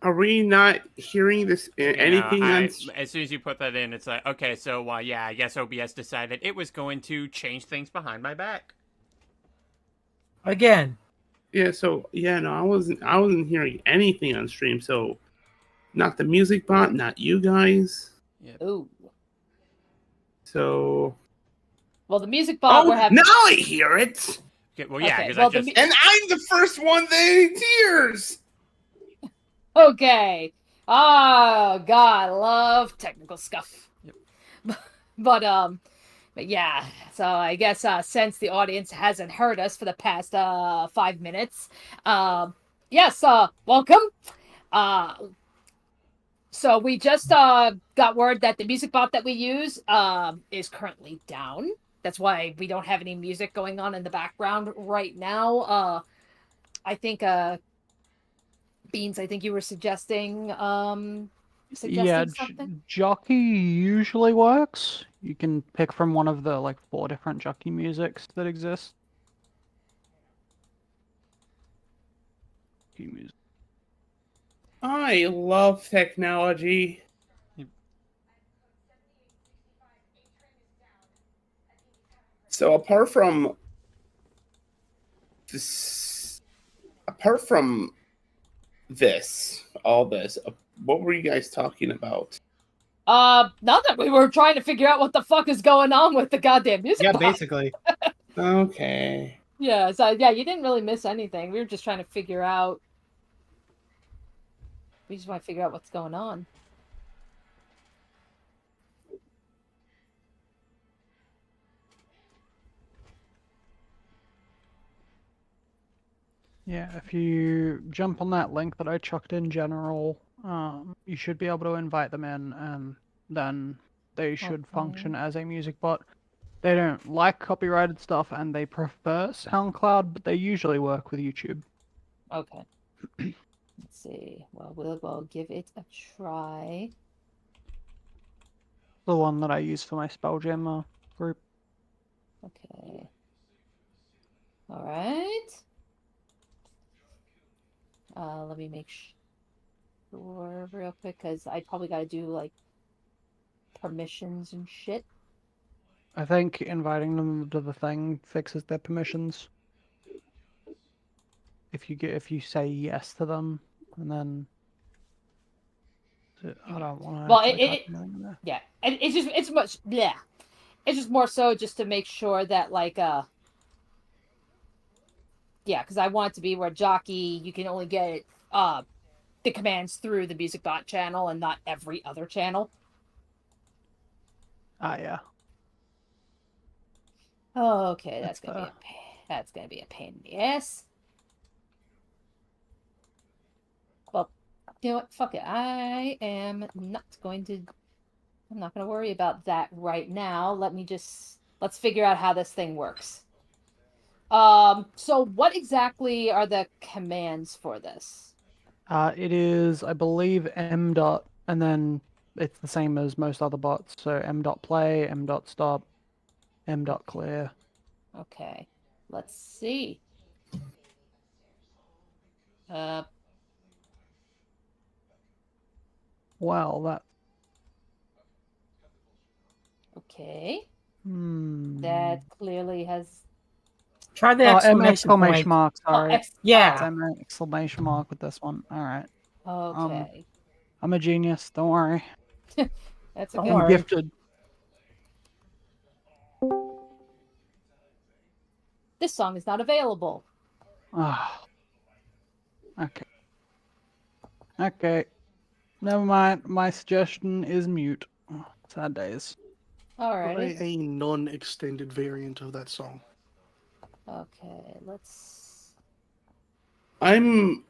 Are we not hearing this anything on? As soon as you put that in, it's like, okay, so yeah, I guess OBS decided it was going to change things behind my back. Again. Yeah. So yeah, no, I wasn't hearing anything on stream. So not the music bot, not you guys. Yep. Ooh. So. Well, the music bot. Now I hear it. Okay, well, yeah, because okay, and I'm the first one that in tears. Okay. Oh God, I love technical stuff. Yep. But yeah. So I guess since the audience hasn't heard us for the past 5 minutes, yes, welcome. So we just got word that the music bot that we use is currently down. That's why we don't have any music going on in the background right now. I think Beans, I think you were suggesting something? Jockey usually works. You can pick from one of the 4 different jockey musics that exist. I love technology. So apart from all this, what were you guys talking about? Not that we were trying to figure out what the fuck is going on with the goddamn music. Yeah, basically. Okay. Yeah, so yeah, you didn't really miss anything. We were just trying to figure out. We just want to figure out what's going on. Yeah, if you jump on that link that I chucked in general, you should be able to invite them in, and then they should function as a music bot. They don't like copyrighted stuff, and they prefer SoundCloud, but they usually work with YouTube. Okay. Let's see. Well, we'll give it a try. The one that I use for my Spelljammer group. Okay. All right. Let me make sure real quick, because I probably got to do permissions and shit. I think inviting them to the thing fixes their permissions. If you say yes to them, and then I don't want to. Well, yeah, it's much It's just more so just to make sure that yeah, because I want it to be where jockey you can only get the commands through the music bot channel and not every other channel. Yeah. Oh, okay, that's gonna be a pain in the ass. Well, you know what? Fuck it. I'm not gonna worry about that right now. Let's figure out how this thing works. So what exactly are the commands for this? It is, I believe, m dot, and then it's the same as most other bots. So m dot play, m dot stop, m dot clear. Okay, let's see. Well, that. Okay. That clearly has. Try the exclamation mark. Sorry. Yeah. Exclamation mark with this one. All right. Okay. I'm a genius. Don't worry. That's a I'm gifted. This song is not available. Ah. Okay. Okay. Never mind. My suggestion is mute. Sad days. Alrighty. A non-extended variant of that song. Okay, let's. Let me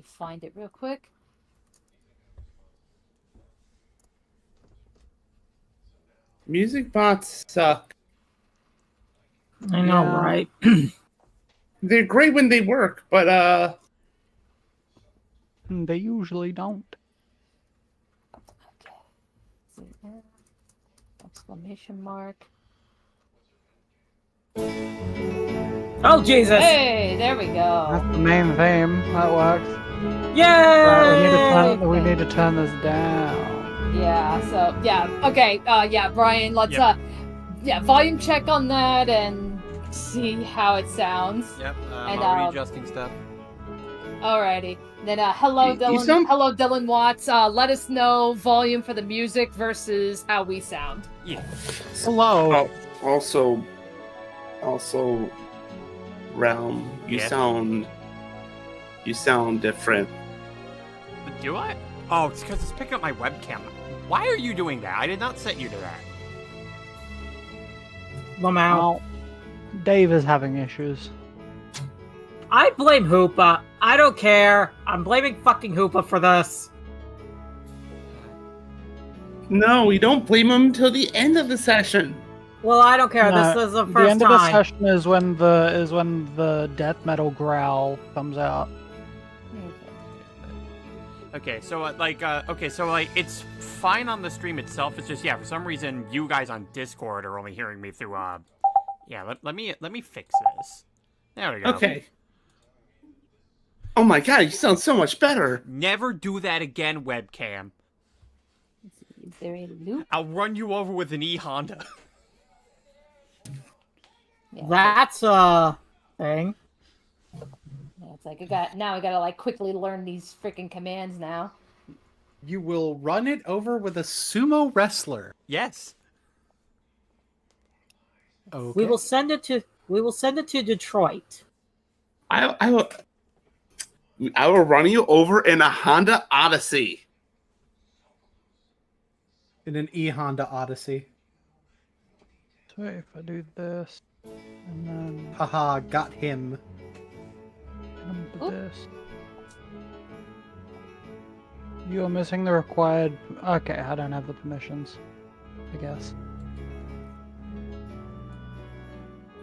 find it real quick. Music bots suck. I know, right? They're great when they work, but they usually don't. Okay. Exclamation mark. Oh, Jesus! Hey, there we go. That's the main theme. That works. Yay! Right, we need to turn this down. Yeah, so, yeah, okay, yeah, Brian, let's, yeah, volume check on that and see how it sounds. Yep, And, I'm readjusting stuff. Alrighty. Then, hello, Dylan. Hello, Dylan Watts. Let us know volume for the music versus how we sound. Yeah. Hello. Also, Realm, you sound different. Do I? Oh, it's because it's picking up my webcam. Why are you doing that? I did not set you to that. Lamau. Well, Dave is having issues. I blame Hoopa. I don't care. I'm blaming fucking Hoopa for this. No, we don't blame him until the end of the session. Well, I don't care. No, This is the first the end time. of the session is when the death metal growl comes out. Okay, so it's fine on the stream itself. It's just for some reason you guys on Discord are only hearing me through let me fix this. There we go. Okay. Oh my god, you sound so much better. Never do that again, webcam. Is there a loop? I'll run you over with an E-Honda. Yeah. That's a thing. Yeah, it's like now I gotta like quickly learn these freaking commands now. You will run it over with a sumo wrestler. Yes. Okay. We will send it to Detroit. I will run you over in a Honda Odyssey. In an E-Honda Odyssey. So if I do this, and then Haha, got him. this. You're missing the required... Okay, I don't have the permissions, I guess.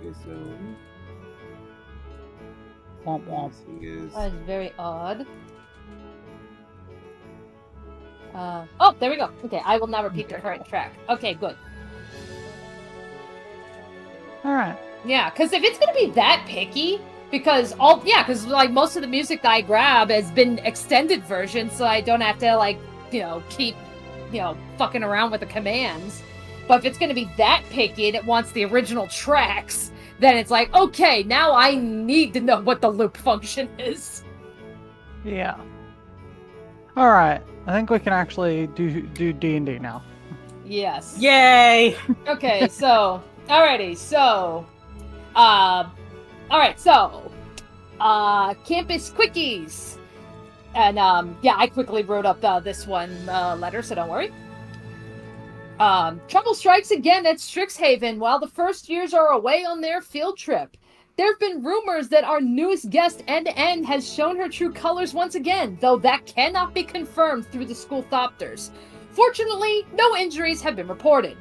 Okay, so... Womp womp. That is very odd. Oh, there we go. Okay, I will now repeat the current track. Okay, good. Alright. Yeah, because if it's gonna be that picky, because like most of the music that I grab has been extended versions, so I don't have to like, keep, fucking around with the commands. But if it's gonna be that picky and it wants the original tracks, then it's like, okay, now I need to know what the loop function is. Yeah. Alright, I think we can actually do D&D now. Yes. Yay! Okay, so, alrighty, so, campus quickies. And, I quickly wrote up this one letter, so don't worry. Trouble strikes again at Strixhaven while the first years are away on their field trip. There have been rumors that our newest guest, N has shown her true colors once again, though that cannot be confirmed through the school thopters. Fortunately, no injuries have been reported.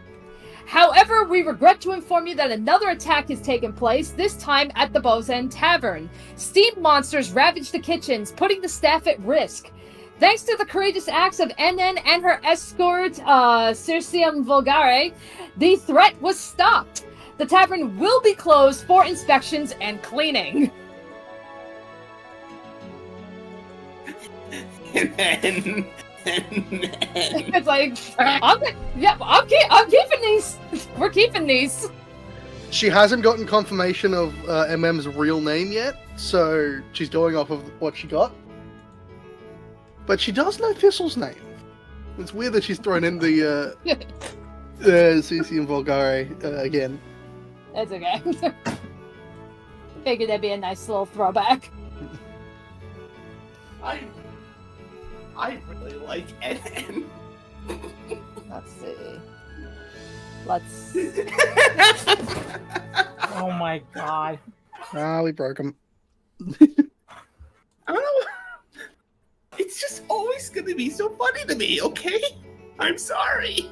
However, we regret to inform you that another attack has taken place, this time at the Bow's End Tavern. Steam monsters ravaged the kitchens, putting the staff at risk. Thanks to the courageous acts of NN and her escort, Circium Vulgare, the threat was stopped. The tavern will be closed for inspections and cleaning. It's like, I'm keeping these. We're keeping these. She hasn't gotten confirmation of MM's real name yet, so she's going off of what she got. But she does know Thistle's name. It's weird that she's thrown in the CC and Vulgare again. That's okay. Figured that'd be a nice little throwback. I really like N. Let's see. Let's. Oh my god. Ah, we broke him. I don't know. It's just always going to be so funny to me, okay? I'm sorry.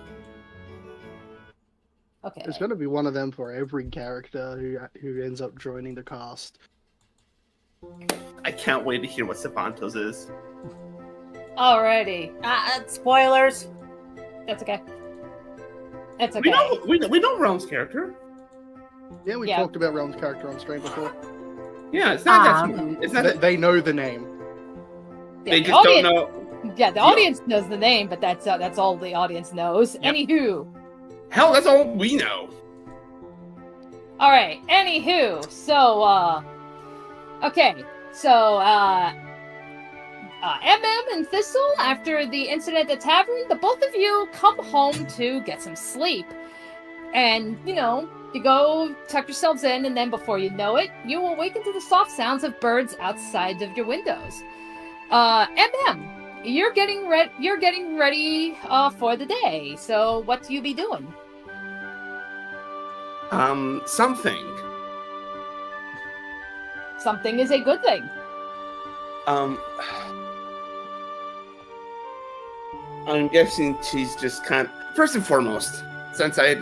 Okay. There's going to be one of them for every character who ends up joining the cast. I can't wait to hear what Savantos is. Alrighty. Spoilers. That's okay. That's okay. We know Realm's character. Yeah, we talked about Realm's character on stream before. Yeah, it's not that. It's not that They know the name. they the just don't audience- know. Yeah, the audience knows the name, but that's all the audience knows. Yep. Anywho. Hell, that's all we know. All right. Anywho, so okay, so MM and Thistle, after the incident at the tavern, the both of you come home to get some sleep, and you go tuck yourselves in, and then before you know it, you awaken to the soft sounds of birds outside of your windows. MM, you're getting ready for the day. So what do you be doing? Something. Something is a good thing. I'm guessing she's just first and foremost, since I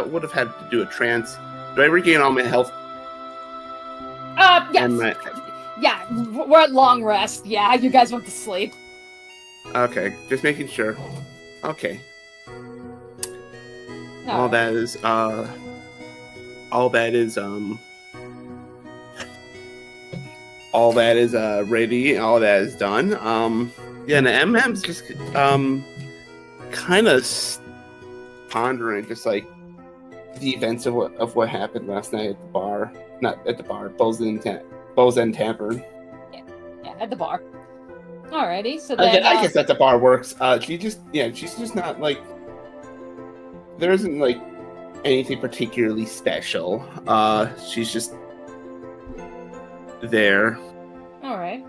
would have had to do a trance. Do I regain all my health? Yes. Yeah, we're at long rest. Yeah, you guys went to sleep. Okay, just making sure. Okay. All right. That is ready. All that is done. Yeah, and the MM's just kind of pondering, just like the events of what happened last night at the bar. Not at the bar, Bow's End Tavern. Yeah, at the bar. Alrighty, so I then guess that the bar works. She's just not like, there isn't like anything particularly special. She's just there. all right.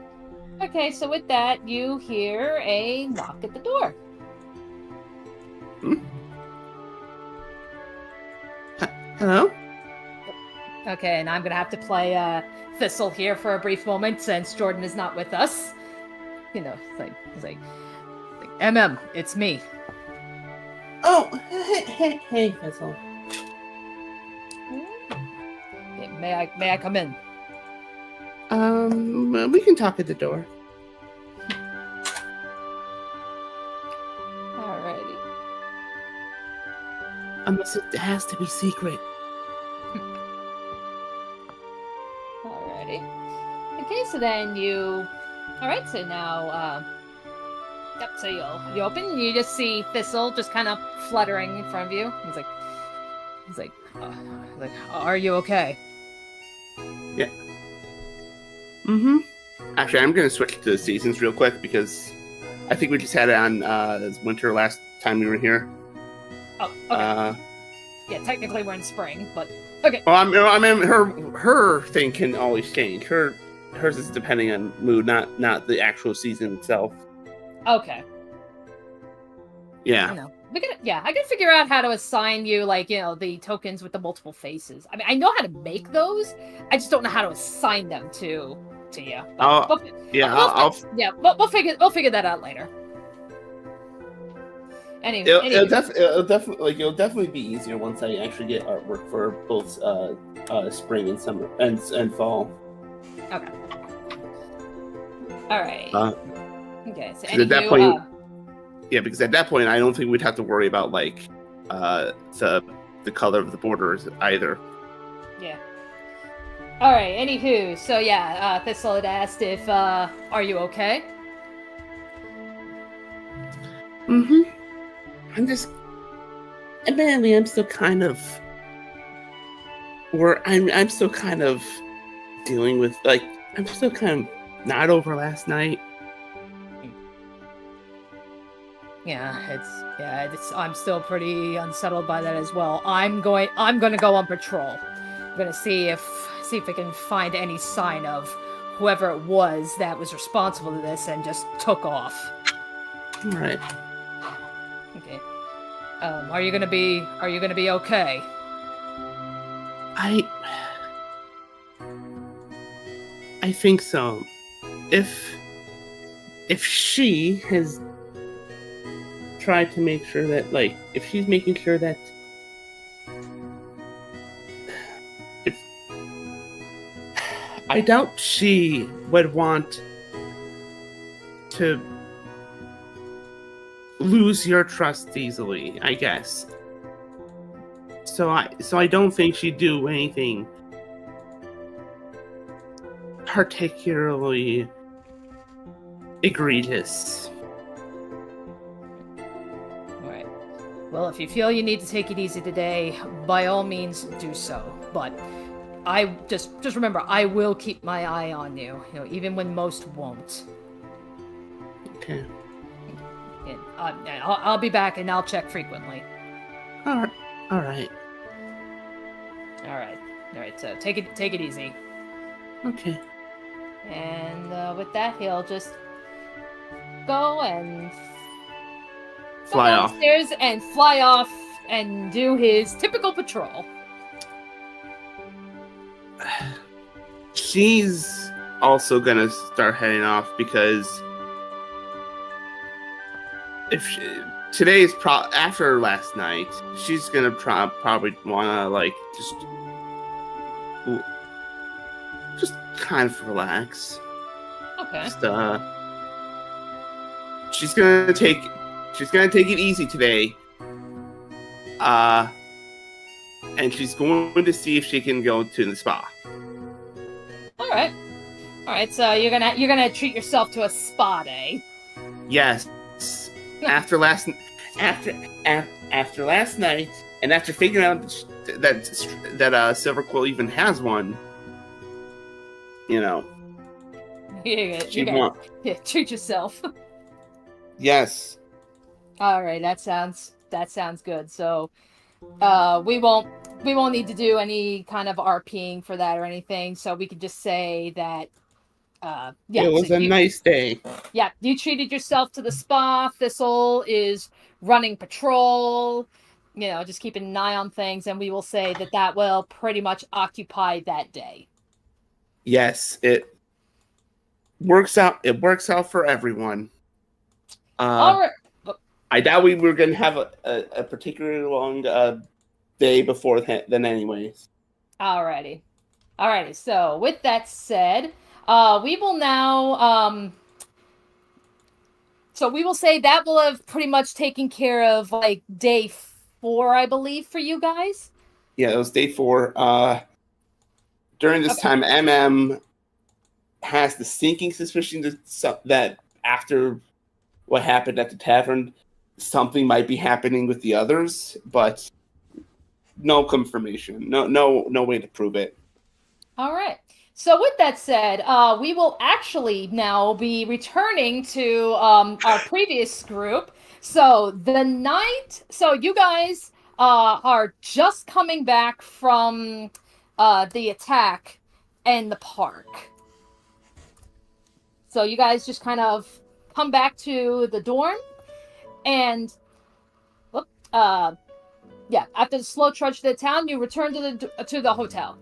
Okay, so with that, you hear a knock at the door. Hello? Okay, and I'm gonna have to play Thistle here for a brief moment since Jordan is not with us. It's like, MM, it's me. Oh, hey, Fizzle. Okay, may I come in? We can talk at the door. Alrighty. Unless it has to be secret. Alrighty. Okay, so then you. Alright, so now, yep, so you open, and you just see Thistle just kind of fluttering in front of you. He's like, are you okay? Yeah. Mm-hmm. Actually, I'm gonna switch to the seasons real quick because I think we just had it on winter last time we were here. Oh, okay. Yeah, technically we're in spring, but okay. Well, I mean, her thing can always change. Hers is depending on mood, not the actual season itself. Okay. Yeah. I can figure out how to assign you, the tokens with the multiple faces. I mean, I know how to make those. I just don't know how to assign them to you. We'll figure that out later. Anyway, it'll definitely be easier once I actually get artwork for both spring and summer and fall. Okay. All right. Okay. So at that point, because at that point, I don't think we'd have to worry about the color of the borders either. Yeah. All right. Anywho, so Thistle had asked if are you okay? Mm-hmm. Admittedly, I'm still kind of dealing with, I'm still kind of not over last night. I'm still pretty unsettled by that as well. I'm going to go on patrol. I'm going to see if I can find any sign of whoever it was that was responsible to this and just took off. All right. Okay. Are you gonna be okay? I think so. If she has tried to make sure that, if she's making sure that, I doubt she would want to lose your trust easily, I guess. So I don't think she'd do anything particularly egregious. Alright. Well, if you feel you need to take it easy today, by all means do so. But I just remember, I will keep my eye on you, even when most won't. Okay. And, I'll be back and I'll check frequently. All right. Alright, so take it easy. Okay. And with that, he'll just go and Fly go off. downstairs and fly off and do his typical patrol. She's also gonna start heading off because today's after last night, she's gonna probably wanna just kind of relax. Okay. She's gonna take it easy today. And she's going to see if she can go to the spa. All right. So you're gonna treat yourself to a spa day. Yes. After last night, and after figuring out that Silver Quill even has one, Yeah, treat yourself. Yes. All right, that sounds good. So, we won't need to do any kind of RPing for that or anything. So we could just say that, it was a nice day. Yeah, you treated yourself to the spa. Thistle is running patrol. Just keeping an eye on things, and we will say that will pretty much occupy that day. Yes, it works out. It works out for everyone. All right. I doubt we were going to have a particularly long day before then anyways. Alrighty. So with that said, we will now so we will say that will have pretty much taken care of day 4, I believe, for you guys. Yeah, it was day 4. During this time, MM has the sinking suspicion that after what happened at the tavern, something might be happening with the others, but no confirmation. No way to prove it. All right. So with that said, we will actually now be returning to our previous group. So you guys are just coming back from the attack in the park. So you guys just kind of come back to the dorm, and after the slow trudge to the town, you return to the hotel.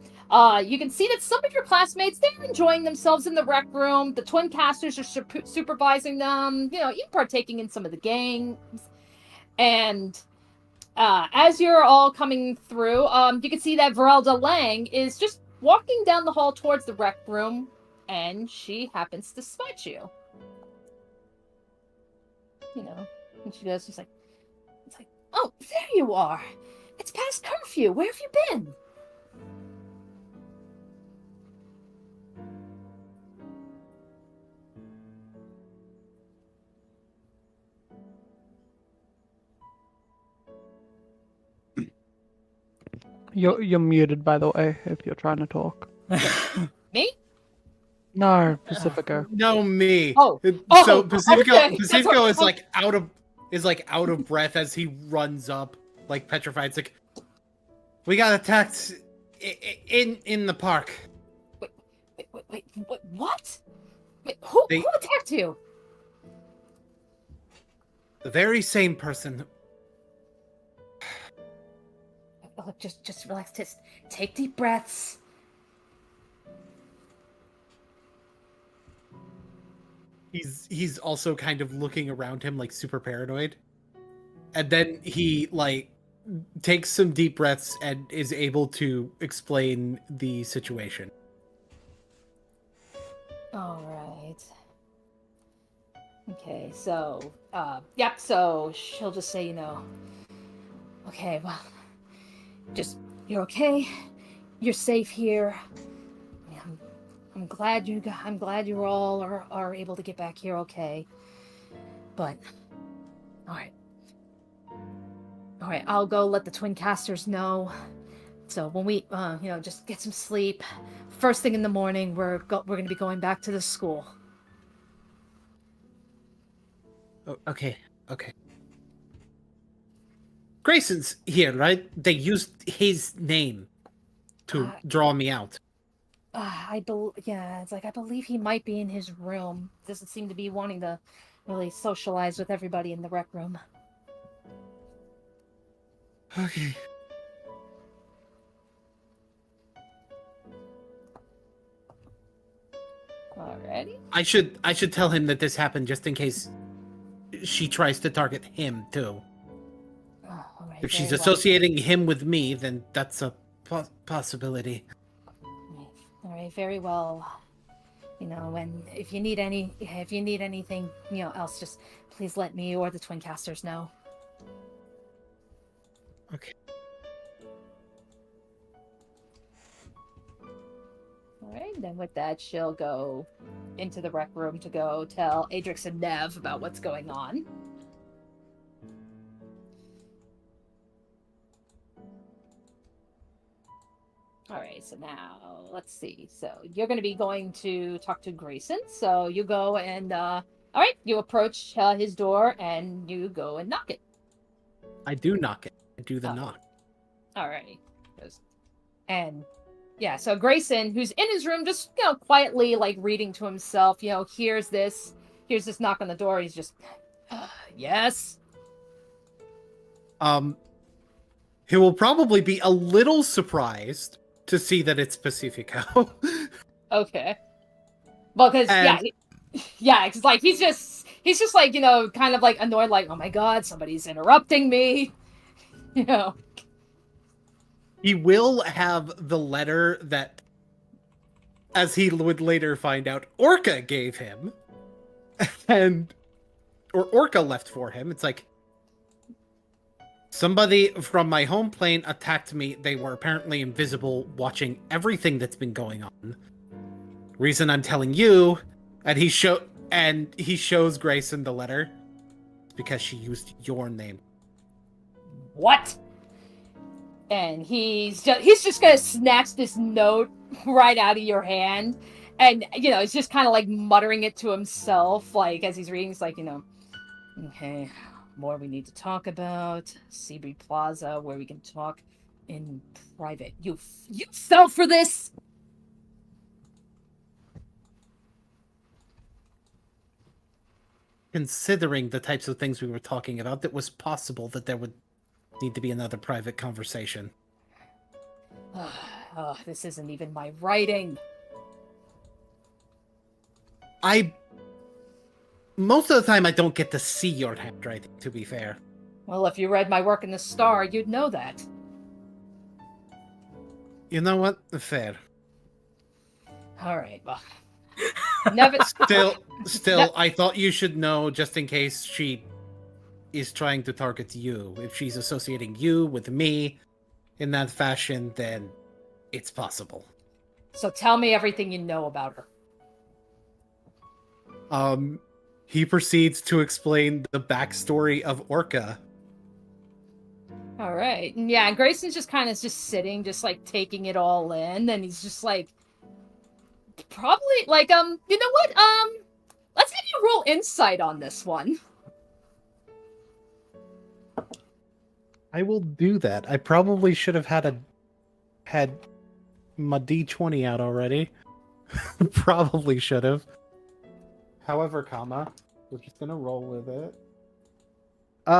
You can see that some of your classmates, they're enjoying themselves in the rec room. The twin casters are supervising them, even partaking in some of the games. And as you're all coming through, you can see that Verelda Lang is just walking down the hall towards the rec room, and she happens to spot you. And she goes, it's like, oh, there you are. It's past curfew. Where have you been? You're muted, by the way, if you're trying to talk. Me? No, Pacifico. No, me. So Pacifico, okay. Pacifico is out of breath as he runs up, like petrified. It's like, we got attacked in the park. Wait, what? Wait, who attacked you? The very same person. Look, just relax. Just take deep breaths. He's also kind of looking around him, like, super paranoid. And then he, takes some deep breaths and is able to explain the situation. All right. Okay, so, so she'll just say, okay, well, you're okay. You're safe here. I'm glad you all are able to get back here okay. But, all right, I'll go let the twin casters know. So when we, just get some sleep. First thing in the morning, we're going to be going back to the school. Oh, okay. Grayson's here, right? They used his name to draw me out. I believe he might be in his room. Doesn't seem to be wanting to really socialize with everybody in the rec room. Okay. Alrighty. I should tell him that this happened just in case she tries to target him too. Oh, all right, If she's very well. associating him with me, then that's a possibility. All right, very well. And if you need anything, else, just please let me or the twin casters know. Okay. All right, then with that, she'll go into the rec room to go tell Adrix and Nev about what's going on. All right, so now let's see. So you're going to be going to talk to Grayson. So you go and, all right, you approach his door and you go and knock it. I do knock it. I do the knock. All right. And yeah, so Grayson, who's in his room, just, quietly like reading to himself, here's this knock on the door. He's just, yes. He will probably be a little surprised to see that it's Pacifico. Okay. Well, because it's like he's just like, kind of like annoyed, like, oh my god, somebody's interrupting me. He will have the letter that, as he would later find out, Orca gave him, or Orca left for him. It's like, somebody from my home plane attacked me. They were apparently invisible, watching everything that's been going on. Reason I'm telling you, and he shows Grayson the letter, it's because she used your name. What? And he's just gonna snatch this note right out of your hand, and he's just kind of like muttering it to himself, like as he's reading. It's like, okay. More we need to talk about. Seabury Plaza, where we can talk in private. You fell for this? Considering the types of things we were talking about, it was possible that there would need to be another private conversation. This isn't even my writing. Most of the time, I don't get to see your handwriting, to be fair. Well, if you read my work in the Star, you'd know that. You know what? Fair. All right, well. Never... Still, I thought you should know, just in case she is trying to target you. If she's associating you with me in that fashion, then it's possible. So tell me everything you know about her. He proceeds to explain the backstory of Orca. All right. Yeah, and Grayson's just kind of sitting, just like taking it all in, and he's just like, probably like, you know what? Let's have you roll insight on this one. I will do that. I probably should have had my D20 out already. Probably should have. However, we're just gonna roll with it.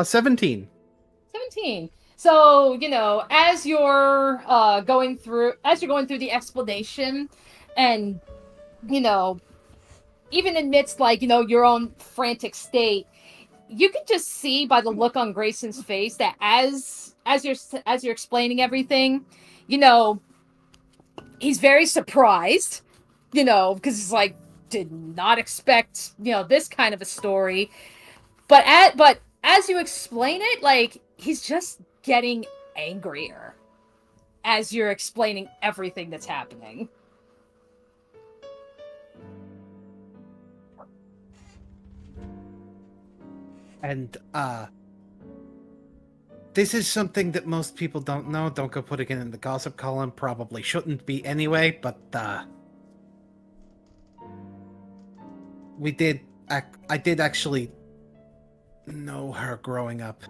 17. 17. So, as you're going through the explanation, and even amidst your own frantic state, you can just see by the look on Grayson's face that as you're explaining everything, he's very surprised, because he's like, did not expect, this kind of a story. But as you explain it, like, he's just getting angrier as you're explaining everything that's happening. And, this is something that most people don't know. Don't go putting it in the gossip column. Probably shouldn't be anyway, but, I did actually know her growing up.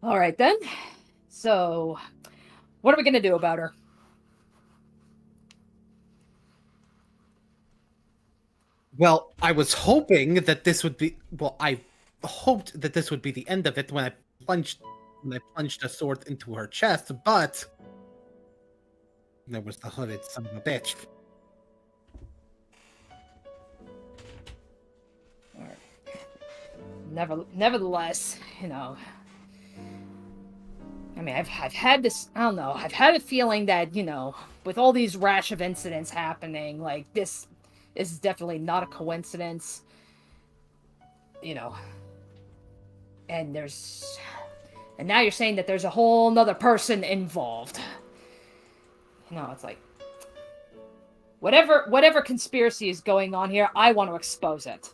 All right then. So, what are we gonna do about her? Well, I was hoping that this would be. Well, I hoped that this would be the end of it when I plunged a sword into her chest, but there was the hooded son of a bitch. Nevertheless, you know, I mean, I've had this. I don't know. I've had a feeling that, you know, with all these rash of incidents happening, like this is definitely not a coincidence. You know, and now you're saying that there's a whole nother person involved. You know, it's like whatever conspiracy is going on here, I want to expose it.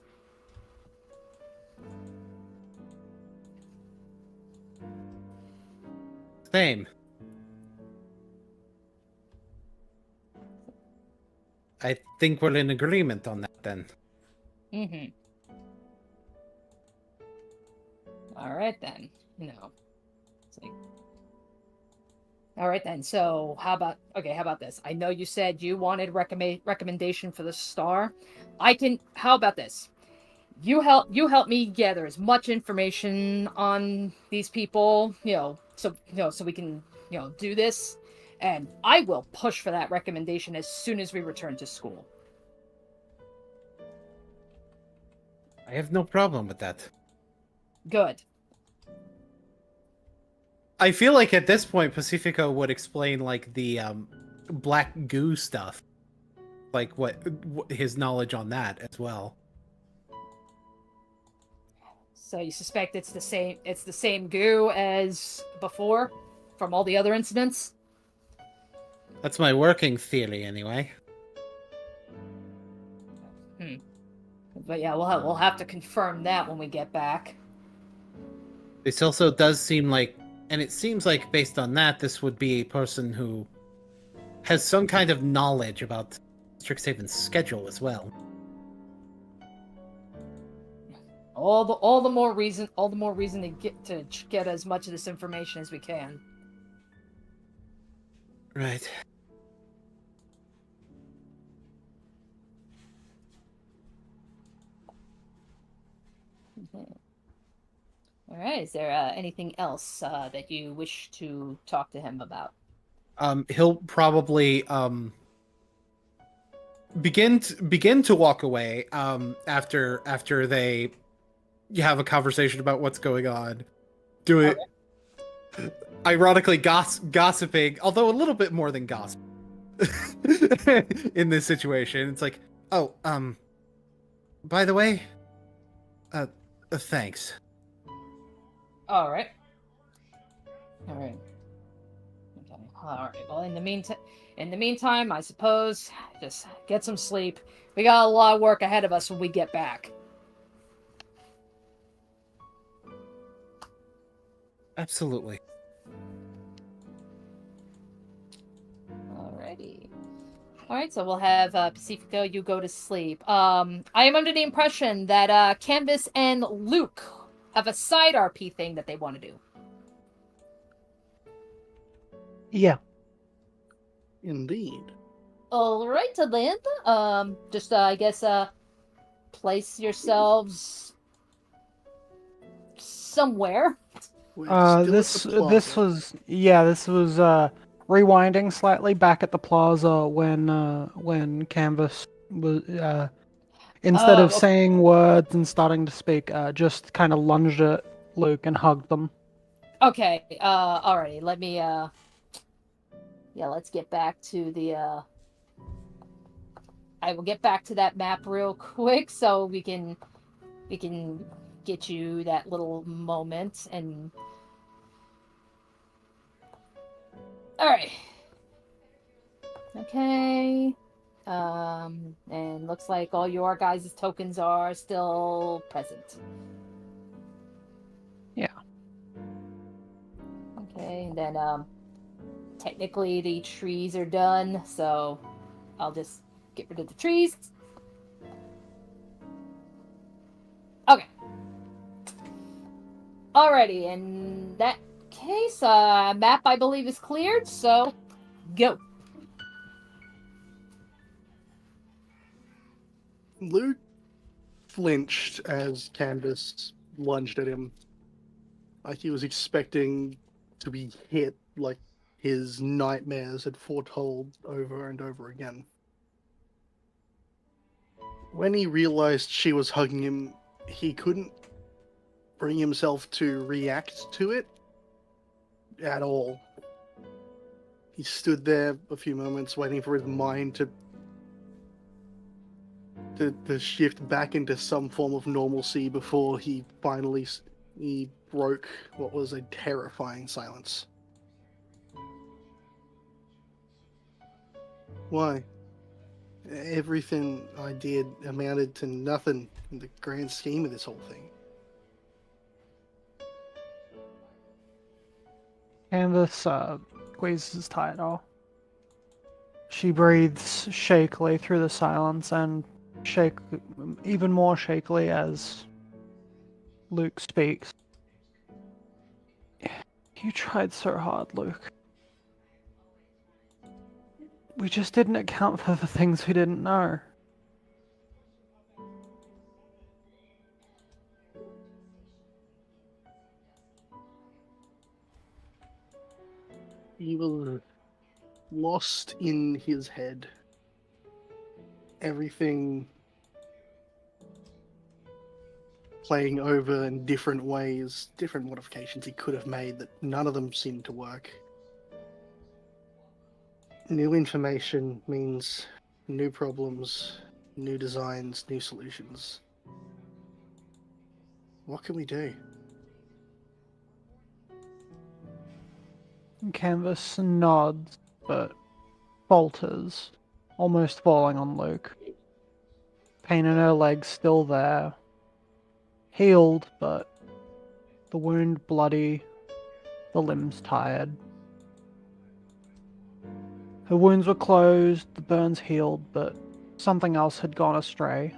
Same. I think we're in agreement on that then. Mm-hmm. All right then. You know, it's like, all right then. So how about this? I know you said you wanted recommendation for the star. How about this? You help me gather as much information on these people, so we can, do this, and I will push for that recommendation as soon as we return to school. I have no problem with that. Good. I feel like at this point, Pacifico would explain like the black goo stuff, like what his knowledge on that as well. So you suspect it's the same goo as before from all the other incidents? That's my working theory, anyway. But yeah, we'll have to confirm that when we get back. This also does seem like, and it seems like based on that, this would be a person who has some kind of knowledge about Strixhaven's schedule as well. All the more reason to get as much of this information as we can. Right. All right. Is there anything else that you wish to talk to him about? He'll probably begin to walk away after they have a conversation about what's going on. Do it. Okay. Ironically, gossiping, although a little bit more than gossip in this situation. It's like, oh, by the way, thanks. All right. Okay. All right. Well, in the meantime, I suppose just get some sleep. We got a lot of work ahead of us when we get back. Absolutely. Alrighty. Alright, so we'll have Pacifico, you go to sleep. I am under the impression that Canvas and Luke have a side RP thing that they want to do. Yeah. Indeed. Alright, then. Just, I guess, place yourselves somewhere. This was rewinding slightly back at the plaza when Canvas was instead of saying words and starting to speak, just kind of lunged at Luke and hugged them. Okay, alrighty, let me let's get back to the I will get back to that map real quick so we can get you that little moment. And all right, okay, And looks like all your guys' tokens are still present. Yeah. Okay, and then technically the trees are done, so I'll just get rid of the trees. Okay. Alrighty, in that case, map I believe is cleared, so go. Luke flinched as Candace lunged at him. Like he was expecting to be hit like his nightmares had foretold over and over again. When he realized she was hugging him, he couldn't bring himself to react to it at all. He stood there a few moments waiting for his mind to shift back into some form of normalcy before he finally broke what was a terrifying silence. Why? Everything I did amounted to nothing in the grand scheme of this whole thing. Canvas squeezes tighter. She breathes shakily through the silence and even more shakily as Luke speaks. You tried so hard, Luke. We just didn't account for the things we didn't know. He was lost in his head. Everything playing over in different ways, different modifications he could have made that none of them seemed to work. New information means new problems, new designs, new solutions. What can we do? Canvas nods, but falters, almost falling on Luke. Pain in her legs still there. Healed, but the wound bloody, the limbs tired. Her wounds were closed, the burns healed, but something else had gone astray.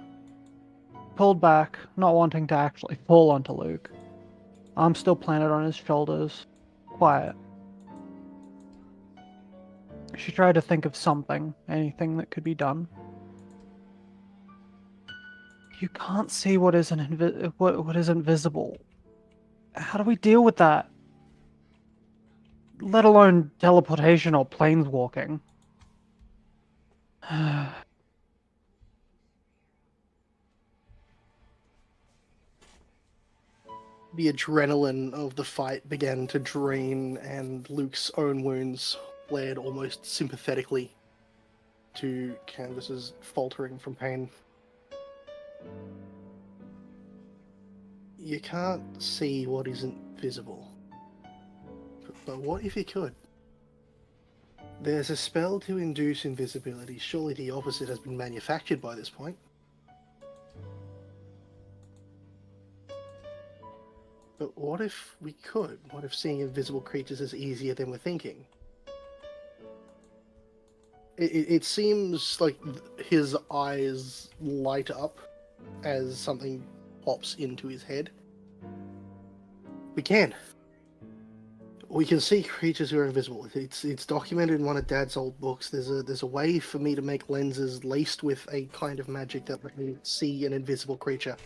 Pulled back, not wanting to actually fall onto Luke. Arm still planted on his shoulders, quiet. She tried to think of something, anything that could be done. You can't see what isn't visible. How do we deal with that? Let alone teleportation or planeswalking. The adrenaline of the fight began to drain, and Luke's own wounds flared almost sympathetically to Canvas's faltering from pain. You can't see what isn't visible. But what if you could? There's a spell to induce invisibility. Surely the opposite has been manufactured by this point. But what if we could? What if seeing invisible creatures is easier than we're thinking? It seems like his eyes light up as something pops into his head. We can see creatures who are invisible. It's documented in one of Dad's old books. There's a way for me to make lenses laced with a kind of magic that let me see an invisible creature.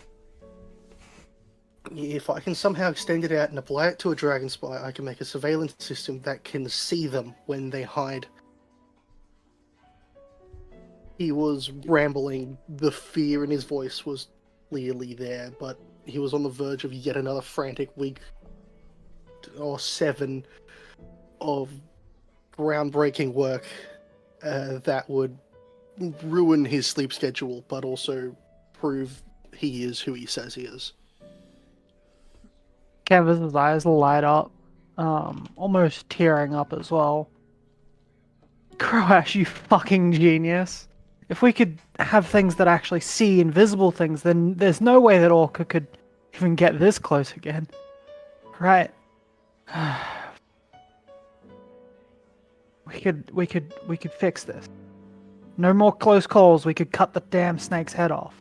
If I can somehow extend it out and apply it to a dragon spy, I can make a surveillance system that can see them when they hide. He was rambling. The fear in his voice was clearly there, but he was on the verge of yet another frantic week or 7 of groundbreaking work that would ruin his sleep schedule, but also prove he is who he says he is. Canvas's eyes light up, almost tearing up as well. Crash, you fucking genius. if we could have things that actually see invisible things, then there's no way that Orca could even get this close again. Right. We could fix this. No more close calls. We could cut the damn snake's head off.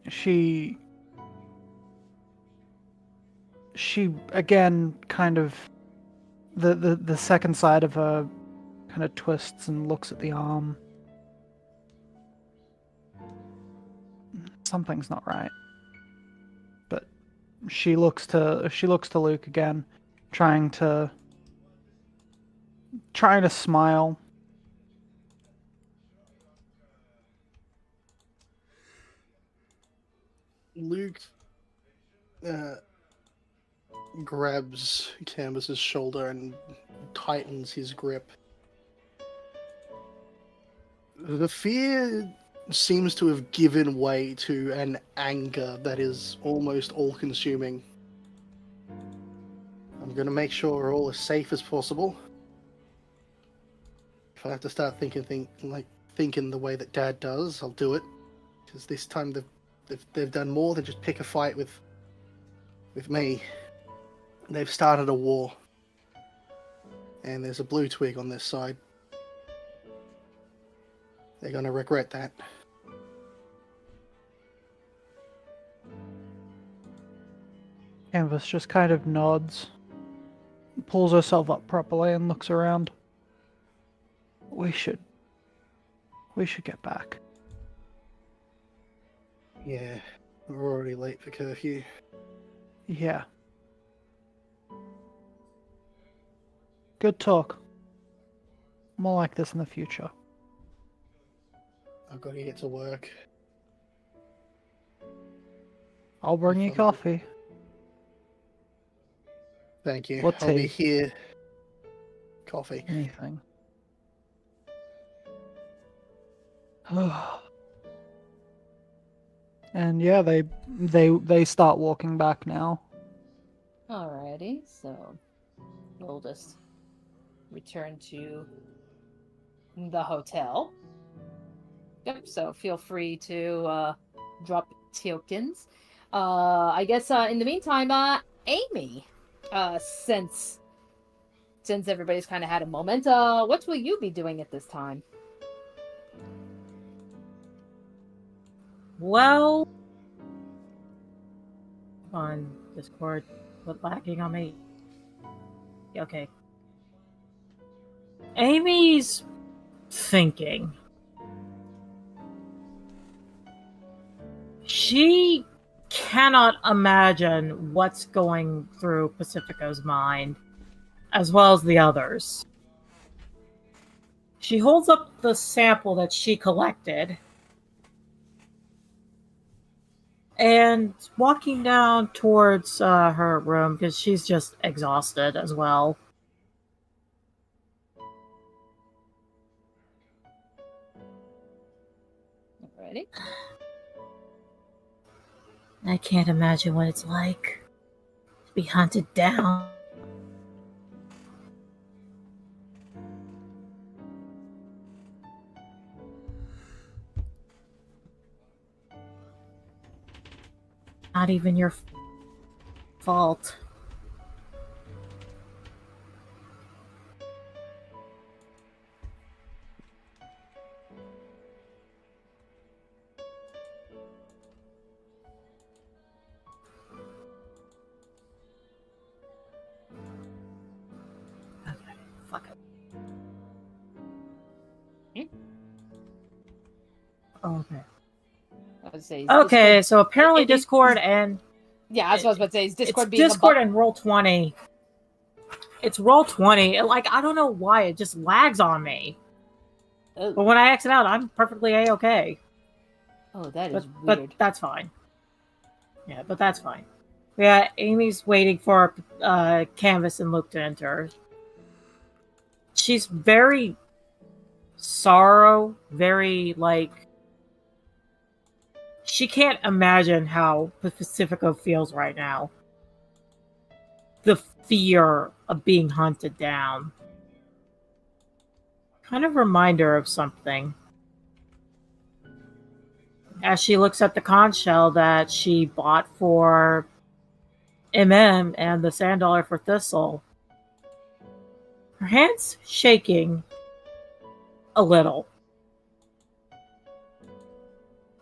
She again kind of the second side of her kind of twists and looks at the arm. Something's not right. But she looks to Luke again, trying to smile. Luke grabs Canvas's shoulder and tightens his grip. The fear seems to have given way to an anger that is almost all-consuming. I'm gonna make sure we're all as safe as possible. If I have to start thinking the way that Dad does, I'll do it. Because this time they've done more than just pick a fight with me. They've started a war. And there's a blue twig on this side. They're gonna regret that. Canvas just kind of nods, pulls herself up properly and looks around. We should get back. Yeah, we're already late for curfew. Yeah. Good talk. More like this in the future. I've got to get to work. I'll bring you coffee. Thank you. What I'll be tea? here. Coffee. Anything. And yeah, they start walking back now. Alrighty, so we'll just return to the hotel. Yep, so feel free to drop tokens. I guess in the meantime, Amy, since everybody's kind of had a moment, what will you be doing at this time? Well, on Discord, but lagging on me. Okay. Amy's thinking. She cannot imagine what's going through Pacifico's mind, as well as the others. She holds up the sample that she collected, and walking down towards her room, because she's just exhausted as well. Alrighty. I can't imagine what it's like to be hunted down. Not even your fault. Okay, fuck it. Okay. I would say Okay, Discord... so apparently Discord and... Yeah, that's what I was about to say. Is Discord it's being Discord and Roll20. It's Roll20. Like, I don't know why. It just lags on me. Oh. But when I exit out, I'm perfectly A-okay. Oh, that is But weird. that's fine. Yeah, but that's fine. Yeah, Amy's waiting for Canvas and Luke to enter. She's very very, like... She can't imagine how Pacifico feels right now. The fear of being hunted down. kind of reminder of something. As she looks at the conch shell that she bought for MM and the sand dollar for Thistle, her hand's shaking a little.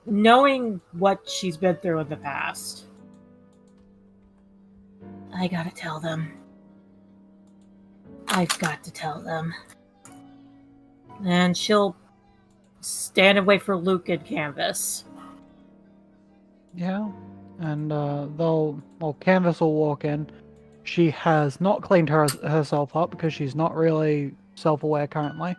Knowing what she's been through in the past. I gotta tell them. I've got to tell them. And she'll stand and wait for Luke and Canvas. Yeah, and Canvas will walk in. She has not cleaned herself up because she's not really self-aware currently.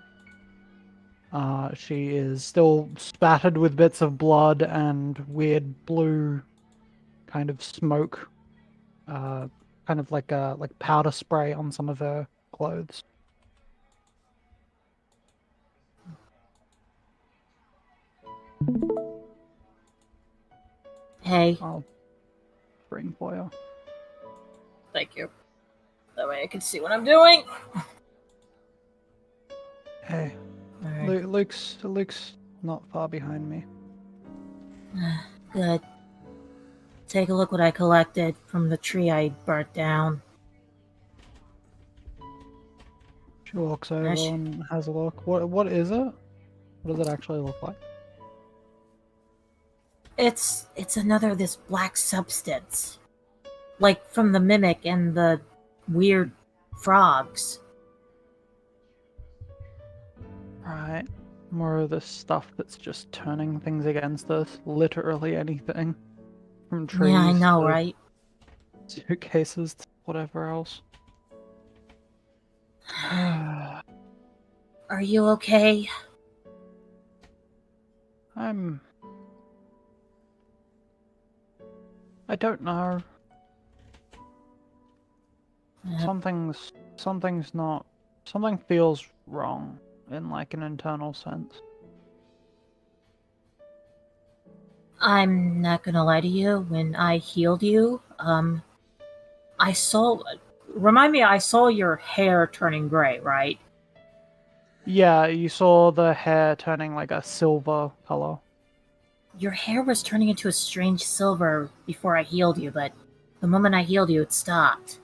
She is still spattered with bits of blood and weird blue kind of smoke, kind of like powder spray on some of her clothes. Hey. I'll bring for you. Thank you. That way I can see what I'm doing. Hey, Alright. Luke's not far behind me. Good. Take a look what I collected from the tree I burnt down. She walks over Ash. and has a look. What is it? What does it actually look like? It's another this black substance. Like from the mimic and the weird frogs. Right. More of this stuff that's just turning things against us. Literally anything. From trees Yeah, I know, to right? suitcases to whatever else. Are you okay? I don't know. Uh, Something feels wrong in like an internal sense. I'm not gonna lie to you. When I healed you, I saw. Remind me, I saw your hair turning gray, right? Yeah, you saw the hair turning like a silver color. Your hair was turning into a strange silver before I healed you, but the moment I healed you, it stopped.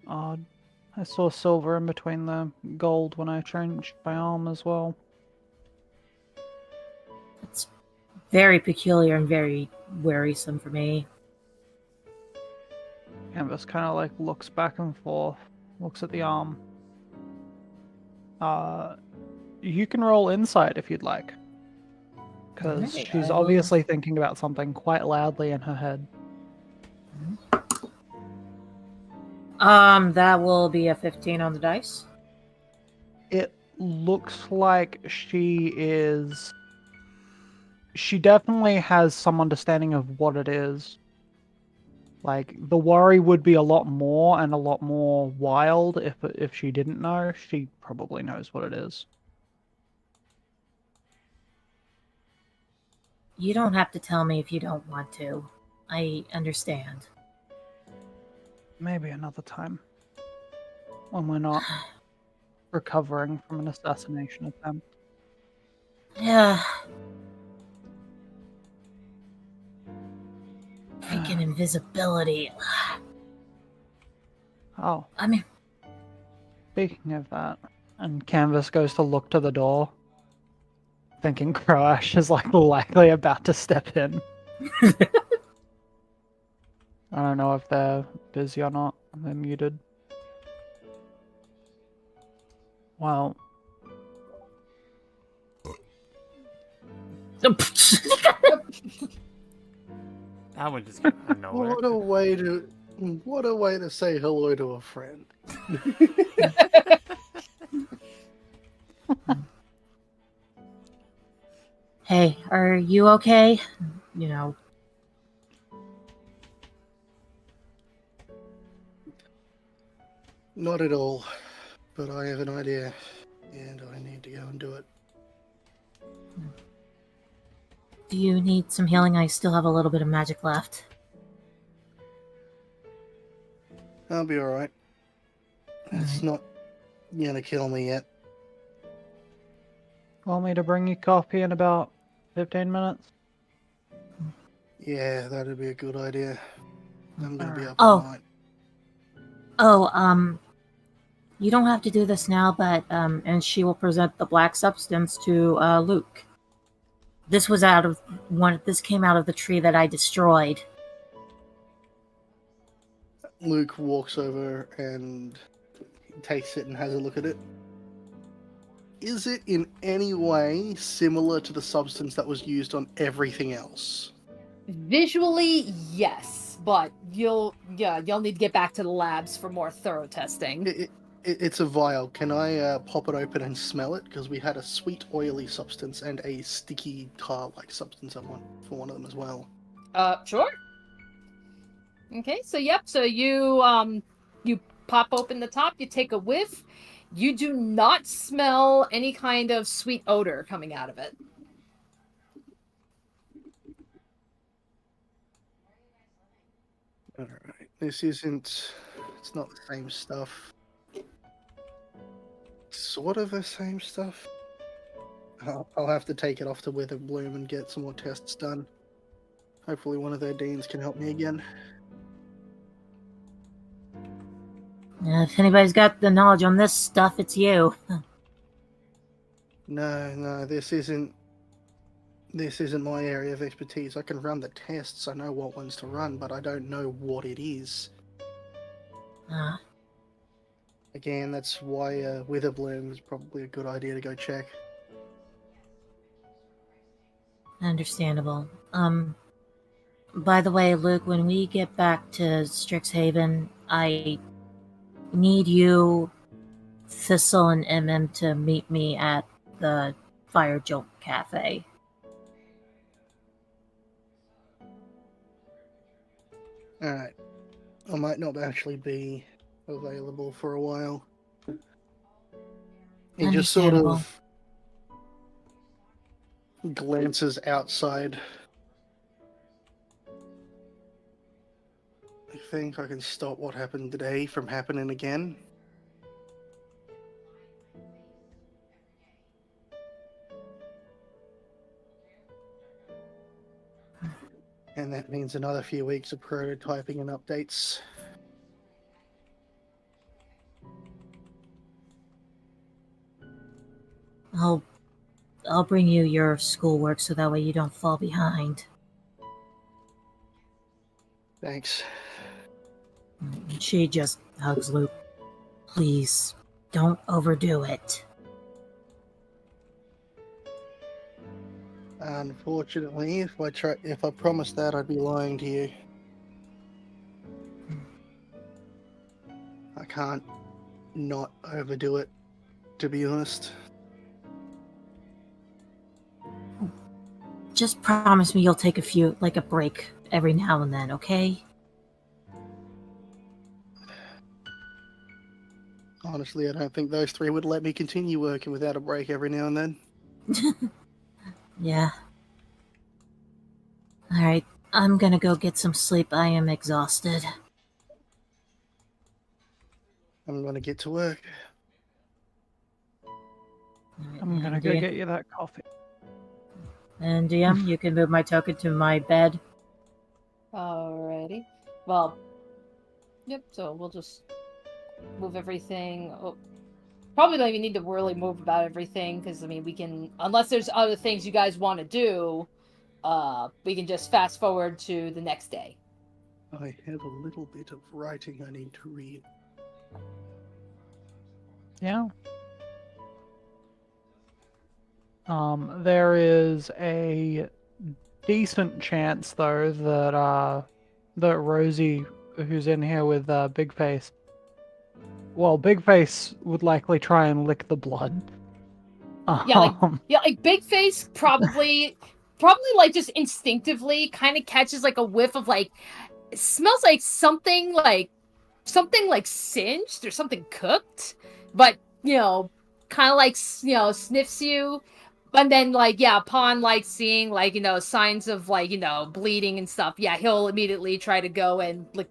Odd. I saw silver in between the gold when I changed my arm as well. It's very peculiar and very worrisome for me. Canvas kind of like looks back and forth, looks at the arm. You can roll insight if you'd like. Because Alright, she's I will. obviously thinking about something quite loudly in her head. That will be a 15 on the dice. It looks like she definitely has some understanding of what it is. Like, the worry would be a lot more and a lot more wild if she didn't know. She probably knows what it is. You don't have to tell me if you don't want to. I understand. Maybe another time. When we're not recovering from an assassination attempt. Yeah. Freaking invisibility. Oh, I mean, speaking of that, and Canvas goes to look to the door, thinking Croash is like likely about to step in. I don't know if they're busy or not. They're muted. Well, That one just came out of nowhere. What a way to say hello to a friend. hey, are you okay? You know, Not at all, but I have an idea, and I need to go and do it. do you need some healing? I still have a little bit of magic left. I'll be alright. It's not You gonna kill me yet? Want me to bring you coffee in about 15 minutes? Yeah, that'd be a good idea. I'm gonna be Alright. up all night. You don't have to do this now, but and she will present the black substance to Luke. This was out of this came out of the tree that I destroyed. Luke walks over and takes it and has a look at it. Is it in any way similar to the substance that was used on everything else? Visually, yes, but you'll need to get back to the labs for more thorough testing. It's a vial. Can I pop it open and smell it? Because we had a sweet, oily substance and a sticky tar-like substance for one of them as well. Sure. Okay, so yep, so you pop open the top, you take a whiff. You do not smell any kind of sweet odor coming out of it. Alright, it's not the same stuff. Sort of the same stuff. I'll have to take it off to Witherbloom and get some more tests done. Hopefully one of their deans can help me again. If anybody's got the knowledge on this stuff, it's you. No, this isn't my area of expertise. I can run the tests, I know what ones to run, but I don't know what it is. Again, that's why Witherbloom is probably a good idea to go check. Understandable. By the way, Luke, when we get back to Strixhaven, I need you, Thistle, and MM to meet me at the Fire Jolt Cafe. Alright. I might not actually be available for a while. He just sort of glances outside. I think I can stop what happened today from happening again. And that means another few weeks of prototyping and updates. I'll bring you your schoolwork so that way you don't fall behind. Thanks. She just hugs Luke. Please, don't overdo it. Unfortunately, if I promised that, I'd be lying to you. I can't not overdo it, to be honest. Just promise me you'll take a break every now and then, okay? Honestly, I don't think those three would let me continue working without a break every now and then. Yeah. Alright, I'm gonna go get some sleep. I am exhausted. I'm gonna get to work. I'm gonna go get you that coffee. And DM, you can move my token to my bed. Alrighty. Well, yep, so we'll just move everything. Oh, probably don't even need to really move about everything, because, I mean, we can, unless there's other things you guys want to do, we can just fast forward to the next day. I have a little bit of writing I need to read. Yeah. There is a decent chance, though, that Rosie, who's in here with Big Face, well, Big Face would likely try and lick the blood. Like Big Face probably like just instinctively kind of catches like a whiff of like, it smells like something like singed or something cooked, but kind of like sniffs you. And then, upon, seeing, signs of, bleeding and stuff, he'll immediately try to go and, lick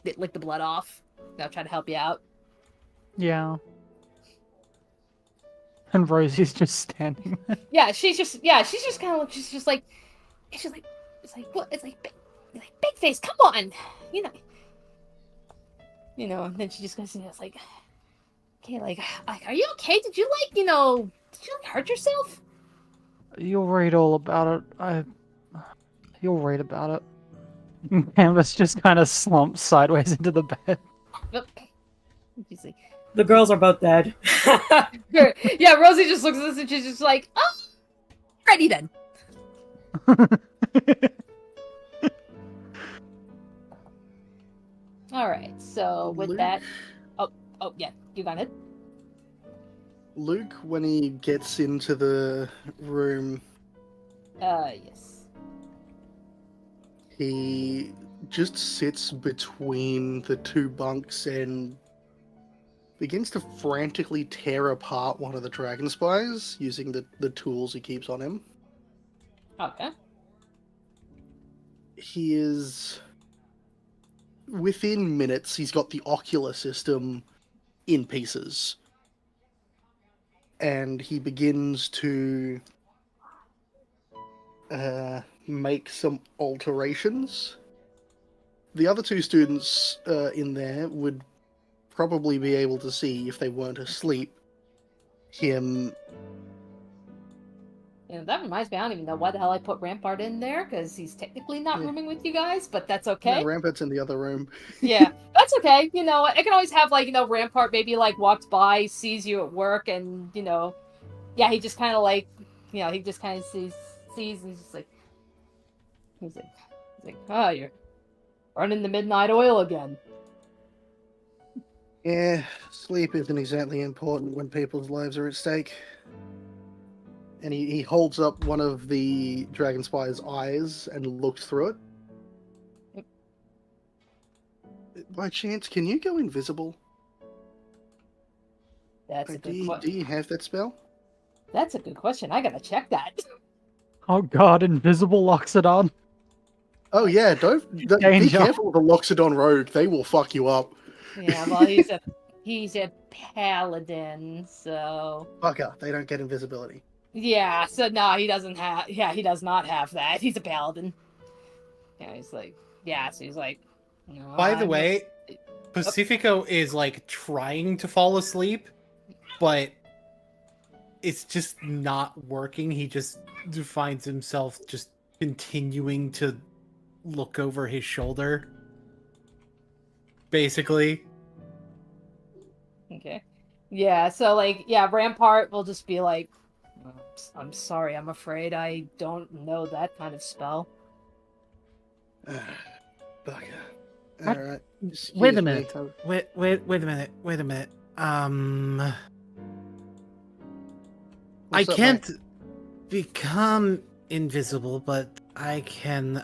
the blood off. Try to help you out. Yeah. And Rosie's just standing there. Yeah, she's just kind of she's just like it's like what? It's like big face. Come on, you know. And then she just goes, it's like, okay, like, are you okay? Did you hurt yourself? You'll read all about it. You'll read about it. Canvas just kind of slumps sideways into the bed. She's like, The girls are both dead. yeah, Rosie just looks at this and she's just like, oh, ready then. All right, so with Luke? that, oh yeah, you got it. Luke, when he gets into the room, Yes. he just sits between the two bunks and begins to frantically tear apart one of the dragon spies using the tools he keeps on him. Okay. He is... Within minutes, he's got the ocular system in pieces. And he begins to make some alterations. The other two students in there would probably be able to see, if they weren't asleep, him... You know, that reminds me, I don't even know why the hell I put Rampart in there, because he's technically not Yeah. rooming with you guys, but that's okay. No, Rampart's in the other room. Yeah, that's okay. You know, I can always have, like, Rampart maybe, like, walks by, sees you at work, and, yeah, he just kind of, like, he just kind of sees, and he's just like, he's like, oh, you're running the midnight oil again. Yeah, sleep isn't exactly important when people's lives are at stake. And he holds up one of the dragon spy's eyes and looks through it. Yep. By chance, can you go invisible? That's a Like, good do question. you have that spell? That's a good question. I gotta check that. Oh god, invisible locks it on. Oh yeah, be Danger. careful with the Loxodon rogue. They will fuck you up. Yeah, well, he's a paladin, so Fucker, they don't get invisibility. yeah. So no, he doesn't have. Yeah, he does not have that. He's a paladin. Yeah, he's like, yeah. So he's like, no. By the way, Pacifico is like trying to fall asleep, but it's just not working. He just finds himself just continuing to look over his shoulder. Basically. Okay. Yeah, so like, yeah, Rampart will just be like, I'm sorry, I'm afraid I don't know that kind of spell. Bugger. What? Alright. Wait a minute. Wait a minute. I What's up, can't mate? become invisible, but I can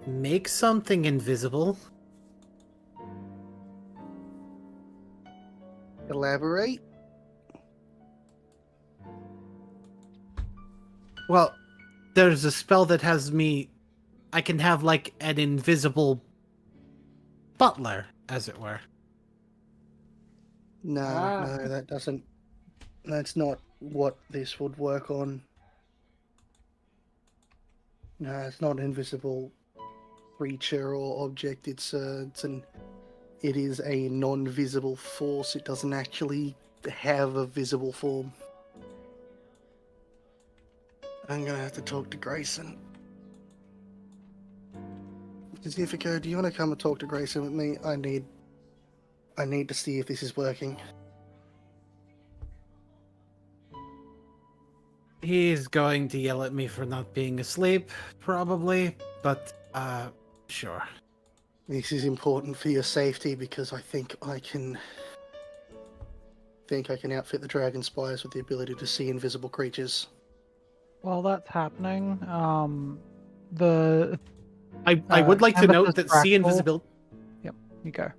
make something invisible. Elaborate? Well, there's a spell that has me. I can have like an invisible butler, as it were. No, Ah. no, that doesn't. That's not what this would work on. No, it's not an invisible creature or object. It is a non-visible force. It doesn't actually have a visible form. I'm gonna have to talk to Grayson. Pacifico, do you want to come and talk to Grayson with me? I need to see if this is working. He's going to yell at me for not being asleep, probably, but sure. This is important for your safety because I think I can outfit the dragon spies with the ability to see invisible creatures. While that's happening, I would like to Canvas note is that see fractal. invisibility. you go.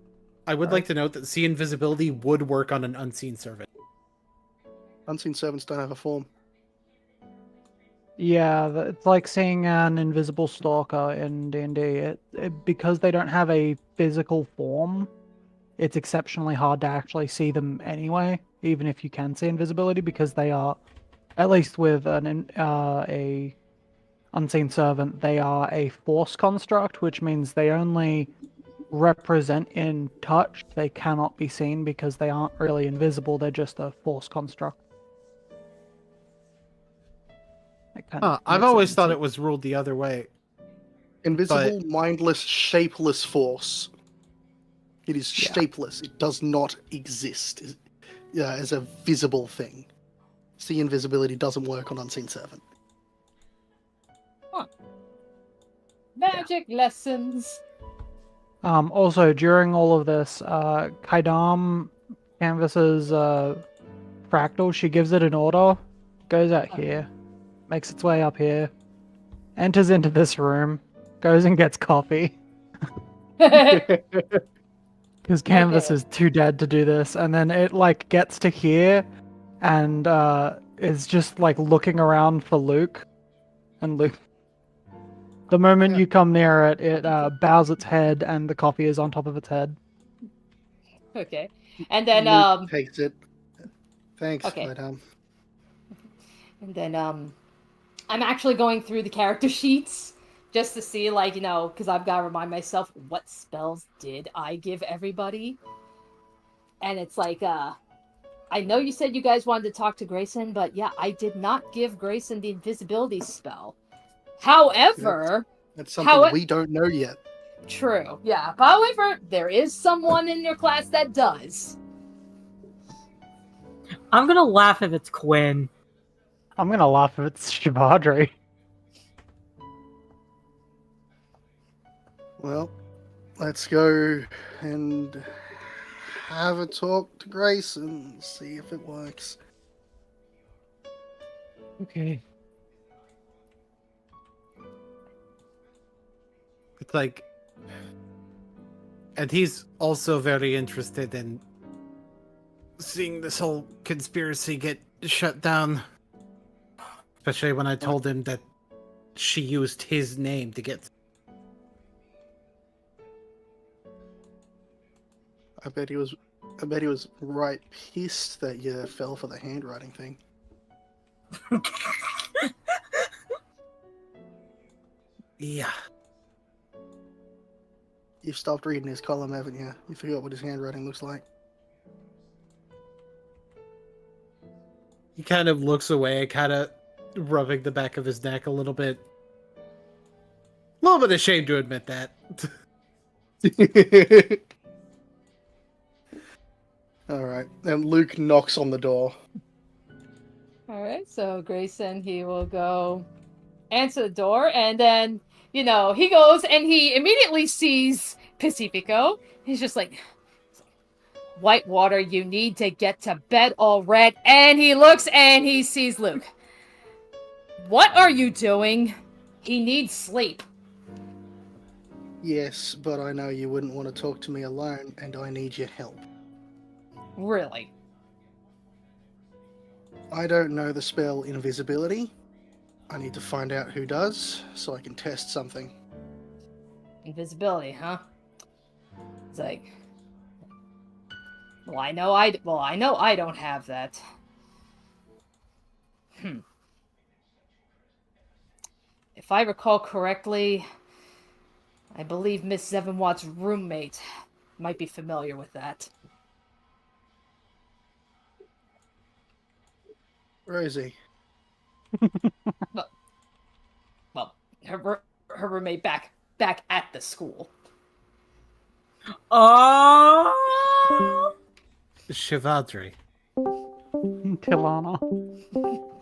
I would like to note that see invisibility would work on an unseen servant. Unseen servants don't have a form. Yeah, it's like seeing an invisible stalker in D&D. Because they don't have a physical form, it's exceptionally hard to actually see them anyway, even if you can see invisibility, because they are, at least with a unseen servant, they are a force construct, which means they only represent in touch. They cannot be seen because they aren't really invisible. They're just a force construct. I've always thought it was ruled the other way. Invisible, mindless, shapeless force. It is Yeah. shapeless. It does not exist as a visible thing. See, invisibility doesn't work on Unseen Servant. Magic lessons. Also, during all of this, Kaidam canvasses fractal. She gives it an order, goes out here, makes its way up here, enters into this room, goes and gets coffee. Because Canvas is too dead to do this, and then it like gets to here, and is just like looking around for Luke, and Luke. The moment you come near it, it bows its head, and the coffee is on top of its head. Okay. And then Luke takes it. Thanks, Okay. Madame. And then I'm actually going through the character sheets just to see, like, because I've got to remind myself, what spells did I give everybody? And it's like, I know you said you guys wanted to talk to Grayson, but yeah, I did not give Grayson the invisibility spell. However... That's something we don't know yet. True, yeah. However, there is someone in your class that does. I'm gonna laugh if it's Quinn. I'm gonna laugh if it's Shivadri. Well, let's go and have a talk to Grace and see if it works. Okay. It's like, and he's also very interested in seeing this whole conspiracy get shut down. Especially when I told him that she used his name to get. I bet he was right pissed that you fell for the handwriting thing. Yeah. You've stopped reading his column, haven't you? You forgot what his handwriting looks like. He kind of looks away, kind of rubbing the back of his neck a little bit. A little bit ashamed to admit that. Alright, and Luke knocks on the door. Alright, so Grayson, he will go answer the door, and then, he goes and he immediately sees Pacifico. He's just like, Whitewater, you need to get to bed already. And he looks and he sees Luke. What are you doing? He needs sleep. Yes, but I know you wouldn't want to talk to me alone, and I need your help. Really? I don't know the spell invisibility. I need to find out who does, so I can test something. Invisibility, huh? It's like, I know I don't have that. If I recall correctly, I believe Miss Sevenwatt's roommate might be familiar with that. Where is he? Well, her roommate back at the school. Oh! Shivadri. Tilana.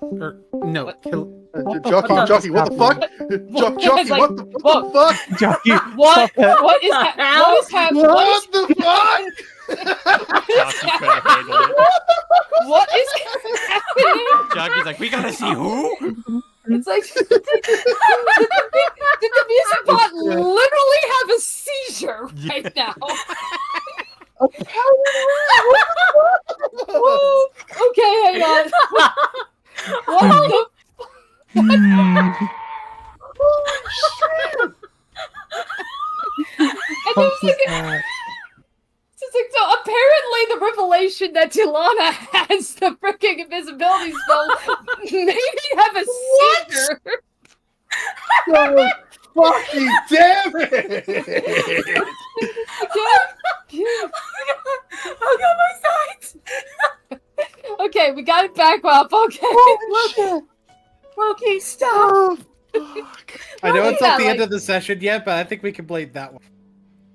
Or, no, What? Jockey, what the fuck? Jockey, like, what the fuck? Jockey, What is What the fuck? Jockey couldn't handle it. What is happening? Jockey's like, we gotta see who? It's like, did the music bot literally have a seizure right now? Whoa, okay, hang on. What the? Holy shit! And there was like, like, so apparently the revelation that Tilana has the freaking invisibility spell made me have a seizure. God fucking damn it! Oh god, my sides! Okay, we got it back up. Okay. Holy shit! Loki, stop! Oh, fuck. I know Well, it's yeah, not the like- end of the session yet, but I think we can blame that one.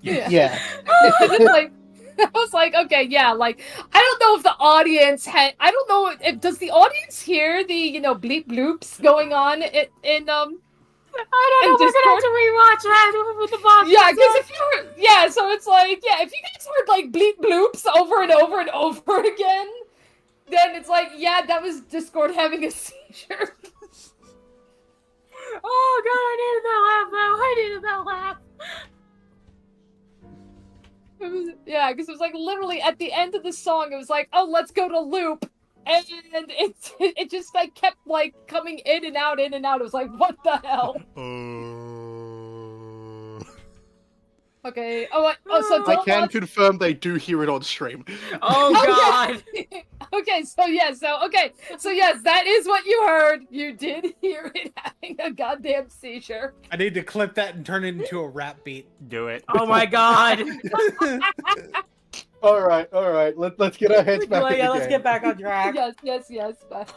Yeah. It's like, I was like, okay, yeah, like, I don't know if the audience I don't know if, does the audience hear the, bleep bloops going on in I don't know, and we're gonna have Discord? to rewatch that with the box. Yeah, because if you're, yeah, so it's like, yeah, if you guys heard, like, bleep bloops over and over and over again, then it's like, yeah, that was Discord having a seizure. Oh god, I needed that laugh though. I needed that laugh. It was, yeah, because it was like literally at the end of the song, it was like, oh, let's go to loop. And it just like kept like coming in and out, in and out. It was like, what the hell? Okay. So I can confirm they do hear it on stream. Oh god. Okay, so yes, that is what you heard. You did hear it having a goddamn seizure. I need to clip that and turn it into a rap beat. Do it. Oh my god. All right. Let's get our heads back. Yeah, in the let's game. get back on track. Yes. But...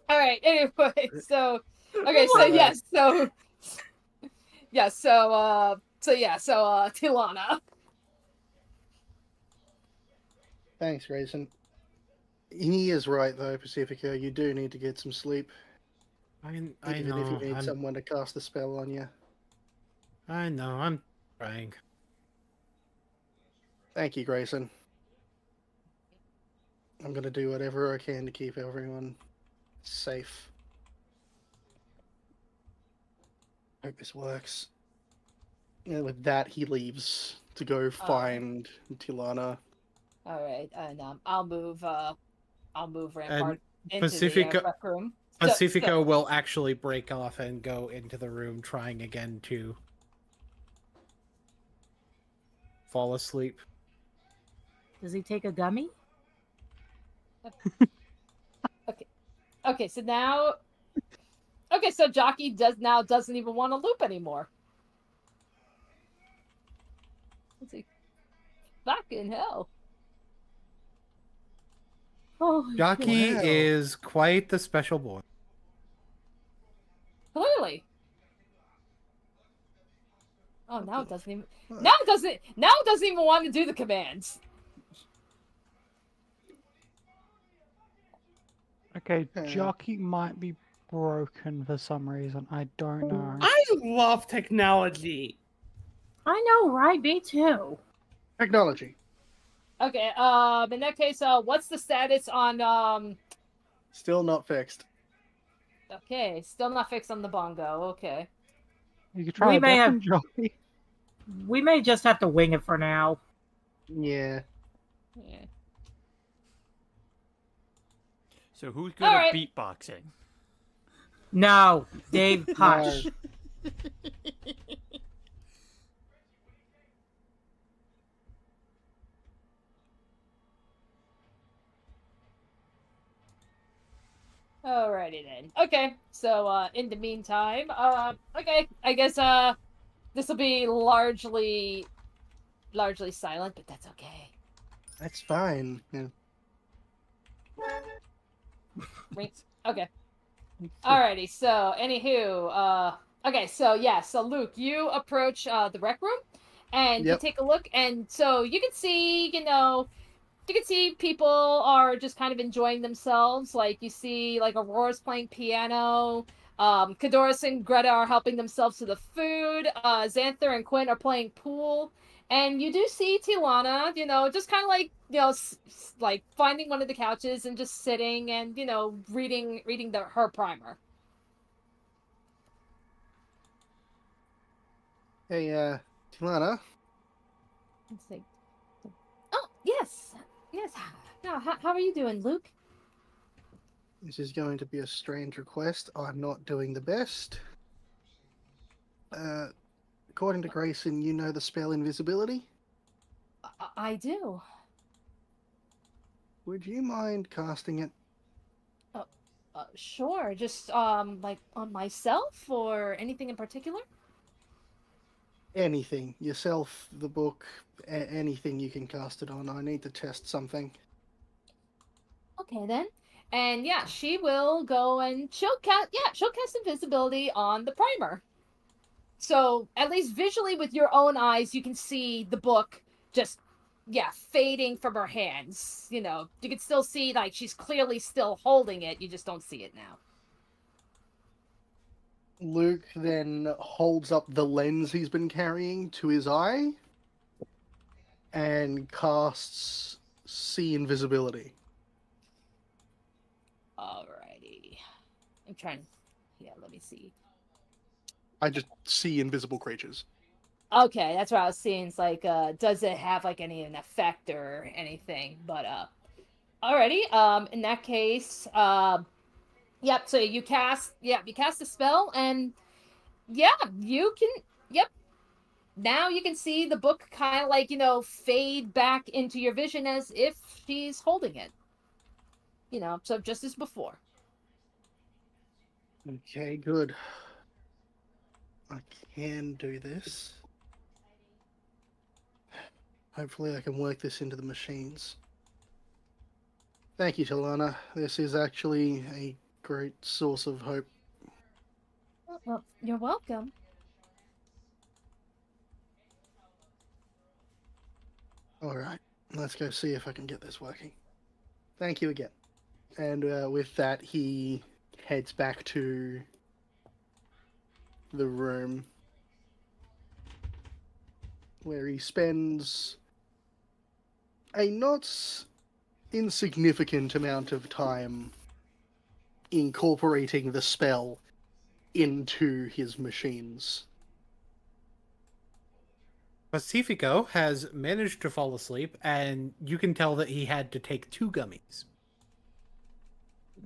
All right. Anyway, so okay, so yes, so Tilana. Thanks, Grayson. He is right though, Pacifica. You do need to get some sleep, I even know. if you need someone to cast a spell on you. I know. I'm trying. Thank you, Grayson. I'm gonna do whatever I can to keep everyone safe. Hope this works. And with that, he leaves to go find Tilana. All right, and I'll move Rampart into Pacifica- the rec room. Pacifica will actually break off and go into the room, trying again to fall asleep. Does he take a gummy? Okay, so now, so Jockey doesn't even want to loop anymore. Let's see. Fucking hell. Oh, Jockey Wow. is quite the special boy. Clearly. Oh, now it doesn't even. Now it doesn't even want to do the commands. Okay, Yeah. Jockey might be broken for some reason. I don't know. I love technology. I know, right? Me too. Technology. Okay. In that case, what's the status on Still not fixed. Okay, still not fixed on the bongo. Okay. You could try We a may have- different Jockey. We may just have to wing it for now. Yeah. Yeah. So who's good All at right. beatboxing? No, Dave, hush. Alrighty then. Okay, so in the meantime, okay, I guess this will be largely silent, but that's okay. That's fine. Yeah. Okay. Alrighty, so anywho, okay, so yeah, so Luke, you approach the rec room and Yep. you take a look, and so you can see, people are just kind of enjoying themselves. Like you see, like Aurora's playing piano. Kadoris and Greta are helping themselves to the food. Xanther and Quinn are playing pool. And you do see Tilana, just kind of like, like finding one of the couches and just sitting and, reading her primer. Hey, Tilana. Let's see. Oh, yes. Now, how are you doing, Luke? This is going to be a strange request. I'm not doing the best. According to Grayson, you know the spell invisibility? I do. Would you mind casting it? Sure. Just like on myself or anything in particular? Anything. Yourself, the book, anything you can cast it on. I need to test something. Okay then. And yeah, she will go and she'll cast invisibility on the primer. So at least visually with your own eyes, you can see the book just fading from her hands. You know, you can still see like she's clearly still holding it. You just don't see it now. Luke then holds up the lens he's been carrying to his eye and casts see invisibility. Alrighty. I'm trying. Yeah, let me see. I just see invisible creatures. Okay, that's what I was seeing. It's like, does it have like an effect or anything? But alrighty. In that case, yep. So you cast a spell, and you can. Yep. Now you can see the book kind of like fade back into your vision as if she's holding it. So just as before. Okay, good. I can do this. Hopefully I can work this into the machines. Thank you, Talana. This is actually a great source of hope. Well, you're welcome. Alright, let's go see if I can get this working. Thank you again. And with that, he heads back to the room where he spends a not insignificant amount of time incorporating the spell into his machines. Pacifico has managed to fall asleep, and you can tell that he had to take 2 gummies.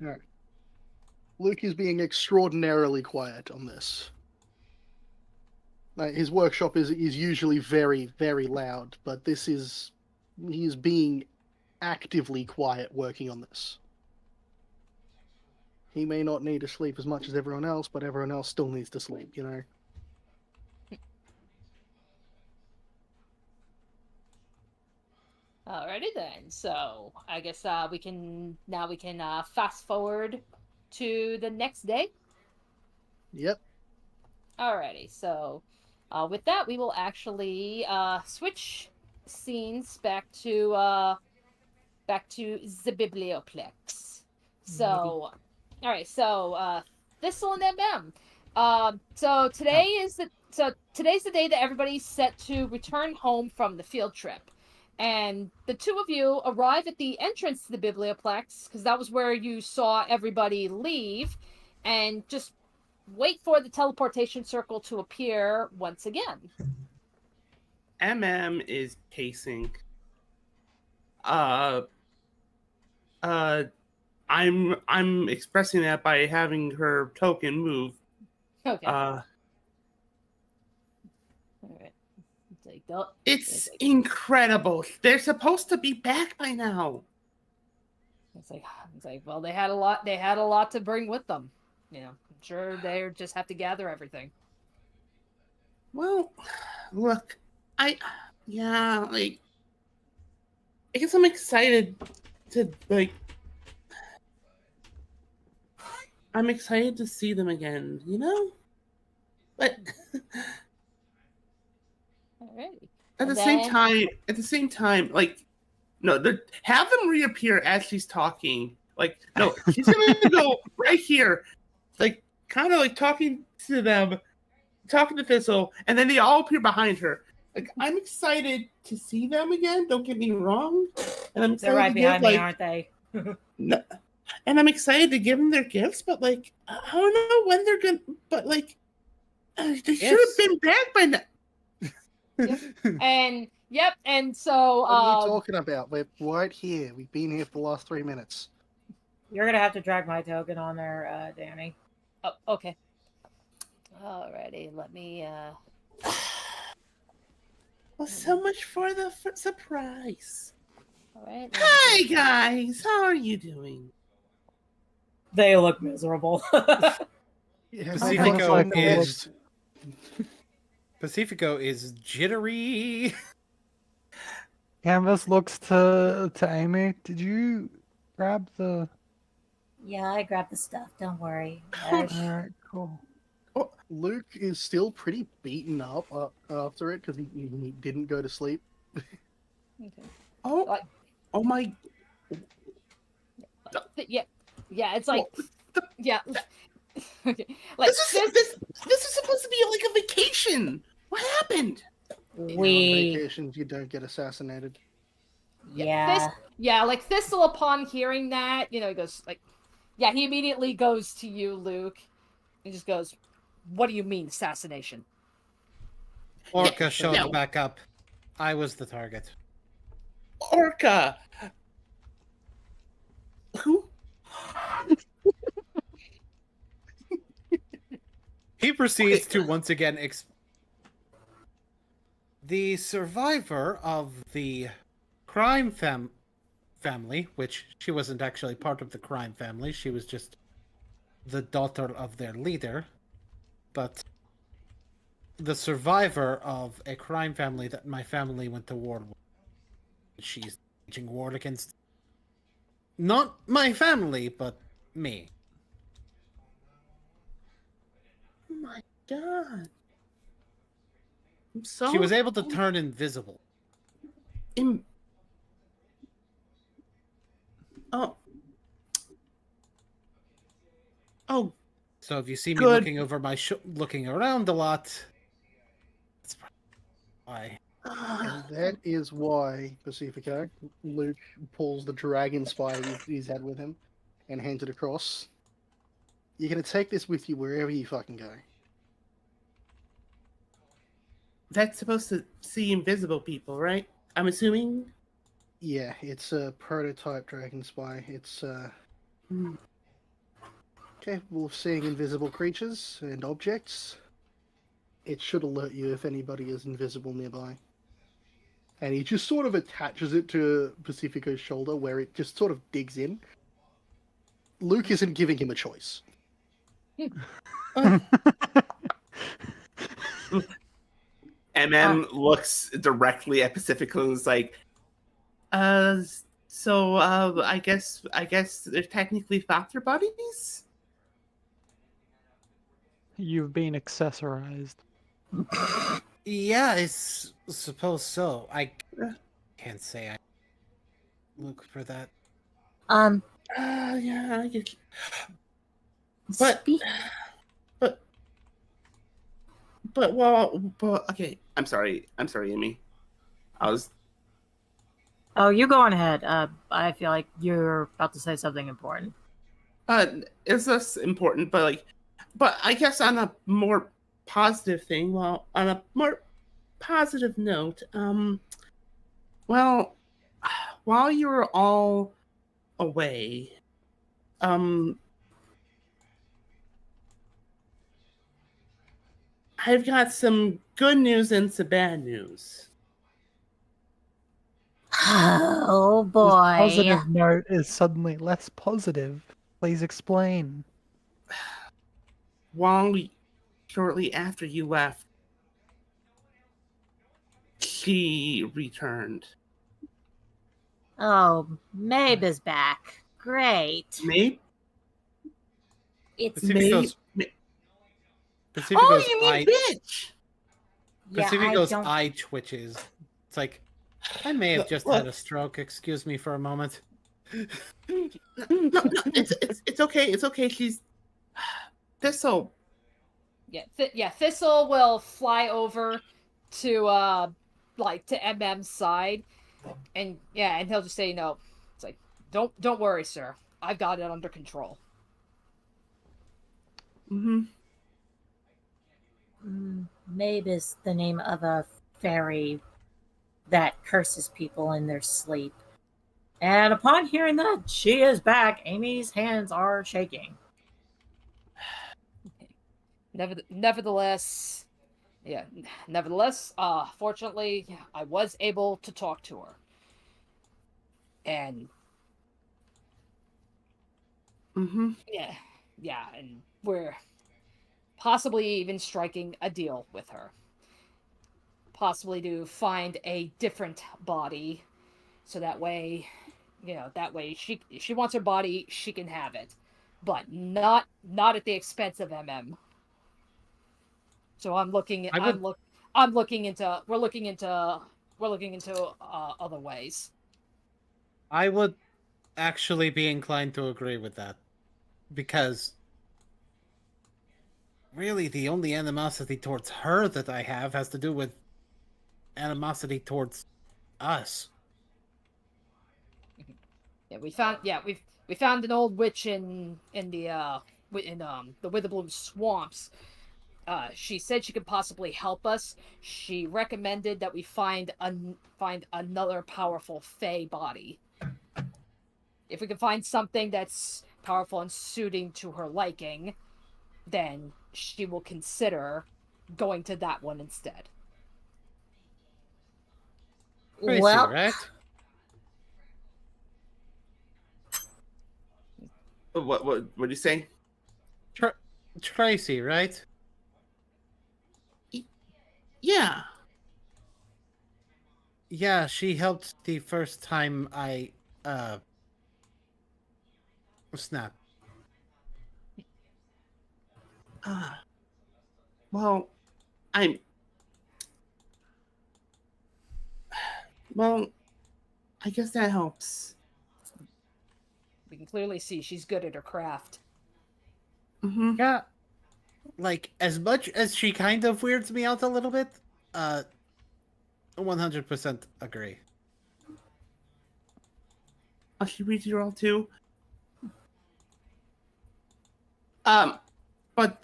Alright. Luke is being extraordinarily quiet on this. His workshop is usually very, very loud, but he's being actively quiet working on this. He may not need to sleep as much as everyone else, but everyone else still needs to sleep, you know? Alrighty then. So I guess we can fast forward to the next day. Yep. Alrighty. So with that, we will actually switch scenes back to the Biblioplex. So, all right. So Thistle and MM. So today's the day that everybody's set to return home from the field trip. And the two of you arrive at the entrance to the Biblioplex, because that was where you saw everybody leave, and just wait for the teleportation circle to appear once again. MM is pacing. I'm expressing that by having her token move. Okay. All right. It's incredible. They're supposed to be back by now. It's like, well, they had a lot to bring with them. I'm sure they just have to gather everything. Well, look, I guess I'm excited to I'm excited to see them again, But Alrighty. At the same time, no, have them reappear as she's talking. No, she's gonna go right here, kind of talking to them, talking to Thistle, and then they all appear behind her. I'm excited to see them again. Don't get me wrong, and I'm excited They're right to behind me, aren't they? No, and I'm excited to give them their gifts, but I don't know when they're gonna. But they should have been back by now. And so what are you talking about? We're right here. We've been here for the last 3 minutes. You're gonna have to drag my token on there, Danny. Oh, okay. Alrighty, let me Well, so much for the surprise. All right. Hi, guys. How are you doing? They look miserable. Yeah, Pacifico like a is Pacifico is jittery. Canvas looks to Amy. Did you grab the? Yeah, I grabbed the stuff. Don't worry. Alright, cool. Luke is still pretty beaten up after it because he didn't go to sleep. Okay. Oh, Like- oh my! Yeah. It's like. Yeah. Okay. Like This is supposed to be like a vacation. What happened? On We, vacations, you don't get assassinated. yeah. Like Thistle, upon hearing that, he goes like, yeah, he immediately goes to you, Luke. He just goes, "What do you mean assassination?" Orca showed yeah. back up. I was the target. Orca. Who? He proceeds to once again the survivor of the crime family, which she wasn't actually part of the crime family, she was just the daughter of their leader, but the survivor of a crime family that my family went to war with. She's waging war against not my family, but me. Oh my god! I'm so. She was able to turn invisible. Oh. Oh. So if you see me Good. looking over my looking around a lot, that's probably why. And that is why, Pacifico, Luke pulls the dragon spy he's had with him and hands it across. You're going to take this with you wherever you fucking go. That's supposed to see invisible people, right? I'm assuming. Yeah, it's a prototype dragon spy. It's capable of seeing invisible creatures and objects. It should alert you if anybody is invisible nearby. And he just sort of attaches it to Pacifico's shoulder where it just sort of digs in. Luke isn't giving him a choice. Looks directly at Pacifico and is like, so I guess they're technically factor buddies? You've been accessorized. Yeah, I suppose so. I can't say I look for that. Yeah, I get. But okay. I'm sorry, Amy. I was. Oh, you go on ahead. I feel like you're about to say something important. Is this important? But I guess on a more positive thing. Well, on a more positive note, well, while you were all away, I've got some good news and some bad news. Oh This boy. positive note is suddenly less positive. Please explain. Shortly after you left, she returned. Oh, Mabe is back. Great. Maybe? It's Pacifico's Oh, you mean eye, bitch! yeah, Pacifico's I don't. eye twitches. It's like, I may have just had a stroke. Excuse me for a moment. No, it's okay. It's okay. She's Thistle. Yeah, Thistle will fly over to to MM's side, and he'll just say, it's like, don't worry, sir, I've got it under control. Mm-hmm. Mabe is the name of a fairy that curses people in their sleep. And upon hearing that she is back, Amy's hands are shaking. Nevertheless, Yeah. Nevertheless, fortunately, I was able to talk to her. And Mm-hmm. yeah, and we're possibly even striking a deal with her. Possibly to find a different body, so that way, she wants her body, she can have it, but not at the expense of MM. So I'm looking into other ways. I would actually be inclined to agree with that, because really the only animosity towards her that I have has to do with animosity towards us. Yeah, we found an old witch in the Witherbloom swamps. She said she could possibly help us. She recommended that we find another powerful Fey body. If we can find something that's powerful and suiting to her liking, then she will consider going to that one instead. Crazy, Well, right? What do you say? Tracy, right? Yeah. Yeah, she helped the first time I snap. Well, I'm. Well, I guess that helps. We can clearly see she's good at her craft. Mm-hmm. Yeah, like as much as she kind of weirds me out a little bit, 100% agree. Oh, she reads you all too. But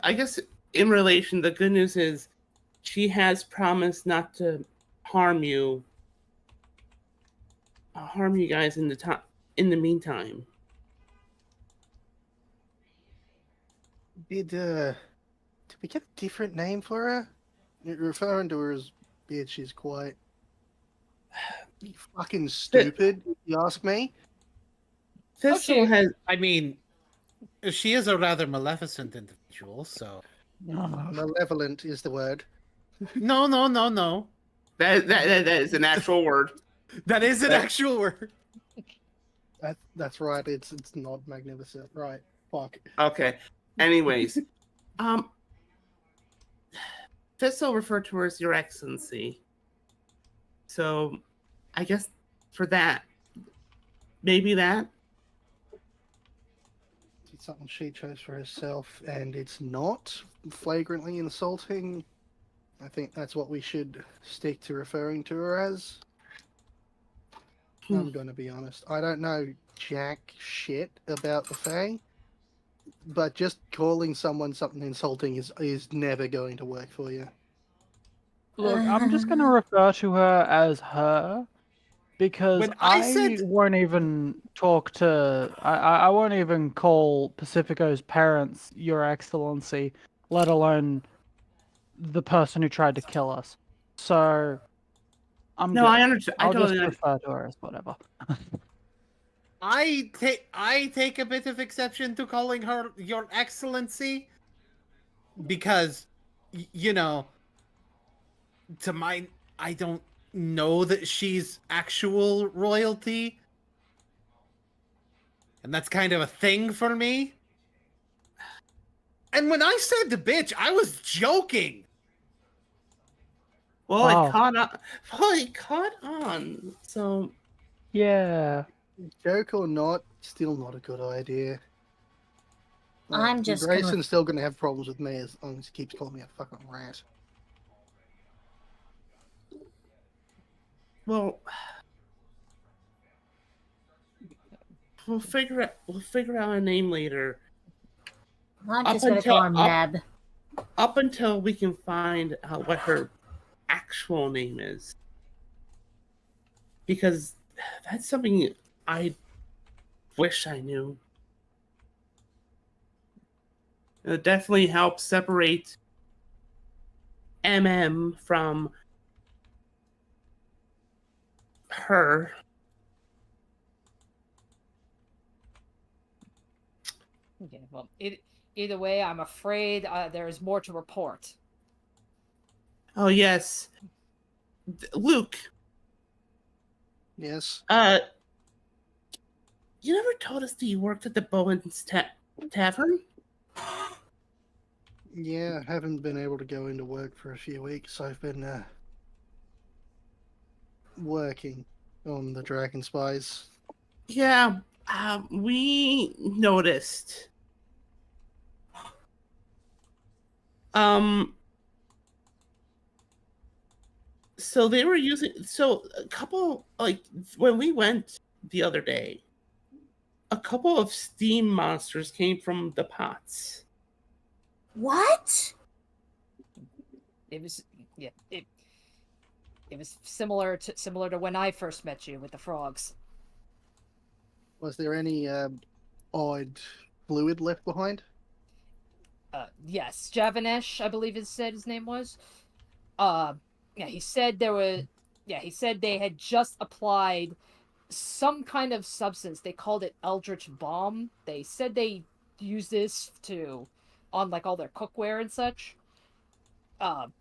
I guess in relation, the good news is she has promised not to harm you guys in the meantime. Did we get a different name for her? You're referring to her as bitch. She's quite fucking stupid. You ask me. Thistle has. I mean, she is a rather maleficent individual, so. Malevolent is the word. No. That is an actual word. That is an actual word. That's right. It's not magnificent, right? Fuck. Okay. Anyways, Thistle referred to her as Your Excellency. So, I guess for that, maybe that. It's something she chose for herself, and it's not flagrantly insulting. I think that's what we should stick to referring to her as. I'm going to be honest. I don't know jack shit about the Fae, but just calling someone something insulting is never going to work for you. Look, I'm just going to refer to her as her, because When I said- won't even talk to... I won't even call Pacifico's parents Your Excellency, let alone the person who tried to kill us. So, I'm No, good. I understand. I'll I just totally refer to her as whatever. I take a bit of exception to calling her Your Excellency, because, you know, I don't know that she's actual royalty, and that's kind of a thing for me. And when I said the bitch, I was joking. Well, Wow. it caught on. Well, it caught on. So Yeah. Joke or not, still not a good idea. I'm just gonna- Grayson's still going to have problems with me as long as he keeps calling me a fucking rat. well, we'll figure out a name later. I'm Up just gonna call her until- Meb. Up until we can find out what her actual name is, because that's something I wish I knew. It definitely helps separate from her. Okay, well, either way, I'm afraid there is more to report. Oh yes, Luke. Yes. You never told us that you worked at the Bowen's Tavern. Yeah, I haven't been able to go into work for a few weeks. I've been working on the Dragon Spies. Yeah, we noticed. So they were using. So a couple, like when we went the other day, a couple of steam monsters came from the pots. What? It was it was similar to when I first met you with the frogs. Was there any odd fluid left behind? Yes, Javanesh, I believe his name was. Yeah, he said he said they had just applied some kind of substance. They called it Eldritch Bomb. They said they used this on like all their cookware and such.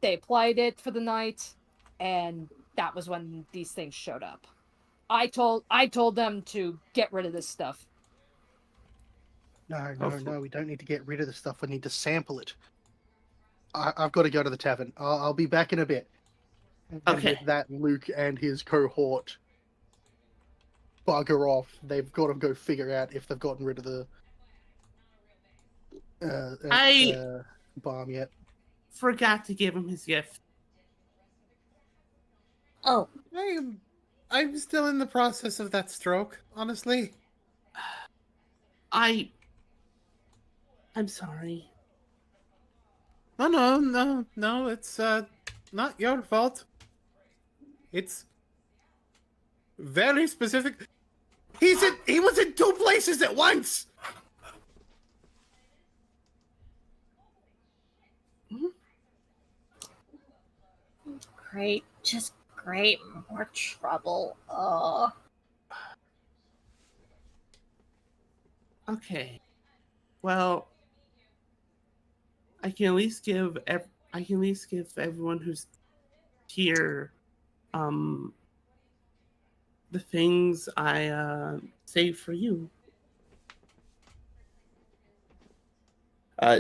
They applied it for the night, and that was when these things showed up. I told them to get rid of this stuff. No, we don't need to get rid of the stuff. We need to sample it. I've got to go to the tavern. I'll be back in a bit. And Okay. with that, Luke and his cohort bugger off. They've got to go figure out if they've gotten rid of the bomb yet. Forgot to give him his gift. Oh, I'm still in the process of that stroke, honestly. I'm sorry. No, it's not your fault. It's very specific. He was in two places at once. great. Just great. More trouble. Oh. Okay. Well, I can at least give everyone who's here the things I saved for you.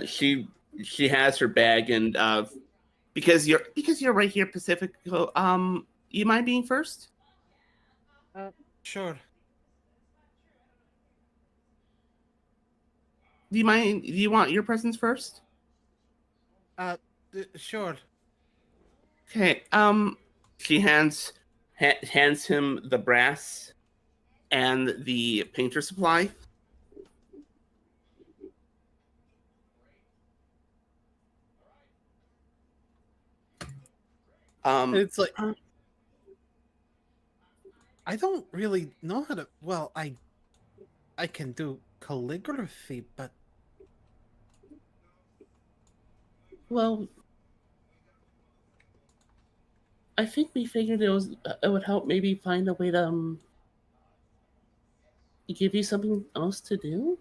She has her bag, and because you're right here, Pacifico. You mind being first? Sure. Do you want your presents first? Sure. Okay. She hands him the brass and the painter supply. It's like I don't really know how to. Well, I can do calligraphy, but well, I think we figured it would help maybe find a way to give you something else to do.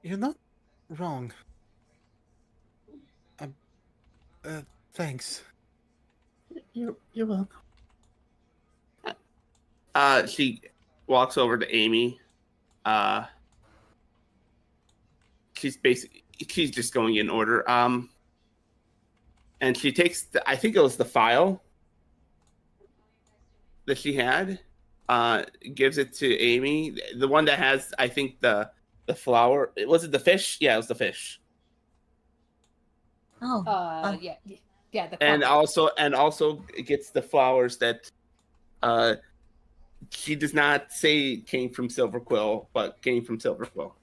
you're not wrong. Thanks. You're welcome. She walks over to Amy. She's just going in order. And she takes I think it was the file that she had. Gives it to Amy, the one that has I think the flower. Was it the fish? Yeah, it was the fish. Oh. Yeah. The And carpet. also it gets the flowers that she does not say came from Silverquill, but came from Silverquill.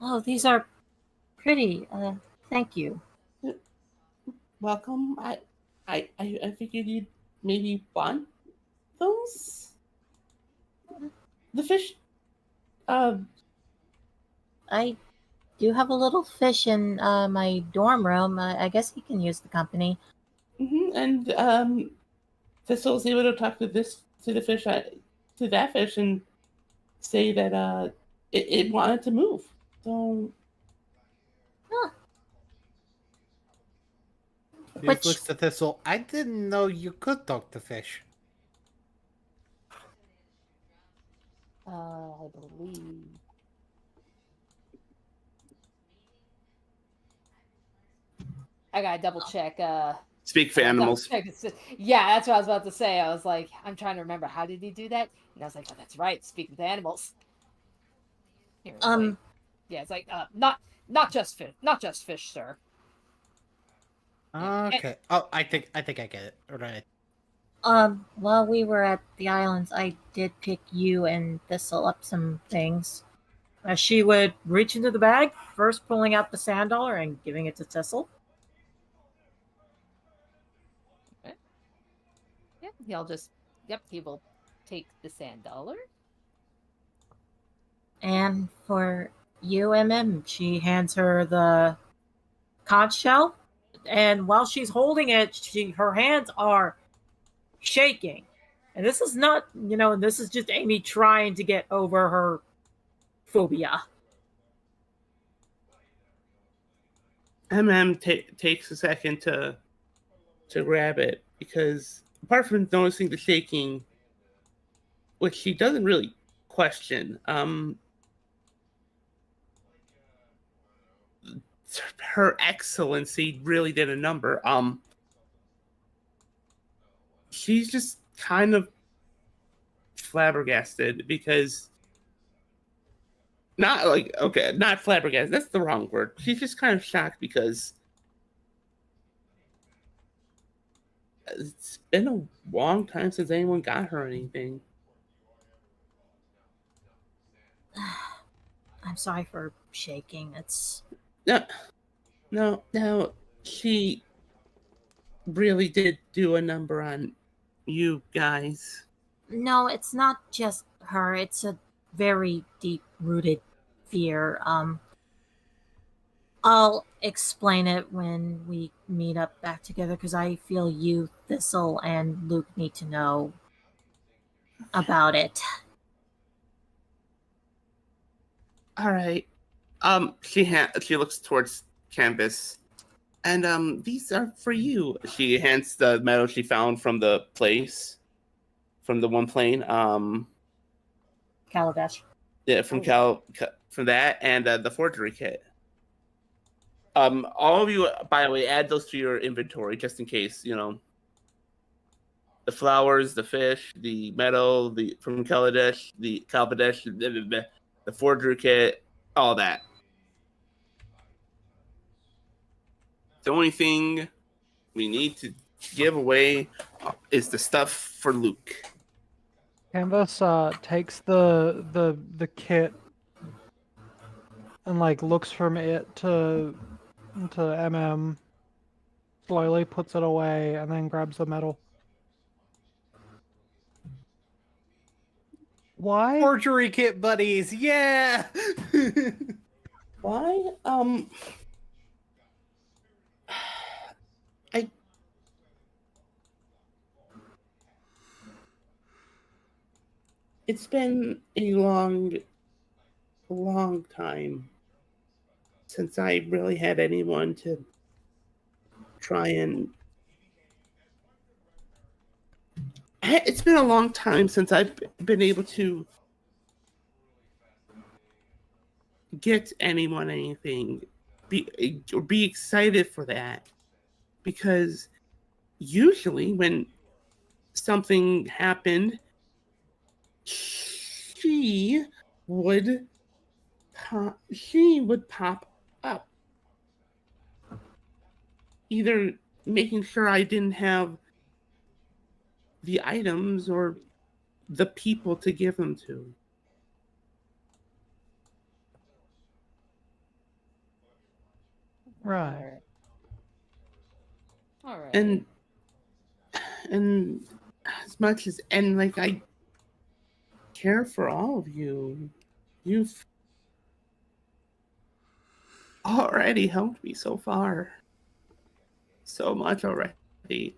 Oh, these are pretty. Thank you. Welcome. I figured you'd maybe want those. The fish. I do have a little fish in my dorm room. I guess he can use the company. And Thistle's able to talk to the fish, to that fish, and say that it wanted to move. So He Which- looks at Thistle. I didn't know you could talk to fish. I believe. I gotta double check. speak for animals. Yeah, that's what I was about to say. I was like, I'm trying to remember, how did he do that? And I was like, oh, that's right, speak with animals. Here, wait. Yeah, it's like not just fish, sir. Yeah. Okay. Oh, I think I get it. Right. While we were at the islands, I did pick you and Thistle up some things. She would reach into the bag, first pulling out the sand dollar and giving it to Thistle. Yeah, he will take the sand dollar. And for you, she hands her the conch shell. And while she's holding it, her hands are shaking. And this is not, this is just Amy trying to get over her phobia. Takes a second to grab it, because apart from noticing the shaking, which she doesn't really question, her excellency really did a number. She's just kind of flabbergasted, because not flabbergasted, that's the wrong word. She's just kind of shocked, because it's been a long time since anyone got her anything. I'm sorry for shaking. It's No, she really did do a number on you guys. No, it's not just her. It's a very deep-rooted fear. I'll explain it when we meet up back together, because I feel you, Thistle, and Luke need to know about it. All right. She looks towards Canvas, and these are for you. She hands the medal she found from the one plane. Calabash. Yeah, from from that, and the forgery kit. All of you, by the way, add those to your inventory just in case. The flowers, the fish, the medal, from Kaladesh, the forgery kit, all that. The only thing we need to give away is the stuff for Luke. Canvas takes the kit and looks from it to MM, slowly puts it away, and then grabs the medal. Why? Forgery kit buddies, yeah. Why? It's been a long time since I really had anyone to try and... It's been a long time since I've been able to get anyone anything, be excited for that, because usually when something happened, she would pop up, either making sure I didn't have the items or the people to give them to. Right. All right. And as much as I care for all of you, already helped me so far. So much already.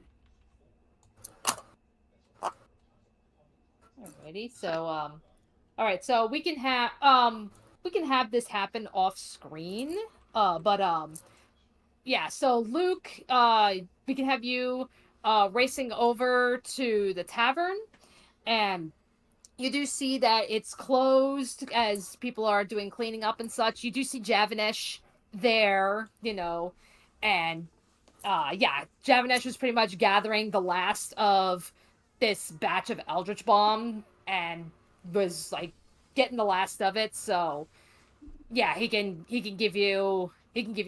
Alrighty, so all right, so we can have this happen off screen. But yeah, so Luke, we can have you racing over to the tavern, and you do see that it's closed as people are doing cleaning up and such. You do see Javanesh there, and yeah, Javanesh was pretty much gathering the last of this batch of Eldritch Bomb and was like getting the last of it. So yeah, he can give you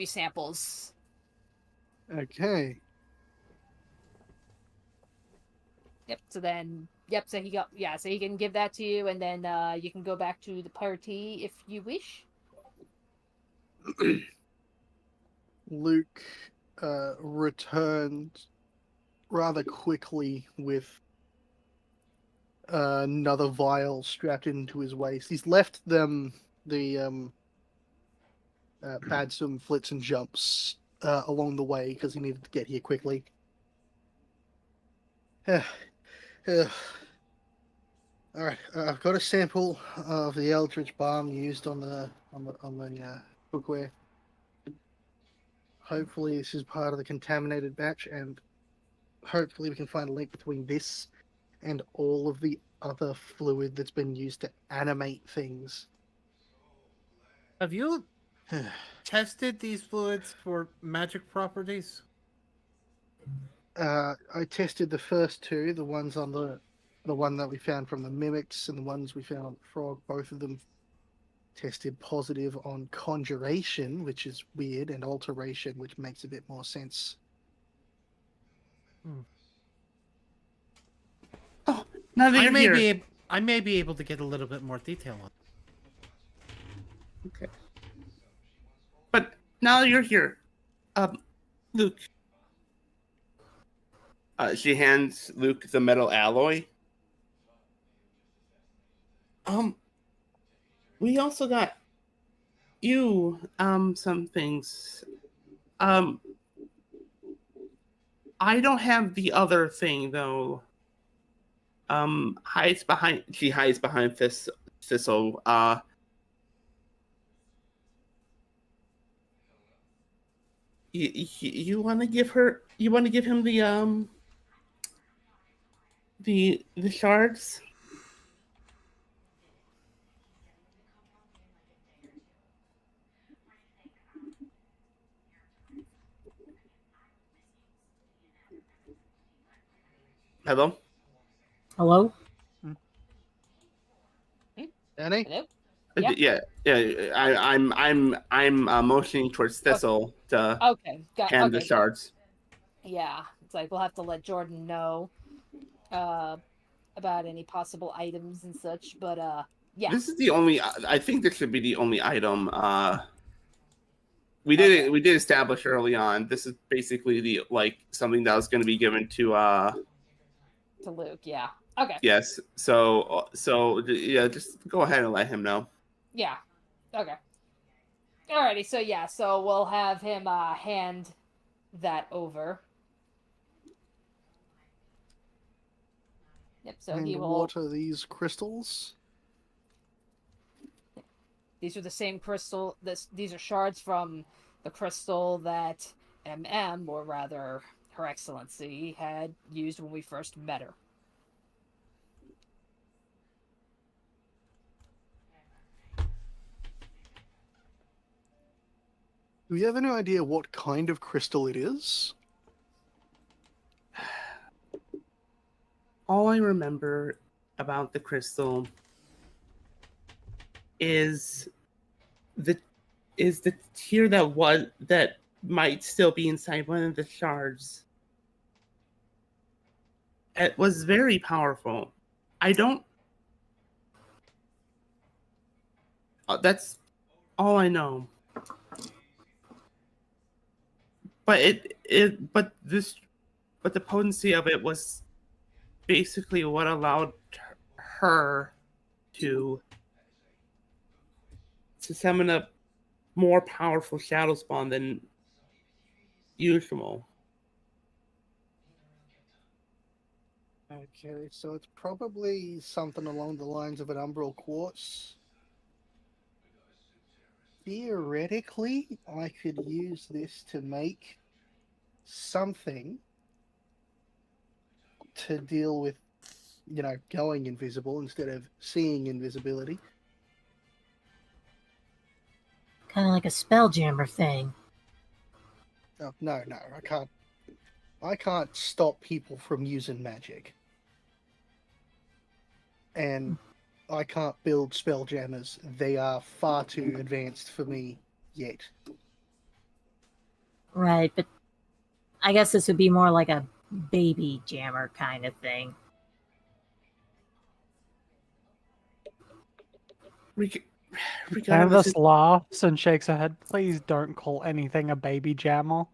samples. Okay. Yep. So then, So so he can give that to you, and then you can go back to the party if you wish. Luke returned rather quickly with another vial strapped into his waist. He's left them had some flits and jumps along the way because he needed to get here quickly. All right, I've got a sample of the Eldritch Balm used on the cookware. Hopefully, this is part of the contaminated batch, and hopefully, we can find a link between this and all of the other fluid that's been used to animate things. Have you tested these fluids for magic properties? I tested the first two, the ones on the one that we found from the mimics and the ones we found on the frog. Both of them tested positive on conjuration, which is weird, and alteration, which makes a bit more sense. Oh, now that you're here. I may be able to get a little bit more detail on it. Okay. But now that you're here, Luke. She hands Luke the metal alloy. We also got you some things. I don't have the other thing though. She hides behind Thistle. You want to give him the shards? Hello? Hello? Danny? Hello? Yeah. I'm motioning towards Thistle to Okay. hand the shards. Yeah, it's like we'll have to let Jordan know about any possible items and such, but yeah. This is the only. I think this should be the only item. We did establish early on. This is basically the something that was going to be given to Luke. Yeah. Okay. Yes. So yeah, just go ahead and let him know. Yeah. Okay. Alrighty. So we'll have him hand that over. Yep. So and he will. What are these crystals? These are the same crystal. These are shards from the crystal that or rather, Her Excellency, had used when we first met her. Do you have any idea what kind of crystal it is? All I remember about the crystal is the tear that might still be inside one of the shards. It was very powerful. I don't. That's all I know. But but the potency of it was basically what allowed her to summon up more powerful shadow spawn than usual. Okay, so it's probably something along the lines of an umbral quartz. Theoretically, I could use this to make something to deal with, going invisible instead of seeing invisibility. Kind of like a spelljammer thing. Oh, no, I can't stop people from using magic. And I can't build spelljammers. They are far too advanced for me yet. Right, but I guess this would be more like a baby jammer kind of thing. We gotta Canvas listen. laughs and shakes her head. Please don't call anything a baby jammer.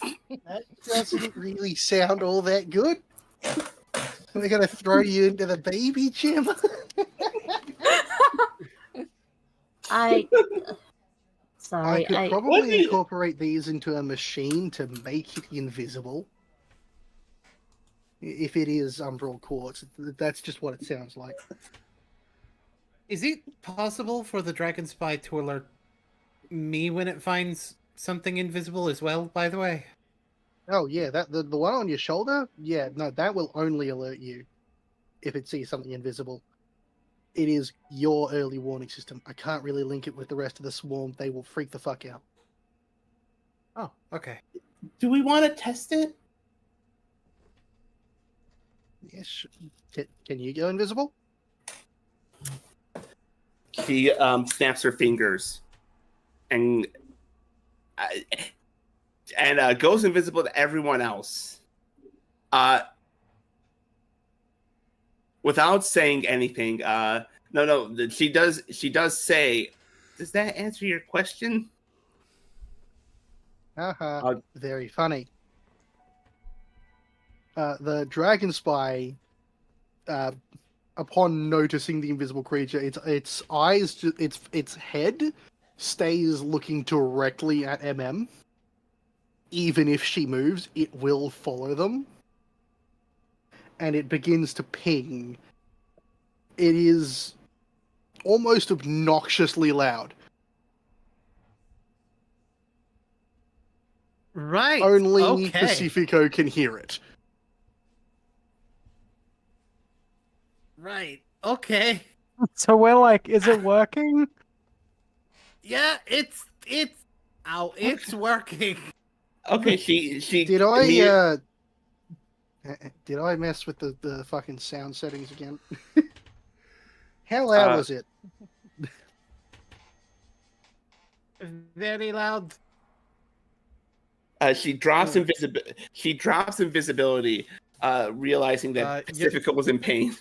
That doesn't really sound all that good. We're going to throw you into the baby jammer? I I could I probably incorporate these into a machine to make it invisible. If it is umbral quartz, that's just what it sounds like. Is it possible for the dragon spy to alert me when it finds something invisible as well, by the way? Oh yeah, that the one on your shoulder? Yeah, no, that will only alert you if it sees something invisible. It is your early warning system. I can't really link it with the rest of the swarm. They will freak the fuck out. Oh, okay. Do we want to test it? Yes. Can you go invisible? She snaps her fingers and goes invisible to everyone else. Without saying anything. No. She does say, "Does that answer your question?" Very funny. The dragon spy, upon noticing the invisible creature, its eyes, its head stays looking directly at MM. Even if she moves, it will follow them. And it begins to ping. It is almost obnoxiously loud. Right. Only okay. Pacifico can hear it. Right. Okay. So we're like, is it working? Yeah, it's working. Okay, she Did I did I mess with the fucking sound settings again? How loud was it? Very loud. She drops invisibility, realizing that Pacifica was in pain.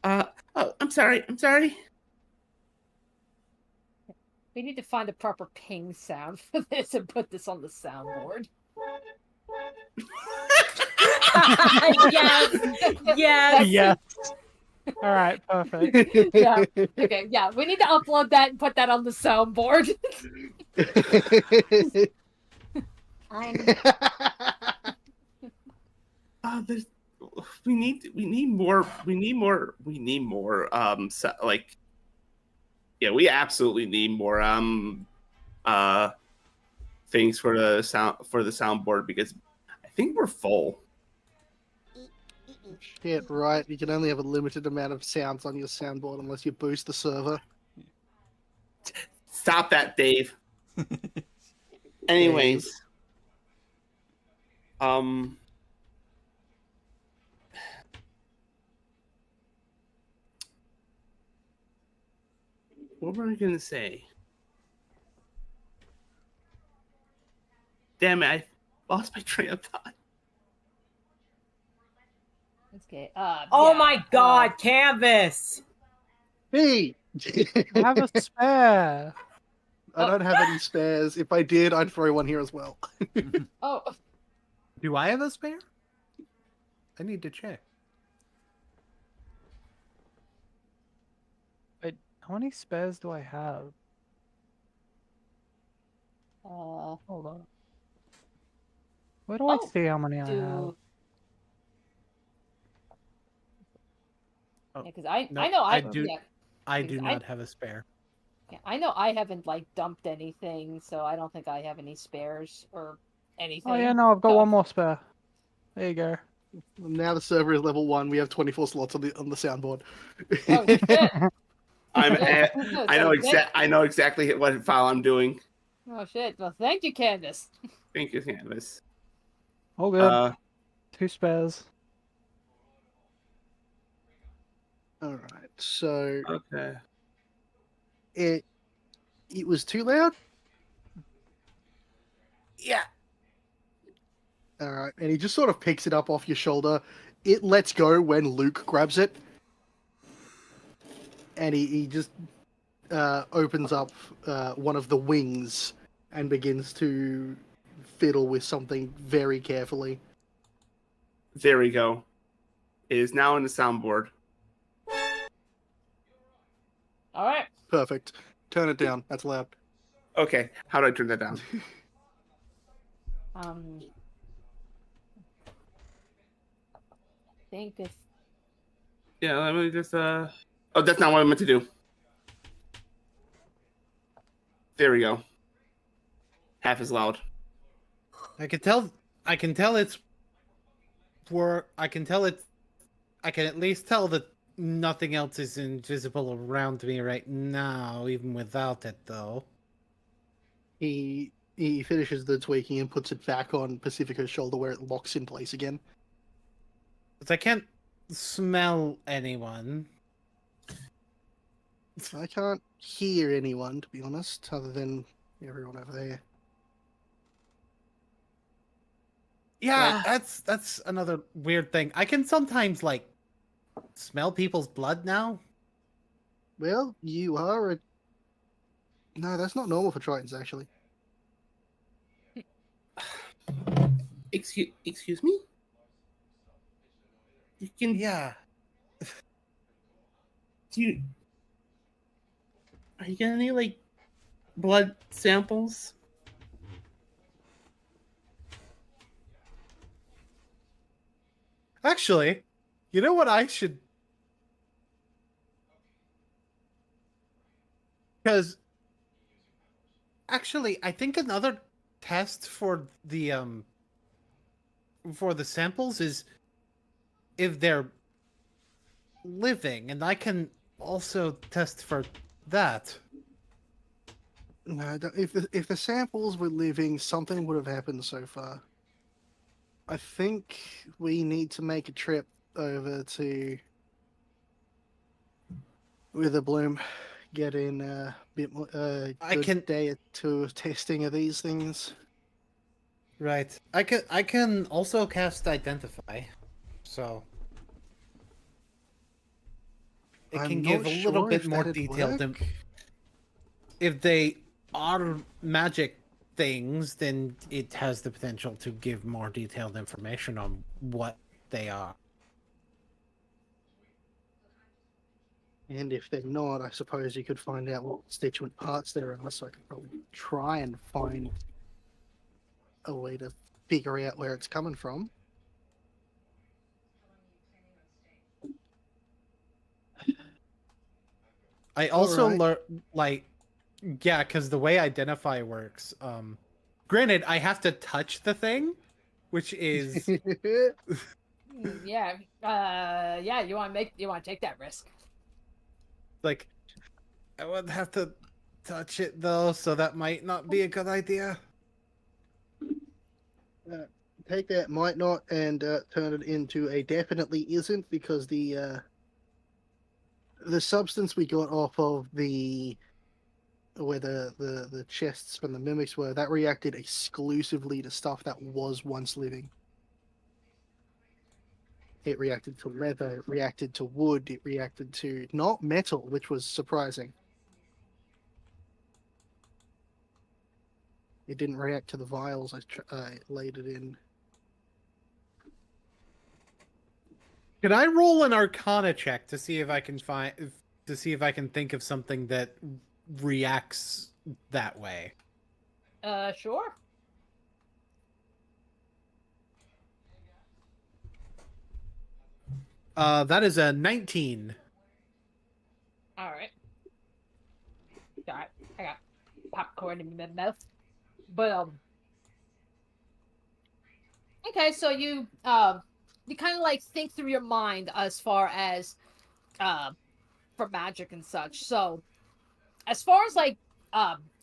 Oh, I'm sorry. We need to find a proper ping sound for this and put this on the soundboard. yes. Yes. All right, perfect. Yeah. Okay. Yeah. We need to upload that and put that on the soundboard. We need more. We absolutely need more things for the soundboard because I think we're full. Shit, right. You can only have a limited amount of sounds on your soundboard unless you boost the server. Stop that, Dave. Anyways, what were I gonna say? Damn it, I lost my train of thought. Okay. Oh my god, canvas! Hey! I have a spare. I don't have any spares. If I did, I'd throw one here as well. Oh. Do I have a spare? I need to check. Wait, how many spares do I have? Hold on. Where do I Oh, see how many I have? do Oh, because I no, know I do. yeah, I because do not have a spare. yeah, I know I haven't like dumped anything, so I don't think I have any spares or anything. Oh yeah, no, I've got so- one more spare. There you go. Now the server is level 1. We have 24 slots on the soundboard. Oh shit! I'm Shit. at, So I know exactly what file I'm doing. Oh shit! Well, thank you, Candace. Thank you, Canvas. All good. Uh, 2 spares. All right, so okay. it was too loud. Yeah. All right, and he just sort of picks it up off your shoulder. It lets go when Luke grabs it, and he just opens up one of the wings and begins to fiddle with something very carefully. There we go. It is now in the soundboard. All right. Perfect. Turn it down. That's loud. Okay, how do I turn that down? I think if Yeah, let me just Oh, that's not what I meant to do. There we go. Half as loud. I can tell it's I can at least tell that nothing else is invisible around me right now, even without it though. He finishes the tweaking and puts it back on Pacifica's shoulder where it locks in place again. But I can't smell anyone. I can't hear anyone, to be honest, other than everyone over there. Yeah, that's another weird thing. I can sometimes like smell people's blood now. Well, you are a... No, that's not normal for Tritons, actually. Excuse me? You can... Yeah. Are you getting any, like, blood samples? Actually, you know what I should... Because... Actually, I think another test for the samples is if they're living, and I can also test for that. No, if the samples were living, something would have happened so far. I think we need to make a trip over to Witherbloom, get in a bit more day or two of testing of these things. Right. I can also cast Identify, so it can give a little bit more detailed. If they are magic things, then it has the potential to give more detailed information on what they are. And if they're not, I suppose you could find out what constituent parts there are, so I could probably try and find a way to figure out where it's coming from. I also Alright. learned, like, yeah, because the way Identify works, granted, I have to touch the thing, which is yeah, you want to take that risk. like, I would have to touch it though, so that might not be a good idea. Take that might not and turn it into a definitely isn't, because the substance we got off of where the chests from the mimics were, that reacted exclusively to stuff that was once living. It reacted to leather, it reacted to wood, it reacted to not metal, which was surprising. It didn't react to the vials I laid it in. Can I roll an Arcana check to see if I can think of something that reacts that way? Sure. That is a 19. All right. Got it. I got popcorn in my mouth. But okay, so you kind of like think through your mind as far as uh for magic and such. So as far as like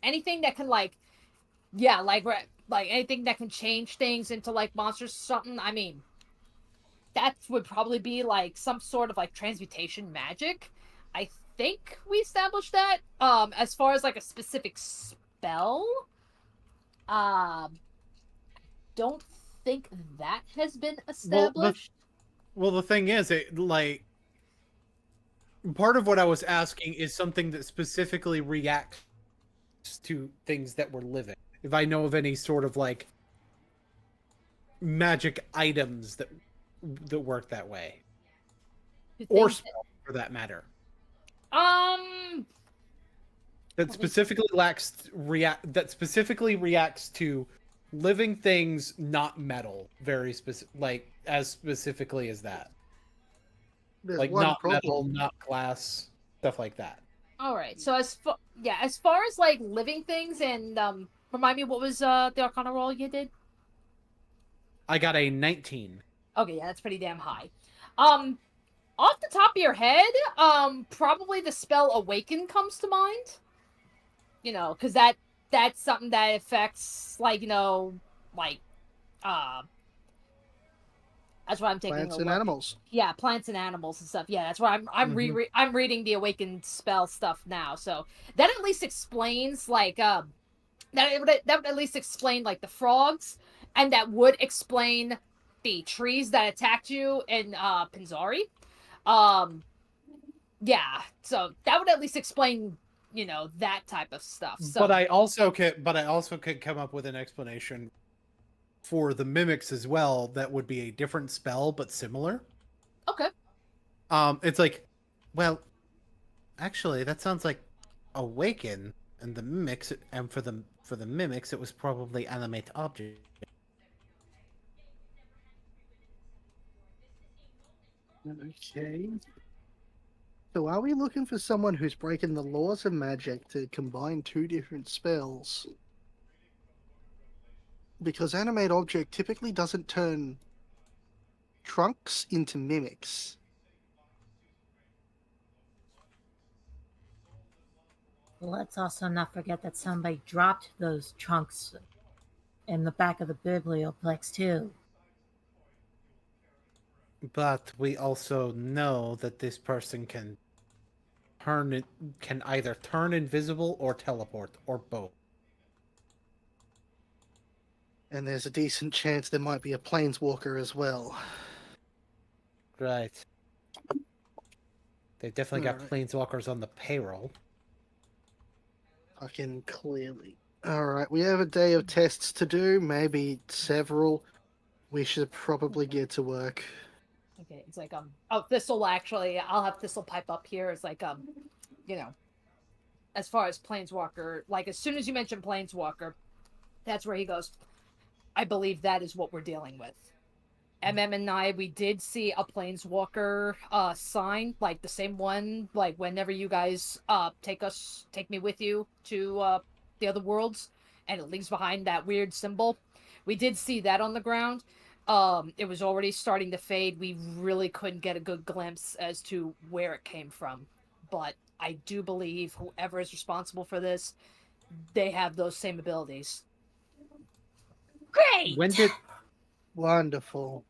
anything that can like yeah, like anything that can change things into like monsters or something, I mean, that would probably be like some sort of like transmutation magic. I think we established that. As far as like a specific spell, um don't think that has been established. Well, the thing is, it like part of what I was asking is something that specifically reacts to things that were living. If I know of any sort of like magic items that work that way, You or think spell for that matter, um that specifically reacts to living things, not metal. Very specific, like as specifically as that. There's Like one not metal, problem. not glass, stuff like that. all right. So as far as like living things and remind me what was the arcana roll you did? I got a 19. Okay, yeah, that's pretty damn high. Off the top of your head, probably the spell Awaken comes to mind. You know, because that's something that affects like like uh that's what I'm taking Plants a and look. animals. Yeah, plants and animals and stuff. Yeah, that's why I'm reading the Awakened spell stuff now. So that at least explains like that would at least explain like the frogs, and that would explain the trees that attacked you in Pinzari. Um, yeah, so that would at least explain that type of stuff. So But I also could come up with an explanation for the mimics as well. That would be a different spell, but similar. okay, It's like, well, actually, that sounds like awaken, and the mimics, and for the mimics, it was probably animate object. Okay. So are we looking for someone who's breaking the laws of magic to combine two different spells? Because animate object typically doesn't turn trunks into mimics. Let's also not forget that somebody dropped those trunks in the back of the biblioplex too. But we also know that this person can either turn invisible or teleport or both. And there's a decent chance there might be a planeswalker as well. Right. They've definitely got Alright. planeswalkers on the payroll. Fucking clearly. Alright, we have a day of tests to do, maybe several. We should probably get to work. okay, it's like Thistle actually, I'll have Thistle pipe up here. It's like as far as Planeswalker, like as soon as you mention Planeswalker, that's where he goes. I believe that is what we're dealing with. And I, we did see a Planeswalker sign, like the same one, like whenever you guys take me with you to the other worlds, and it leaves behind that weird symbol. We did see that on the ground. It was already starting to fade. We really couldn't get a good glimpse as to where it came from. But I do believe whoever is responsible for this, they have those same abilities. Great! Wonderful.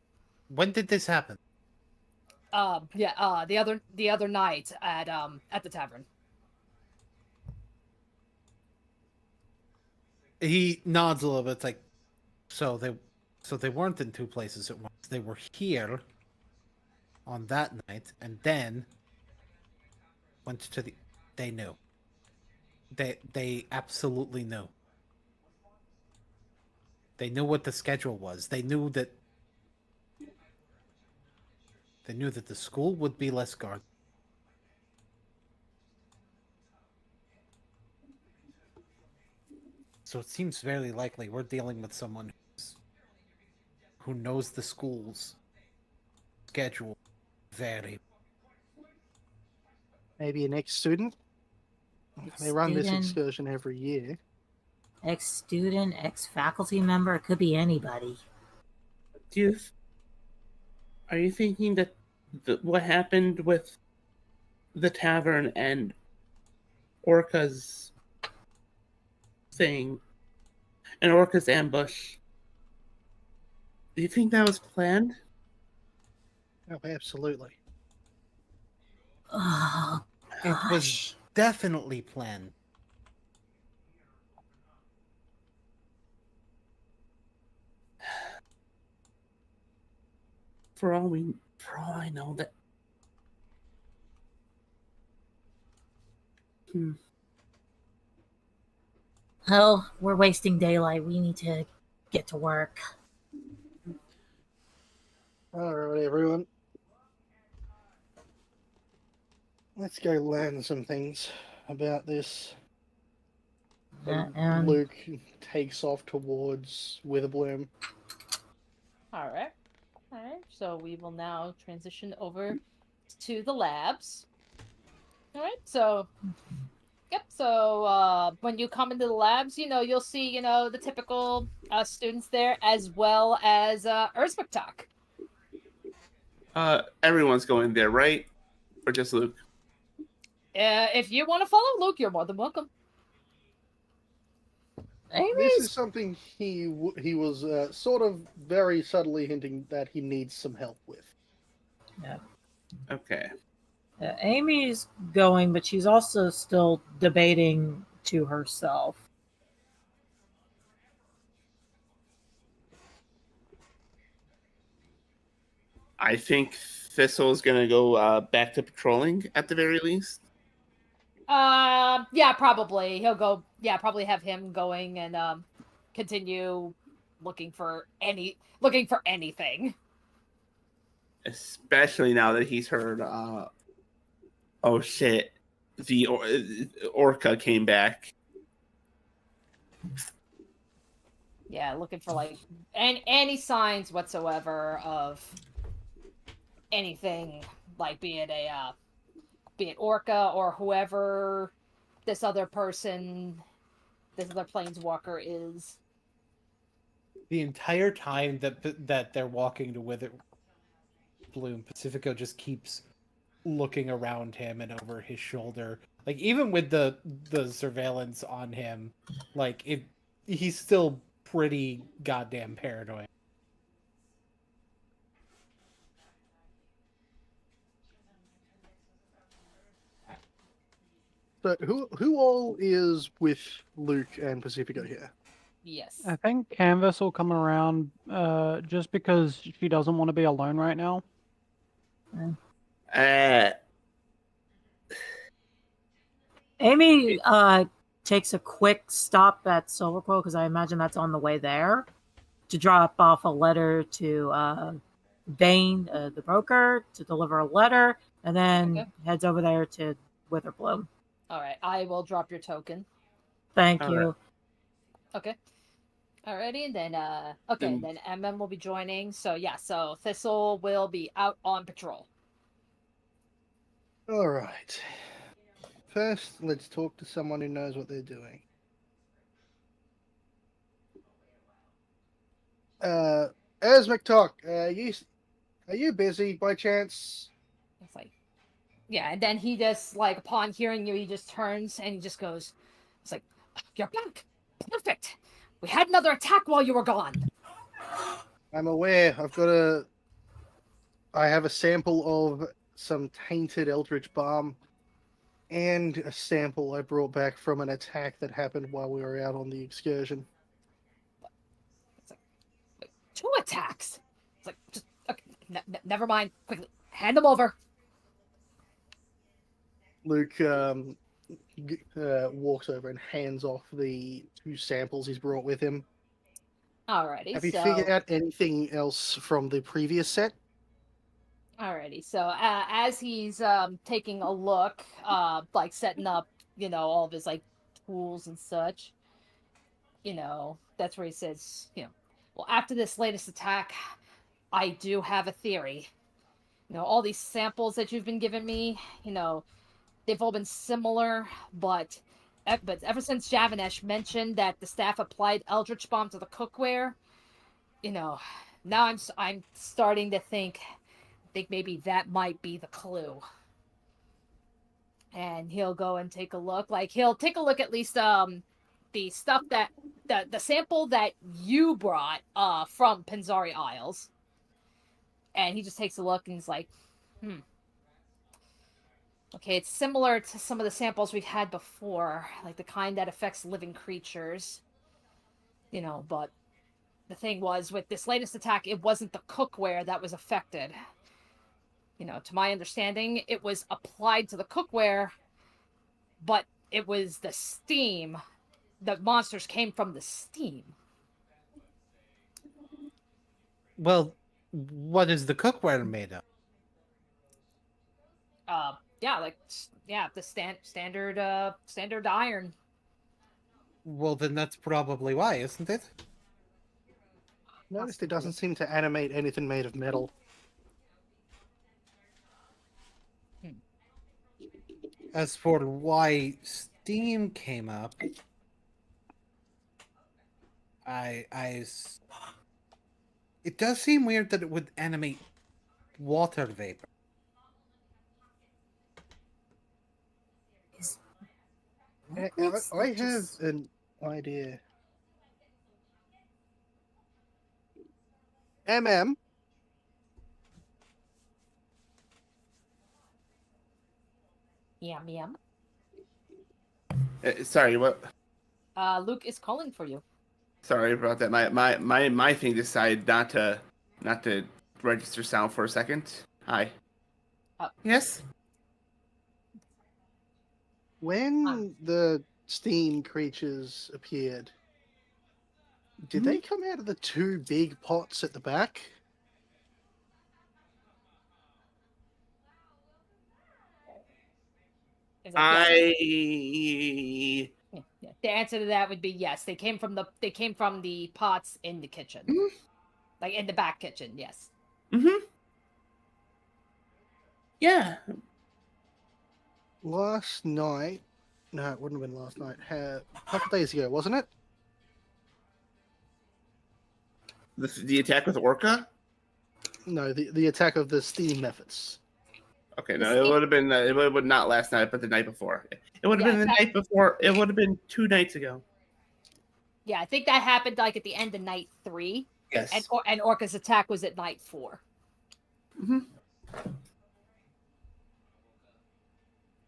When did this happen? The other night at the tavern. He nods a little bit. It's like, so they weren't in two places at once. They were here on that night, and then went to the. They knew. They absolutely knew. They knew what the schedule was. They knew that the school would be less guarded. So it seems very likely we're dealing with someone who knows the school's schedule very. Maybe an ex-student. They run this Student, excursion every year. ex-student, ex-faculty member. It could be anybody. Are you thinking that what happened with the tavern and Orca's thing, and Orca's ambush? Do you think that was planned? Oh, absolutely. Oh, It was gosh. definitely planned. For all I know, that. Well, we're wasting daylight. We need to get to work. All right, everyone. Let's go learn some things about this. And Luke takes off towards Witherbloom. All right. All right. So we will now transition over to the labs. All right. So, yep. So when you come into the labs, you'll see, the typical students there, as well as Erzbektok. Everyone's going there, right? Or just Luke? If you want to follow Luke, you're more than welcome. This is something he was sort of very subtly hinting that he needs some help with. Yeah. Okay. Amy's going, but she's also still debating to herself. I think Thistle's gonna go back to patrolling at the very least. Yeah, probably. He'll go. Yeah, probably have him going and continue looking for anything. Especially now that he's heard, oh shit, the Orca came back. Yeah, looking for any signs whatsoever of anything, like be it Orca or whoever this other planeswalker is. The entire time that they're walking to Witherbloom, Pacifico just keeps looking around him and over his shoulder. Like, even with the surveillance on him, he's still pretty goddamn paranoid. So who all is with Luke and Pacifico here? Yes. I think Canvas will come around just because she doesn't want to be alone right now. Amy takes a quick stop at Silverquill, because I imagine that's on the way there, to drop off a letter to Vane, the broker, to deliver a letter, and then heads over there to Witherbloom. All right, I will drop your token. Thank All you. right. Okay. Alrighty, then then MM will be joining. So so Thistle will be out on patrol. All right. First, let's talk to someone who knows what they're doing. Erzbektok, are you busy by chance? It's like, yeah, and then he just, upon hearing you, he just turns and he just goes, it's like, you're back. Perfect. We had another attack while you were gone. I'm aware. I have a sample of some tainted eldritch balm and a sample I brought back from an attack that happened while we were out on the excursion. It's like, wait, 2 attacks? It's like, just, okay, never mind. Quickly, hand them over. Luke walks over and hands off the 2 samples he's brought with him. Alrighty, Have you figured out anything else from the previous set? Alrighty, so as he's taking a look, setting up, all of his tools and such, that's where he says, well, after this latest attack, I do have a theory. All these samples that you've been giving me, they've all been similar, but ever since Javanesh mentioned that the staff applied Eldritch Bomb to the cookware, now I'm starting to think maybe that might be the clue. And he'll go and take a look. Like, he'll take a look at least the stuff that the sample that you brought from Panzari Isles. And he just takes a look and he's like, okay, it's similar to some of the samples we've had before, like the kind that affects living creatures. But the thing was, with this latest attack, it wasn't the cookware that was affected. To my understanding, it was applied to the cookware, but it was the steam. The monsters came from the steam. Well, what is the cookware made of? The standard iron. Well, then that's probably why, isn't it? Noticed it doesn't seem to animate anything made of metal. As for why steam came up, it does seem weird that it would animate water vapor. I have an idea. MM. Yum. Sorry, what? Luke is calling for you. Sorry about that. My thing decided not to register sound for a second. Hi. Yes. When the steam creatures appeared, did they come out of the two big pots at the back? The answer to that would be yes. They came from the pots in the kitchen, like in the back kitchen. Yes. Yeah. Last night, no, it wouldn't have been last night. A couple days ago, wasn't it? The attack with Orca? No, the attack of the steam methods. Okay, no, it would have been not last night, but the night before. It would have been the night before. It would have been 2 nights ago. Yeah, I think that happened like at the end of night 3. Yes. And Orca's attack was at night 4.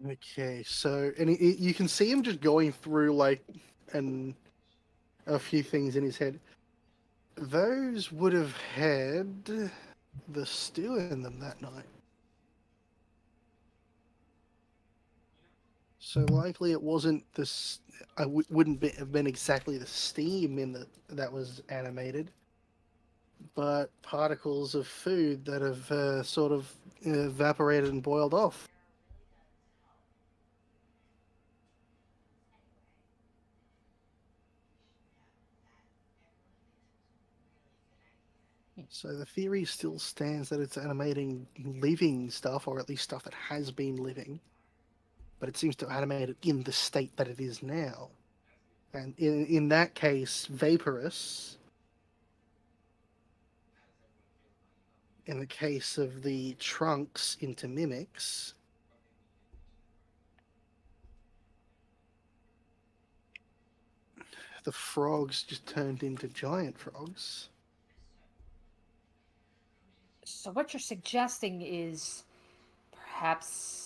Okay, so and you can see him just going through like a few things in his head. Those would have had the stew in them that night. So likely it wasn't this. Wouldn't have been exactly the steam that was animated, but particles of food that have sort of evaporated and boiled off. So the theory still stands that it's animating living stuff, or at least stuff that has been living. But it seems to animate it in the state that it is now. And in that case, vaporous. In the case of the trunks into mimics. The frogs just turned into giant frogs. So what you're suggesting is perhaps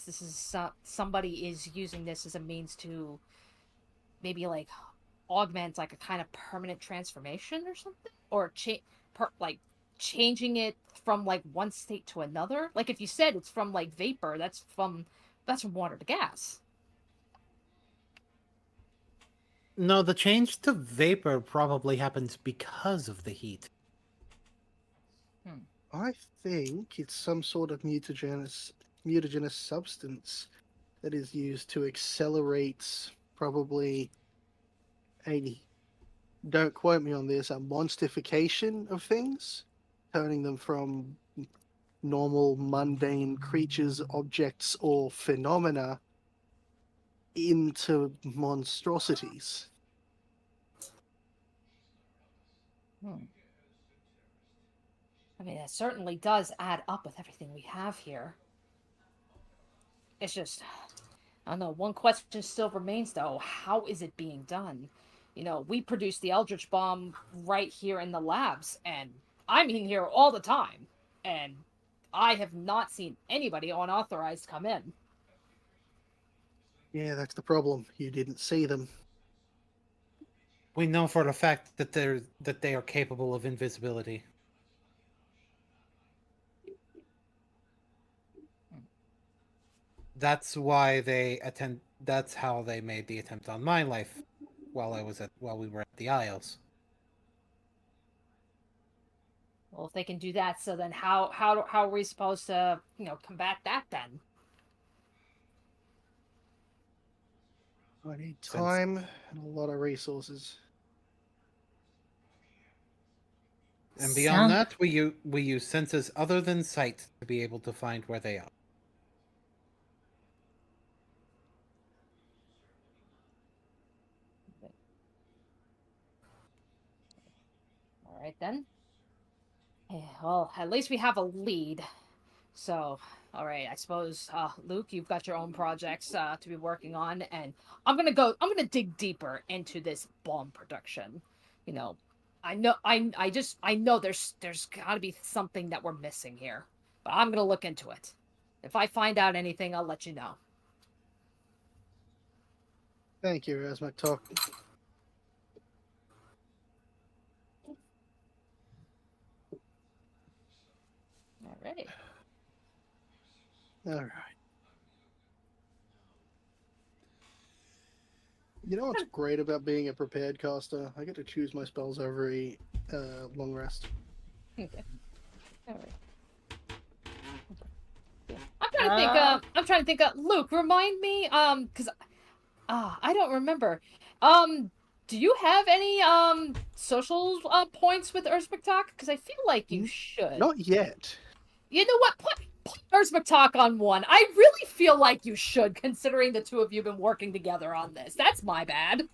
this is somebody is using this as a means to maybe like augment like a kind of permanent transformation or something, or changing it from like one state to another. Like if you said it's from like vapor, that's from water to gas. No, the change to vapor probably happens because of the heat. I think it's some sort of mutagenous substance that is used to accelerate probably don't quote me on this, a monstification of things, turning them from normal, mundane creatures, objects, or phenomena into monstrosities. I mean, it certainly does add up with everything we have here. It's just, I don't know, one question still remains, though. How is it being done? You know, we produce the Eldritch Bomb right here in the labs, and I'm in here all the time, and I have not seen anybody unauthorized come in. Yeah, that's the problem. You didn't see them. We know for a fact that they are capable of invisibility. That's why that's how they made the attempt on my life while we were at the Isles. Well, if they can do that, so then how are we supposed to, combat that then? I need time and a lot of resources. And beyond that, we use senses other than sight to be able to find where they are. All right, then. Well, at least we have a lead. So, all right, I suppose, Luke, you've got your own projects to be working on, and I'm gonna dig deeper into this bomb production. I know there's gotta be something that we're missing here, but I'm gonna look into it. If I find out anything, I'll let you know. Thank you, Razmaktok. All right. All right. You know what's great about being a prepared caster? I get to choose my spells every long rest. Okay. All right. I'm trying to think. Luke, remind me. Because I don't remember. Do you have any social points with Erzmaktok? Because I feel like you should. Not yet. You know what? Put Erzmaktok on one. I really feel like you should, considering the two of you have been working together on this. That's my bad.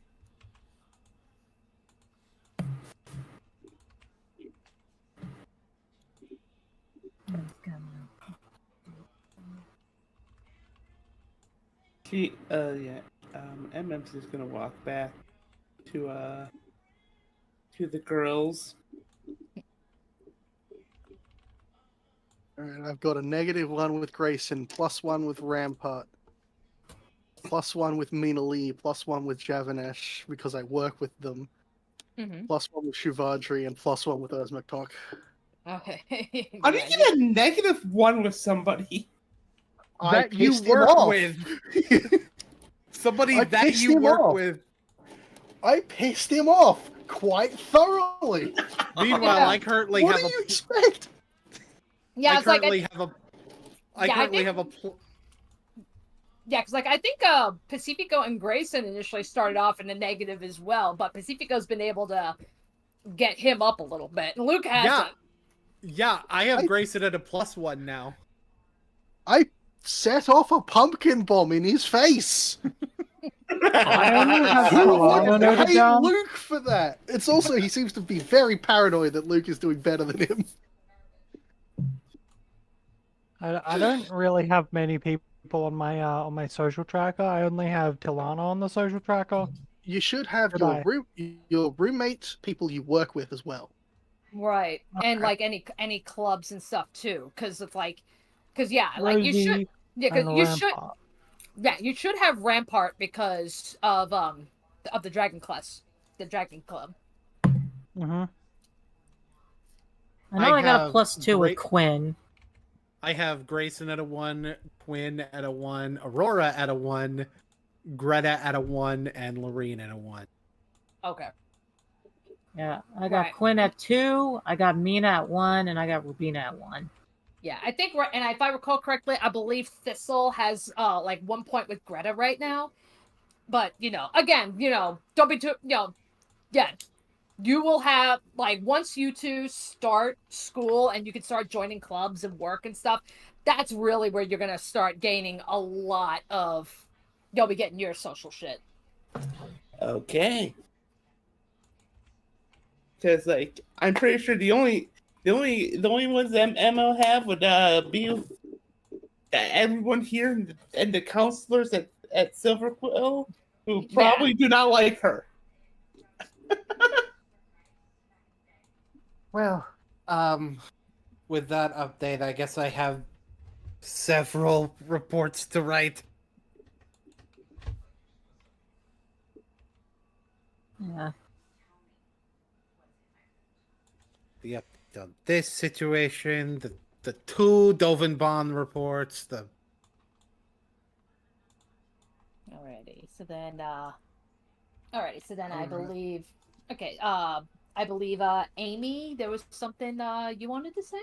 MM's just gonna walk back to the girls. Alright, I've got a -1 with Grayson, +1 with Rampart, +1 with Mina Lee, +1 with Javanesh, because I work with them, +1 with Shuvadri, and +1 with Erzmaktok. Okay. How do you get a -1 with somebody that you work with? Somebody that you work with. I pissed him off quite thoroughly. Meanwhile, I currently what have do you expect? Yeah, I currently have a Yeah, because I think Pacifico and Grayson initially started off in a negative as well, but Pacifico's been able to get him up a little bit, and Luke hasn't. Yeah, I have Grayson at a +1 now. I set off a pumpkin bomb in his face. I only have I noted hate down. Luke for that. It's also, he seems to be very paranoid that Luke is doing better than him. I don't really have many people on my social tracker. I only have Tilana on the social tracker. You should have your roommates, people you work with as well. Right, Okay. and like any clubs and stuff too, because it's like, because you should, Rosie and you should, Rampart. you should have Rampart because of the Dragon Club, the Dragon Club. Mm-hmm. I know I got a have +2 with Quinn. I have Grayson at a 1, Quinn at a 1, Aurora at a 1, Greta at a 1, and Lorene at a 1. Okay. Yeah, I got Right. Quinn at 2, I got Mina at 1, and I got Rubina at 1. Yeah, I think and if I recall correctly, I believe Thistle has like 1 point with Greta right now. but again, don't be too, yeah. You will have, like, once you two start school and you can start joining clubs and work and stuff, that's really where you're gonna start gaining a lot of, you'll be getting your social shit. Okay. Because like I'm pretty sure the only ones that Emma have would be everyone here and the counselors at Silver Quill who probably do not like her. Well, with that update, I guess I have several reports to write. Yeah. The update on this situation, the two Dovenbon reports, Alrighty, so then, I believe, okay, I believe, Amy, there was something, you wanted to say?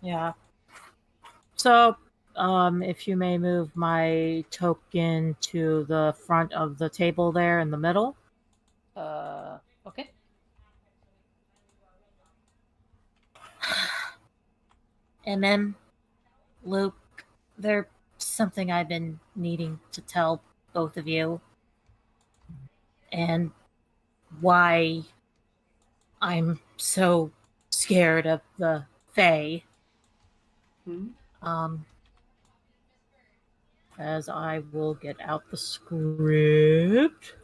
Yeah. So, if you may move my token to the front of the table there in the middle. Okay. Luke, there's something I've been needing to tell both of you. And why I'm so scared of the Fae. As I will get out the script.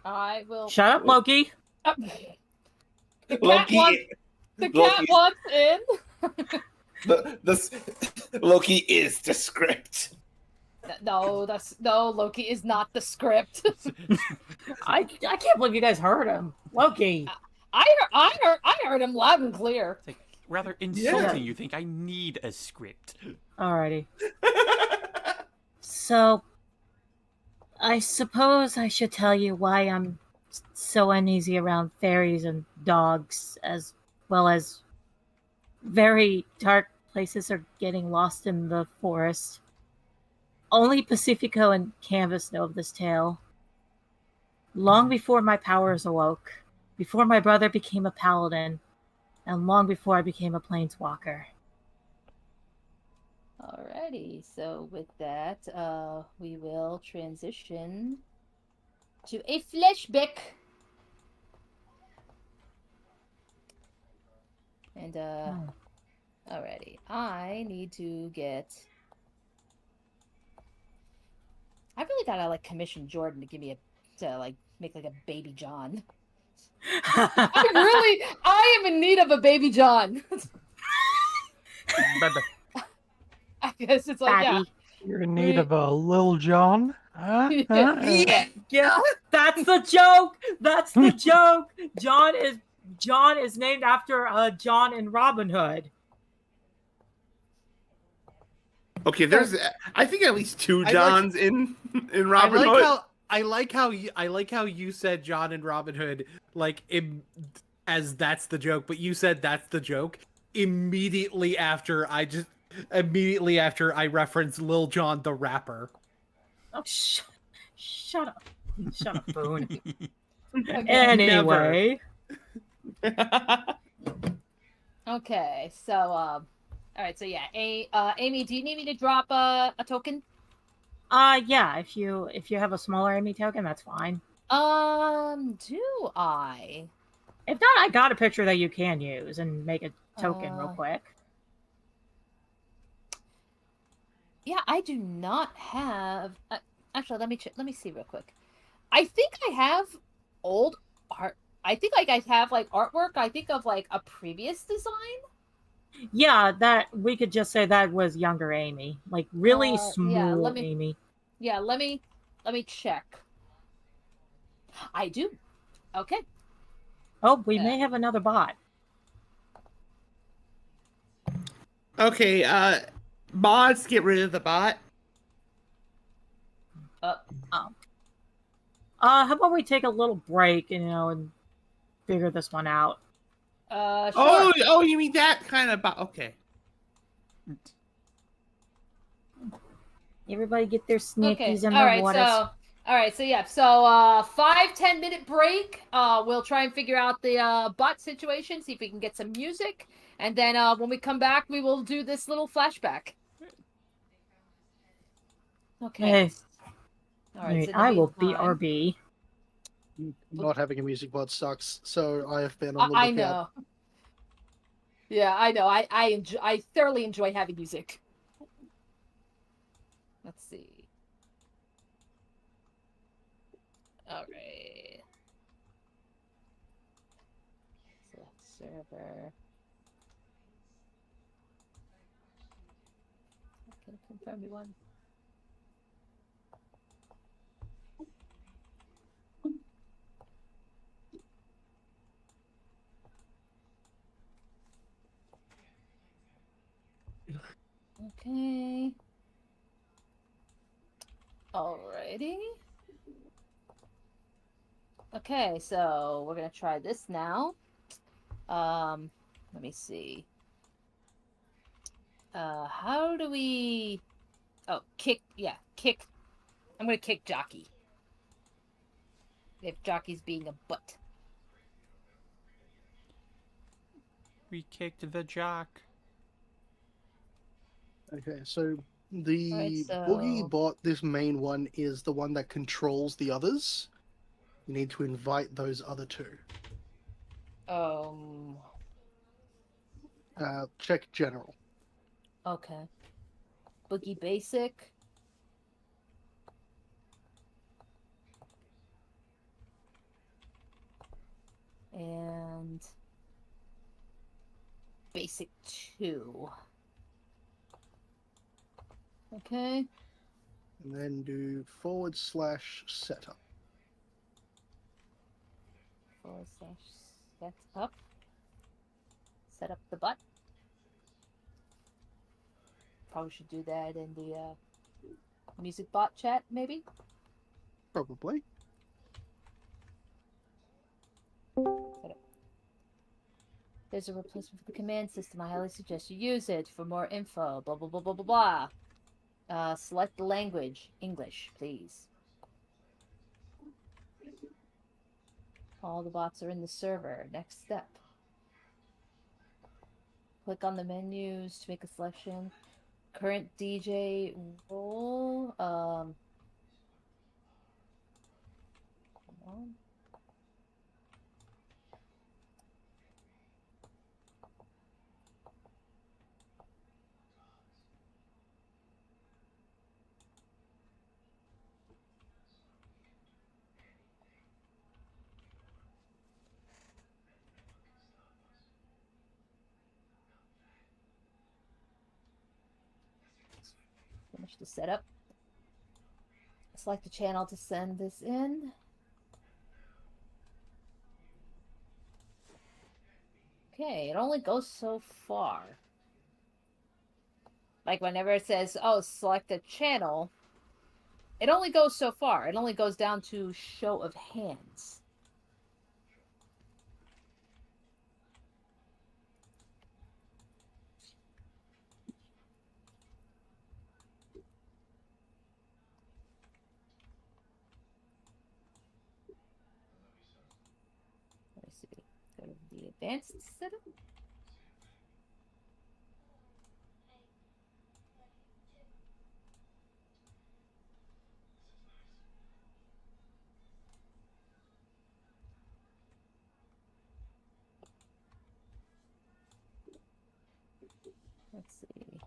I will... Shut up, Loki! The cat wants in. Loki is the script. No, Loki is not the script. I can't believe you guys heard him. Loki. I heard him loud and clear. It's like rather insulting. You think I need a script? Alrighty. So, I suppose I should tell you why I'm so uneasy around fairies and dogs, as well as very dark places are getting lost in the forest. Only Pacifico and Canvas know of this tale. Long before my powers awoke, before my brother became a paladin, and long before I became a planeswalker. Alrighty, so with that, we will transition to a flashback. And, alrighty, I need to get... I really gotta, like, commission Jordan to give me make, like, a baby John. I am in need of a baby John. I guess it's like, yeah. You're in need of a Lil John? Huh? Yeah, that's the joke! That's the joke! John is named after John in Robin Hood. Okay, there's I think at least two Johns in Robin Hood. I like how you said John and Robin Hood as that's the joke, but you said that's the joke immediately after I referenced Lil Jon the rapper. Oh, shut up. Shut up, Boone. Anyway. Okay, so, alright, so yeah, Amy, do you need me to drop a token? Yeah, if you have a smaller Amy token, that's fine. Do I? If not, I got a picture that you can use and make a token real quick. Yeah, I do not have. Actually, let me see real quick. I think I have old art. I think I have artwork. I think of a previous design. Yeah, that we could just say that was younger Amy, really small Amy. Yeah, let me check. I do. Okay. Oh, we may have another bot. Okay, mods, get rid of the bot. How about we take a little break, and figure this one out. Sure. Oh, you mean that kind of bot? Okay. Everybody get their sneakies and all their right, waters. so All right, so yeah, so 5-10 minute break. We'll try and figure out the bot situation, see if we can get some music, and then when we come back, we will do this little flashback. Okay. Hey, All right. So in the I will meantime- BRB. Not having a music bot sucks, so I have been on the I lookout. know. Yeah, I know. I thoroughly enjoy having music. Let's see. All right. Select server. Can I confirm me one? Okay. Alrighty. Okay, so we're gonna try this now. Let me see. How do we... Oh, kick. Yeah, kick. I'm gonna kick Jockey. If Jockey's being a butt. We kicked the jock. Okay, so the Alright, so- boogie bot, this main one, is the one that controls the others. You need to invite those other two. Check general. Okay. Boogie Basic. And Basic 2. Okay. And then do / setup. / setup. Set up the butt. Probably should do that in the music bot chat, maybe? Probably. Setup. There's a replacement for the command system. I highly suggest you use it for more info. Blah, blah, blah, blah, blah, blah. Select the language. English, please. All the bots are in the server. Next step. Click on the menus to make a selection. Current DJ role. Come on. Finish the setup. Select the channel to send this in. Okay, it only goes so far. Like whenever it says, oh, select a channel, it only goes so far. It only goes down to show of hands. Let's see. Go to the advanced setup. Let's see.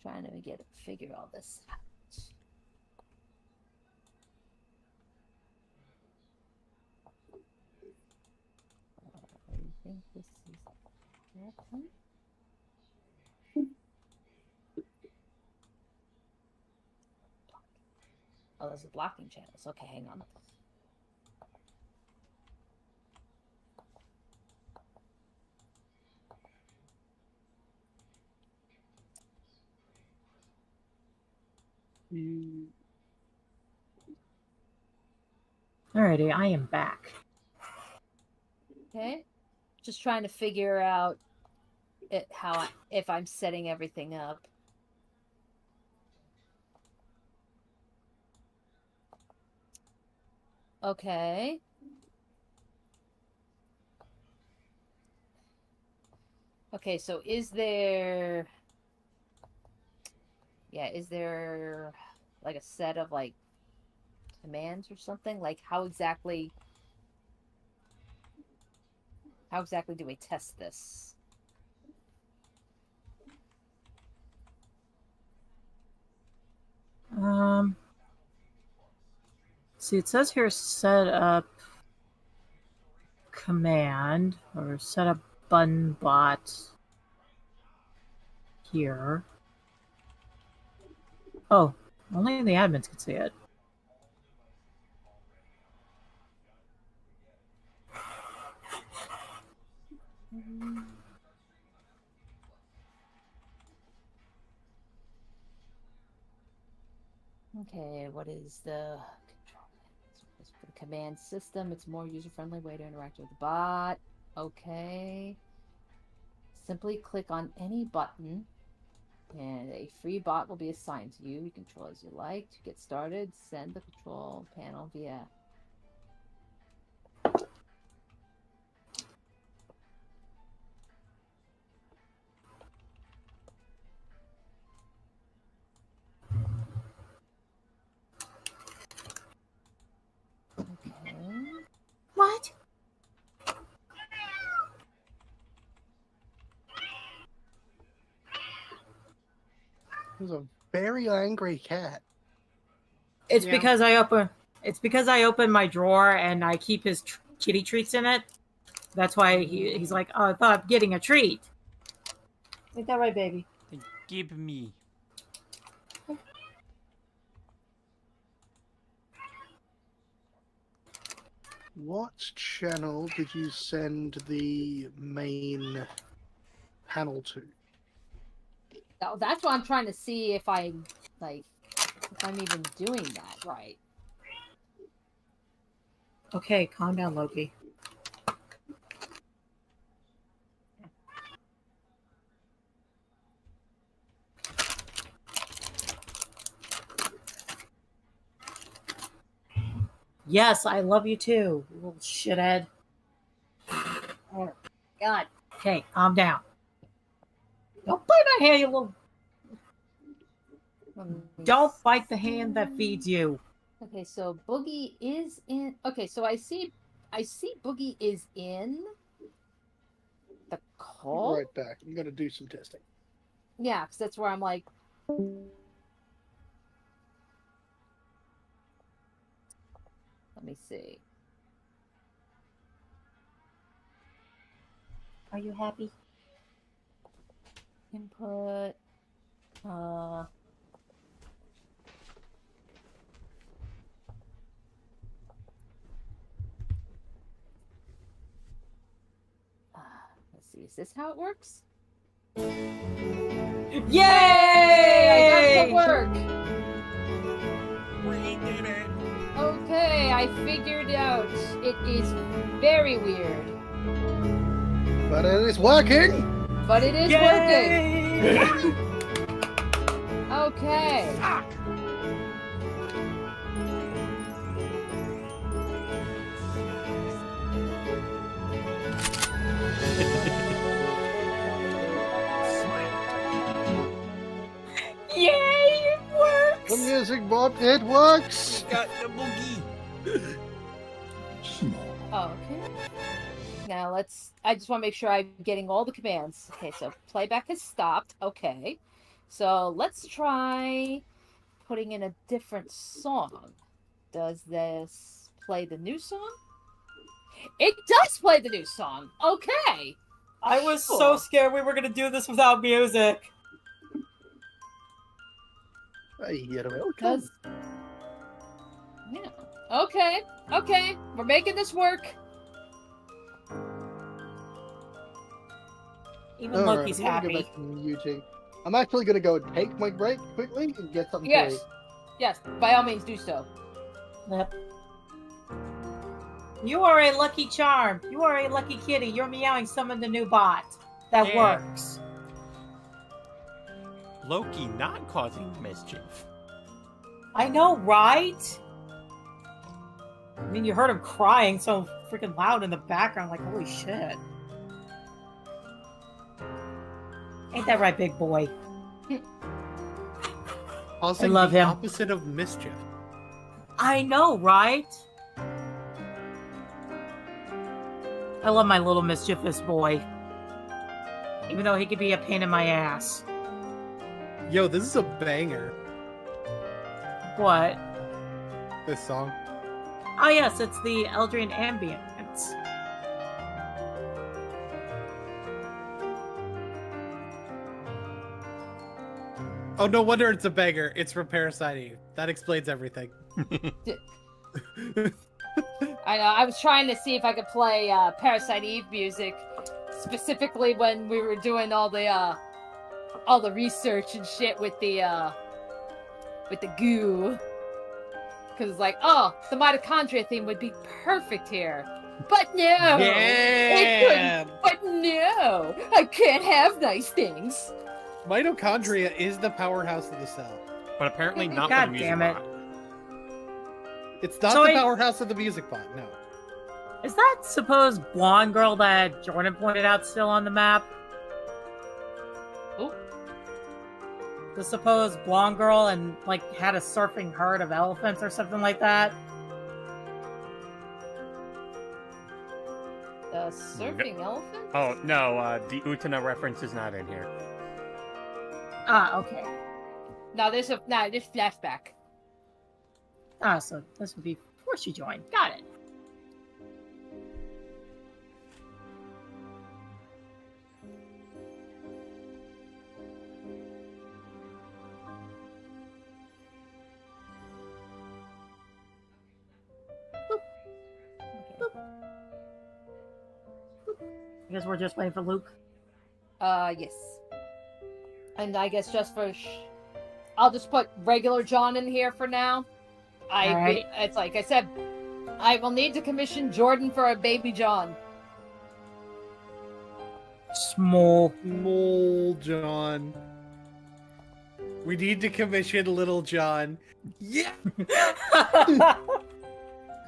Trying to figure all this out. I think this is that one. Oh, those are blocking channels. Okay, hang on. Alrighty, I am back. Okay. Just trying to figure out if I'm setting everything up. Okay. Okay, so is there like a set of like commands or something? Like how exactly do we test this? See, it says here set up command or set up button bot here. Oh, only the admins can see it. Okay, what is the control? For the command system, it's a more user-friendly way to interact with the bot. Okay. Simply click on any button and a free bot will be assigned to you. You control as you like. To get started, send the control panel via... Okay. What? There's a very angry cat. It's Yeah. because I open my drawer and I keep his kitty treats in it. That's why he's like, oh, I thought I'm getting a treat. Ain't that right, baby? Give me. What channel did you send the main panel to? Oh, that's what I'm trying to see if I'm even doing that right. Okay, calm down, Loki. Yes, I love you too, you little shithead. Oh, God. Okay, calm down. Don't bite my hand, you little... Don't bite the hand that feeds you. Okay, so Boogie is in. Okay, so I see Boogie is in the call. Right back. I'm gonna do some testing. Yeah, because that's where I'm like. Let me see. Are you happy? Input. Let's see. Is this how it works? Yay! I got to work. We did it. Okay, I figured out. It is very weird, But it is working! but it is Yay! working. Okay. Yay! It works! The music bot, it works! Got the boogie. Okay. Now I just want to make sure I'm getting all the commands. Okay, so playback has stopped. Okay. So let's try putting in a different song. Does this play the new song? It does play the new song. Okay. I was so Cool. scared we were gonna do this without music. Hey, you're welcome. Does... Yeah. Okay. Okay. We're making this work. Even Alright, Loki's I'm gonna happy. go back to muting. I'm actually gonna go and take my break quickly and get something Yes. to eat. Yes. By all means, do so. Yep. You are a lucky charm. You are a lucky kitty. Your meowing summoned a new bot. That Yeah. works. Loki not causing mischief. I know, right? I mean, you heard him crying so freaking loud in the background, like, holy shit. Ain't that right, big boy? Causing love the him. opposite of mischief. I know, right? I love my little mischievous boy. Even though he could be a pain in my ass. Yo, this is a banger. What? This song. Oh yes, it's the Eldrin Ambience. Oh, no wonder it's a banger. It's from Parasite Eve. That explains everything. I know. I was trying to see if I could play Parasite Eve music, specifically when we were doing all the research and shit with the goo. Because it's like, oh, the mitochondria theme would be perfect here. But no! It couldn't. But no! I can't have nice things. Mitochondria is the powerhouse of the cell. But apparently not God for the music damn it. bot. It's not So the I- powerhouse of the music bot, no. Is that supposed blonde girl that Jordan pointed out still on the map? Who? The supposed blonde girl and like had a surfing herd of elephants or something like that? The surfing elephant? Oh, no, the Utana reference is not in here. Ah, okay. No, there's flashback. Ah, so this would be before she joined. Got it. I guess we're just waiting for Luke. Yes. And I guess just for I'll just put regular John in here for now. Alright. It's like I said, I will need to commission Jordan for a baby John. Small. Mole John. We need to commission Little John. Yeah!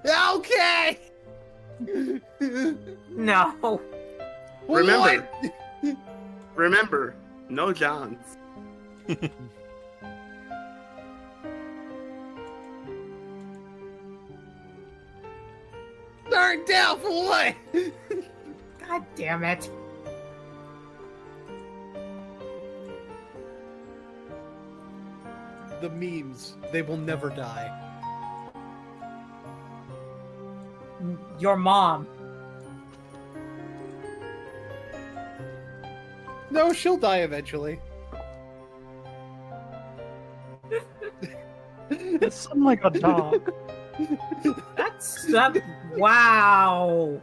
Okay! No. Remember, remember, no Johns. Darn down for what? God damn it. The memes, they will never die. Your mom. No, she'll die eventually. It's something like a dog. That's that. Wow.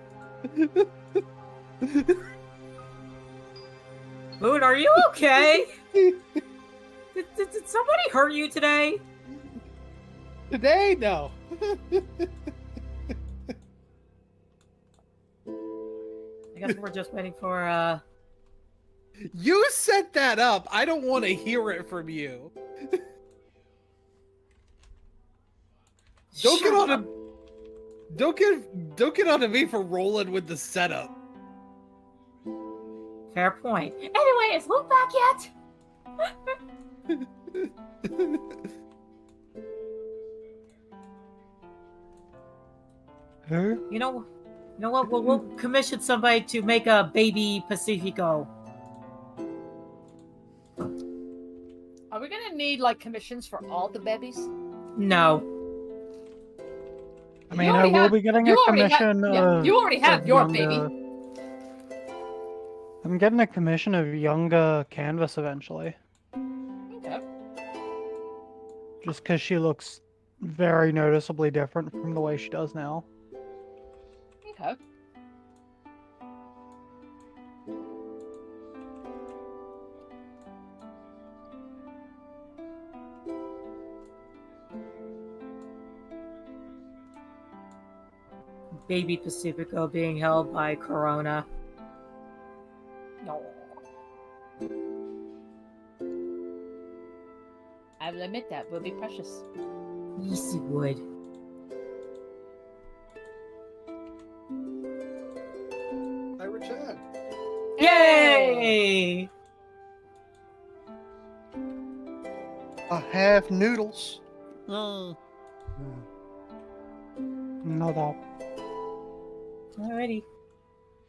Moon, are you okay? Did somebody hurt you today? Today, no. I guess we're just waiting for You set that up. I don't want to hear it from you. Don't get on Shut to don't get on to me for rolling with the setup. Fair point. Anyway, is Luke back yet? Who? You know what? We'll commission somebody to make a baby Pacifico. Are we gonna need like commissions for all the babies? No. I mean, You I already will have- be getting a you already have- commission yeah, of. you already have of your younger- baby. I'm getting a commission of younger Canvas eventually. Okay. Just because she looks very noticeably different from the way she does now. Okay. baby Pacifico being held by Corona. No. I will admit that would be precious. Yes, it would. I return. Yay! I have noodles. Oh. No doubt. Alrighty.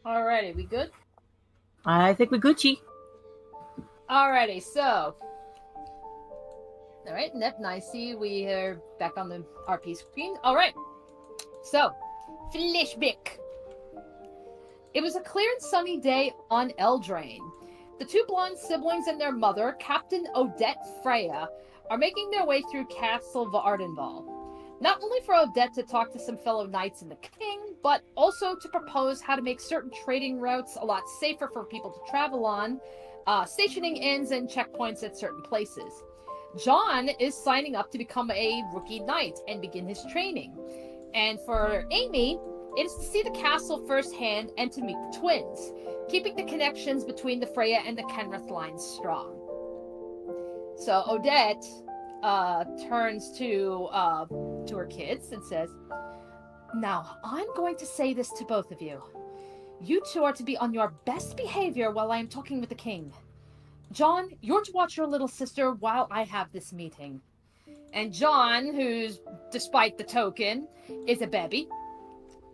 Alrighty, we good? I think we're Gucci. Alrighty, so. Alright, yep, nice. See, we are back on the RP screen. Alright, so, flashback. It was a clear and sunny day on Eldraine. The two blonde siblings and their mother, Captain Odette Freya, are making their way through Castle Va'Ardenval. Not only for Odette to talk to some fellow knights and the king, but also to propose how to make certain trading routes a lot safer for people to travel on, stationing inns and checkpoints at certain places. John is signing up to become a rookie knight and begin his training. And for Amy, it is to see the castle firsthand and to meet the twins, keeping the connections between the Freya and the Kenrith lines strong. So Odette turns to her kids and says, "Now, I'm going to say this to both of you. You two are to be on your best behavior while I am talking with the king. John, you're to watch your little sister while I have this meeting." And John, who's, despite the token, is a baby,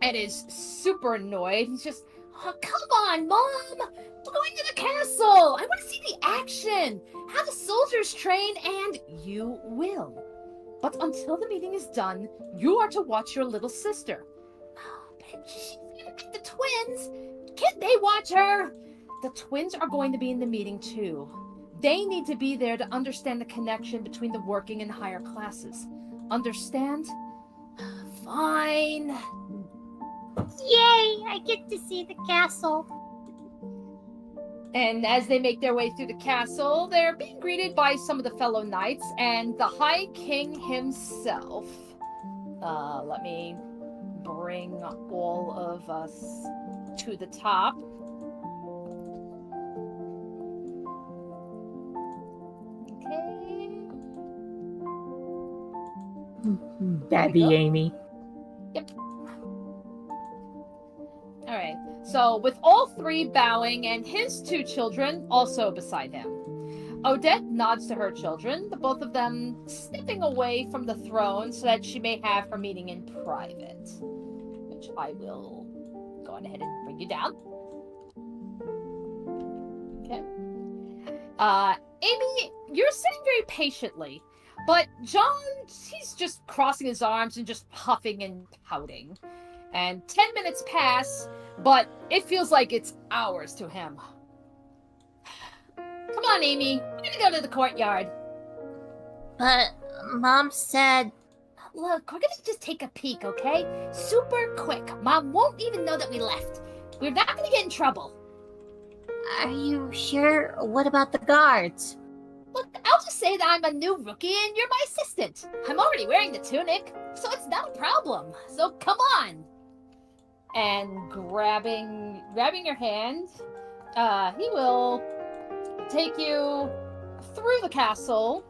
and is super annoyed. He's just, "Oh, come on, Mom! We're going to the castle! I want to see the action! Have the soldiers train, and you will. But until the meeting is done, you are to watch your little sister." "Oh, but she's gonna meet the twins! Can't they watch her?" "The twins are going to be in the meeting, too. They need to be there to understand the connection between the working and higher classes. Understand? Fine." Yay! I get to see the castle. And as they make their way through the castle, they're being greeted by some of the fellow knights and the High King himself. Let me bring all of us to the top. Okay. Babby Amy. Yep. Alright, so with all three bowing and his two children also beside him, Odette nods to her children, the both of them stepping away from the throne so that she may have her meeting in private. Which I will go on ahead and bring you down. Okay. Amy, you're sitting very patiently, but John, he's just crossing his arms and just puffing and pouting. And 10 minutes pass, but it feels like it's hours to him. Come on, Amy. We're gonna go to the courtyard. But Mom said... Look, we're gonna just take a peek, okay? Super quick. Mom won't even know that we left. We're not gonna get in trouble. Are you sure? What about the guards? Look, I'll just say that I'm a new rookie and you're my assistant. I'm already wearing the tunic, so it's not a problem. So come on. And grabbing your hand, he will take you through the castle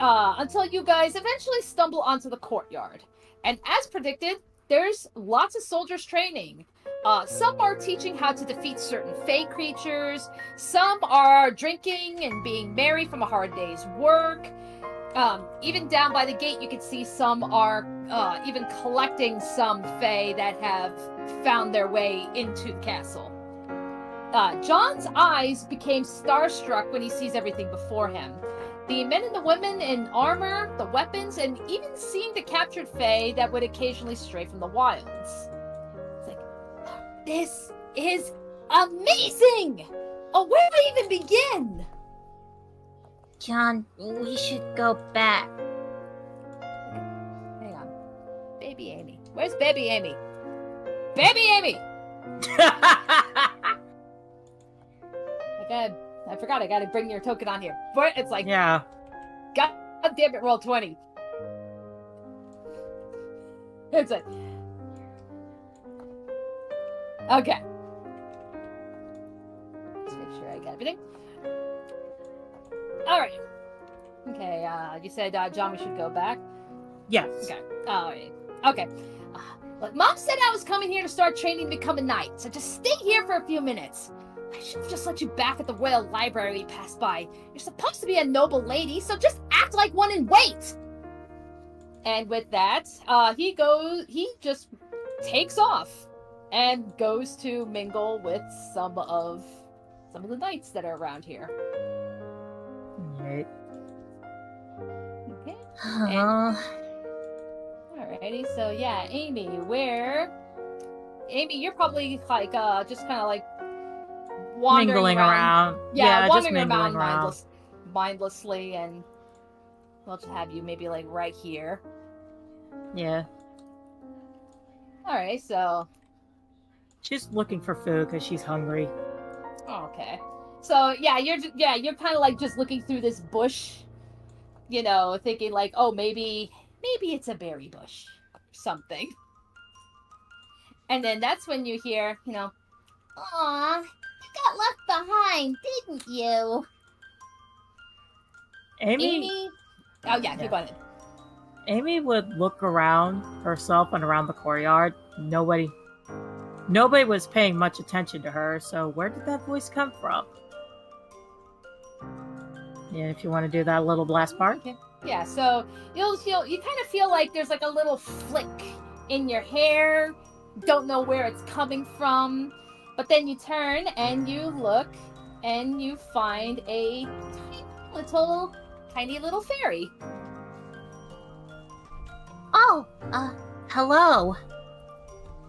until you guys eventually stumble onto the courtyard. And as predicted, there's lots of soldiers training. Some are teaching how to defeat certain fey creatures. Some are drinking and being merry from a hard day's work. Even down by the gate, you can see some are even collecting some fey that have found their way into the castle. John's eyes became starstruck when he sees everything before him. The men and the women in armor, the weapons, and even seeing the captured fey that would occasionally stray from the wilds. It's like, this is amazing! Oh, where do I even begin? John, we should go back. Hang on. Baby Amy. Where's Baby Amy? Baby Amy! I forgot I gotta bring your token on here. But it's like, Yeah. God damn it, roll 20. It's like, Okay. Let's make sure I got everything. Alright. Okay, you said, John, we should go back? Yes. Okay. Alright. Okay. Look, Mom said I was coming here to start training to become a knight, so just stay here for a few minutes. I should have just let you back at the Royal Library we passed by. You're supposed to be a noble lady, so just act like one and wait! And with that, he just takes off and goes to mingle with some of the knights that are around here. Right. Okay. Alrighty, so yeah, Amy, you're probably like just kind of like wandering Mingling around. Yeah, just wandering mingling around mindlessly, and we'll just have you maybe like right here. Yeah. Alright, so She's looking for food because she's hungry. okay. So yeah, you're kind of like just looking through this bush, thinking like, oh, maybe it's a berry bush or something. And then that's when you hear, Aw, you got left behind, didn't you? Amy Oh yeah, keep on it. Amy would look around herself and around the courtyard. Nobody was paying much attention to her, so where did that voice come from? Yeah, if you want to do that little blast part. Yeah, so you kind of feel like there's like a little flick in your hair. Don't know where it's coming from, but then you turn and you look and you find a tiny little fairy. Oh, hello.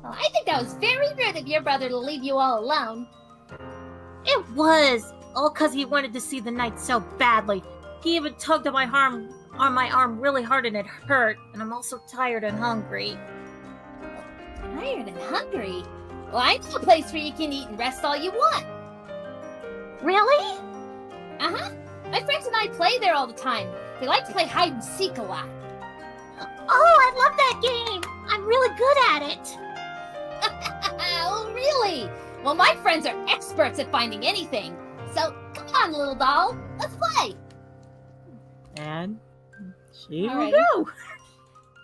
Well, I think that was very rude of your brother to leave you all alone. It was. All because he wanted to see the knight so badly. He even tugged on my arm really hard and it hurt. And I'm also tired and hungry. Tired and hungry? Well, I know a place where you can eat and rest all you want. Really? Uh-huh. My friends and I play there all the time. They like to play hide and seek a lot. Oh, I love that game. I'm really good at it. Oh, really? Well, my friends are experts at finding anything. So, come on, little doll. Let's play. And she will Alrighty. go.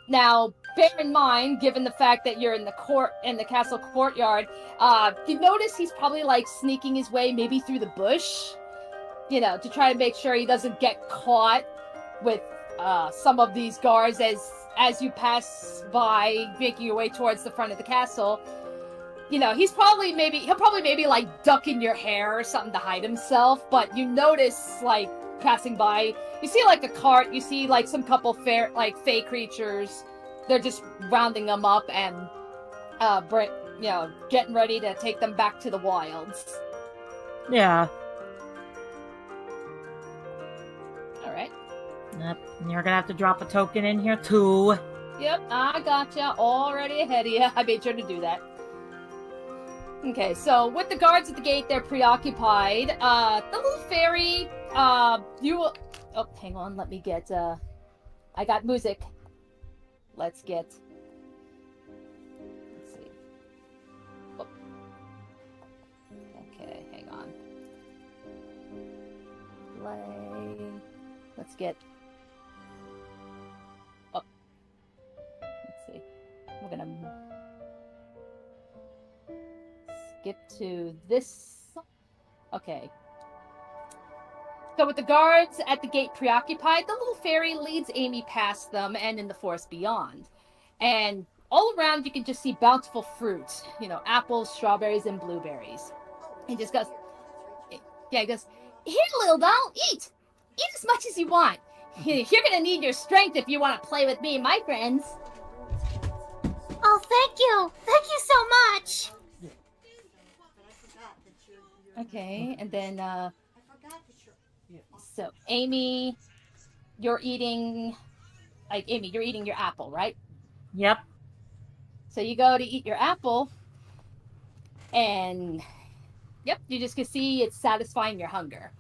Now, bear in mind, given the fact that you're in the castle courtyard, you notice he's probably like sneaking his way maybe through the bush, to try to make sure he doesn't get caught with some of these guards as you pass by, making your way towards the front of the castle. He'll probably maybe like duck in your hair or something to hide himself, but you notice like passing by, you see like a cart, you see like some couple fey creatures. They're just rounding them up and getting ready to take them back to the wilds. Yeah. All right. Yep. And you're gonna have to drop a token in here too. Yep, I gotcha. Already ahead of you. I made sure to do that. Okay, so with the guards at the gate, they're preoccupied. The little fairy, oh, hang on, let me get, I got music. Let's see. Oh. Okay, hang on. Let's get, oh. Let's see. We're gonna skip to this. Okay. So with the guards at the gate preoccupied, the little fairy leads Amy past them and in the forest beyond. And all around you can just see bountiful fruit, apples, strawberries, and blueberries. He just goes, he goes, here, little doll, eat! Eat as much as you want. You're gonna need your strength if you want to play with me and my friends. Oh, thank you. Thank you so much. Okay, and then, so Amy, you're eating your apple, right? Yep. So you go to eat your apple, and, yep, you just can see it's satisfying your hunger.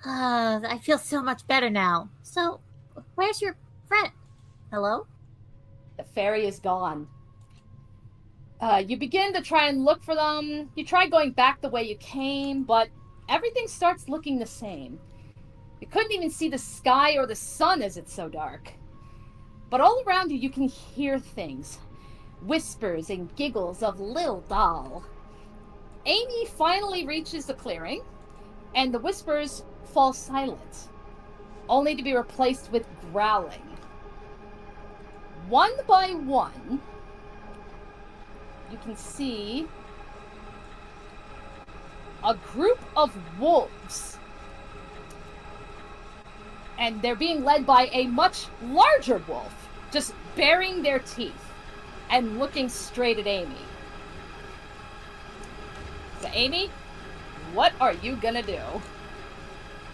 I feel so much better now. So, where's your friend? Hello? The fairy is gone. You begin to try and look for them. You try going back the way you came, but everything starts looking the same. You couldn't even see the sky or the sun as it's so dark. But all around you, you can hear things. Whispers and giggles of Lil Doll. Amy finally reaches the clearing, and the whispers fall silent, only to be replaced with growling. One by one, you can see a group of wolves. And they're being led by a much larger wolf, just baring their teeth and looking straight at Amy. So Amy, what are you gonna do?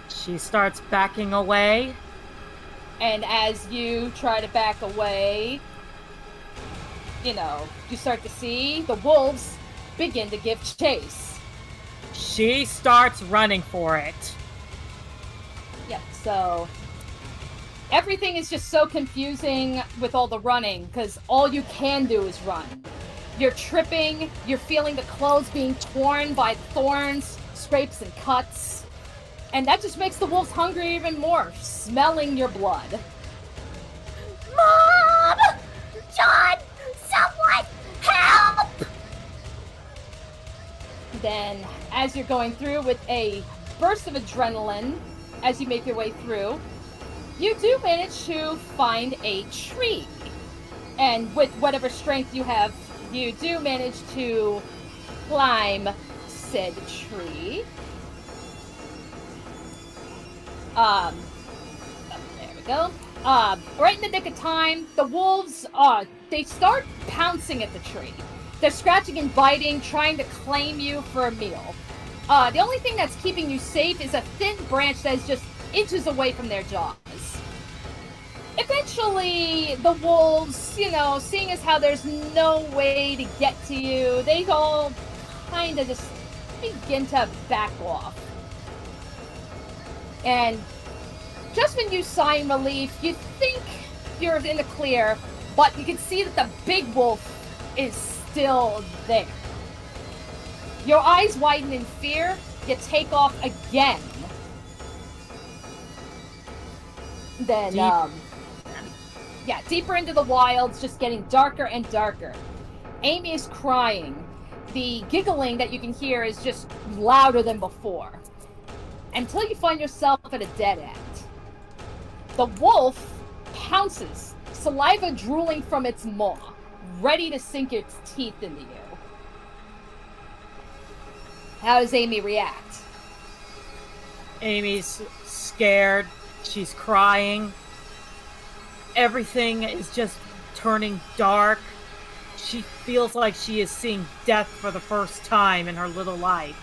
She starts backing away. And as you try to back away, you start to see the wolves begin to give chase. She starts running for it. Yep, so everything is just so confusing with all the running, because all you can do is run. You're tripping, you're feeling the clothes being torn by thorns, scrapes, and cuts. And that just makes the wolves hungry even more, smelling your blood. Mom! John! Someone help! Then, as you're going through with a burst of adrenaline, as you make your way through, you do manage to find a tree. And with whatever strength you have, you do manage to climb said tree. There we go. Right in the nick of time, the wolves, they start pouncing at the tree. They're scratching and biting, trying to claim you for a meal. The only thing that's keeping you safe is a thin branch that is just inches away from their jaws. Eventually, the wolves, seeing as how there's no way to get to you, they all kind of just begin to back off. And just when you sigh in relief, you think you're in the clear, but you can see that the big wolf is still there. Your eyes widen in fear, you take off again. Then, deeper into the wilds, just getting darker and darker. Amy is crying. The giggling that you can hear is just louder than before. Until you find yourself at a dead end. The wolf pounces, saliva drooling from its maw, ready to sink its teeth into you. How does Amy react? Amy's scared. She's crying. Everything is just turning dark. She feels like she is seeing death for the first time in her little life.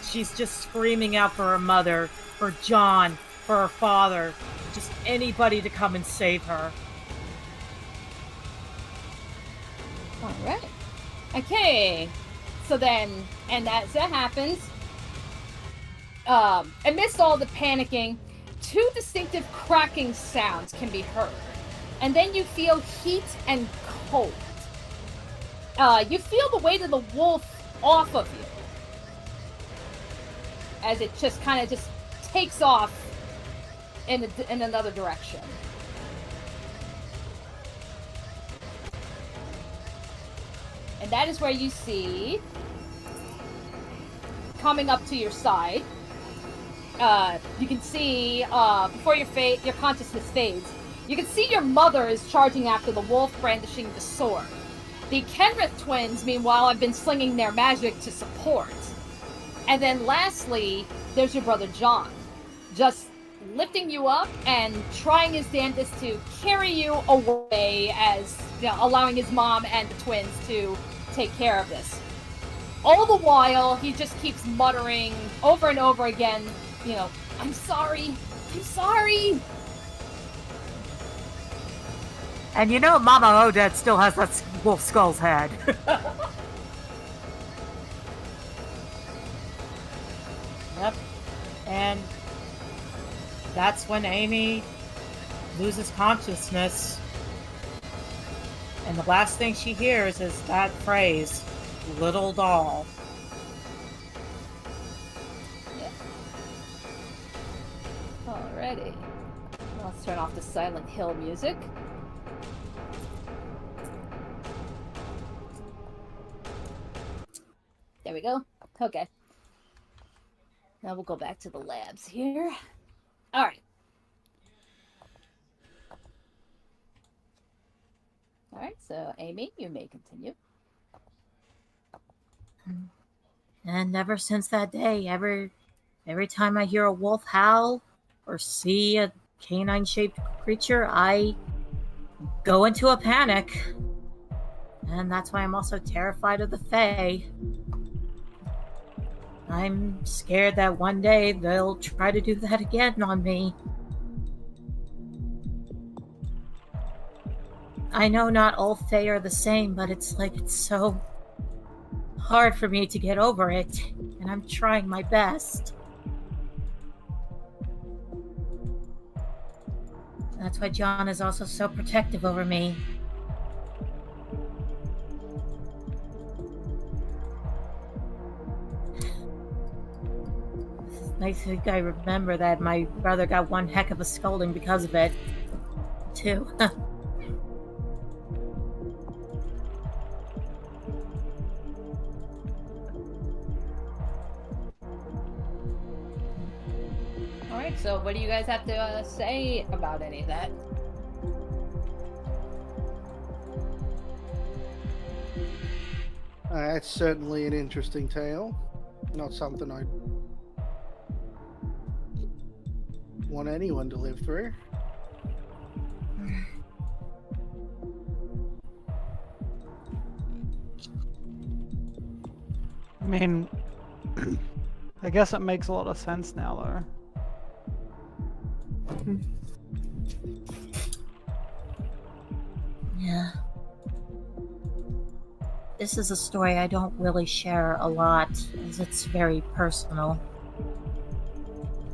She's just screaming out for her mother, for John, for her father, just anybody to come and save her. Alright. Okay. So then, and as that happens, amidst all the panicking, two distinctive cracking sounds can be heard. And then you feel heat and cold. You feel the weight of the wolf off of you. As it just kind of just takes off in another direction. And that is where you see, coming up to your side, you can see, before your consciousness fades, you can see your mother is charging after the wolf, brandishing the sword. The Kenrith twins, meanwhile, have been slinging their magic to support. And then lastly, there's your brother John, just lifting you up and trying his damnedest to carry you away, as allowing his mom and the twins to take care of this. All the while, he just keeps muttering over and over again, I'm sorry, I'm sorry. And Mama Odette still has that wolf skull's head. Yep. And that's when Amy loses consciousness. And the last thing she hears is that phrase, little doll. Yeah. Alrighty. Let's turn off the Silent Hill music. There we go. Okay. Now we'll go back to the labs here. Alright. Alright, so Amy, you may continue. And ever since that day, every time I hear a wolf howl or see a canine-shaped creature, I go into a panic. And that's why I'm also terrified of the Fae. I'm scared that one day they'll try to do that again on me. I know not all Fae are the same, but it's so hard for me to get over it, and I'm trying my best. That's why John is also so protective over me. I think I remember that my brother got one heck of a scolding because of it, too. Alright, so what do you guys have to say about any of that? That's certainly an interesting tale. Not something I'd want anyone to live through. I mean, I guess it makes a lot of sense now, though. Yeah. This is a story I don't really share a lot, as it's very personal.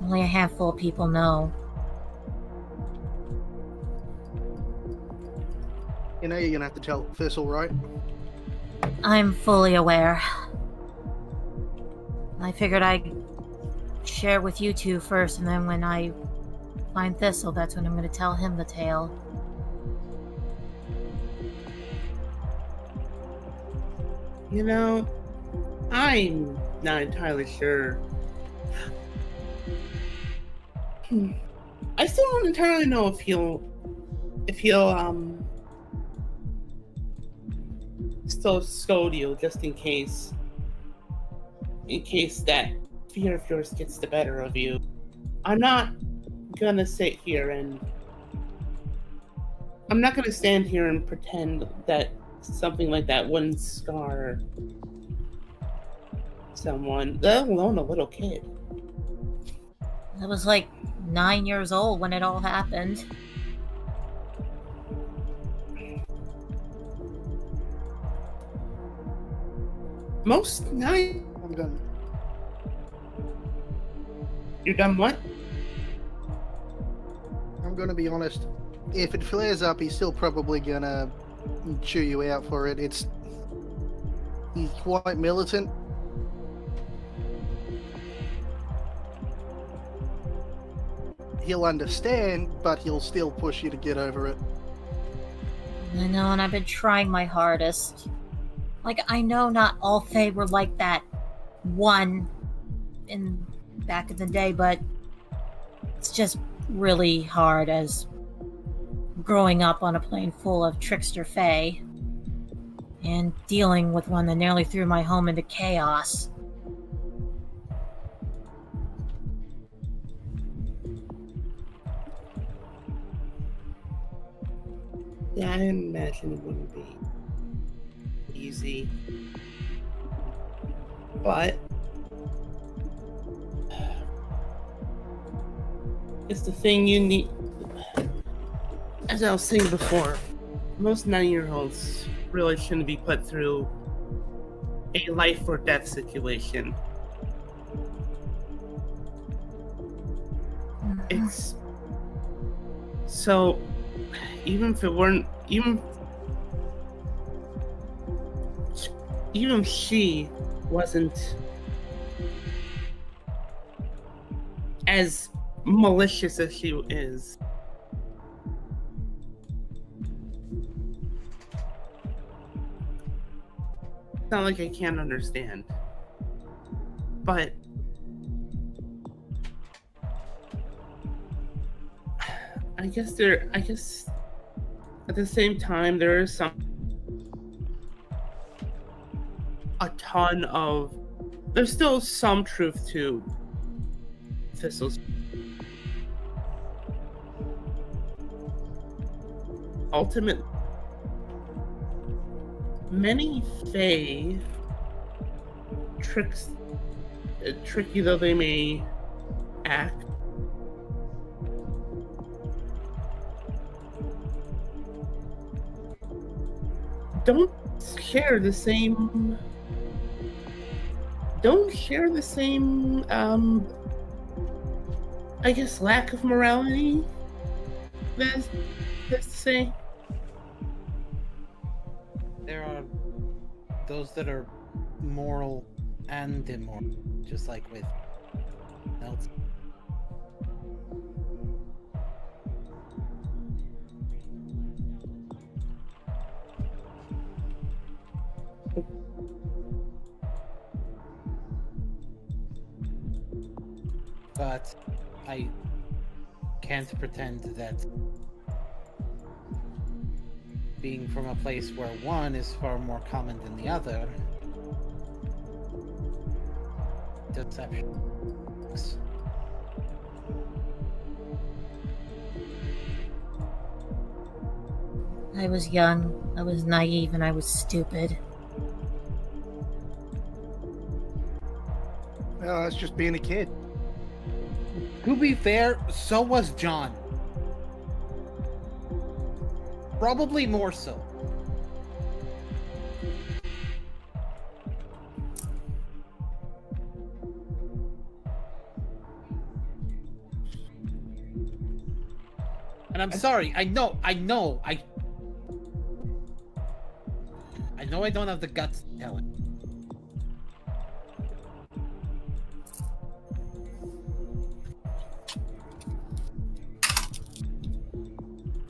Only a handful of people know. You know you're gonna have to tell Thistle, right? I'm fully aware. I figured I'd share with you two first, and then when I find Thistle, that's when I'm going to tell him the tale. You know, I'm not entirely sure. I still don't entirely know if he'll still scold you, just in case that fear of yours gets the better of you. I'm not gonna sit here and I'm not gonna stand here and pretend that something like that wouldn't scar someone, let alone a little kid. I was 9 years old when it all happened. Most night. I'm done. You're done what? I'm gonna be honest. If it flares up, he's still probably gonna chew you out for it. He's quite militant. He'll understand, but he'll still push you to get over it. I know, and I've been trying my hardest. I know not all Fae were like that one back in the day, but it's just really hard as growing up on a plane full of trickster Fae and dealing with one that nearly threw my home into chaos. Yeah, I imagine it wouldn't be easy. But it's the thing you need. As I was saying before, most 9-year-olds really shouldn't be put through a life or death situation. It's so even even she wasn't as malicious as she is. It's not like I can't understand. But I guess at the same time there is there's still some truth to Thistle's ultimate. Many Fae, tricky though they may act, don't share the same I guess lack of morality, that's to say. There are those that are moral and immoral, just like with else. But I can't pretend that being from a place where one is far more common than the other, deception. I was young, I was naive, and I was stupid. Oh, that's just being a kid. To be fair, so was John. Probably more so. And I'm sorry, I know I don't have the guts to tell it.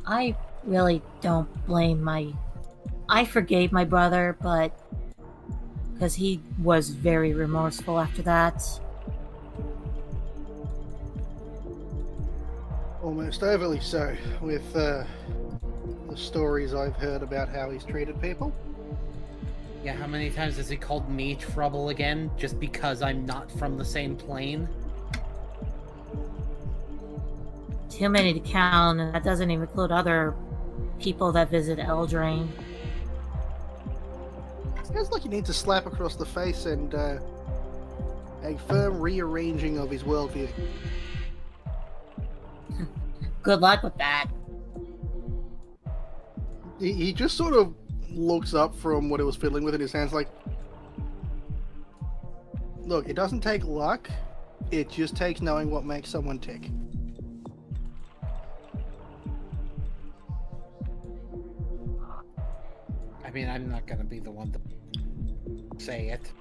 I really don't blame I forgave my brother, but because he was very remorseful after that. Almost overly so, with the stories I've heard about how he's treated people. Yeah, how many times has he called me trouble again, just because I'm not from the same plane? Too many to count, and that doesn't even include other people that visit Eldraine. Sounds like you need to slap across the face and a firm rearranging of his worldview. Good luck with that. He just sort of looks up from what he was fiddling with in his hands like, look, it doesn't take luck, it just takes knowing what makes someone tick. I mean, I'm not gonna be the one to say it.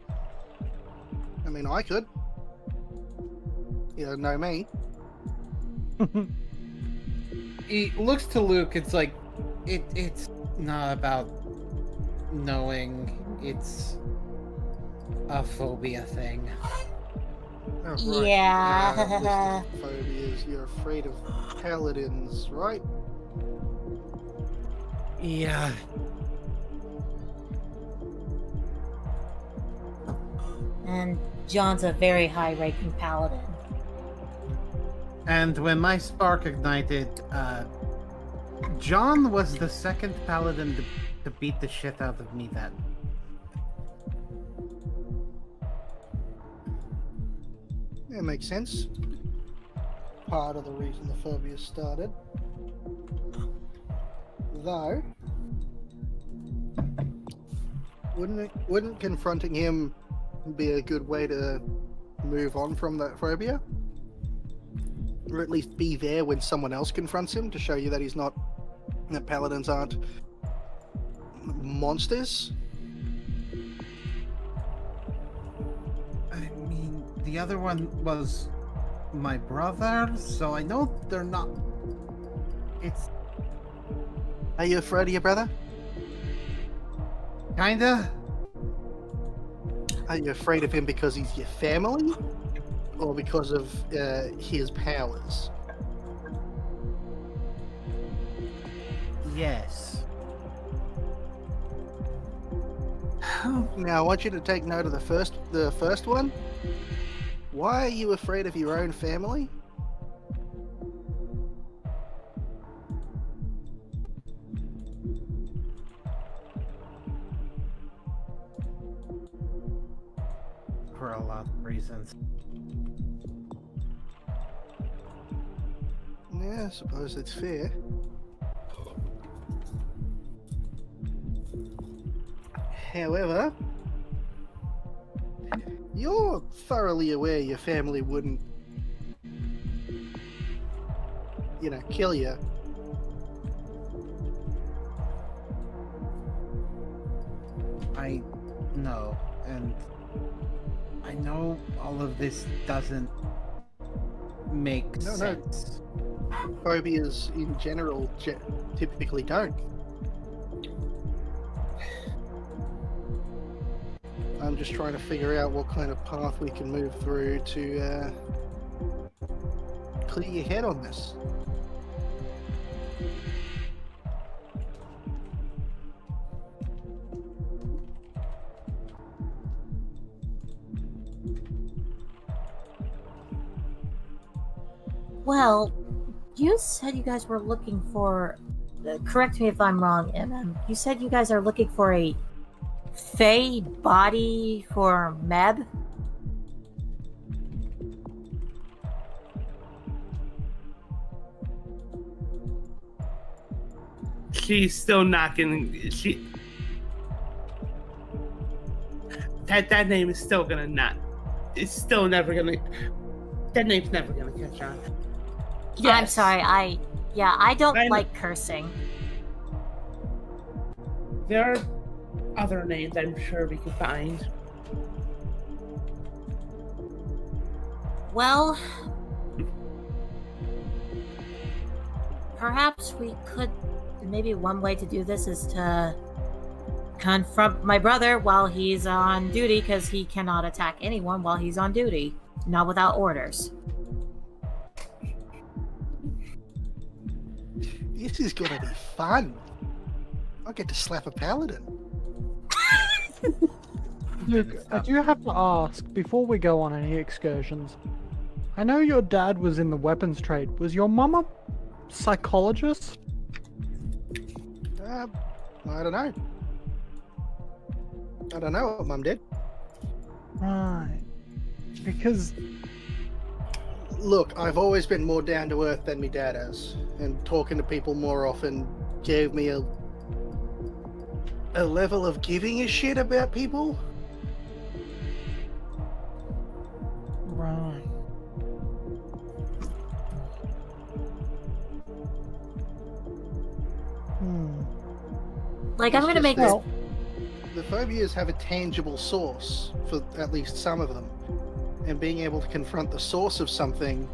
I mean, I could. You don't know me. He looks to Luke, it's like, it's not about knowing, it's a phobia thing. Oh, right. Yeah. List of phobias. You're afraid of paladins, right? Yeah. And John's a very high-ranking paladin. And when my spark ignited, John was the second paladin to beat the shit out of me that. Yeah, makes sense. Part of the reason the phobia started. Though, wouldn't confronting him be a good way to move on from that phobia? Or at least be there when someone else confronts him to show you that paladins aren't monsters? the other one was my brother, so I know they're not. It's Are you afraid of your brother? kinda. Are you afraid of him because he's your family? Or because of his powers? Yes. Now I want you to take note of the first one. Why are you afraid of your own family? For a lot of reasons. Yeah, I suppose it's fair. However, you're thoroughly aware your family wouldn't, kill you. I know, and I know all of this doesn't make No. sense. Phobias in general typically don't. I'm just trying to figure out what kind of path we can move through to clear your head on this. Well, you said you guys were looking for. Correct me if I'm wrong, MM. You said you guys are looking for a Fey body for Meb? She's still not gonna. That name is still gonna not. It's still never gonna. That name's never gonna catch on. I'm sorry, I don't I know. like cursing. There are other names I'm sure we can find. Well, perhaps we could. Maybe one way to do this is to confront my brother while he's on duty, because he cannot attack anyone while he's on duty, not without orders. This is gonna be fun. I get to slap a paladin. Luke, I do have to ask, before we go on any excursions, I know your dad was in the weapons trade. Was your mum a psychologist? I don't know. I don't know what Mum did. Right. Because Look, I've always been more down to earth than my dad has, and talking to people more often gave me a level of giving a shit about people. right. Like, I'm It's gonna just make that this. The phobias have a tangible source for at least some of them, and being able to confront the source of something,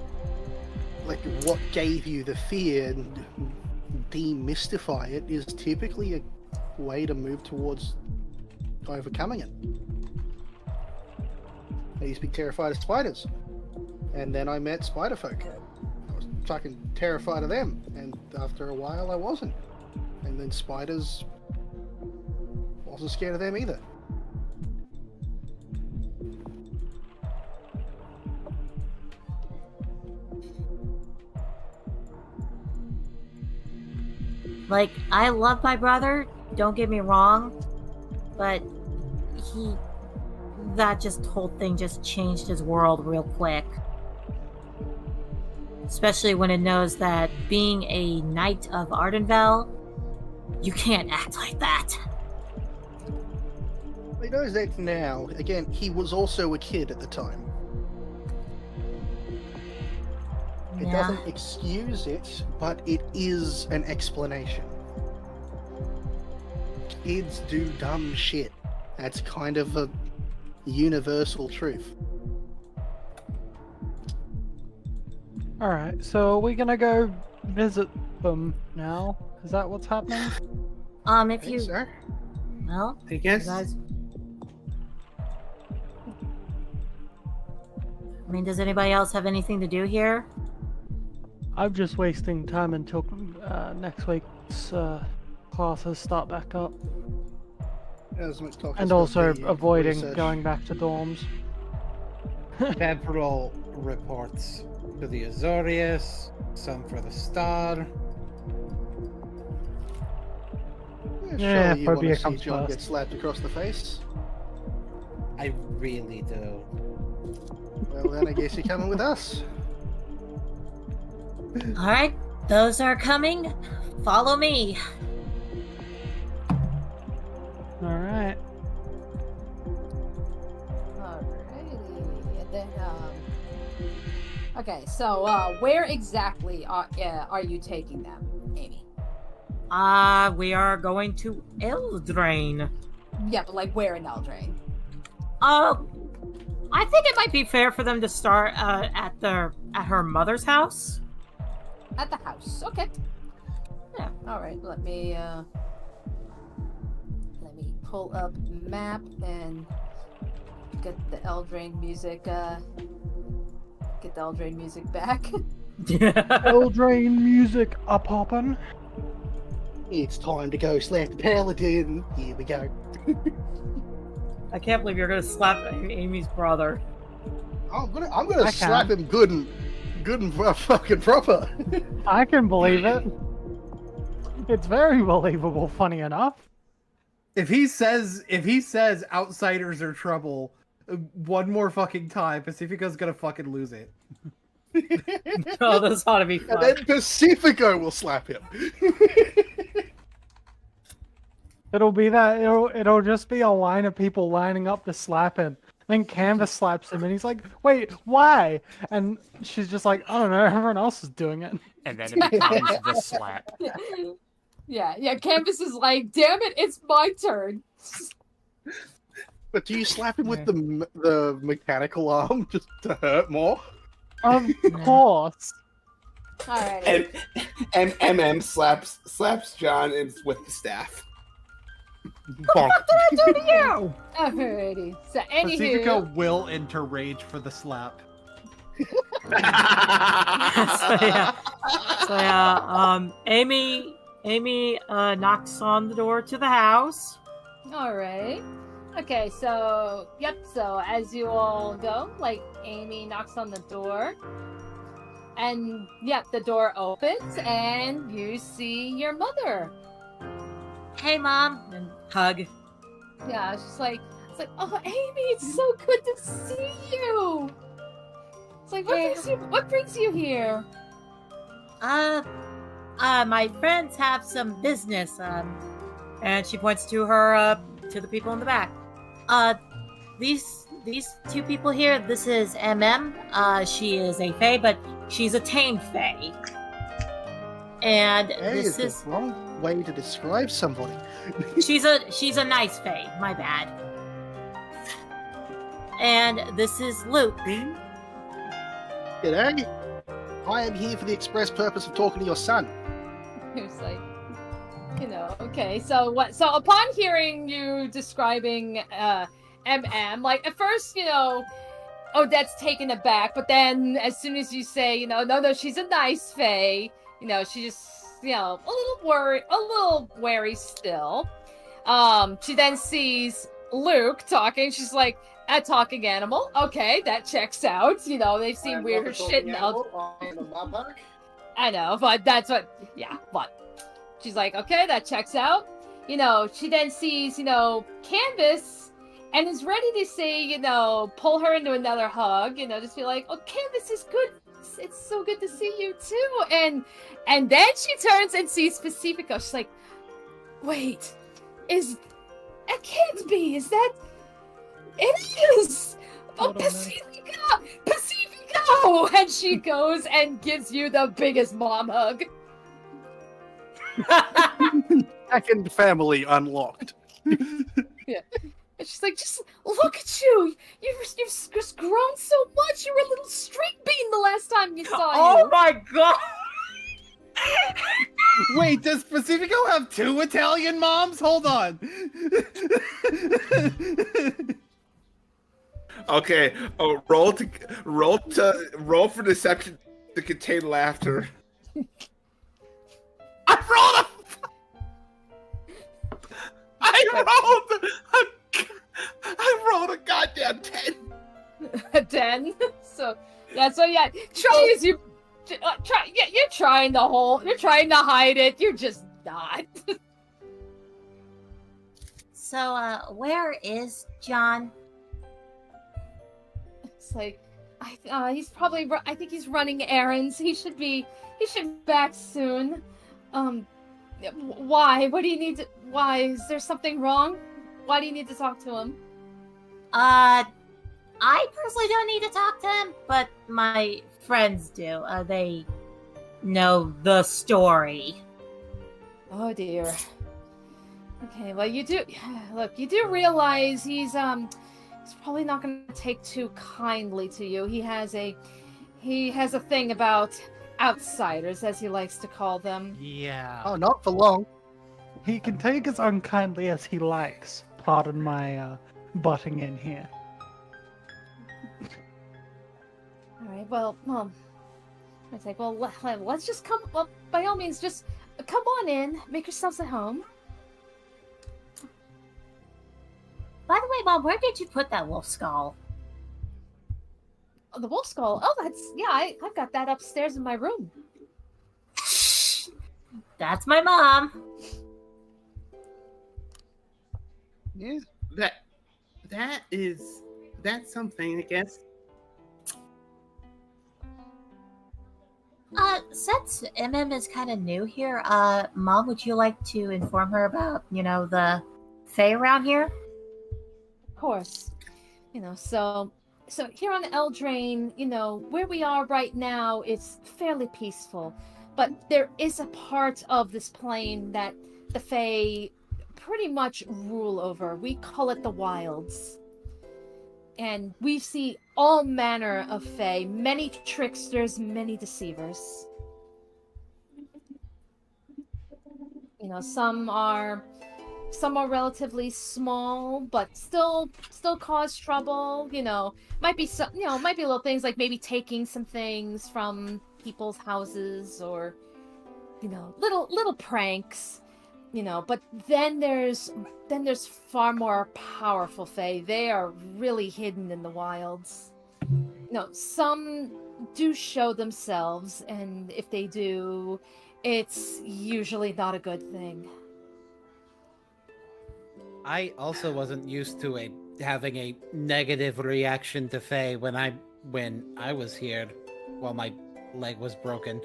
like what gave you the fear, and demystify it, is typically a way to move towards overcoming it. I used to be terrified of spiders, and then I met spider folk. I was fucking terrified of them, and after a while I wasn't. And then spiders, wasn't scared of them either. Like, I love my brother, don't get me wrong, but that whole thing just changed his world real quick. Especially when it knows that being a knight of Ardenvel, you can't act like that. He knows that now. Again, he was also a kid at the time. It Yeah. doesn't excuse it, but it is an explanation. Kids do dumb shit. That's kind of a universal truth. Alright, so we're gonna go visit them now. Is that what's happening? If you, So. well, I you guess. guys. I mean, does anybody else have anything to do here? I'm just wasting time until next week's classes start back up. As much talk And as also the avoiding research. going back to dorms. Several reports to the Azorius, some for the Star. Yeah, Surely you want phobia to see comes John first. get slapped across the face. I really do. Well, then I guess you're coming with us. All right, those are coming. Follow me. Alright. Alrighty. And then, okay, so where exactly are you taking them, Amy? We are going to Eldraine. Yeah, but like where in Eldraine? I think it might be fair for them to start at her mother's house. At the house. Okay. Yeah. All right. Let me pull up map and get the Eldraine music. Get the Eldraine music back. Eldraine music a poppin'. It's time to go slap the paladin. Here we go. I can't believe you're gonna slap Amy's brother. I'm gonna I slap can. him good and fucking proper. I can believe it. It's very believable, funny enough. If he says outsiders are trouble one more fucking time, Pacifico's gonna fucking lose it. Oh, this ought to be And fun. then Pacifico will slap him. It'll be that. It'll just be a line of people lining up to slap him. Then Canvas slaps him, and he's like, "Wait, why?" And she's just like, "I don't know. Everyone else is doing it." And then it becomes the slap. Yeah. Canvas is like, damn it, it's my turn. But do you slap him with the mechanical arm just to hurt more? Of course. Alrighty. And MM slaps John with the staff. Bonk. Alrighty. So Pacifico anywho, will enter rage for the slap. So yeah, Amy knocks on the door to the house. alright. Okay, so so as you all go, like Amy knocks on the door. And the door opens and you see your mother. Hey, Mom, and hug. Yeah, it's like, oh, Amy, it's so good to see you. It's like, what brings you here? My friends have some business. And she points to her, to the people in the back. These two people here. This is She is a fae, but she's a tamed fae. And this is the wrong way to describe somebody. she's a nice fae. My bad. And this is Luke. G'day. I am here for the express purpose of talking to your son. It's like, okay. So So upon hearing you describing like at first, Odette's taken aback, but then as soon as you say, no, she's a nice fae, she just, a little wary still. She then sees Luke talking. She's like, a talking animal. Okay, that checks out. They've seen weirder shit now. I know, but that's what, but she's like, okay, that checks out. She then sees, Canvas and is ready to say, pull her into another hug, just be like, oh, Canvas is good. It's so good to see you too. And then she turns and sees Pacifico. She's like, wait, it can't be. Is that? It is. Oh, Pacifico! And she goes and gives you the biggest mom hug. Second family unlocked. And And she's like, just look at you. You've just grown so much. You were a little street bean the last time you saw Oh you. my god! Wait, does Pacifico have 2 Italian moms? Hold on. Okay. Oh, roll for deception to contain laughter. I rolled a goddamn 10. A 10. So yeah. Try as you try. Yeah, you're trying to hide it. You're just not. So, where is John? It's like, he's probably. I think he's running errands. He should be back soon. Why? What do you need to? Why is there something wrong? Why do you need to talk to him? I personally don't need to talk to him, but my friends do. They know the story. Oh dear. Okay, well you do realize he's probably not going to take too kindly to you. He has a thing about outsiders, as he likes to call them. Yeah. Oh, not for long. He can take as unkindly as he likes. Pardon my butting in here. All right. Well, I say, well, let's just come. Well, by all means, just come on in. Make yourselves at home. By the way, Mom, where did you put that wolf skull? Oh, the wolf skull. Oh, I've got that upstairs in my room. That's my mom. Yeah. That's something, I guess. Since MM is kind of new here, Mom, would you like to inform her about, the Fae around here? Of course. So here on Eldraine, where we are right now, it's fairly peaceful. But there is a part of this plane that the Fae pretty much rule over. We call it the Wilds. And we see all manner of Fae, many tricksters, many deceivers. Some are relatively small, but still cause trouble. Might be little things like maybe taking some things from people's houses, or little pranks. But then there's far more powerful Fae. They are really hidden in the wilds. Some do show themselves, and if they do, it's usually not a good thing. I also wasn't used to having a negative reaction to Faye when I was here while my leg was broken.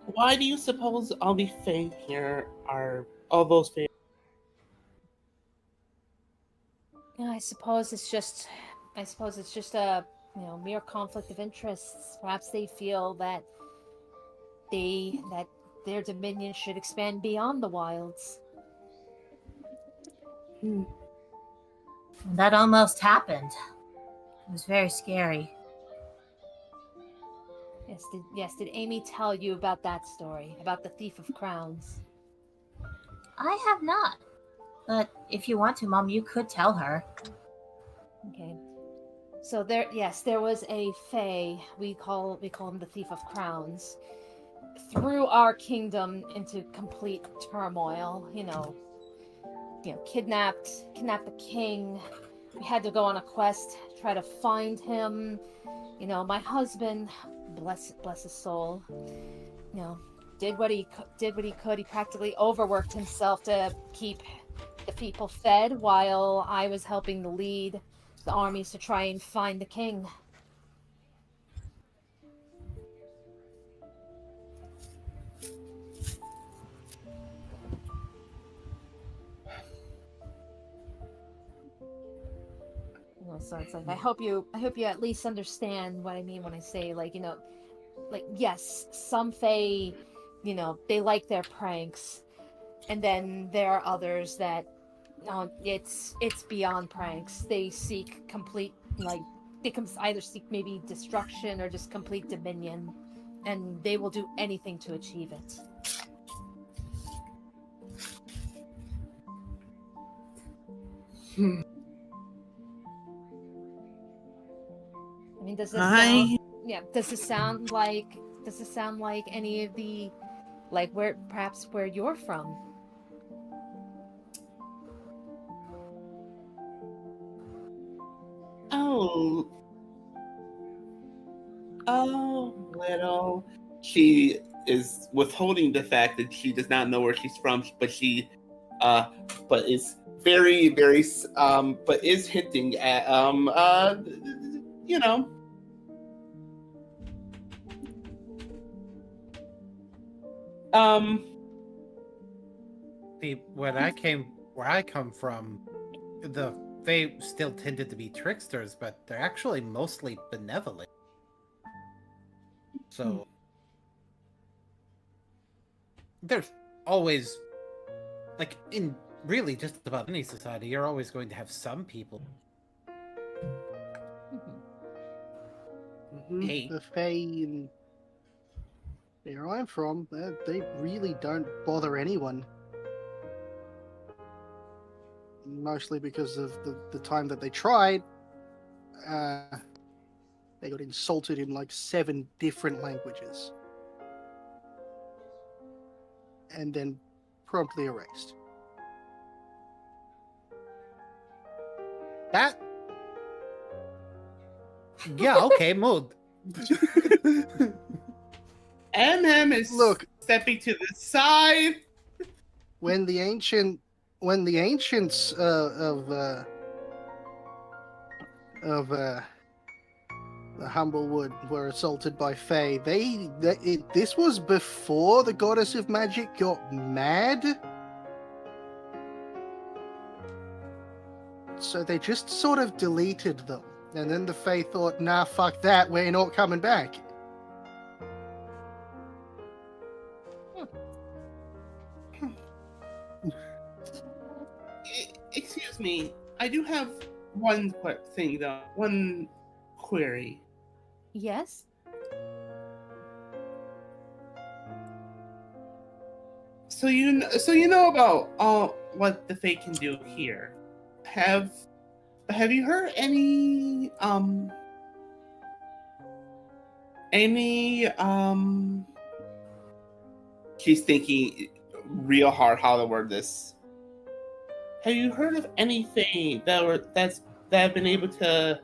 Why do you suppose all the Fae here are all those Fae? I suppose it's just a mere conflict of interests. Perhaps they feel that their dominion should expand beyond the wilds. That almost happened. It was very scary. Did Amy tell you about that story? About the Thief of Crowns? I have not. But if you want to, Mom, you could tell her. Okay. So there was a Fae, we call him the Thief of Crowns, threw our kingdom into complete turmoil. Kidnapped the king. We had to go on a quest to try to find him. My husband, bless his soul, did what he could. He practically overworked himself to keep the people fed, while I was helping to lead the armies to try and find the king. So it's like, I hope you at least understand what I mean when I say, yes, some Fae, they like their pranks, and then there are others that, no, it's beyond pranks. They seek complete, they can either seek maybe destruction or just complete dominion, and they will do anything to achieve it. I mean, does this sound? Yeah. Does this sound like any of the, where you're from? Little. She is withholding the fact that she does not know where she's from, but but is very, very, but is hinting at, you know. See, where I come from, they still tended to be tricksters, but they're actually mostly benevolent. So there's always, in really just about any society, you're always going to have some people. Hey. The Fae where I'm from, they really don't bother anyone. Mostly because of the time that they tried, they got insulted in 7 different languages. And then promptly erased. That? Yeah, okay, mood. MM is stepping to the side. When the ancients of the Humblewood were assaulted by Fae, this was before the goddess of magic got mad. So they just sort of deleted them. And then the Fae thought, nah, fuck that, we're not coming back. Excuse me, I do have one thing though, one query. Yes? So you know about what the Fae can do here. Have you heard any she's thinking real hard how to word this. Have you heard of anything that have been able to,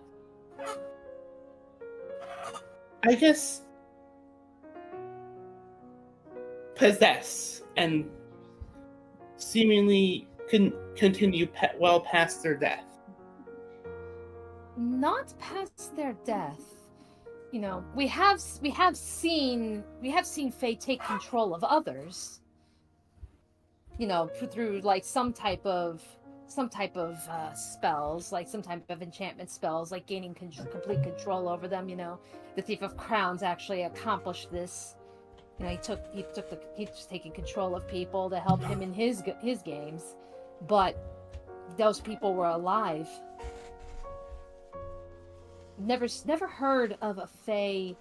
I guess, possess and seemingly continue well past their death? Not past their death. We have seen Fae take control of others. Through some type of spells, some type of enchantment spells, gaining complete control over them. The Thief of Crowns actually accomplished this. He's taking control of people to help him in his games, but those people were alive. Never heard of a Fae,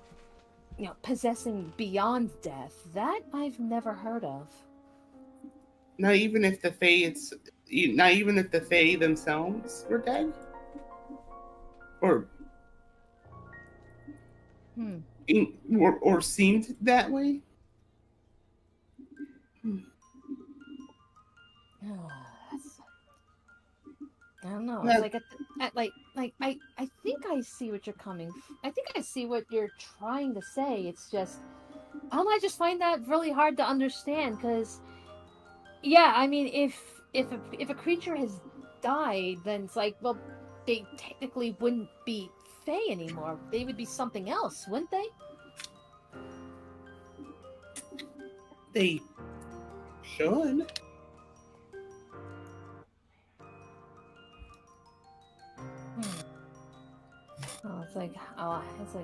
possessing beyond death. That I've never heard of. Not even if the Fae themselves were dead, or or seemed that way. I don't know. It's I think I see what you're I think I see what you're trying to say. It's just, I just find that really hard to understand because, yeah, I mean, if a creature has died, then it's well, they technically wouldn't be Fae anymore. They would be something else, wouldn't they? They should. Oh, it's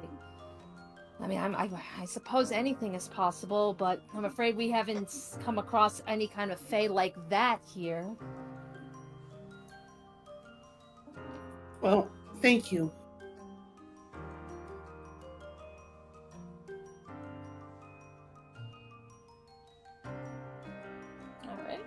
I mean, I suppose anything is possible, but I'm afraid we haven't come across any kind of fae like that here. Well, thank you. All right.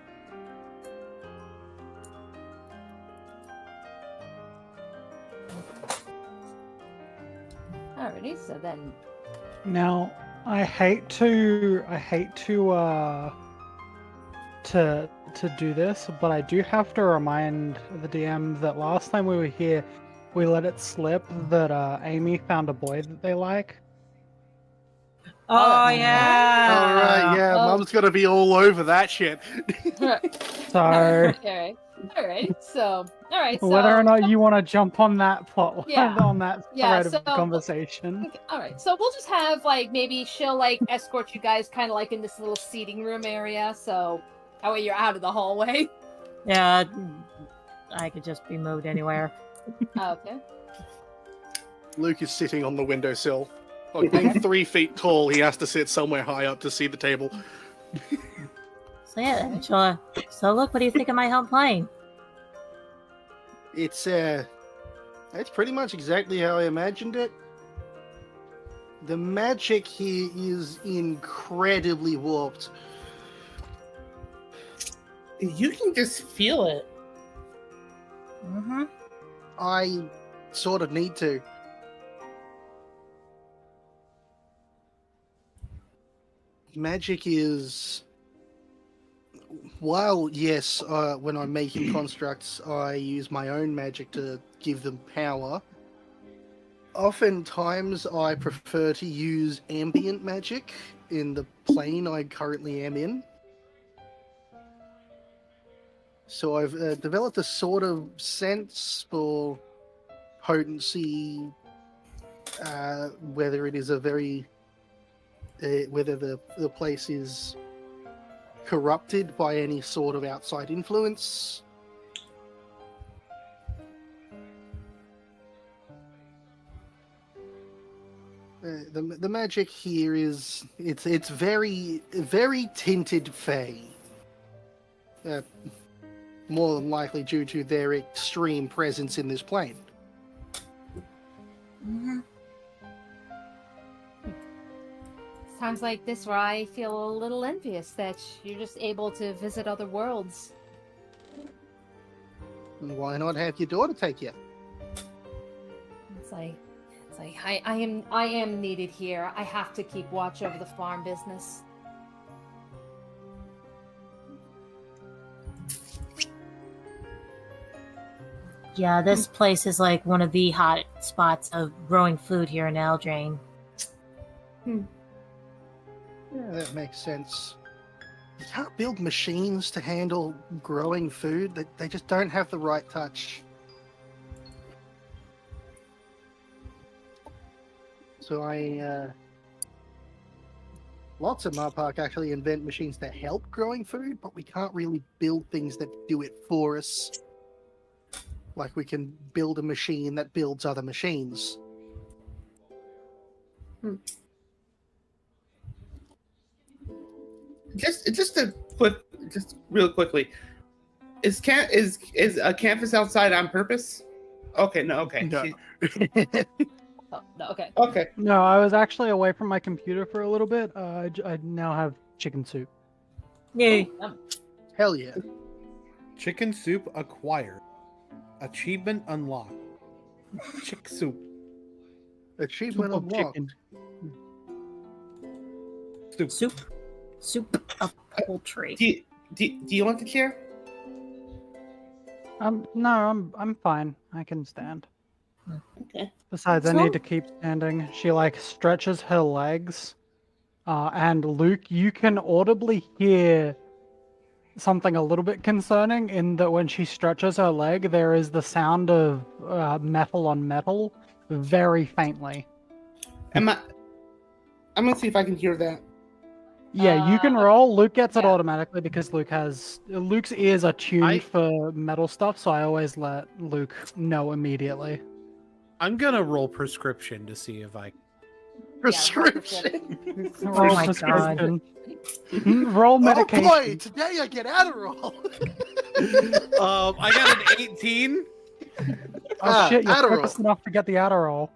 Alrighty, so then Now, I hate to do this, but I do have to remind the DM that last time we were here, we let it slip that Amy found a boy that they like. Oh, yeah. All right, yeah, Oh. Mum's gonna be all over that shit. So, alright. So whether or not you want to jump on that plot, Yeah. on that Yeah, thread of so- conversation. Okay, all right, so we'll just have like maybe she'll like escort you guys kind of like in this little seating room area, so that way you're out of the hallway. Yeah, I could just be moved anywhere. Okay. Luke is sitting on the windowsill. Like being 3 feet tall, he has to sit somewhere high up to see the table. So yeah, so look, what do you think of my home plane? It's pretty much exactly how I imagined it. The magic here is incredibly warped. You can just feel it. Mm-hmm. I sort of need to. Magic is, while yes, when I'm making constructs, I use my own magic to give them power. Oftentimes, I prefer to use ambient magic in the plane I currently am in. So I've developed a sort of sense for potency, whether it is a very whether the place is corrupted by any sort of outside influence. The magic here is it's very tinted fey. More than likely due to their extreme presence in this plane. Mm-hmm. Times like this where I feel a little envious that you're just able to visit other worlds. Why not have your daughter take you? It's like I am needed here. I have to keep watch over the farm business. Yeah, this place is like one of the hot spots of growing food here in Eldraine. Yeah, that makes sense. You can't build machines to handle growing food. They just don't have the right touch. So lots of Marpark actually invent machines that help growing food, but we can't really build things that do it for us. Like we can build a machine that builds other machines. Just to put just real quickly, is a campus outside on purpose? Okay, no, okay. No. Oh, no, okay. Okay. No, I was actually away from my computer for a little bit. I now have chicken soup. Yay. Hell yeah. Chicken soup acquired. Achievement unlocked. Chick soup. Achievement Soup of unlocked. chicken. Soup of poultry. Do you want the chair? No, I'm fine. I can stand. Okay. Besides, I So- need to keep standing. She like stretches her legs, and Luke, you can audibly hear something a little bit concerning in that when she stretches her leg, there is the sound of metal on metal, very faintly. I'm gonna see if I can hear that. Yeah, you can roll. Luke gets it yeah. automatically because Luke's ears are tuned for metal stuff, so I always let Luke know immediately. I'm gonna roll prescription to see if I Prescription. Roll my prescription. Roll medication. Oh boy, today I get Adderall. I got an 18. Oh shit, you're Adderall. focused enough to get the Adderall.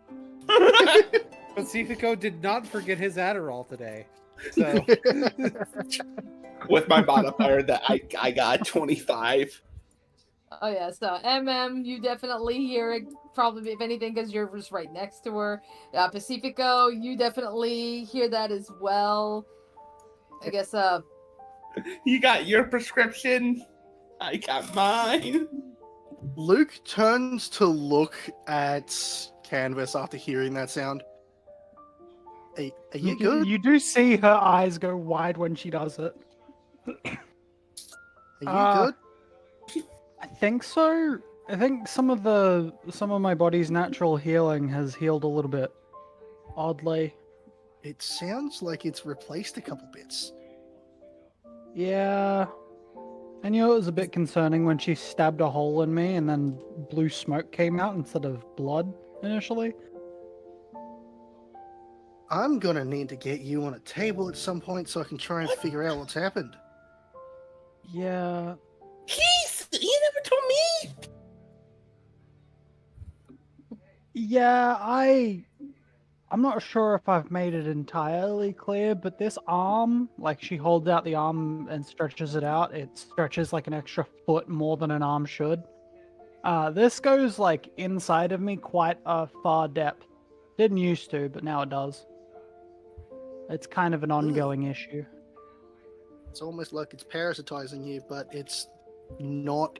Pacifico did not forget his Adderall today. So With my modifier that I got 25. Oh yeah, so you definitely hear it, probably if anything, because you're just right next to her. Pacifico, you definitely hear that as well. I guess You got your prescription. I got mine. Luke turns to look at Canvas after hearing that sound. Are you good? You do see her eyes go wide when she does it. Are you good? I think so. I think some of my body's natural healing has healed a little bit. Oddly. It sounds like it's replaced a couple bits. Yeah. I knew it was a bit concerning when she stabbed a hole in me and then blue smoke came out instead of blood initially. I'm gonna need to get you on a table at some point so I can try and figure out what's happened. Yeah. Please, you never told me. Yeah, I'm not sure if I've made it entirely clear, but this arm, like she holds out the arm and stretches it out, it stretches like an extra foot more than an arm should. This goes like inside of me quite a far depth. Didn't used to, but now it does. It's kind of an ongoing issue. It's almost like it's parasitizing you, but it's not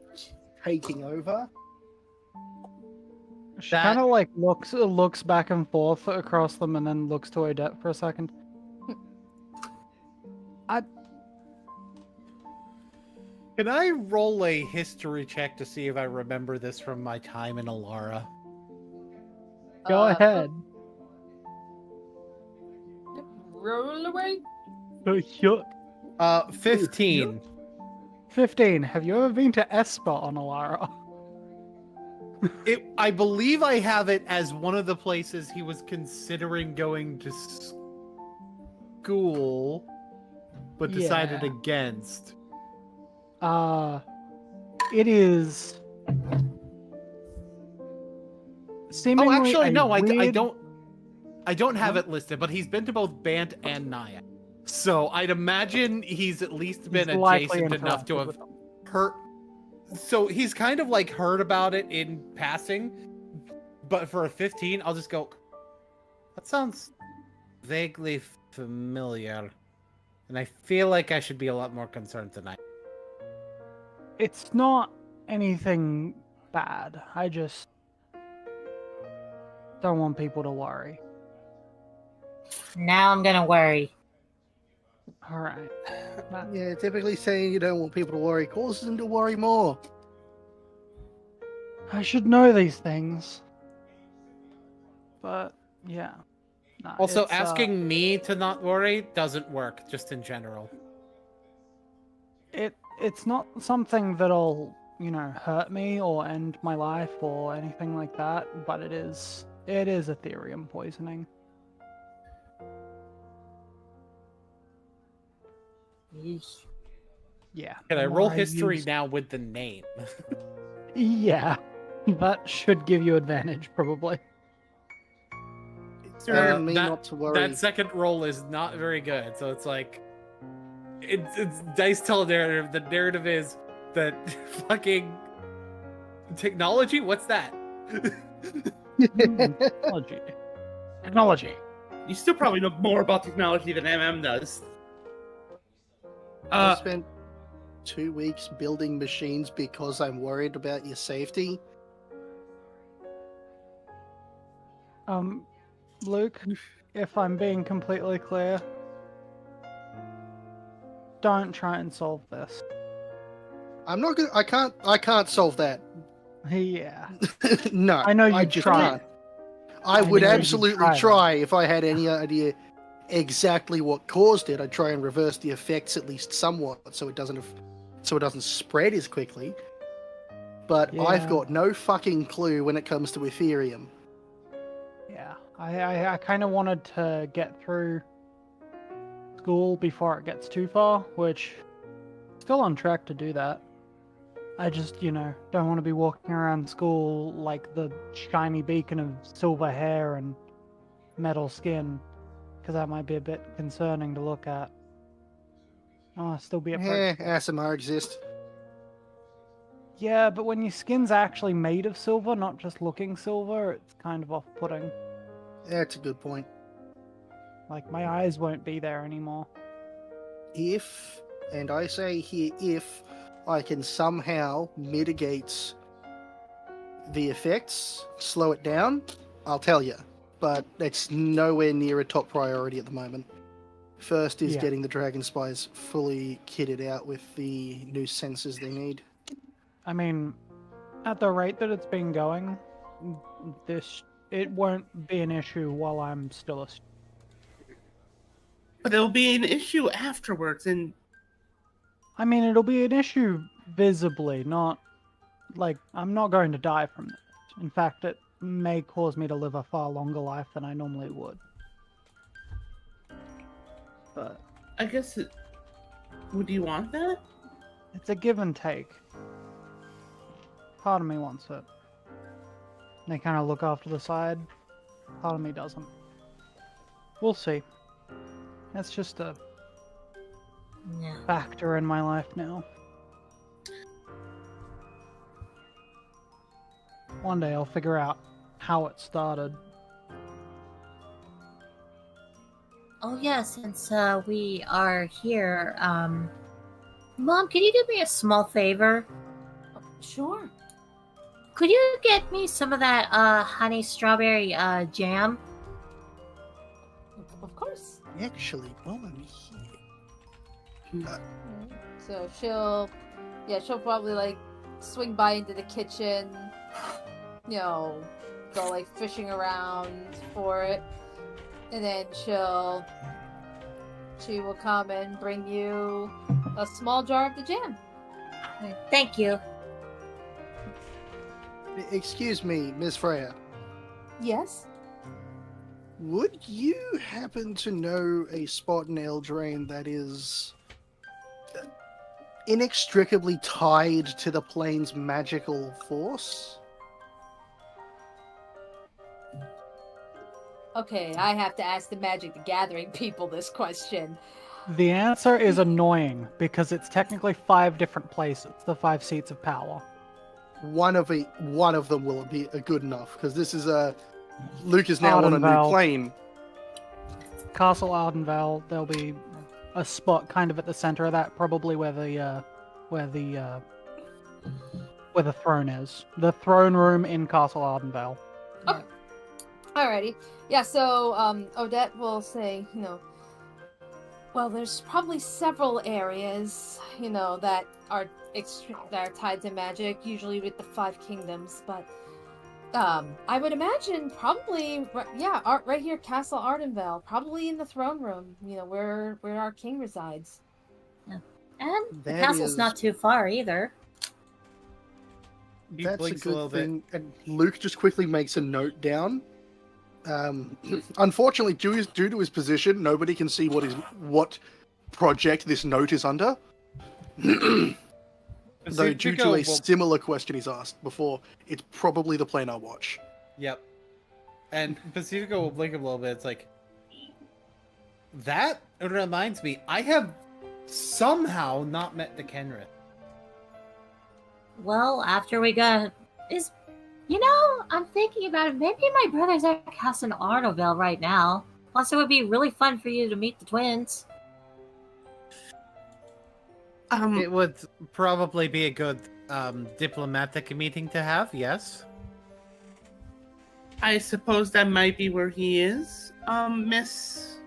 taking over. She kind of like looks back and forth across them and then looks to Odette for a second. can I roll a history check to see if I remember this from my time in Alara? Go ahead. Roll away. 15. 15. Have you ever been to Esper on Alara? I believe I have it as one of the places he was considering going to school, but decided Yeah. against. It is seemingly Oh, actually, no, I weird... don't have it listed, but he's been to both Bant and Naya. So I'd imagine he's at least been He's likely adjacent enough to interacted have with them. heard. So he's kind of like heard about it in passing, but for a 15, I'll just go, that sounds vaguely familiar. And I feel like I should be a lot more concerned tonight. It's not anything bad. I just don't want people to worry. Now I'm gonna worry. All right. Yeah, typically saying you don't want people to worry causes them to worry more. I should know these things. But yeah. No, Also, it's, asking me to not worry doesn't work, just in general. It's not something that'll, hurt me or end my life or anything like that, but it is Ethereum poisoning. Yeesh. Yeah. Can I roll Why history use- now with the name? Yeah. That should give you advantage, probably. It's telling me that- not to worry. That second roll is not very good, so it's like it's dice tell narrative. The narrative is that fucking technology. What's that? Technology. You still probably know more about technology than does. I spent 2 weeks building machines because I'm worried about your safety. Luke, if I'm being completely clear, don't try and solve this. I'm not gonna. I can't solve that. Yeah. No, I know you just tried. can't. I know would you absolutely tried. try if I had any idea exactly what caused it. I'd try and reverse the effects at least somewhat, so it doesn't spread as quickly. But I've Yeah. got no fucking clue when it comes to Ethereum. Yeah. I kind of wanted to get through school before it gets too far, which still on track to do that. I just, don't want to be walking around school like the shiny beacon of silver hair and metal skin, because that might be a bit concerning to look at. I want to still be approached. ASMR exist. Yeah, but when your skin's actually made of silver, not just looking silver, it's kind of off-putting. That's a good point. Like, my eyes won't be there anymore. If, and I say here, if I can somehow mitigate the effects, slow it down, I'll tell you. But it's nowhere near a top priority at the moment. First is getting the Dragon Spies fully kitted out with the new sensors they need. I mean, at the rate that it's been going, it won't be an issue while I'm still a student. But there'll be an issue afterwards, and I mean, it'll be an issue visibly, not like I'm not going to die from this. In fact, it may cause me to live a far longer life than I normally would. But I guess would you want that? it's a give and take. Part of me wants it. They kind of look off to the side. Part of me doesn't. We'll see. That's just a factor in my life now. One day I'll figure out how it started. Oh yeah, since we are here, Mom, can you do me a small favor? Sure. Could you get me some of that honey strawberry jam? Of course. Actually, while I'm here... So she'll probably like swing by into the kitchen, go like fishing around for it, and then she will come and bring you a small jar of the jam. Thank you. Excuse me, Miss Freya. Yes? Would you happen to know a spot in Eldraine that is inextricably tied to the plane's magical force? Okay, I have to ask the Magic the Gathering people this question. The answer is annoying, because it's technically 5 different places, the 5 seats of power. One of them will be good enough, because this is Luke is now on a new Ardenval. plane. Castle Ardenval, there'll be a spot kind of at the center of that, probably where the throne is. The throne room in Castle Ardenval. Okay. Alrighty. Yeah, so Odette will say, well, there's probably several areas, that are tied to magic, usually with the 5 kingdoms, but I would imagine probably, right here, Castle Ardenval, probably in the throne room, where our king resides. Yeah. And the castle's not too far either. He That's a blinks good little thing. bit. And Luke just quickly makes a note down. Unfortunately, due to his position, nobody can see what project this note is under. Though due to a similar question he's asked before, it's probably the Planar Watch. Yep. And Pacifico will blink a little bit. It's like, that reminds me, I have somehow not met the Kenrith. Well, after we got... I'm thinking about it. Maybe my brother's at Castle Ardenval right now. Plus, it would be really fun for you to meet the twins. It would probably be a good diplomatic meeting to have, yes. I suppose that might be where he is. Miss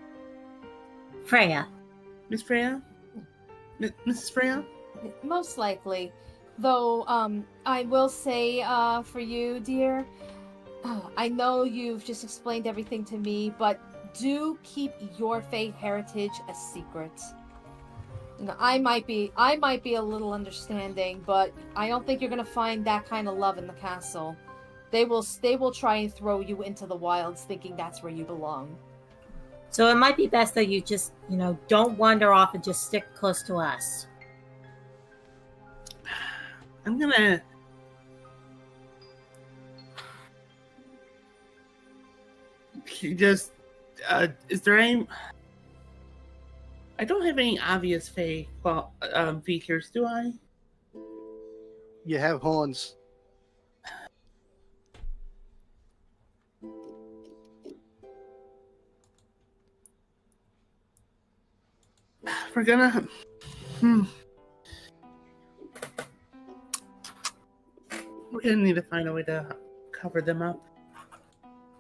Freya. Miss Freya? Mrs. Freya? Most likely. Though, I will say, for you, dear, I know you've just explained everything to me, but do keep your Fae heritage a secret. I might be a little understanding, but I don't think you're gonna find that kind of love in the castle. They will try and throw you into the wilds, thinking that's where you belong. So it might be best that you just, don't wander off and just stick close to us. I'm gonna. Just, is there any? I don't have any obvious Fae features, do I? You have horns. We're gonna. We're gonna need to find a way to cover them up.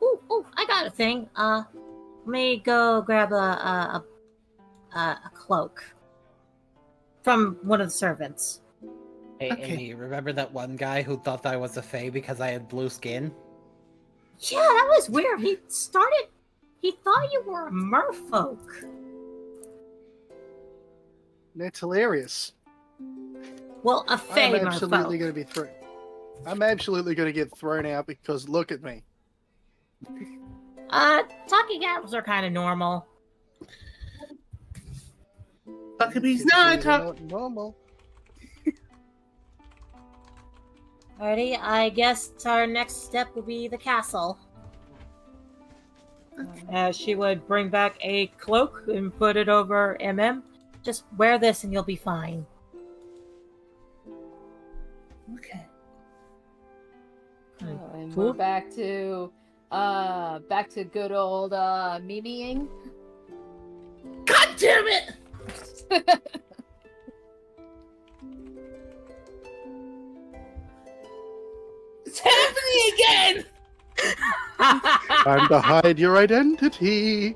Ooh, I got a thing. Let me go grab a cloak from one of the servants. Hey, Okay. Amy, remember that one guy who thought I was a Fae because I had blue skin? Yeah, that was weird. He thought you were a merfolk. That's hilarious. Well, a Fae I'm absolutely merfolk. going to be thrown. I'm absolutely going to get thrown out because look at me. Talking elves are kind of normal. Huckabee's not Not normal. Alrighty, I guess our next step would be the castle. She would bring back a cloak and put it over MM. Just wear this and you'll be fine. Okay. Oh, and Cool. we're back to good old Mimiing. God damn it! It's happening again! Time to hide your identity.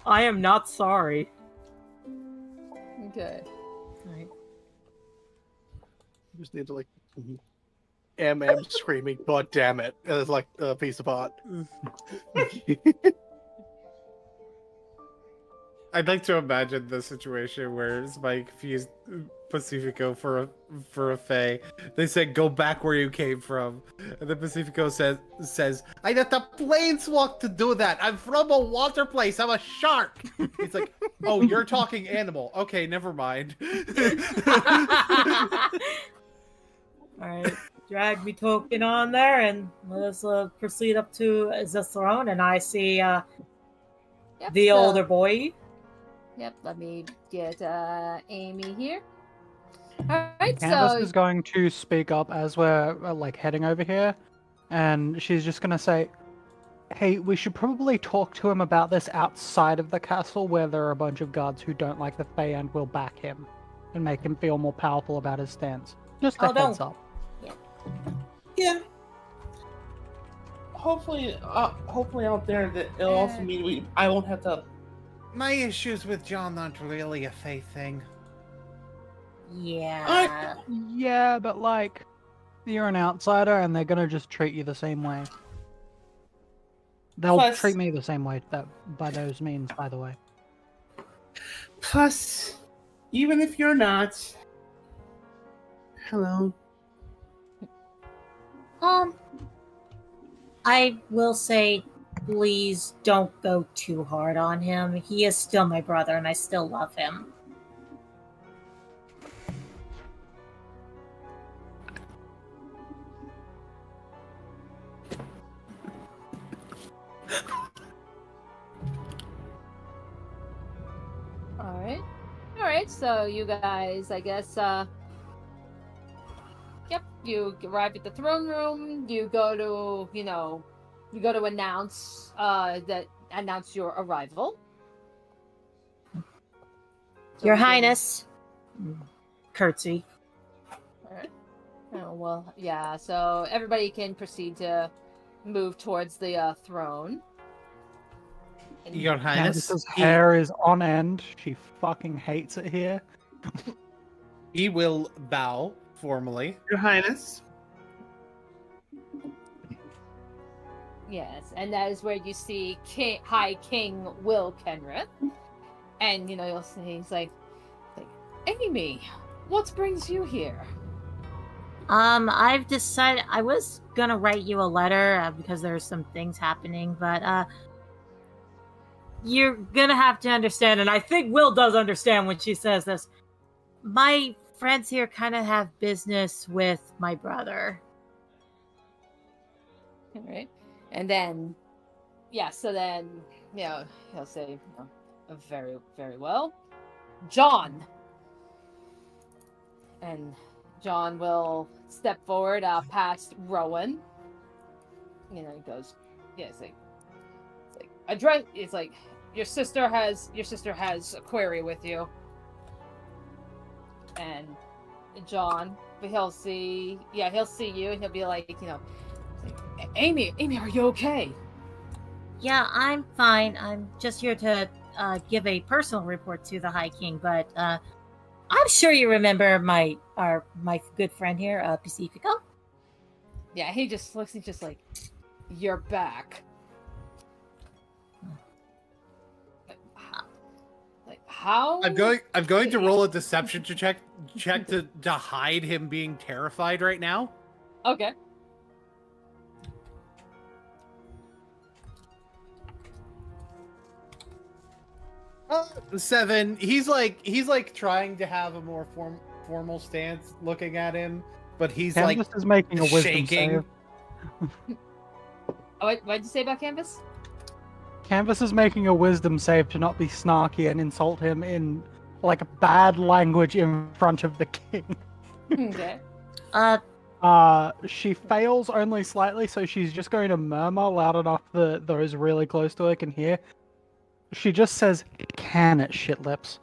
I am not sorry. Okay. Right. Just need to like MM screaming, "God damn it!" And it's like a piece of art. I'd like to imagine the situation where Spike confused Pacifico for a Fae. They said, "Go back where you came from," and then Pacifico says, "I had to planeswalk to do that. I'm from a water place. I'm a shark." He's like, "Oh, you're talking animal. Okay, never mind." Alright, drag me token on there and let us proceed up to the throne. And I see Yep, the so- older boy. Yep, let me get Amy here. Alright, Candace so is going to speak up as we're like heading over here, and she's just gonna say, "Hey, we should probably talk to him about this outside of the castle, where there are a bunch of guards who don't like the Fae and will back him, and make him feel more powerful about his stance. Just a Oh, don't- heads up." Yeah. Hopefully out there that it'll also mean I won't have to. My issues with John aren't really a Fae thing. Yeah. Yeah, but like, you're an outsider, and they're gonna just treat you the same way. They'll Plus- treat me the same way. That by those means, by the way. Plus, even if you're not. Hello. I will say, please don't go too hard on him. He is still my brother and I still love him. Alright, so you guys, I guess, yep, you arrive at the throne room, you go to announce, announce your arrival. So Your we can- Highness. Curtsy. Alright. Oh, well, yeah, so everybody can proceed to move towards the throne. And- Your Highness, Candace's hair is on end. She fucking hates it here. he will bow formally. Your Highness. Yes, and that is where you see High King Will Kenrith. And, you'll see, he's like, Amy, what brings you here? I've decided I was gonna write you a letter because there's some things happening, but you're gonna have to understand, and I think Will does understand when she says this. My friends here kind of have business with my brother. All right. And then, yeah, so then, he'll say, very, very well. John! And John will step forward past Rowan. He goes, it's like, your sister has a query with you. And John, but he'll see you, and he'll be like, Amy, are you okay? Yeah, I'm fine. I'm just here to give a personal report to the High King, but I'm sure you remember my good friend here, Pacifico. Yeah, he just looks. He's just like, you're back. Like how? I'm going to roll a deception to check to hide him being terrified right now. Okay. Seven. He's like trying to have a more formal stance, looking at him, but he's Canvas like is making a wisdom shaking. save. Oh, what'd you say about Canvas? Canvas is making a wisdom save to not be snarky and insult him in like a bad language in front of the king. Okay. She fails only slightly, so she's just going to murmur loud enough that those really close to her can hear. She just says, "Can it, shit lips?"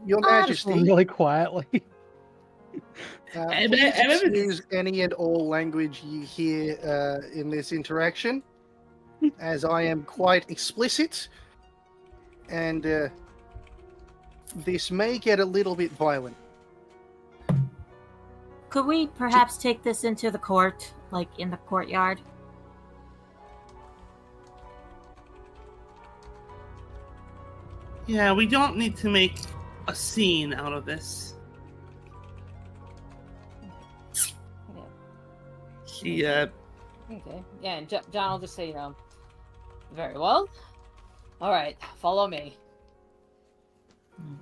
Your Majesty, really quietly. please excuse any and all language you hear in this interaction, as I am quite explicit, and this may get a little bit violent. Could we perhaps take this into the court, like in the courtyard? Yeah, we don't need to make a scene out of this. She, Okay. Yeah, and John will just say, very well. All right, follow me.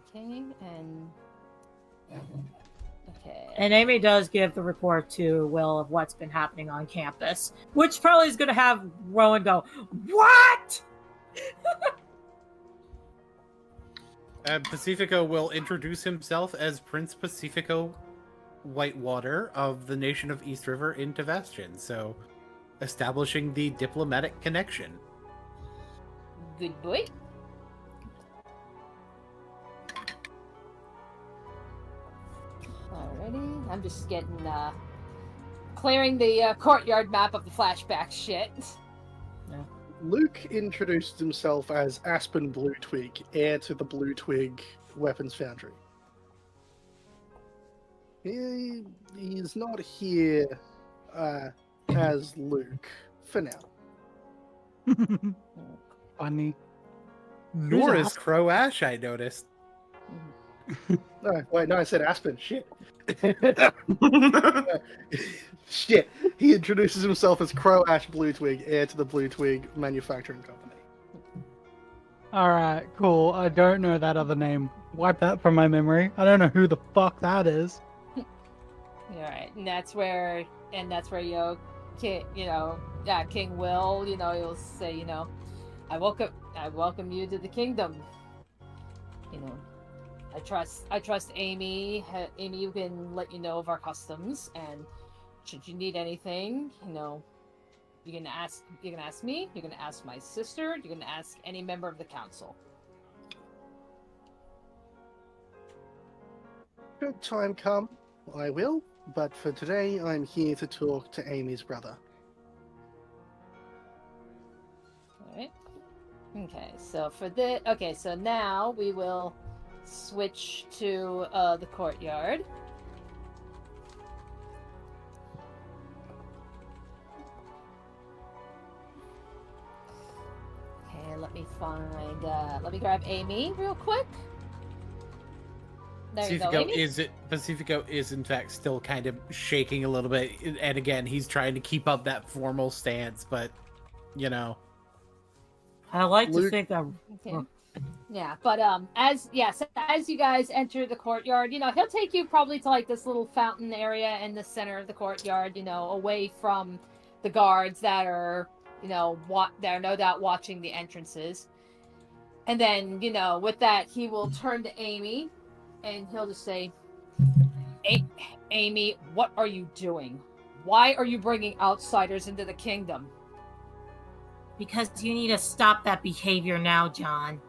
Okay, and okay. And Amy does give the report to Will of what's been happening on campus, which probably is going to have Rowan go, "What?" Pacifico will introduce himself as Prince Pacifico Whitewater of the nation of East River into Vastion, so establishing the diplomatic connection. Good boy. Alrighty, I'm just getting clearing the courtyard map of the flashback shit. Luke introduced himself as Aspen Blue Twig, heir to the Blue Twig Weapons Foundry. He's not here as Luke for now. Funny. Nor Who's is Crow Ash, I noticed. No, wait, no, I said Aspen. Shit. Shit. He introduces himself as Crow Ash Blue Twig, heir to the Blue Twig Manufacturing Company. Alright, cool. I don't know that other name. Wipe that from my memory. I don't know who the fuck that is. Alright, and that's where King Will, he'll say, I welcome you to the kingdom. I trust Amy. Amy, you can let you know of our customs, and should you need anything, you can ask me, you can ask my sister, you can ask any member of the council. Should time come, I will, but for today, I'm here to talk to Amy's brother. Alright. Okay, so now we will switch to the courtyard. Okay, let me grab Amy real quick. There you go, Pacifico is in fact still kind of shaking a little bit, and again he's trying to keep up that formal stance, but you know. I like to Luke- think that. Okay. Yeah, but as you guys enter the courtyard, he'll take you probably to like this little fountain area in the center of the courtyard, away from the guards that are, they're no doubt watching the entrances. And then, with that, he will turn to Amy, and he'll just say, Amy, what are you doing? Why are you bringing outsiders into the kingdom? Because you need to stop that behavior now, John.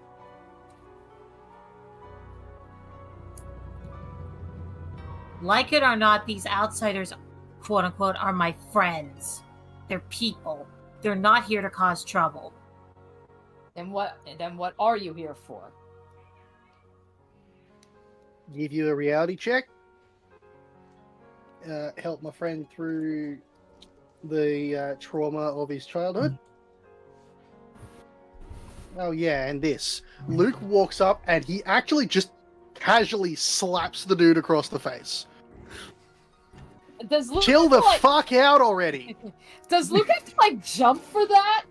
Like it or not, these outsiders, quote unquote, are my friends. They're people. They're not here to cause trouble. Then what are you here for? Give you a reality check. Help my friend through the trauma of his childhood. Oh yeah, and this. Luke walks up and he actually just casually slaps the dude across the face. Does Luke Chill the fuck out already. Does Luke have to jump for that?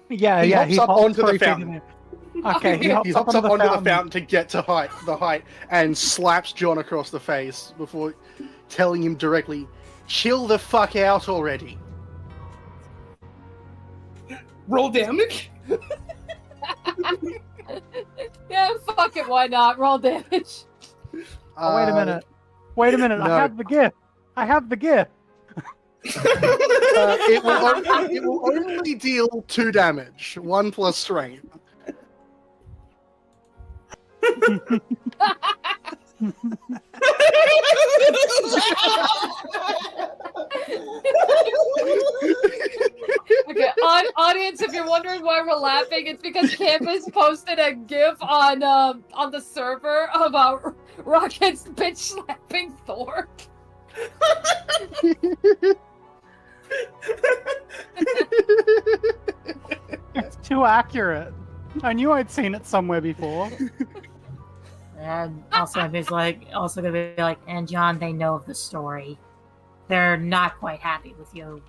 Yeah, He hops up onto the 3 feet in fountain. there. Okay, He hops up onto the fountain to get to the height, and slaps John across the face before telling him directly, chill the fuck out already. Roll damage. Yeah, fuck it, why not? Roll damage. Oh, wait a minute. Wait a minute. no. I have the gift. It will only deal 2 damage, 1 plus strength. Okay, audience, if you're wondering why we're laughing, it's because Campus posted a GIF on the server about Rocket's bitch slapping Thor. It's too accurate. I knew I'd seen it somewhere before. And also, he's also gonna be like, and John, they know of the story. They're not quite happy with you.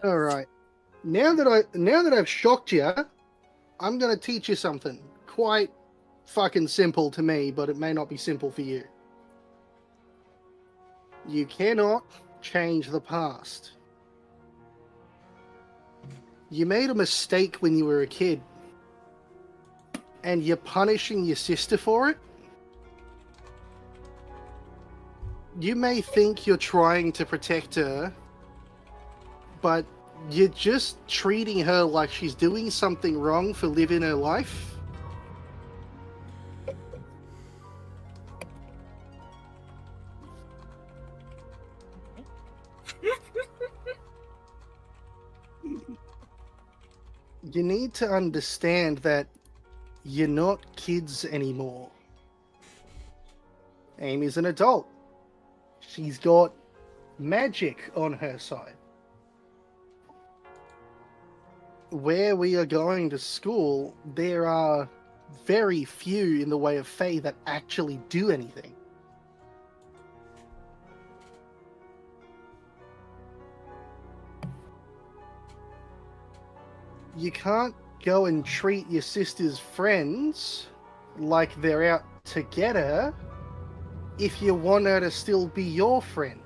All right. Now that I've shocked you, I'm gonna teach you something quite fucking simple to me, but it may not be simple for you. You cannot change the past. You made a mistake when you were a kid, and you're punishing your sister for it. You may think you're trying to protect her, but you're just treating her like she's doing something wrong for living her life. You need to understand that you're not kids anymore. Amy's an adult. She's got magic on her side. Where we are going to school, there are very few in the way of Fae that actually do anything. You can't go and treat your sister's friends like they're out to get her if you want her to still be your friend.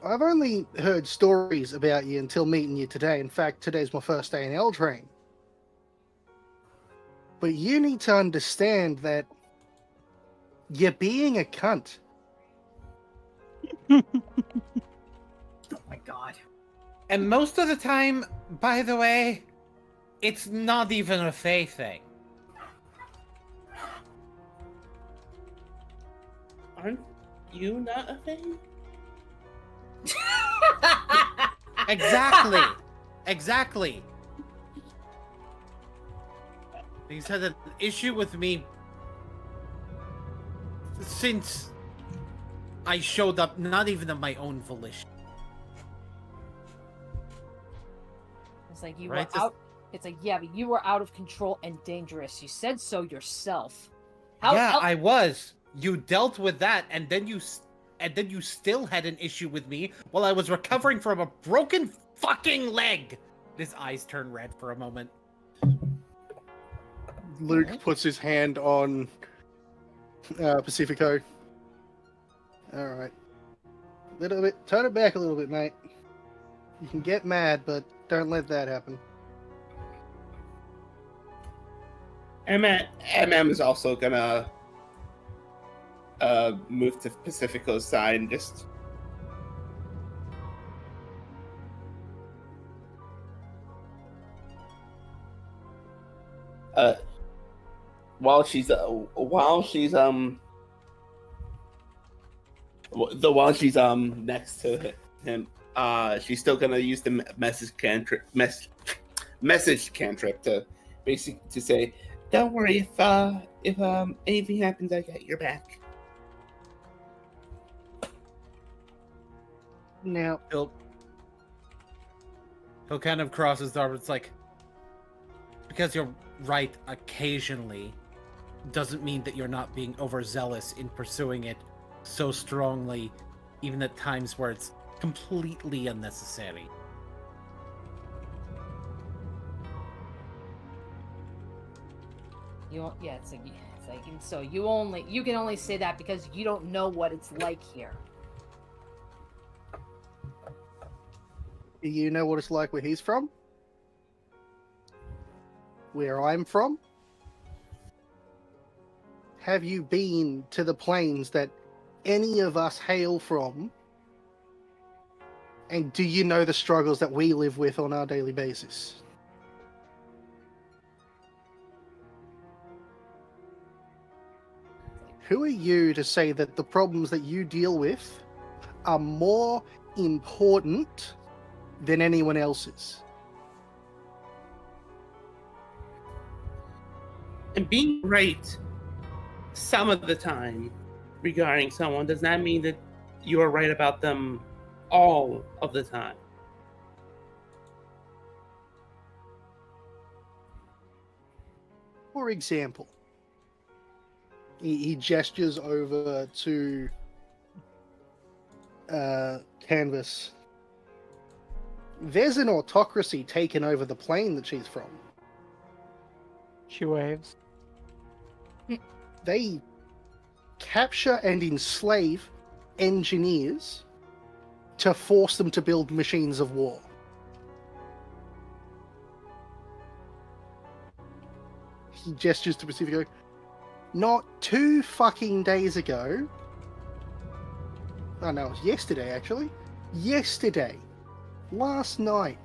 I've only heard stories about you until meeting you today. In fact, today's my first day in L-Train. But you need to understand that you're being a cunt. Oh my god. And most of the time, by the way, it's not even a Fae thing. Aren't you not a thing? Exactly. Exactly. He's had an issue with me since I showed up, not even of my own volition. like you Right, were just- out. It's like, yeah, but you were out of control and dangerous. You said so yourself. Yeah, I was. You dealt with that, and then you still had an issue with me while I was recovering from a broken fucking leg. His eyes turn red for a moment. Luke Alright. puts his hand on Pacifico. All right, little bit. Turn it back a little bit, mate. You can get mad, but don't let that happen. MM is also gonna move to Pacifico's side and just while she's next to him, she's still gonna use the message cantrip to basically to say, "Don't worry, if anything happens, I got your back." Now, He'll kind of cross his arms. It's like, because you're right occasionally doesn't mean that you're not being overzealous in pursuing it so strongly, even at times where it's completely unnecessary. It's like, and so you can only say that because you don't know what it's like here. do you know what it's like where he's from? Where I'm from? Have you been to the plains that any of us hail from? And do you know the struggles that we live with on our daily basis? Who are you to say that the problems that you deal with are more important than anyone else's? And being right some of the time regarding someone does not mean that you are right about them all of the time. For example, he gestures over to Canvas. There's an autocracy taken over the plane that she's from. She waves. They capture and enslave engineers to force them to build machines of war. He gestures to Pacifico. Not 2 fucking days ago. Oh no, it was yesterday actually. Yesterday. Last night.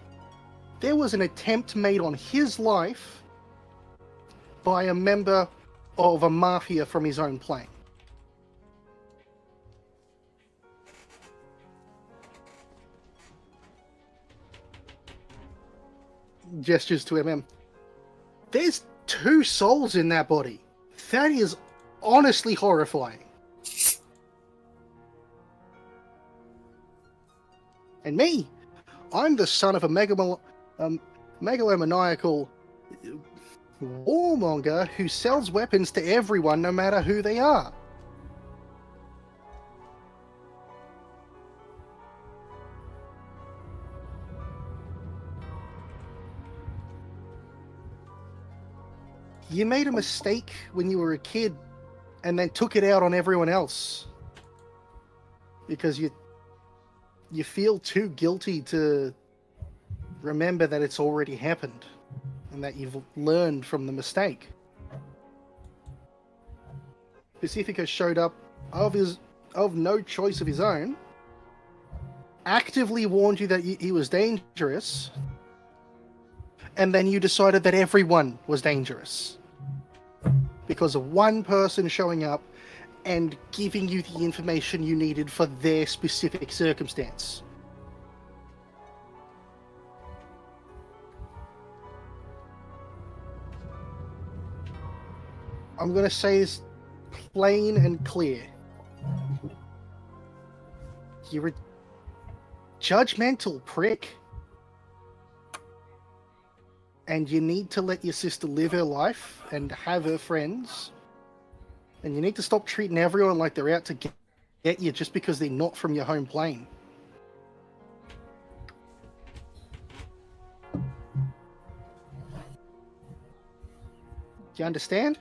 There was an attempt made on his life by a member of a mafia from his own plane. Gestures to MM. There's 2 souls in that body. That is honestly horrifying. And me, I'm the son of a megalomaniacal warmonger who sells weapons to everyone no matter who they are. You made a mistake when you were a kid and then took it out on everyone else because you feel too guilty to remember that it's already happened and that you've learned from the mistake. Pacifico showed up of no choice of his own, actively warned you that he was dangerous, and then you decided that everyone was dangerous because of one person showing up and giving you the information you needed for their specific circumstance. I'm going to say this plain and clear. You're a judgmental prick. and you need to let your sister live her life and have her friends. And you need to stop treating everyone like they're out to get you just because they're not from your home plane. Do you understand?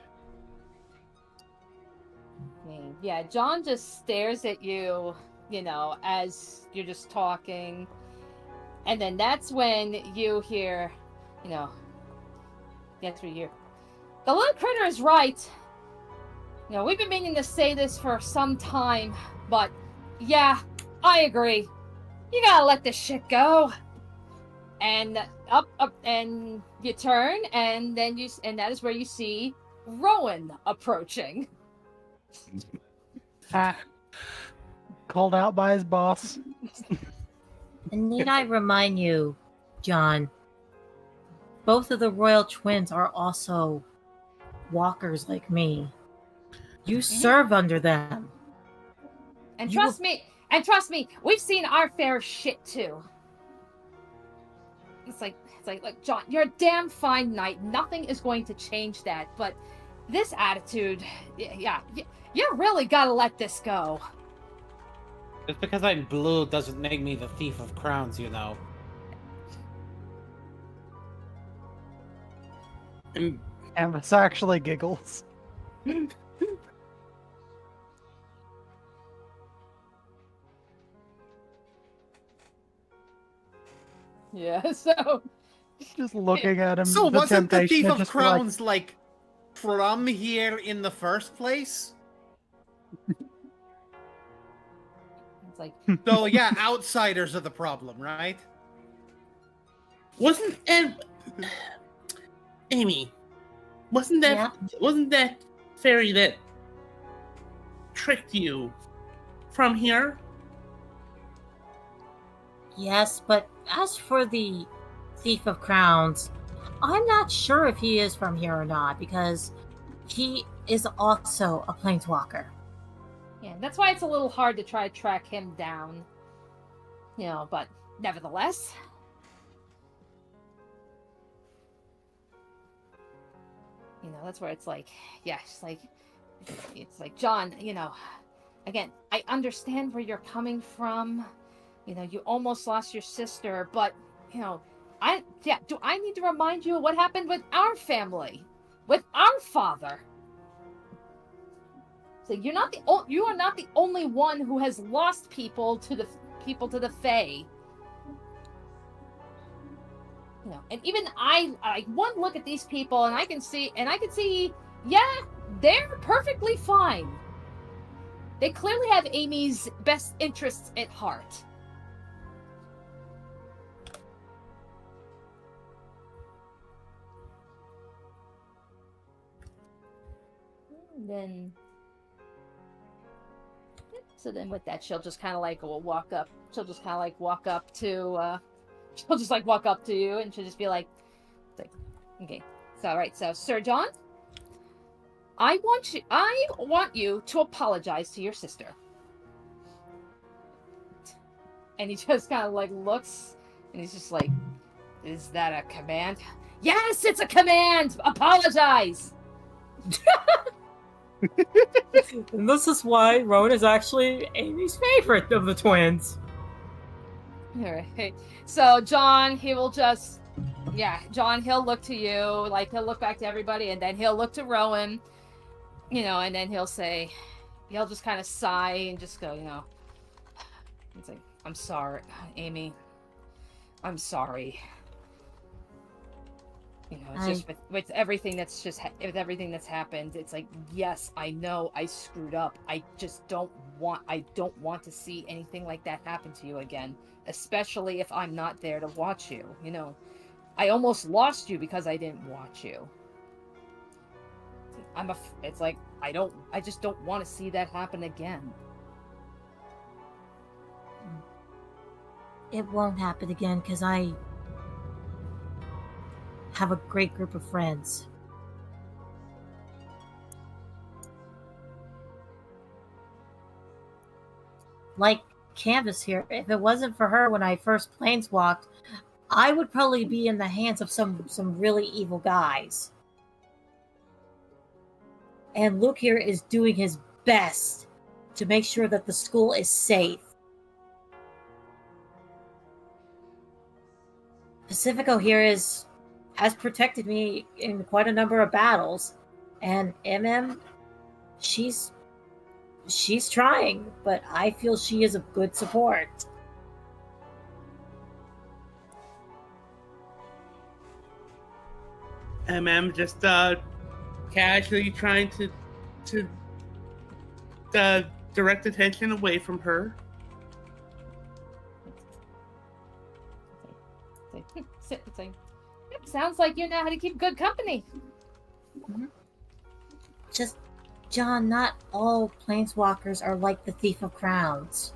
Yeah, John just stares at you, as you're just talking. And then that's when you hear, that's what you hear. The little critter is right. We've been meaning to say this for some time, but yeah, I agree. You gotta let this shit go. And up, and you turn, and then and that is where you see Rowan approaching. Called out by his boss. And need I remind you, John, both of the royal twins are also walkers like me. You serve under them. And trust me, we've seen our fair shit too. It's like, look, John, you're a damn fine knight. Nothing is going to change that. But this attitude, yeah, you really gotta let this go. Just because I'm blue doesn't make me the thief of crowns, you know. Canvas actually giggles. Yeah, so just looking at him. So wasn't the Thief of just Crowns like from here in the first place? it's like, So yeah, outsiders are the problem, right? Wasn't Amy? Wasn't that fairy that tricked you from here? Yes, but as for the Thief of Crowns, I'm not sure if he is from here or not, because he is also a planeswalker. yeah, that's why it's a little hard to try to track him down. But nevertheless. That's where it's like, yeah, it's like, John, again, I understand where you're coming from. You almost lost your sister, but, do I need to remind you of what happened with our family? With our father? So you are not the only one who has lost people to the Fae. And even I one look at these people and I can see, yeah, they're perfectly fine. They clearly have Amy's best interests at heart. So then with that, she'll just kind of like walk up. She'll just kind of like walk up to you, and she'll just be like, okay, so all right, so Sir John, I want you to apologize to your sister. And he just kind of like looks, and he's just like, is that a command? Yes, it's a command. Apologize. And this is why Rowan is actually Amy's favorite of the twins. Alright. So John, he'll look to you, like he'll look back to everybody, and then he'll look to Rowan, and then he'll just kind of sigh and just go, it's like, I'm sorry, Amy. I'm sorry. It's just with everything that's happened. It's like, yes, I know I screwed up. I just don't want to see anything like that happen to you again, especially if I'm not there to watch you. I almost lost you because I didn't watch you. It's like, I just don't want to see that happen again. It won't happen again because I have a great group of friends. Like Canvas here. If it wasn't for her when I first planeswalked, I would probably be in the hands of some really evil guys. And Luke here is doing his best to make sure that the school is safe. Pacifico here has protected me in quite a number of battles, and she's trying, but I feel she is a good support. Just casually trying to direct attention away from her. It's like, yep, sounds like you know how to keep good company. Just, John, not all planeswalkers are like the Thief of Crowns.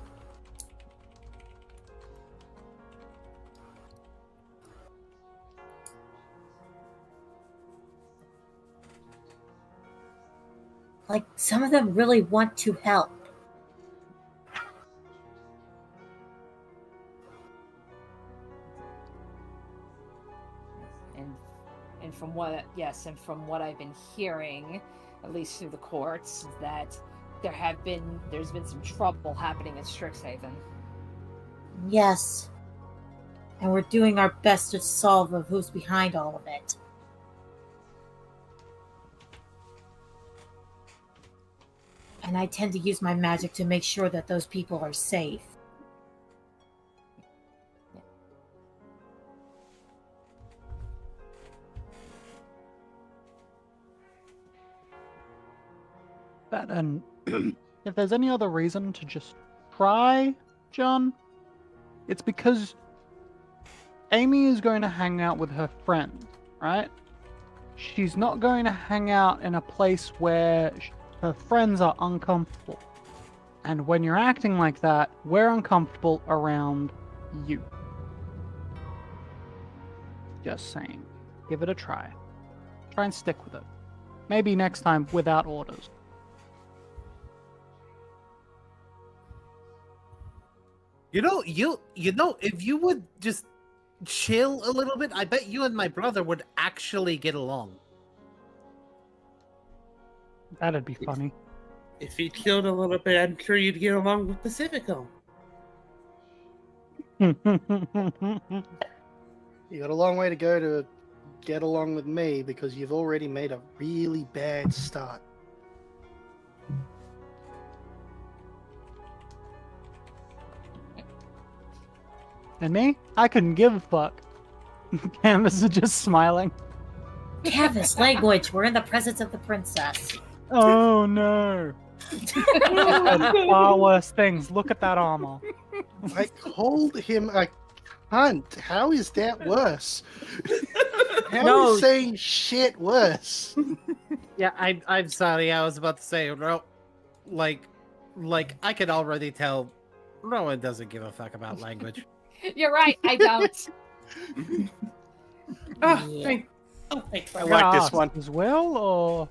Like, some of them really want to help. And from what I've been hearing, at least through the courts, that there's been some trouble happening in Strixhaven. Yes. And we're doing our best to solve who's behind all of it. And I tend to use my magic to make sure that those people are safe. That, and if there's any other reason to just try, John, it's because Amy is going to hang out with her friends, right? She's not going to hang out in a place where her friends are uncomfortable. And when you're acting like that, we're uncomfortable around you. Just saying. Give it a try. Try and stick with it. Maybe next time without orders. You know, if you would just chill a little bit, I bet you and my brother would actually get along. That'd be funny. If you chilled a little bit, I'm sure you'd get along with Pacifico. You got a long way to go to get along with me because you've already made a really bad start. And me? I couldn't give a fuck. Canvas is just smiling. Canvas, language, we're in the presence of the princess. Oh no. I've had far worse things. Look at that armor. I called him a cunt. How is that worse? How is saying shit worse? Yeah, I'm sorry. I was about to say, like I could already tell Rowan doesn't give a fuck about language. You're right, I don't. Thanks. I like this one. As well, or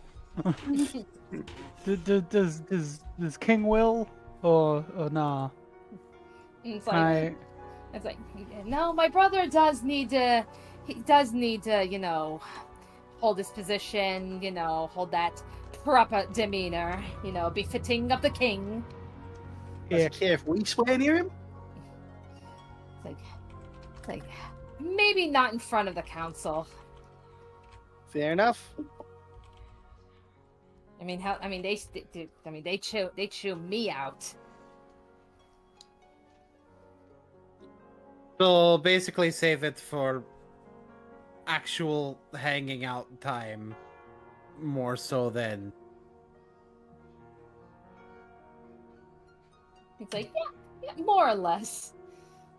does King will, or nah? It's like, no, my brother does need to. He does need to, hold his position. Hold that proper demeanor. Befitting of the king. Does he care if we swear near him? It's like maybe not in front of the council. Fair enough. They chew me out. So basically, save it for actual hanging out time, more so than. It's like yeah, more or less.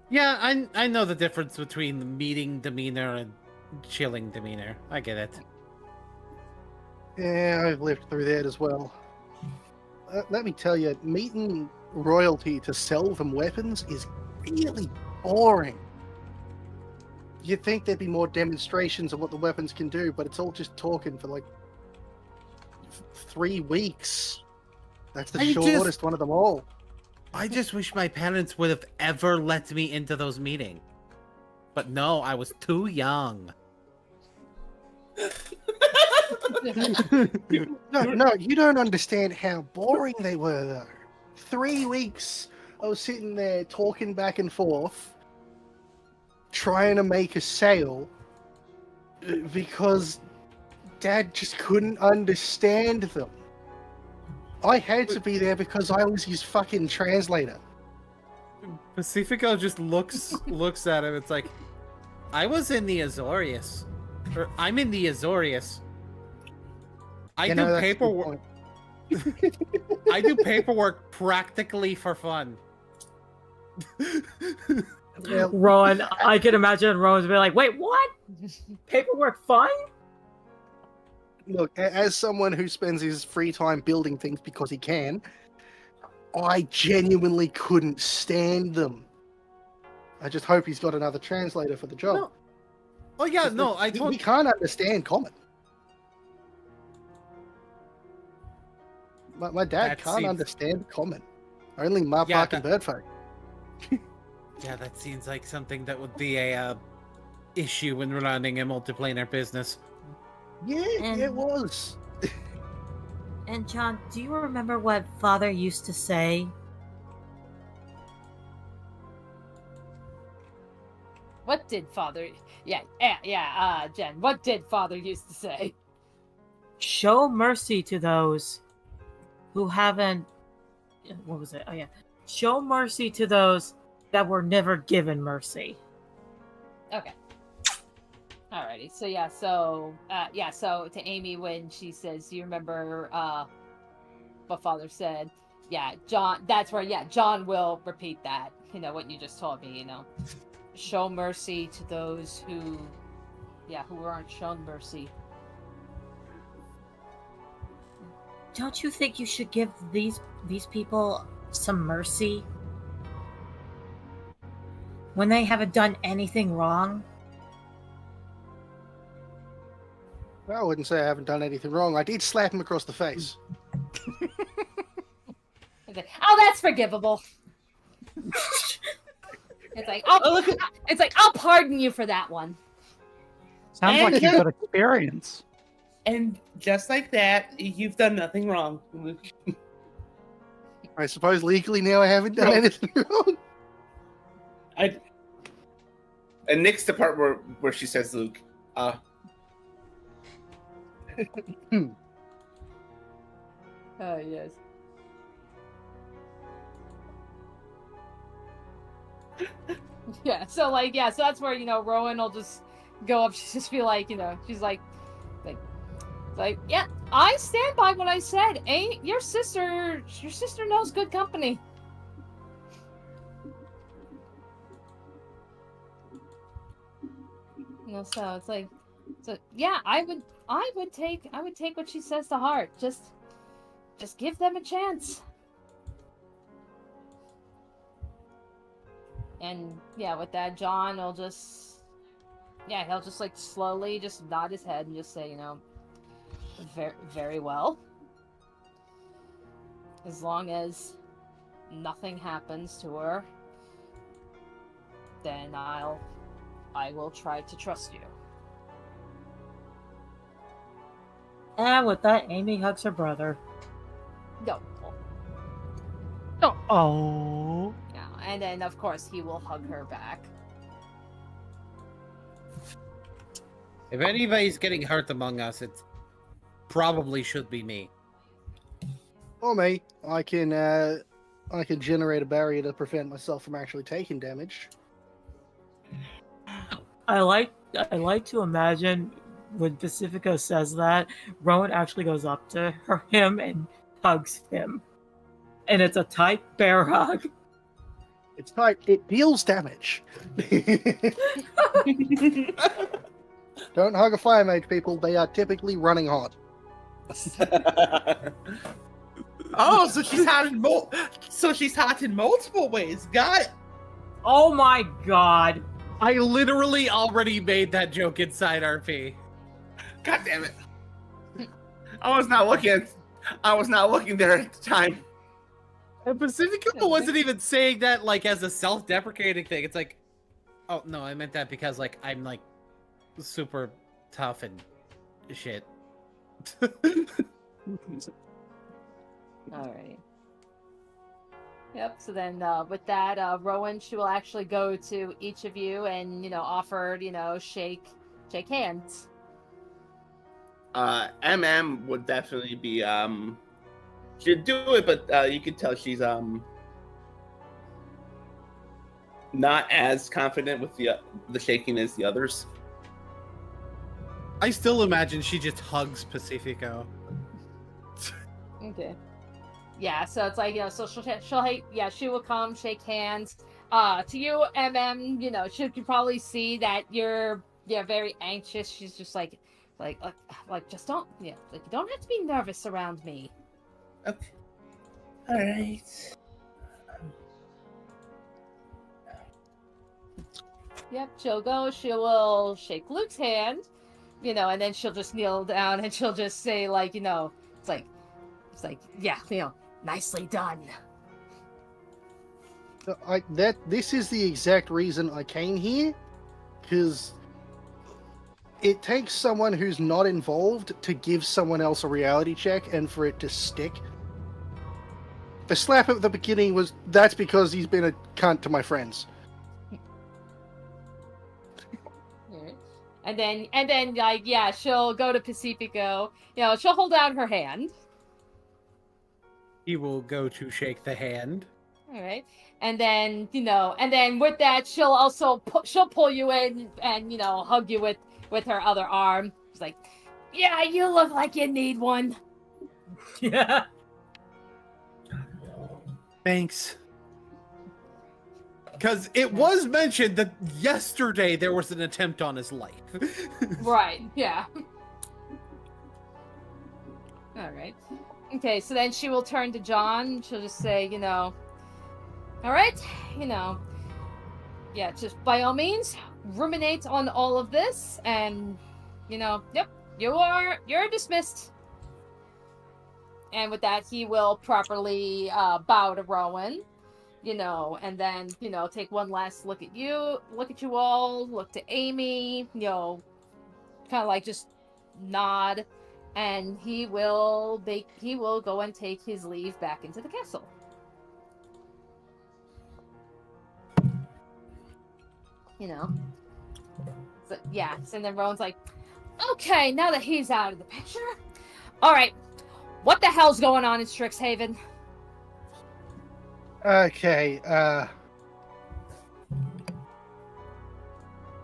Yeah, I know the difference between meeting demeanor and chilling demeanor. I get it. Yeah, I've lived through that as well. Let me tell you, meeting royalty to sell them weapons is really boring. You'd think there'd be more demonstrations of what the weapons can do, but it's all just talking for like 3 weeks. That's the shortest one of them all. I just wish my parents would have ever let me into those meetings. But no, I was too young. No, you don't understand how boring they were, though. 3 weeks I was sitting there talking back and forth, trying to make a sale, because Dad just couldn't understand them. I had to be there because I was his fucking translator. Pacifico just looks at him. It's like, I was in the Azorius. Or I'm in the Azorius. I You do know, that's a good paperwork. point. I do paperwork practically for fun. Well, Rowan, I can imagine Rowan's be like, wait, what? Paperwork fun? look, as someone who spends his free time building things because he can, I genuinely couldn't stand them. I just hope he's got another translator for the job. No. Oh yeah, no, I He told. can't understand common. My dad That can't seems- understand common. Only Marpark Yeah, and Birdfolk. Yeah, that seems like something that would be a issue when running a multiplanar business. Yeah, And- it was. And John, do you remember what Father used to say? What did Father? Yeah, Jen. What did Father used to say? Show mercy to those who haven't. What was it? Oh, yeah. Show mercy to those that were never given mercy. Okay. Alrighty. So to Amy, when she says, "You remember what Father said?" Yeah, John. That's where. Yeah, John will repeat that. You know what you just told me. You know, show mercy to those who aren't shown mercy. Don't you think you should give these people some mercy when they haven't done anything wrong? Well, I wouldn't say I haven't done anything wrong. I did slap him across the face. It's like, oh, that's forgivable. It's like, I'll pardon you for that one. Sounds like you've got experience. And just like that, you've done nothing wrong. I suppose legally now I haven't done anything wrong. And Nick's the part where she says, Luke, Oh, yes. So that's where, Rowan will just go up, she'll just be like, she's like, yeah, I stand by what I said. Your sister knows good company. So it's like, yeah, I would take what she says to heart. Just give them a chance. And yeah, with that, John will he'll just like slowly just nod his head and just say, very, very well. As long as nothing happens to her, then I will try to trust you. And with that, Amy hugs her brother. No. Oh. Yeah, and then of course he will hug her back. If anybody's getting hurt among us, it probably should be me. Or me. I can generate a barrier to prevent myself from actually taking damage. I like to imagine when Pacifico says that, Rowan actually goes up to him and hugs him. And it's a tight bear hug. It's tight. It deals damage. Don't hug a fire mage, people. They are typically running hot. oh, so she's hot in multiple ways. Got it. Oh my god. I literally already made that joke inside RP. God damn it. I was not looking there at the time. And Pacifico wasn't even saying that like as a self-deprecating thing. It's like, Oh no, I meant that because like I'm like super tough and shit. Alrighty. Yep. So then, with that, Rowan, she will actually go to each of you and offer shake hands. MM would definitely be she'd do it, but you could tell she's not as confident with the shaking as the others. I still imagine she just hugs Pacifico. Okay. Yeah, so it's like, so she will come, shake hands. To you, MM, she could probably see that you're very anxious. She's just like just don't, you don't have to be nervous around me. Okay. All right. Yep, she'll go, she will shake Luke's hand, and then she'll just kneel down and she'll just say it's like, yeah, nicely done. This is the exact reason I came here, because it takes someone who's not involved to give someone else a reality check and for it to stick. The slap at the beginning that's because he's been a cunt to my friends. And then she'll go to Pacifico. She'll hold out her hand. He will go to shake the hand. All right. And then, with that, she'll also she'll pull you in and, hug you with her other arm. She's like, yeah, you look like you need one. Yeah. Thanks. Because it was mentioned that yesterday there was an attempt on his life. Right, yeah. All right. Okay, so then she will turn to John. She'll just say, all right, just by all means, ruminate on all of this, and, yep, you're dismissed. And with that, he will properly bow to Rowan, and then, take one last look at you all, look to Amy, kind of like just nod, and he will go and take his leave back into the castle. So, yeah, and then Rowan's like, okay, now that he's out of the picture, all right, what the hell's going on in Strixhaven? Okay,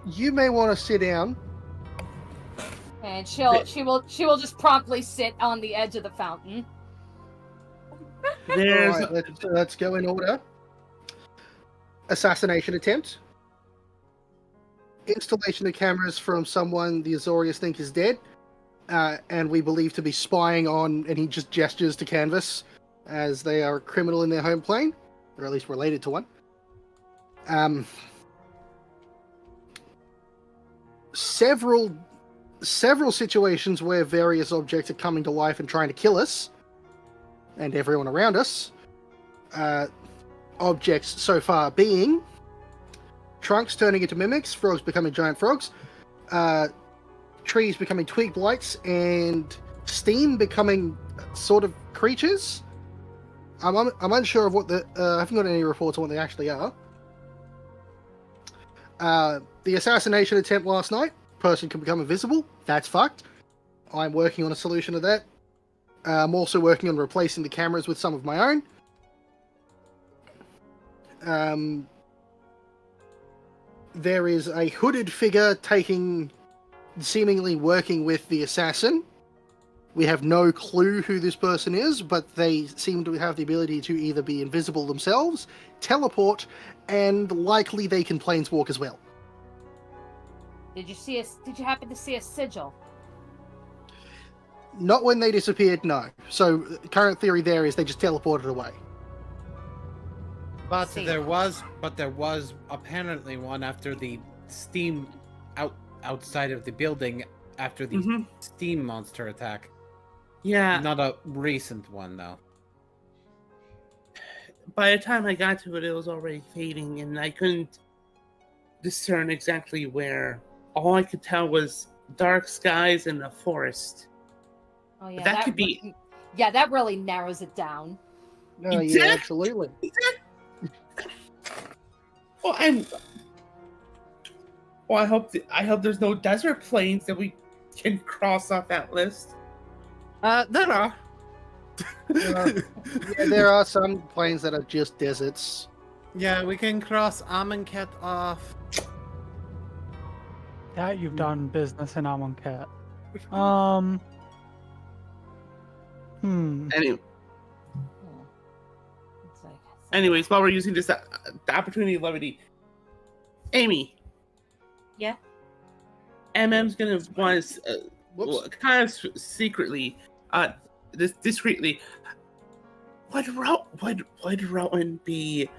you may want to sit down. And she will just promptly sit on the edge of the fountain. There's All right, let's go in order. Assassination attempt. Installation of cameras from someone the Azorius think is dead, and we believe to be spying on, and he just gestures to Canvas as they are a criminal in their home plane, or at least related to one. Several situations where various objects are coming to life and trying to kill us and everyone around us. Objects so far being trunks turning into mimics, frogs becoming giant frogs, trees becoming twig blights, and steam becoming sort of creatures. I'm unsure of what I haven't got any reports on what they actually are. The assassination attempt last night, person can become invisible. That's fucked. I'm working on a solution to that. I'm also working on replacing the cameras with some of my own. There is a hooded figure seemingly working with the assassin. We have no clue who this person is, but they seem to have the ability to either be invisible themselves, teleport, and likely they can planeswalk as well. Did you happen to see a sigil? Not when they disappeared, no. So current theory there is they just teleported away. But there was apparently one after the steam outside of the building after the steam monster attack. Yeah. Not a recent one though. By the time I got to it, it was already fading, and I couldn't discern exactly where. All I could tell was dark skies and a forest. Oh yeah, That could be. Yeah, that really narrows it down. Oh yeah, absolutely. Well, I hope there's no desert plains that we can cross off that list. There are. Yeah, there are some plains that are just deserts. Yeah, we can cross Amonkhet off. Yeah, you've done business in Amonkhet. Anyway, It's like, anyways, while we're using this the opportunity of levity, Amy. Yeah? MM's gonna want to Whoops. kind of secretly, discreetly. Would Rowan be?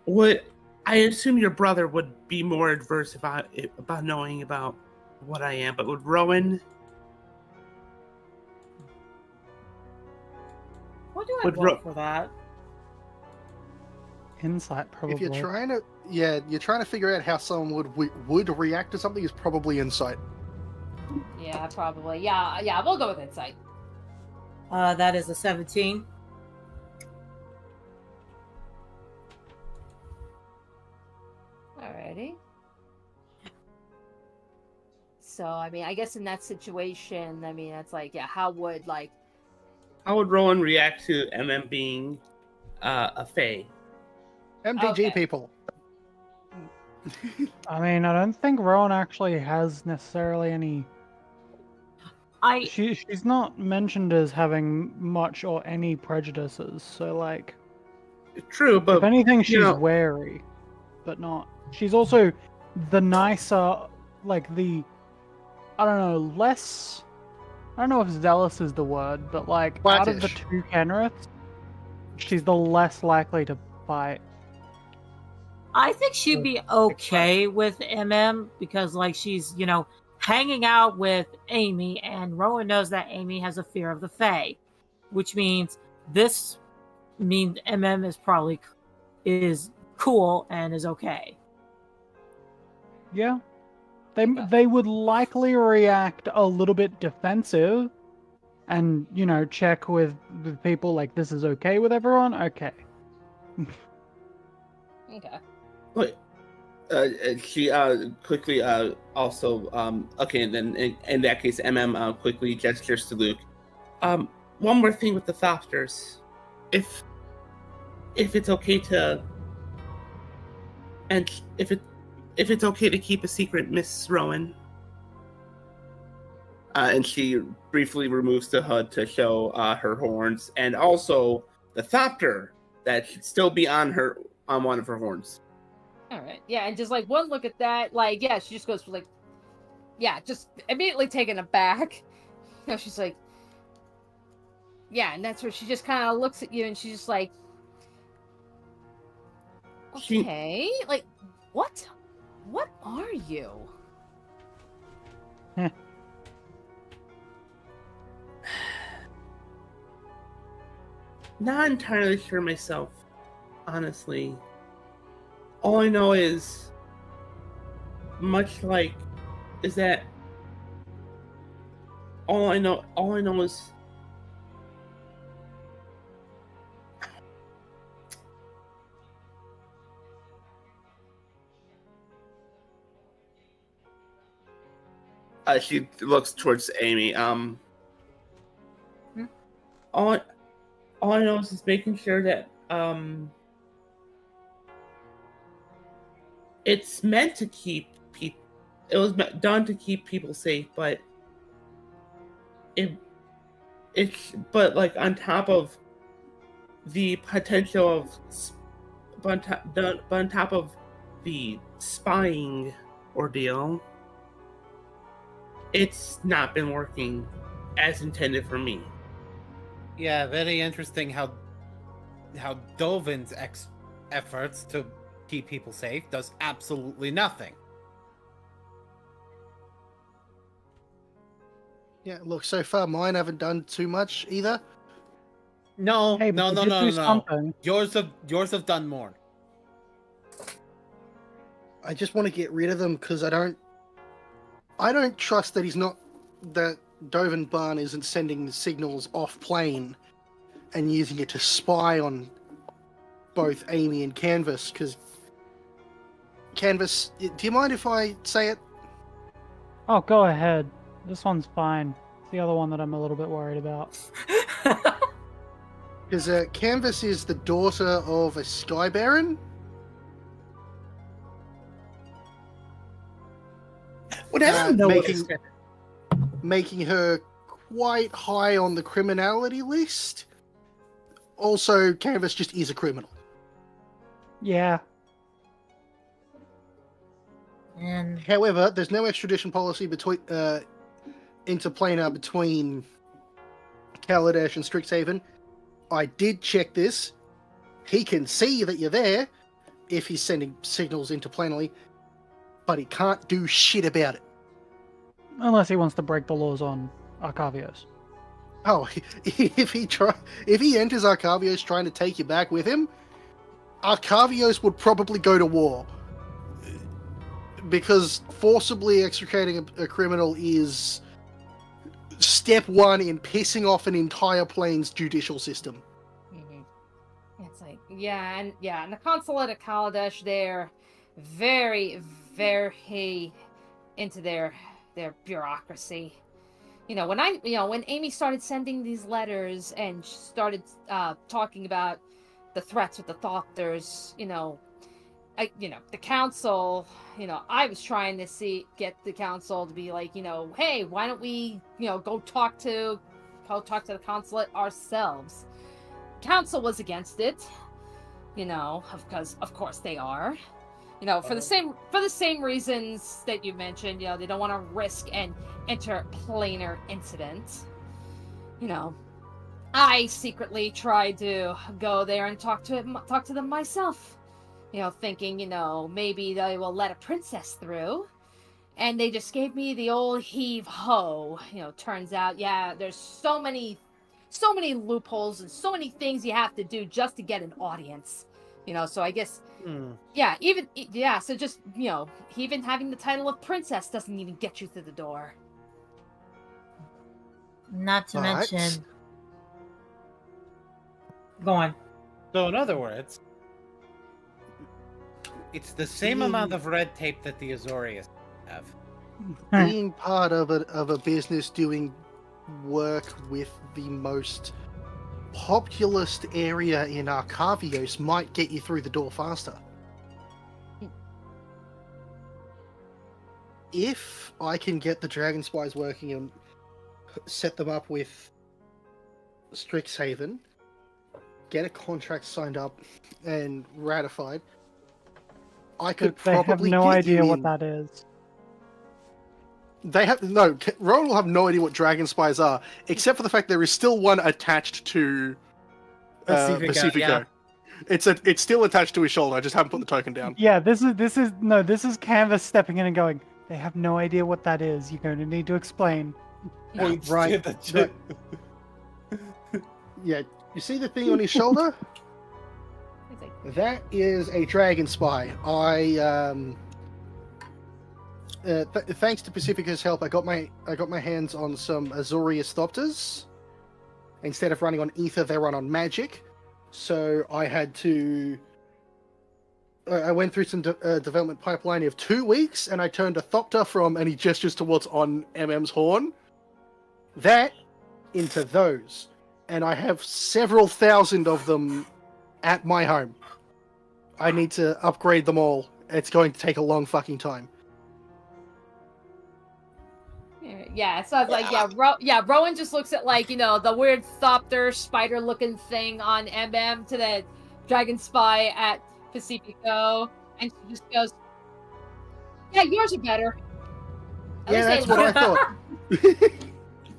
Would I assume your brother would be more adverse about knowing about what I am? But would Rowan? What do I Would roll for that? Insight, probably. If you're trying to figure out how someone would react to something, is probably insight. yeah, probably. Yeah, we'll go with insight. That is a 17. Alrighty. So, I mean, I guess in that situation, I mean, it's like, yeah, how would Rowan react to MM being a fae? MTG Okay. people. I mean, I don't think Rowan actually has necessarily any. She's not mentioned as having much or any prejudices, so like. True, but if anything, she's know, wary, but not. She's also the nicer, like the. I don't know, less. I don't know if zealous is the word, but like out of the two Kenriths, she's the less likely to fight. I think she'd be okay with MM because, like, she's, hanging out with Amy, and Rowan knows that Amy has a fear of the Fae, which means MM is probably cool and is okay. Yeah. They would likely react a little bit defensive and, check with people like, this is okay with everyone? Okay. Okay. Wait. She quickly also okay, and then in that case, MM quickly gestures to Luke. One more thing with the Thopters, if it's okay to, and if it's okay to keep a secret, Miss Rowan. And she briefly removes the hood to show her horns, and also the Thopter that should still be on one of her horns. All right. Yeah, and just like one look at that, like, yeah, she just goes like, yeah, just immediately taken aback. She's like, yeah, and that's where she just kind of looks at you, and she's just like, okay, like, what are you? Not entirely sure myself, honestly. All I know is, all I know is she looks towards Amy. All I know is just making sure that it's meant to keep people. It was done to keep people safe, but but like on top of the potential of, on top of the spying ordeal, it's not been working as intended for me. Yeah, very interesting how Dovin's efforts to keep people safe does absolutely nothing. Yeah, look, so far mine haven't done too much either. No, Hey, no. something. Yours have done more. I just want to get rid of them because I don't trust that that Dovan Barn isn't sending the signals off plane and using it to spy on both Amy and Canvas. Because Canvas, do you mind if I say it? Oh, go ahead. This one's fine. It's the other one that I'm a little bit worried about. Because Canvas is the daughter of a Sky Baron. Well, that's no making her quite high on the criminality list. Also, Canvas just is a criminal. Yeah. And However, there's no extradition policy between interplanar between Kaladesh and Strixhaven. I did check this. He can see that you're there if he's sending signals interplanarly, but he can't do shit about it. Unless he wants to break the laws on Arcavios. Oh, if he enters Arcavios trying to take you back with him, Arcavios would probably go to war. Because forcibly extricating a criminal is step one in pissing off an entire plane's judicial system. It's like, and the consulate of Kaladesh, they're very, very into their bureaucracy. When Amy started sending these letters and started talking about the threats with the Thopters, the council, I was trying to get the council to be like, hey, why don't we, go talk to the consulate ourselves. Council was against it, because of course they are, for the same reasons that you mentioned. They don't want to risk an interplanar incident. I secretly tried to go there and talk to them myself. Thinking, maybe they will let a princess through. And they just gave me the old heave-ho. Turns out, there's so many loopholes and so many things you have to do just to get an audience. So I guess, so just, even having the title of princess doesn't even get you through the door. not to mention. Go on. So in other words, it's the same amount of red tape that the Azorius have. Being part of a business doing work with the most populous area in Arcavios might get you through the door faster. If I can get the Dragon Spies working and set them up with Strixhaven, get a contract signed up and ratified, I could probably They have no get idea you what in. that is. They have no. Rowan will have no idea what Dragon Spies are, except for the fact there is still one attached to Pacifico. Yeah. It's still attached to his shoulder. I just haven't put the token down. Yeah, this is Canvas stepping in and going, they have no idea what that is. You're going to need to explain. Points Right. to the Yeah, you see the thing on his shoulder? That is a Dragon Spy. Thanks to Pacifica's help, I got my hands on some Azorius Thopters. Instead of running on ether, they run on magic. So I had to. I went through some development pipeline of 2 weeks, and I turned a Thopter from, and he gestures towards on MM's horn, that into those, and I have several thousand of them at my home. I need to upgrade them all. It's going to take a long fucking time. Yeah, so it's like, Rowan just looks at, like, the weird Thopter spider-looking thing on MM to the Dragon Spy at Pacifico, and she just goes, yeah, yours are better. At Yeah, least that's they what I look- thought.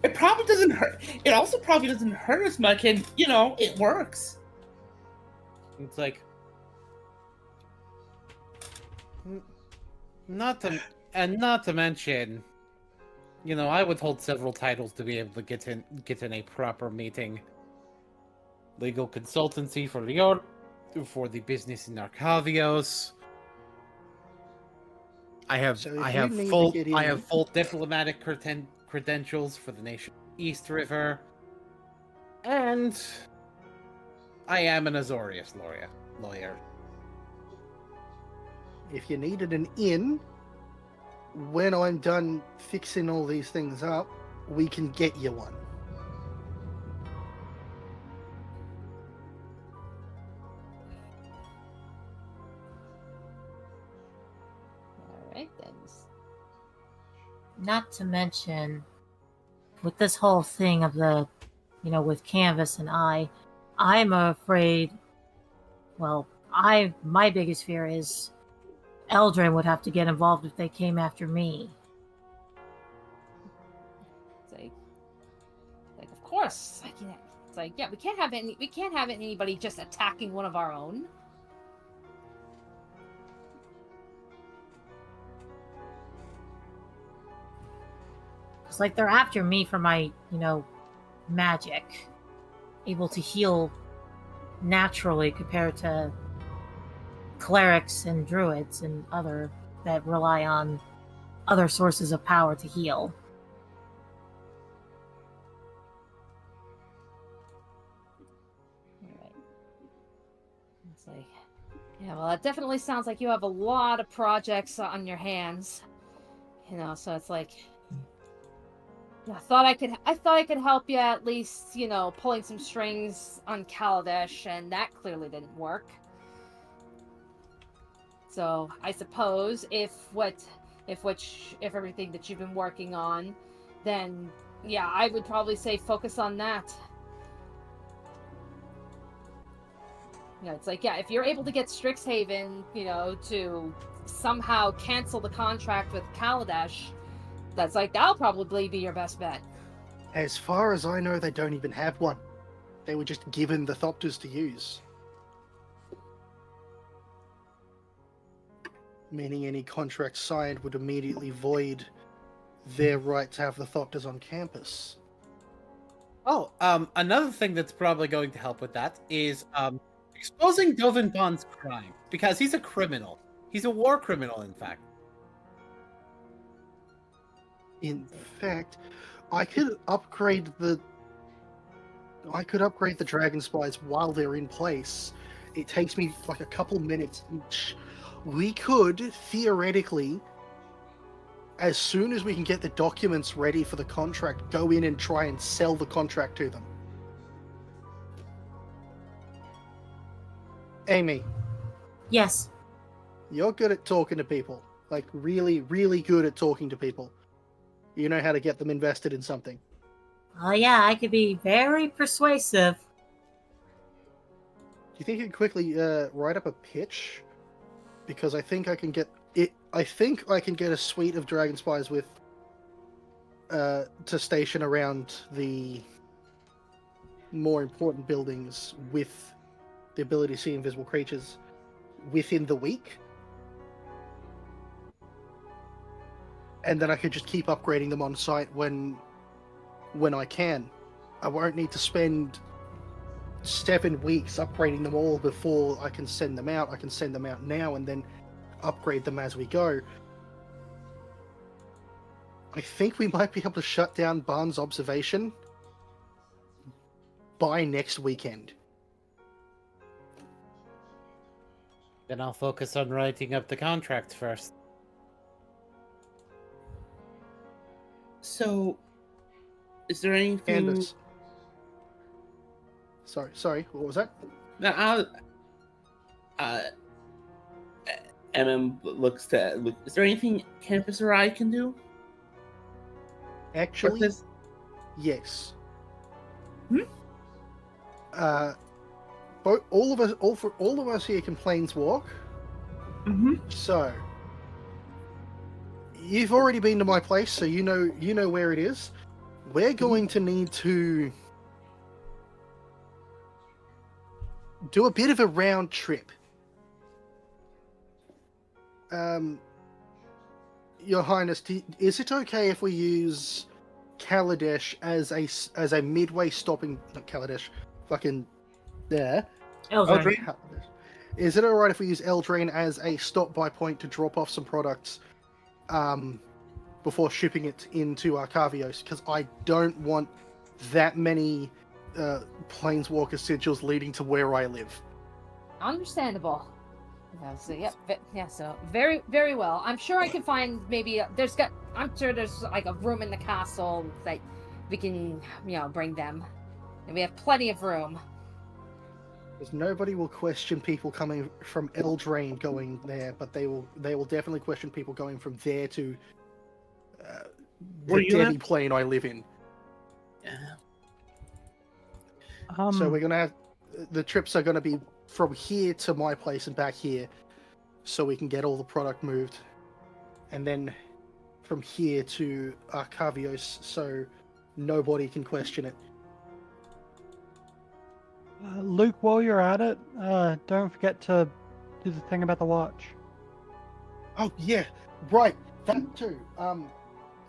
It probably doesn't hurt. It also probably doesn't hurt as much, and it works. It's like, not to mention, I would hold several titles to be able to get in a proper meeting. Legal consultancy for the business in Arcavios. I have So if I you have need to full get I in- have full diplomatic credentials for the nation East River, and I am an Azorius lawyer. If you needed an in, when I'm done fixing all these things up, we can get you one. All right then. Not to mention, with this whole thing of the, with Canvas and I'm afraid, well, my biggest fear is Eldrin would have to get involved if they came after me. It's like of course, it's like, yeah, we can't have anybody just attacking one of our own. It's like they're after me for my, magic. Able to heal naturally compared to clerics and druids and other that rely on other sources of power to heal. All right. It's like, yeah, well, it definitely sounds like you have a lot of projects on your hands. So it's like, I thought I could help you at least, pulling some strings on Kaladesh, and that clearly didn't work. So I suppose if everything that you've been working on, then yeah, I would probably say focus on that. It's like, yeah, if you're able to get Strixhaven, to somehow cancel the contract with Kaladesh, that's like, that'll probably be your best bet. As far as I know, they don't even have one. They were just given the Thopters to use. Meaning any contract signed would immediately void their right to have the Thopters on campus. Oh, another thing that's probably going to help with that is exposing Dovin Bond's crime, because he's a criminal. He's a war criminal, in fact. In fact, I could upgrade the Dragon Spies while they're in place. It takes me like a couple minutes each. We could, theoretically, as soon as we can get the documents ready for the contract, go in and try and sell the contract to them. Amy. Yes. You're good at talking to people. Like, really, really good at talking to people. You know how to get them invested in something. Oh yeah, I could be very persuasive. Do you think you could quickly write up a pitch? Because I think I can get it. I think I can get a suite of Dragon Spies with to station around the more important buildings with the ability to see invisible creatures within the week. And then I could just keep upgrading them on site when I can. I won't need to spend 7 weeks upgrading them all before I can send them out. I can send them out now and then upgrade them as we go. I think we might be able to shut down Barnes' observation by next weekend. Then I'll focus on writing up the contracts first. So, is there anything? Candace. Sorry, what was that? Now, looks to. Is there anything Campus or I can do? Actually, yes. All of us here can planeswalk. So, you've already been to my place, so you know where it is. We're going to need to do a bit of a round trip. Your Highness, is it okay if we use Kaladesh as a midway stopping? Not Kaladesh, fucking there. Is it alright if we use Eldraine as a stop-by point to drop off some products before shipping it into Arcavios, because I don't want that many planeswalker sigils leading to where I live. Understandable. So so very, very well. I'm sure I can find maybe I'm sure there's like a room in the castle that we can bring them, and we have plenty of room. Because nobody will question people coming from Eldraine going there, but they will definitely question people going from there to the Demi plane I live in. Yeah. So we're gonna have the trips are gonna be from here to my place and back here, so we can get all the product moved, and then from here to Arcavios, so nobody can question it. Luke, while you're at it, don't forget to do the thing about the watch. Oh yeah, right, that too.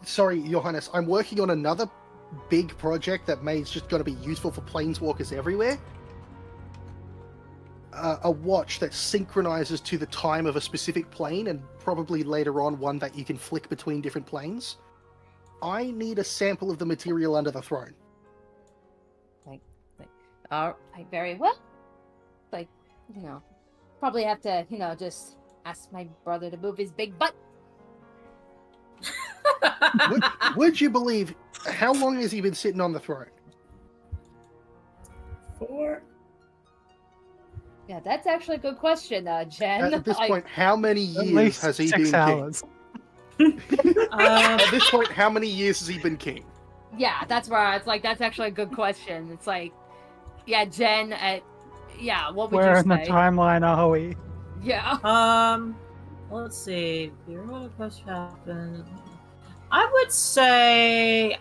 Sorry, Your Highness, I'm working on another big project that is just going to be useful for planeswalkers everywhere. A watch that synchronizes to the time of a specific plane, and probably later on one that you can flick between different planes. I need a sample of the material under the throne. Very well. Probably have to, just ask my brother to move his big butt. Would you believe how long has he been sitting on the throne? 4. Yeah, that's actually a good question, Jen. At this point, how many At years least has he 6 been hours. king? At this point, how many years has he been king? Yeah, that's where it's like that's actually a good question. It's like, yeah, Jen. What would Where you in the say? timeline are we? Yeah. Let's see. What question happened? I would say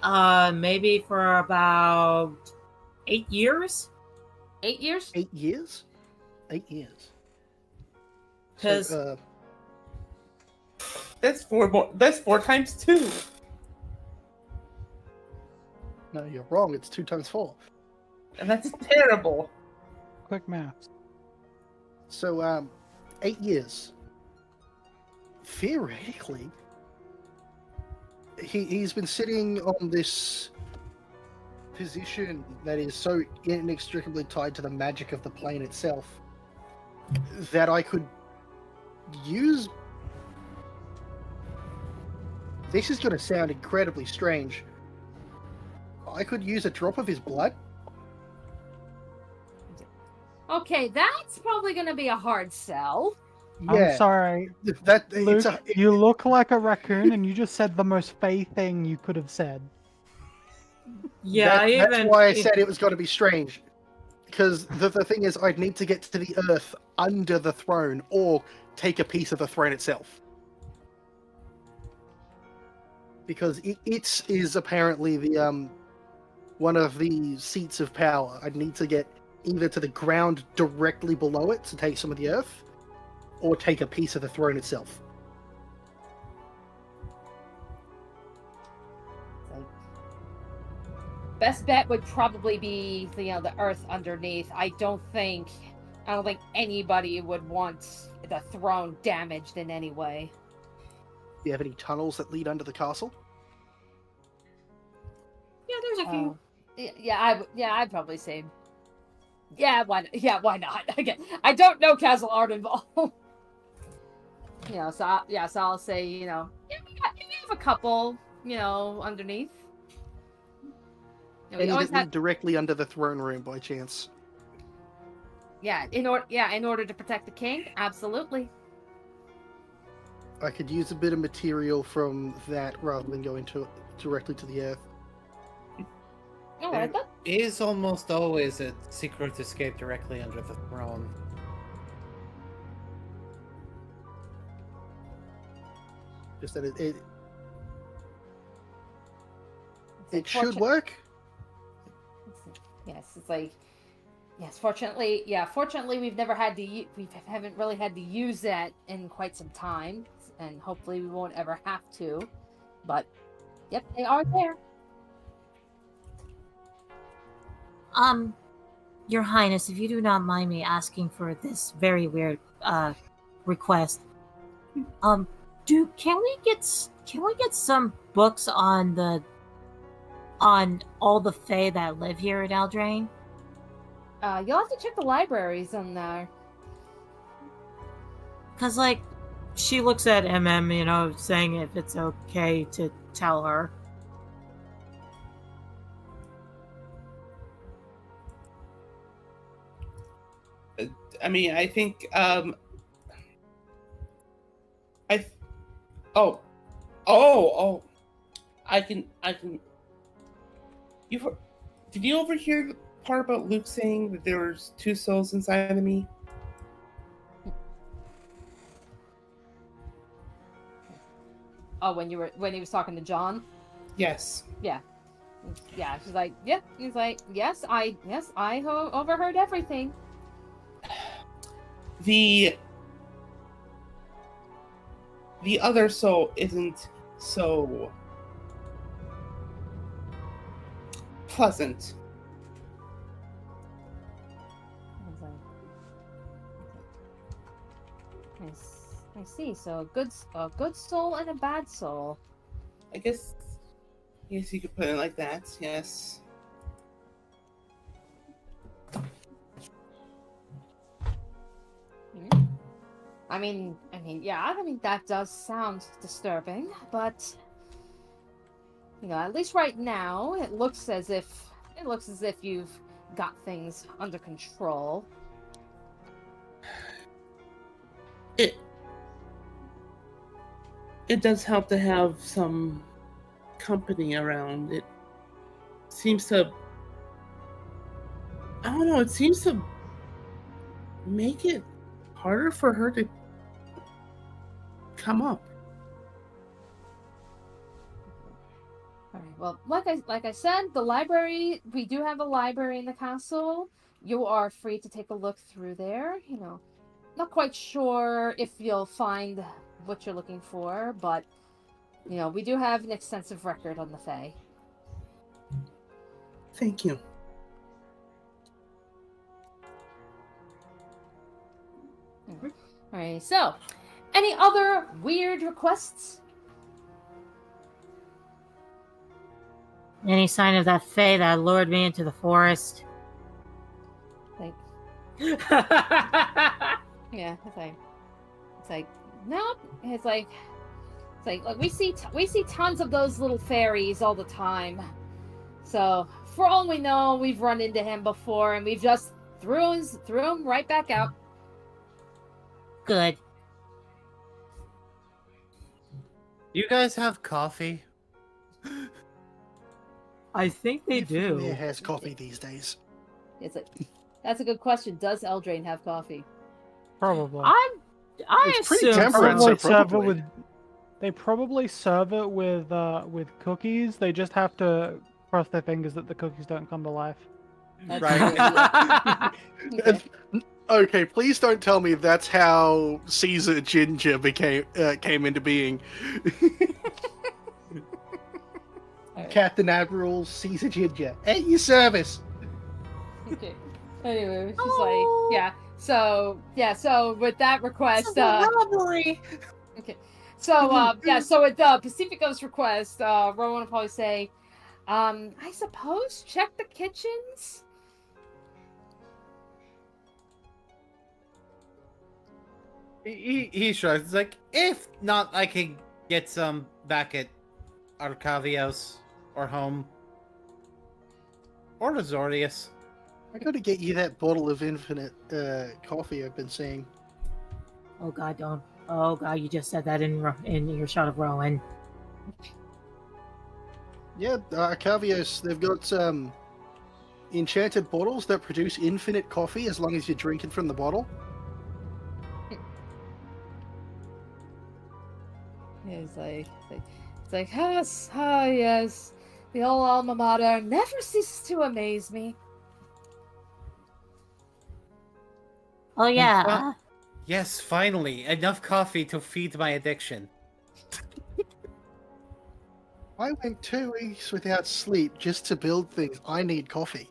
maybe for about 8 years. 8 years? 8 years? 8 years. Because That's 4 more. That's 4 times 2. no, you're wrong. It's 2 times 4. And that's terrible. Quick maths. So, 8 years. Theoretically, he's been sitting on this position that is so inextricably tied to the magic of the plane itself that I could use. This is going to sound incredibly strange. I could use a drop of his blood. Okay, that's probably going to be a hard sell. Yeah, I'm sorry, that Luke, it's you look like a raccoon and you just said the most fey thing you could have said. yeah, that's why I said it was going to be strange. Because the thing is, I'd need to get to the earth under the throne, or take a piece of the throne itself. Because it is apparently the one of the seats of power. I'd need to get either to the ground directly below it to take some of the earth, or take a piece of the throne itself. Best bet would probably be the earth underneath. I don't think anybody would want the throne damaged in any way. Do you have any tunnels that lead under the castle? Yeah, there's a few. I'd probably say. Yeah, why not? Again, I don't know Castle Ardenval. So I'll say, we have a couple, underneath. We Any always that lead directly under the throne room by chance? in order to protect the king, absolutely. I could use a bit of material from that rather than going directly to the earth. All right, There is almost always a secret escape directly under the throne. Just that it should work. Yes, it's like, fortunately we've never had to we haven't really had to use that in quite some time, and hopefully we won't ever have to. But yep, they are there. Your Highness, if you do not mind me asking for this very weird request, Can we get some books on all the Fae that live here at Eldraine? You'll have to check the libraries on there. Cause like she looks at MM, saying if it's okay to tell her. I mean, I think I can did you overhear the part about Luke saying that there's two souls inside of me? Oh, when he was talking to John? Yes. Yeah. She's like, yeah. He's like, yes, I overheard everything. The other soul isn't so pleasant. I see. So a good soul and a bad soul. I guess you could put it like that. Yes. I mean, that does sound disturbing, but at least right now it looks as if you've got things under control. It does help to have some company around. It seems to, I don't know, it seems to make it harder for her to come up. All right. Well, like I said, the library, we do have a library in the castle. You are free to take a look through there. Not quite sure if you'll find what you're looking for, but we do have an extensive record on the Fae. Thank you. Alright, so any other weird requests? Any sign of that Fae that lured me into the forest? Yeah, it's like nope. It's like look, we see tons of those little fairies all the time. So for all we know, we've run into him before, and we've just threw him right back out. Good. You guys have coffee? I think they do. Who has coffee these days? That's a good question. Does Eldraine have coffee? Probably. I It's pretty assume temperate, so probably. They probably serve it with cookies. They just have to cross their fingers that the cookies don't come to life. Right. Okay, please don't tell me that's how Caesar Ginger came into being. Captain Admiral Caesar Ginger, at your service. Okay. Anyway, it's just like, yeah. So with that request, robbery. Okay. So so with the Pacifico's request, Rowan will probably say, I suppose check the kitchens. He shrugs. It's like, if not, I can get some back at Arcavios or home. Or Azorius. I gotta get you that bottle of infinite coffee I've been seeing. Oh God, don't! Oh God, you just said that in your shot of Rowan. Yeah, Arcavios, they've got enchanted bottles that produce infinite coffee as long as you're drinking from the bottle. It's like, yes, yes. The old alma mater never ceases to amaze me. Oh yeah. Yes, finally. Enough coffee to feed my addiction. I went 2 weeks without sleep just to build things. I need coffee.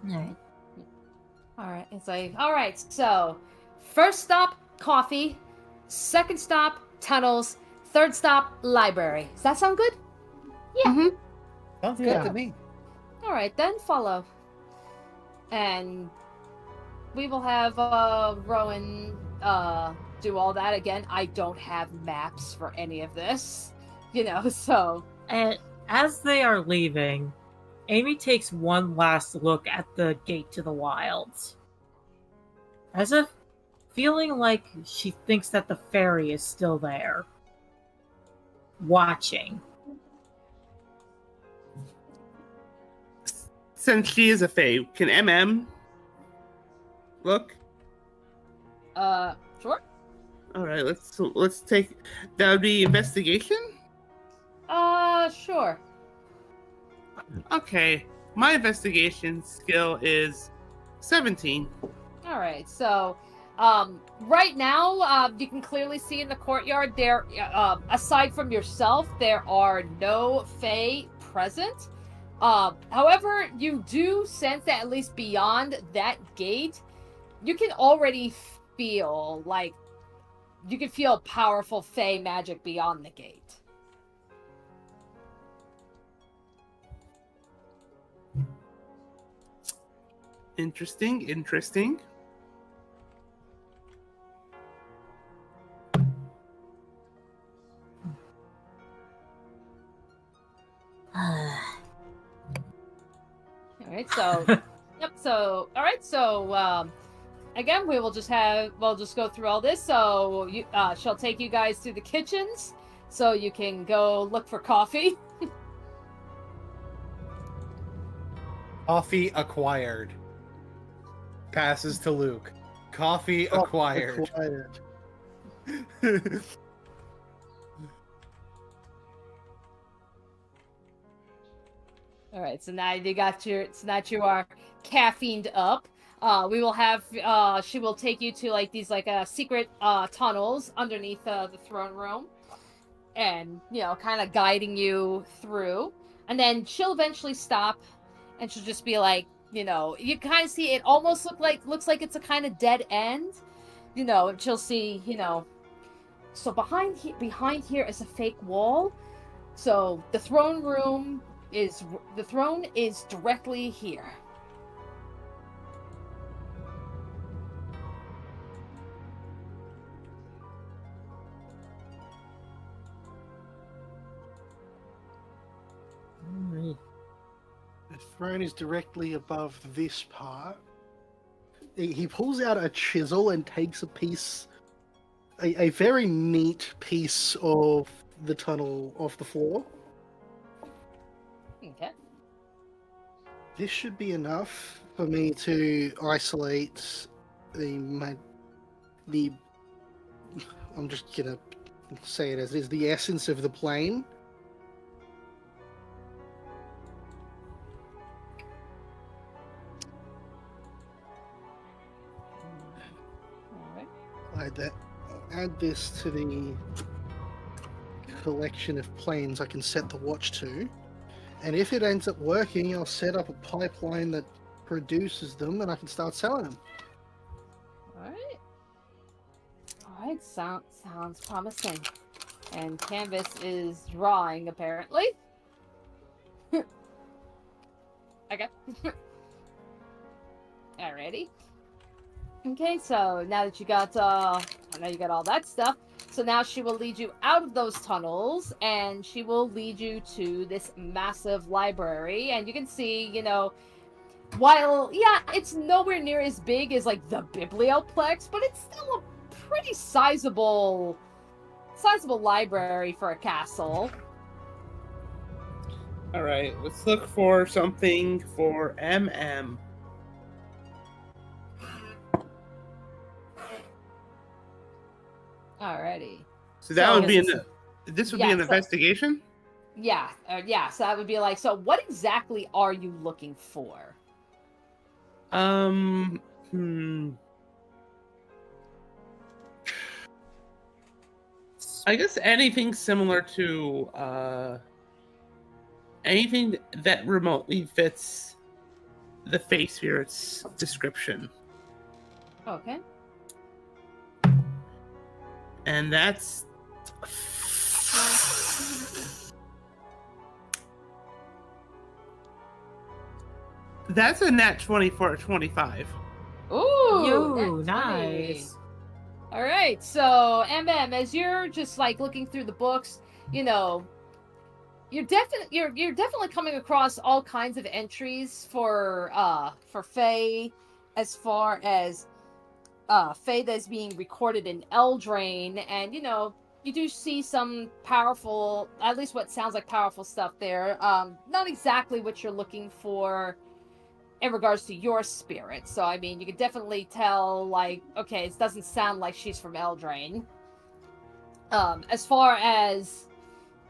Alright. Alright, it's like, alright, so First stop, coffee. Second stop, tunnels. Third stop, library. Does that sound good? Sounds good Yeah. to me. All right, then follow. And we will have Rowan do all that again. I don't have maps for any of this, so. And as they are leaving, Amy takes one last look at the gate to the wilds. As if feeling like she thinks that the fairy is still there. Watching. Since she is a fae, can look? Sure. All right, let's take. That would be investigation. Sure. Okay, my investigation skill is 17. All right, so right now you can clearly see in the courtyard there, aside from yourself, there are no fae present. However, you do sense that at least beyond that gate, you can already feel like you can feel powerful fae magic beyond the gate. Interesting. Alright, so yep, so alright, so again we'll just go through all this. So you she'll take you guys to the kitchens so you can go look for coffee. Coffee acquired. Passes to Luke. Coffee acquired. All right, so now you are caffeined up. We will have she will take you to like these secret tunnels underneath the throne room, and kind of guiding you through. And then she'll eventually stop, and she'll just be like, you kind of see it almost looks like it's a kind of dead end, and she'll see, so behind here is a fake wall. So the throne is directly here. The throne is directly above this part. He pulls out a chisel and takes a piece, a very neat piece of the tunnel off the floor. Okay. This should be enough for me to isolate the I'm just gonna say it as it is, the essence of the plane. I'll add this to the collection of planes I can set the watch to, and if it ends up working, I'll set up a pipeline that produces them, and I can start selling them. All right. Sounds promising. And Canvas is drawing apparently. Okay. Alrighty. Okay, so now that you got all that stuff, so now she will lead you out of those tunnels, and she will lead you to this massive library. And you can see, while it's nowhere near as big as like the Biblioplex, but it's still a pretty sizable library for a castle. All right, let's look for something for MM. Alrighty. So that would be be an investigation? Yeah, so that would be like, so what exactly are you looking for? I guess anything similar to anything that remotely fits the Fae Spirit's description. Okay. And that's a nat 20 for a 25. Ooh, Yo, nat 20. nice. All right, so as you're just like looking through the books, you know, you're definitely coming across all kinds of entries for Fae, as far as Fae that's being recorded in Eldraine, and you know, you do see some powerful, at least what sounds like powerful stuff there. Not exactly what you're looking for in regards to your spirit. So, I mean, you can definitely tell, like, okay, it doesn't sound like she's from Eldraine. As far as,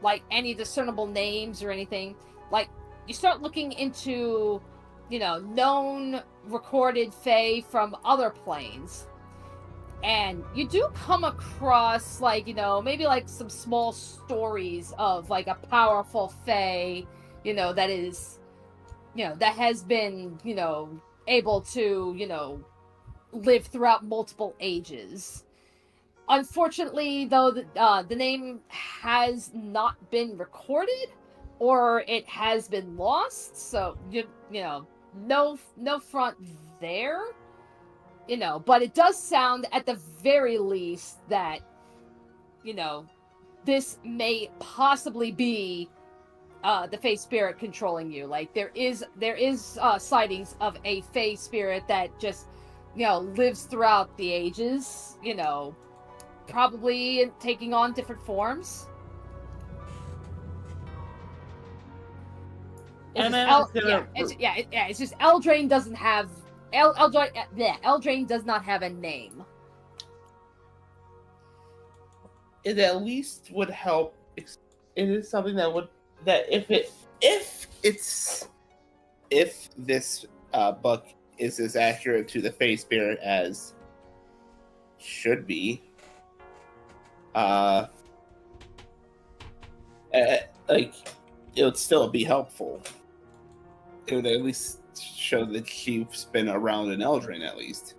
like, any discernible names or anything, like, you start looking into, you know, known recorded Fae from other planes. And you do come across, like, you know, maybe, like, some small stories of, like, a powerful Fae, you know, that is... you know, that has been, you know, able to, you know, live throughout multiple ages. Unfortunately, though, the name has not been recorded, or it has been lost, so, you know, no front there, you know, but it does sound, at the very least, that, you know, this may possibly be the Fae spirit controlling you. Like, there is sightings of a Fae spirit that just, you know, lives throughout the ages, you know, probably taking on different forms. It's it's just Eldraine doesn't have Eldraine does not have a name. It at least would help. It is something that would, that if this book is as accurate to the Fae spirit as should be, like, it would still be helpful. It would at least show that she's been around in Eldraine, at least.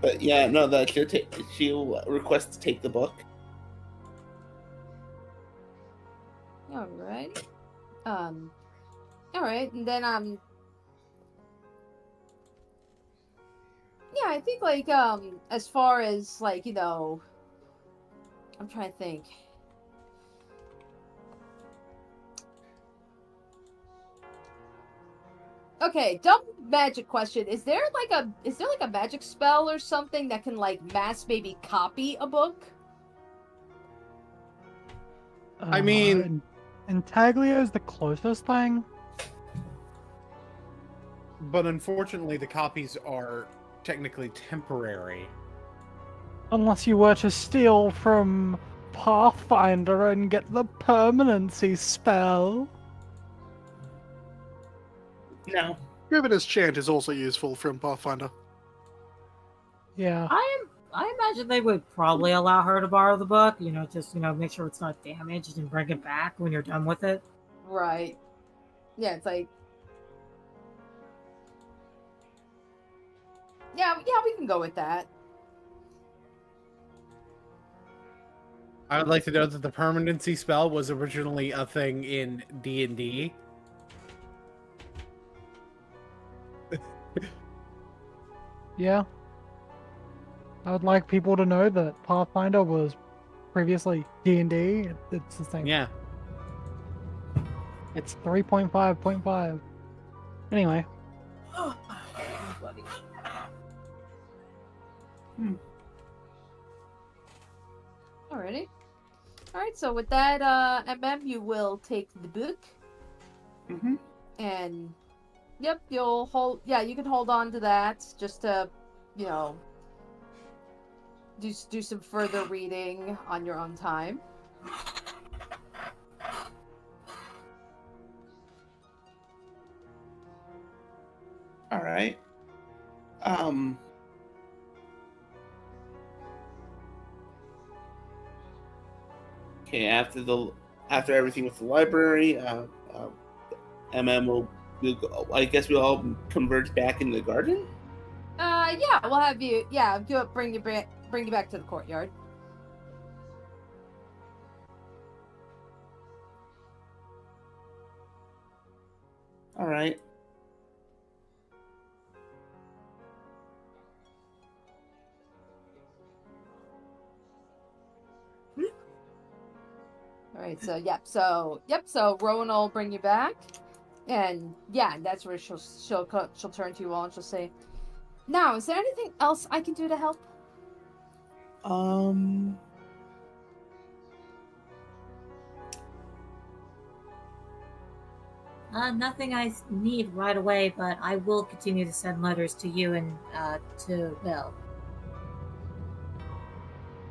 But yeah, no, that she'll request to take the book. Alright. Alright, and then yeah, I think, like, as far as, like, you know, I'm trying to think. Okay, dumb magic question. Is there like a magic spell or something that can, like, mass maybe copy a book? I mean, Intaglia is the closest thing. but unfortunately the copies are technically temporary. Unless you were to steal from Pathfinder and get the permanency spell. No. Scrivener's Chant is also useful from Pathfinder. Yeah. I imagine they would probably allow her to borrow the book, you know, just, you know, make sure it's not damaged and bring it back when you're done with it. Right. Yeah, it's like... Yeah, we can go with that. I would like to note that the permanency spell was originally a thing in D&D. Yeah. I would like people to know that Pathfinder was previously D&D. It's the same. Yeah. It's 3.5.5. Anyway. Alrighty. Alright, so with that, you will take the book. Mm-hmm. And, yep, you'll hold... Yeah, you can hold on to that just to, you know... Do some further reading on your own time. All right. Okay, after everything with the library, MM we'll go, I guess we'll all converge back in the garden. Yeah, we'll have you. Yeah, bring you back to the courtyard. All right. All right. So Rowan will bring you back, and yeah, that's where she'll turn to you all and she'll say, "Now, is there anything else I can do to help?" Nothing I need right away, but I will continue to send letters to you and to Bill.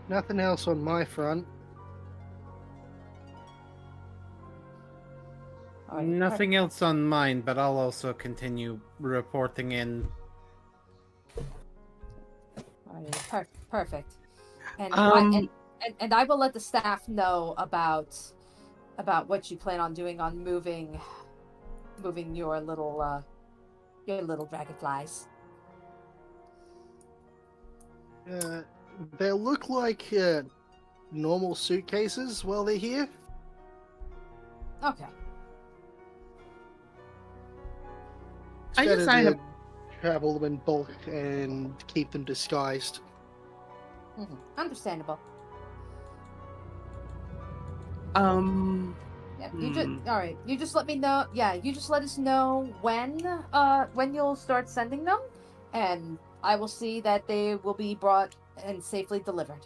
Nothing else on my front. All right, Nothing else on mine, but I'll also continue reporting in. All right, perfect. And, and I will let the staff know about what you plan on doing on moving your little dragonflies. They look like normal suitcases while they're here. Okay. It's I better just signed to up. travel them in bulk and keep them disguised. Understandable. Yeah, you just all right. You just let me know. Yeah, you just let us know when you'll start sending them, and I will see that they will be brought and safely delivered.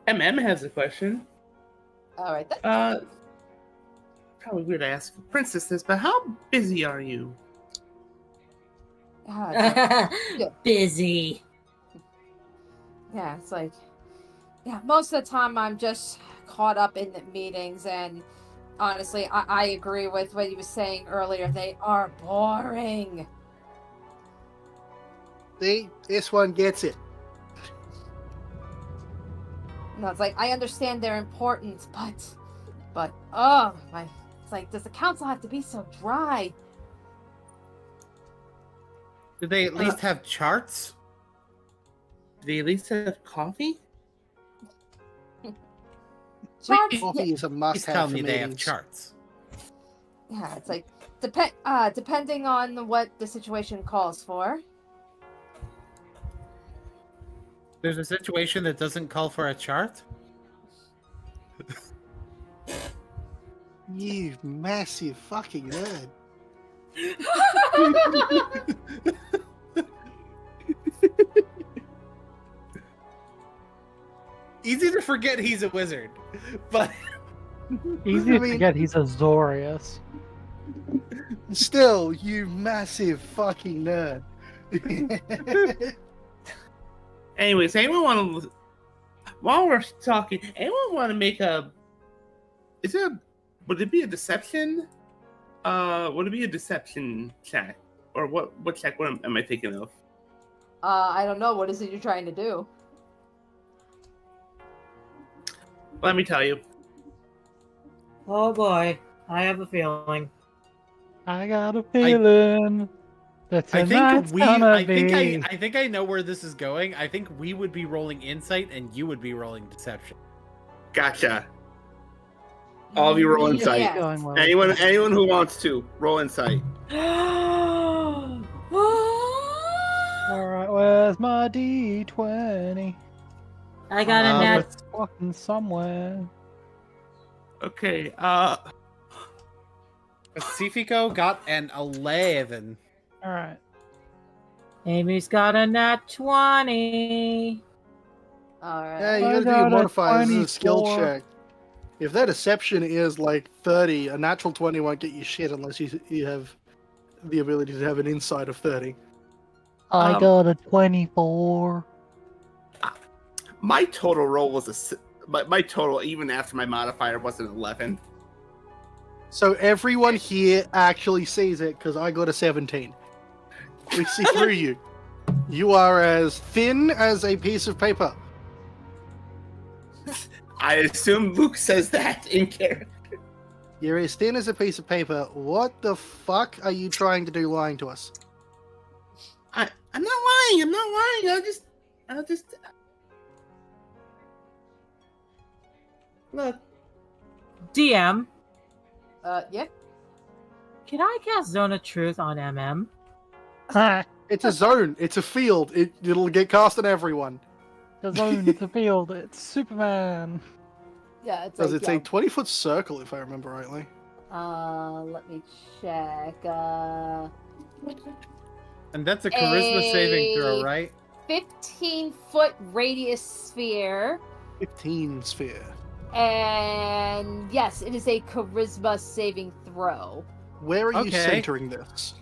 MM has a question. All right. Then. Probably weird to ask a princess this, but how busy are you? Busy. Yeah, it's like, yeah, most of the time I'm just caught up in the meetings, and honestly, I agree with what you were saying earlier. They are boring. This one gets it. No, it's like, I understand their importance, but oh my, it's like, does the council have to be so dry? Do they at least have charts? Do they at least have coffee? Charts? Coffee is a Please must-have tell for me they have meetings. charts. Yeah, it's like, depending on what the situation calls for. There's a situation that doesn't call for a chart? You massive fucking nerd. Easy to forget he's a wizard, but Easy to mean- forget he's a Zorius. Still, you massive fucking nerd. Anyways, anyone want to? While we're talking, anyone want to make a? Would it be a deception? Would it be a deception check, or what? What check? What am I thinking of? I don't know. What is it you're trying to do? Let me tell you. Oh boy, I have a feeling. I got a feeling that I tonight's think gonna be. I think I know where this is going. I think we would be rolling insight and you would be rolling deception. Gotcha. All of you roll insight. Yeah. Going well. Anyone who wants to roll insight. Alright, where's my D20? I got a nat. It's fucking somewhere. Okay. Pacifico got an 11. Alright. Amy's got a nat 20. All right. Yeah, you I gotta do got your a modifiers as a skill 24. check. If that deception is like 30, a natural 20 won't get you shit unless you have the ability to have an insight of 30. I got a 24. My total roll was my total, even after my modifier, was an 11. So everyone here actually sees it because I got a 17. We see through you. You are as thin as a piece of paper. I assume Luke says that in character. You're as thin as a piece of paper. What the fuck are you trying to do lying to us? I'm not lying. I'm not lying. I'll just. Look. DM, Yeah. can I cast Zone of Truth on MM? It's a zone. It's a field. It'll get cast on everyone. The zone, it's a field, it's Superman. Yeah, it's Does like, it's a 20-foot circle, if I remember rightly. let me check. And that's a charisma saving throw, right? 15-foot radius sphere. 15 sphere. And yes, it is a charisma saving throw. Where are you Okay. centering this?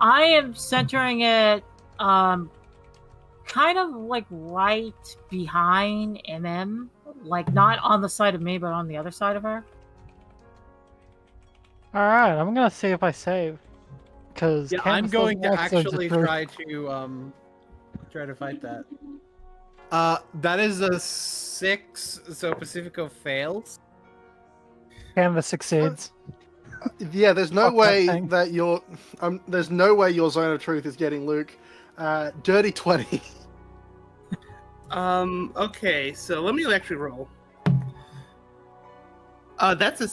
I am centering it, kind of like right behind MM. Like not on the side of me, but on the other side of her. Alright, I'm gonna see if I save. Because Yeah, I'm going to actually try to fight that. That is a 6, so Pacifico fails. Canvas succeeds. Yeah, there's no Fuck that way thing. that there's no way your zone of truth is getting Luke. Dirty 20. Okay, so let me actually roll. That's a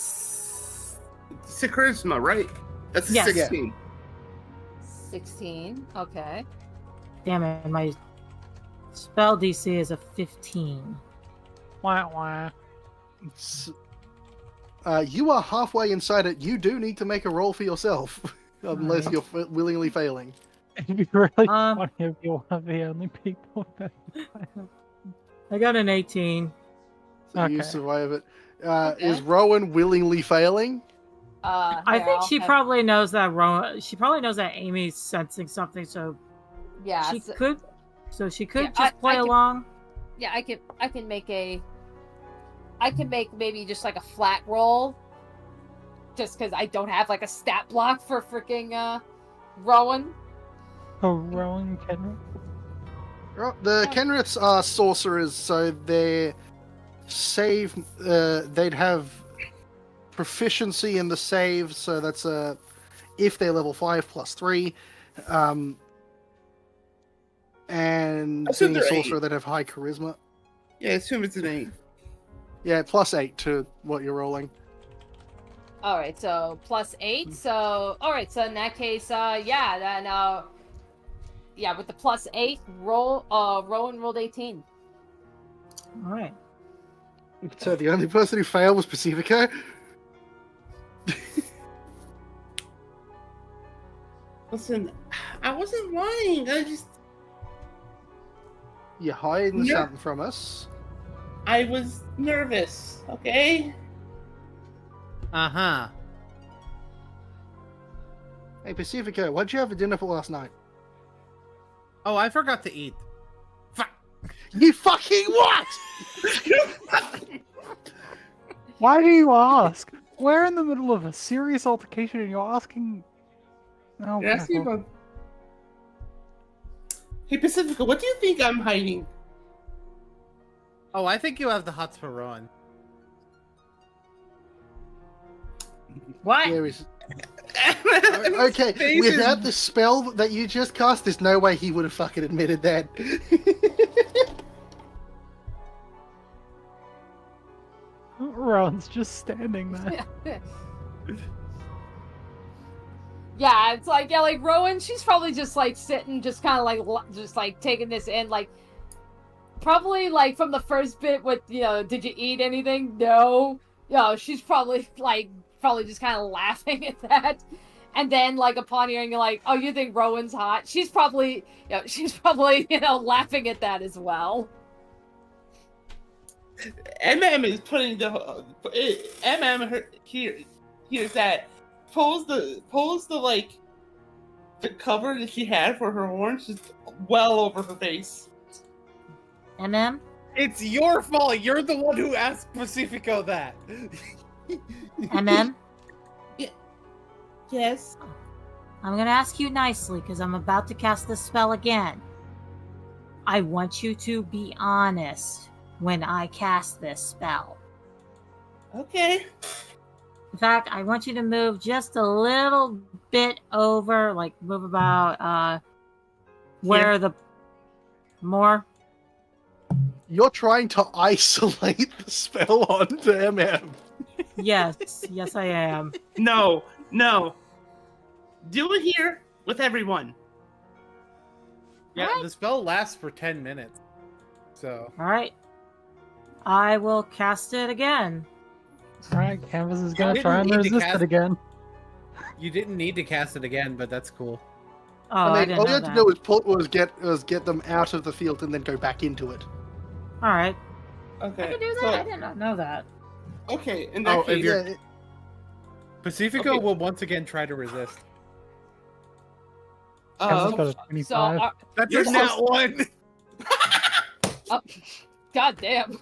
charisma, right? That's a Yes. 16. 16. Okay. Damn it, my spell DC is a 15. Wah, wah. You are halfway inside it. You do need to make a roll for yourself, unless you're willingly failing. It'd be really Um, funny if you're one of the only people that I got an 18. So you Okay. survive it. Okay. Is Rowan willingly failing? I think she probably knows that she probably knows that Amy's sensing something, so Yeah. she so- could Yeah, just play I can- along. Yeah, I can make maybe just like a flat roll. Just because I don't have like a stat block for freaking Rowan. Oh, Rowan Kenrick? The Kenriths are sorcerers, so their save, they'd have proficiency in the save, so that's if they're level 5 +3. And Assume being a they're sorcerer, 8. they'd have high charisma. Yeah, assume it's an 8. Yeah, +8 to what you're rolling. All right, so +8. So all right, so in that case, yeah, then yeah, with the +8 roll, Rowan rolled 18. All right. So the only person who failed was Pacifico. Listen, I wasn't lying. You're hiding Yeah. something from us. I was nervous, okay? Uh-huh. Hey, Pacifico, what'd you have for dinner for last night? Oh, I forgot to eat. Fuck. You fucking what? Why do you ask? We're in the middle of a serious altercation and you're asking... Oh, You're asking whatever. about... Hey, Pacifica, what do you think I'm hiding? Oh, I think you have the hots for Rowan. What? There is... Okay, without the spell that you just cast, there's no way he would have fucking admitted that. Rowan's just standing there. Yeah, it's like, yeah, like Rowan, she's probably just like sitting, just kind of like, just like taking this in, like, probably like from the first bit with, you know, did you eat anything? No. You know, she's probably like, just kind of laughing at that. And then like upon hearing like, oh, you think Rowan's hot? She's probably, you know, laughing at that as well. MM is putting the here's that pulls the like the cover that she had for her horns just well over her face. MM? It's your fault. You're the one who asked Pacifico that. MM? Yes. I'm gonna ask you nicely because I'm about to cast this spell again. I want you to be honest when I cast this spell. Okay. In fact, I want you to move just a little bit over, like move about where the more. You're trying to isolate the spell onto MM. Yes, yes, I am. No. Do it here with everyone. Yeah, Alright. the spell lasts for 10 minutes. So All right. I will cast it again. Alright, Canvas is You gonna didn't try and need to resist cast- it again. you didn't need to cast it again, but that's cool. Oh, I, mean, didn't all know you had that. to do was get them out of the field and then go back into it. All right. I Okay. can do that. I did not know that. Okay. In that Oh, if case, you're- Yeah, Pacifico Okay. will once again try to resist. Canvas got a So, 25. That's You're a so- nat one! oh, god damn.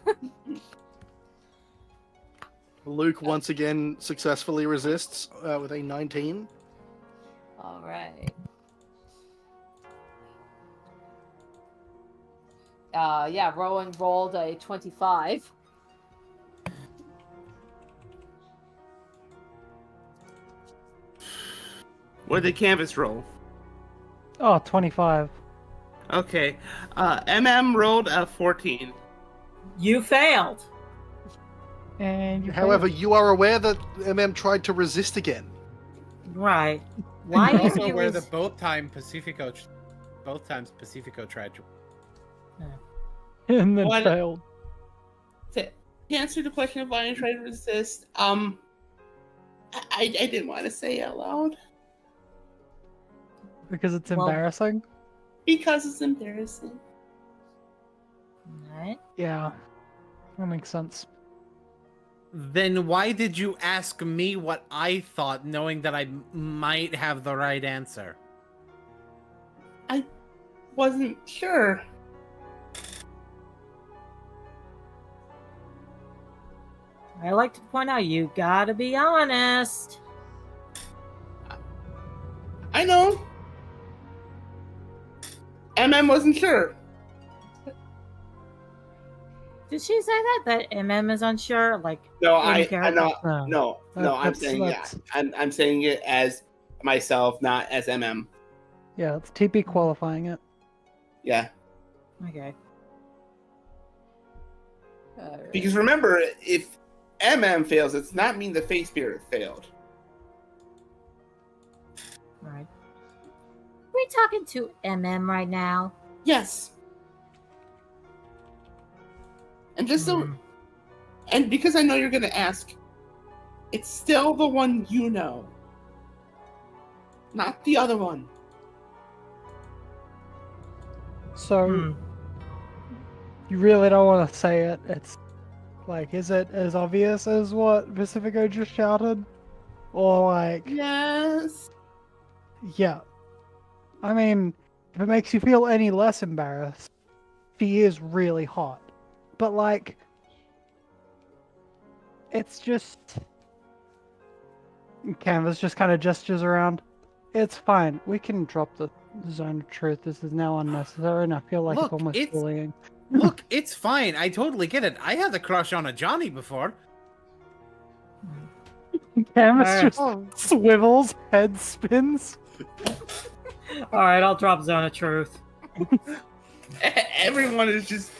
Luke once again successfully resists with a 19. All right. Yeah, Rowan rolled a 25. What did the canvas roll? Oh, 25. Okay. MM rolled a 14. You failed. And you However, you are aware that MM tried to resist again. Right. Why You're did also you aware that both times Pacifico tried to. and then What? failed. to answer the question of why I tried to resist, I didn't want to say it out loud Because it's Well- embarrassing? because it's embarrassing. Right. Yeah. That makes sense. Then why did you ask me what I thought, knowing that I might have the right answer? Wasn't sure. I like to point out you gotta be honest. I know. MM wasn't sure. Did she say that MM is unsure? Like No, in I character? know. No, I'm That's- saying that's- I'm saying it as myself, not as MM. Yeah, it's TP qualifying it. Yeah, Okay. because remember, if MM fails, it's not mean the face spirit failed. All right. We talking to MM right now? Yes. And just so, Hmm. and because I know you're gonna ask, it's still the one you know, not the other one. So, Hmm. you really don't want to say it. It's like, is it as obvious as what Pacifico just shouted? Or like, Yes. yeah. I mean, if it makes you feel any less embarrassed, she is really hot. But like, it's just... Canvas just kind of gestures around. It's fine. We can drop the zone of truth. This is now unnecessary, and I feel like Look, it's almost it's- bullying. Look, it's fine. I totally get it. I had a crush on a Johnny before. Canvas Alright. just swivels, head spins. All right, I'll drop Zone of Truth. Everyone just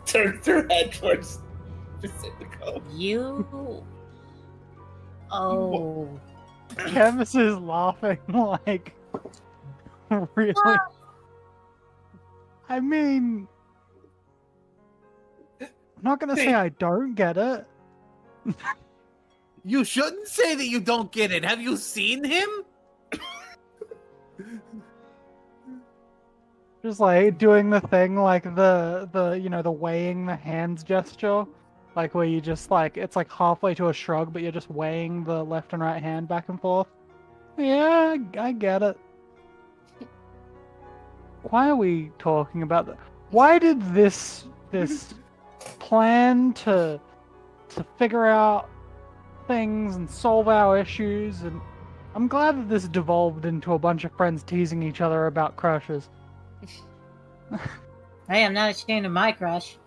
turns their head towards Pacifico. You. Oh. Canvas is laughing like really. I mean, I'm not gonna say I don't get it. You shouldn't say that you don't get it. Have you seen him? Just like doing the thing, like the you know the weighing the hands gesture, like where you just like it's like halfway to a shrug, but you're just weighing the left and right hand back and forth. Yeah, I get it. Why are we talking about that? Why did this plan to figure out things and solve our issues and I'm glad that this devolved into a bunch of friends teasing each other about crushes. Hey, I'm not ashamed of my crush.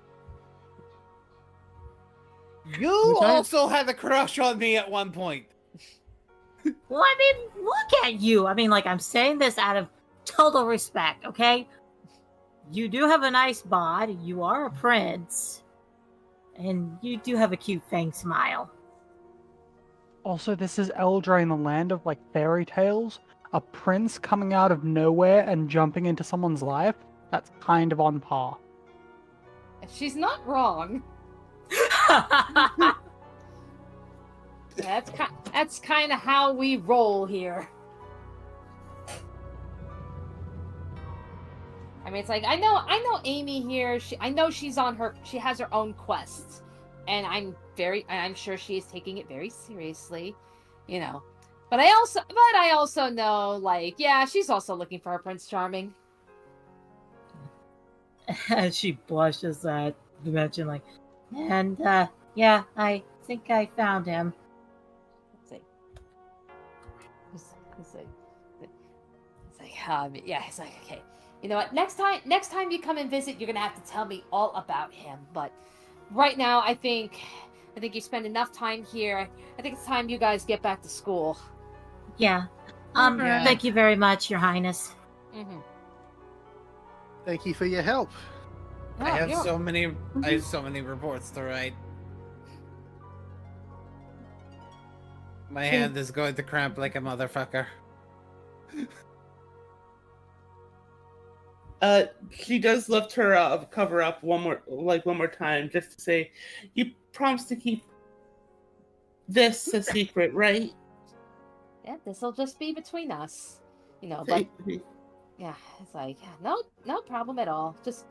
You Which I- also had a crush on me at one point. Well, I mean, look at you. I mean, like, I'm saying this out of total respect, okay? You do have a nice bod. You are a prince. And you do have a cute fang smile. Also, this is Eldraine, the land of like fairy tales. A prince coming out of nowhere and jumping into someone's life. That's kind of on par. She's not wrong. That's kind of how we roll here. I mean, it's like I know Amy here. I know she has her own quests, and I'm sure she is taking it very seriously, you know. But I also know, like, yeah, she's also looking for her Prince Charming. And she blushes at the mention, like, and, yeah, I think I found him. It's like, yeah, it's like, okay. You know what? Next time you come and visit, you're gonna have to tell me all about him. But right now, I think you spend enough time here. I think it's time you guys get back to school. Yeah. Yeah. Thank you very much, Your Highness. Mm-hmm. Thank you for your help. I have so many reports to write. My hand is going to cramp like a motherfucker. She does lift her cover up one more time, just to say, you promise to keep this a secret, right? Yeah, this'll just be between us, you know. But yeah, it's like, no problem at all. Just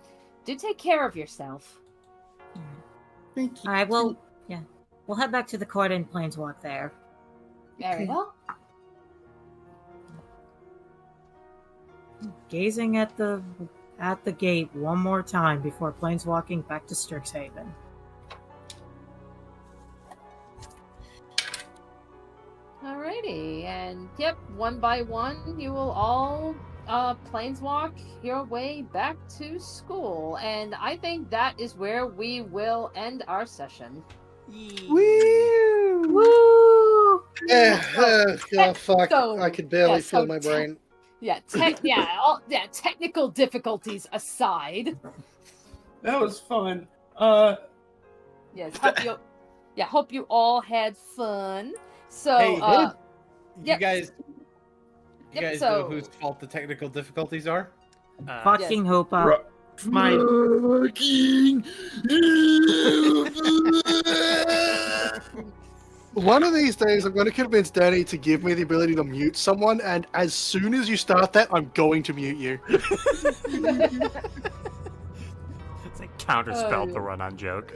do take care of yourself. Thank you. All right, well, yeah. We'll head back to the court and planeswalk there. Very well. Gazing at the gate one more time before planeswalking back to Strixhaven. Alrighty, and yep, one by one, you will all planeswalk your way back to school, and I think that is where we will end our session. Woo! Woo! Yeah, oh, fuck. So- I could barely yeah, so feel my brain. Yeah, technical difficulties aside. That was fun. Yes, hope you all had fun. So, Hey, you yep. guys Yep, know whose fault the technical difficulties are? Fucking Hoopa. My One of these days, I'm going to convince Danny to give me the ability to mute someone, and as soon as you start that, I'm going to mute you. It's a counterspell yeah. to run on joke.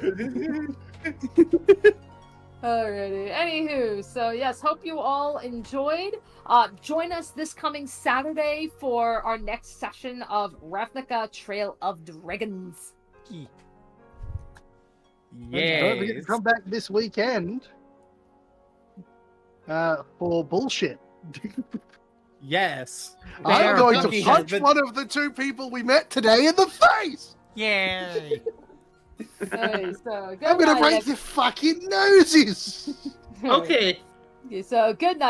Alrighty. Anywho, so yes, hope you all enjoyed. Join us this coming Saturday for our next session of Ravnica Trail of Dragons. And don't forget to come back this weekend for bullshit. Yes. I'm going to Bucky punch has been- one of the two people we met today in the face! Yay! Hey, so good I'm going to night, break your fucking noses! okay. So good night.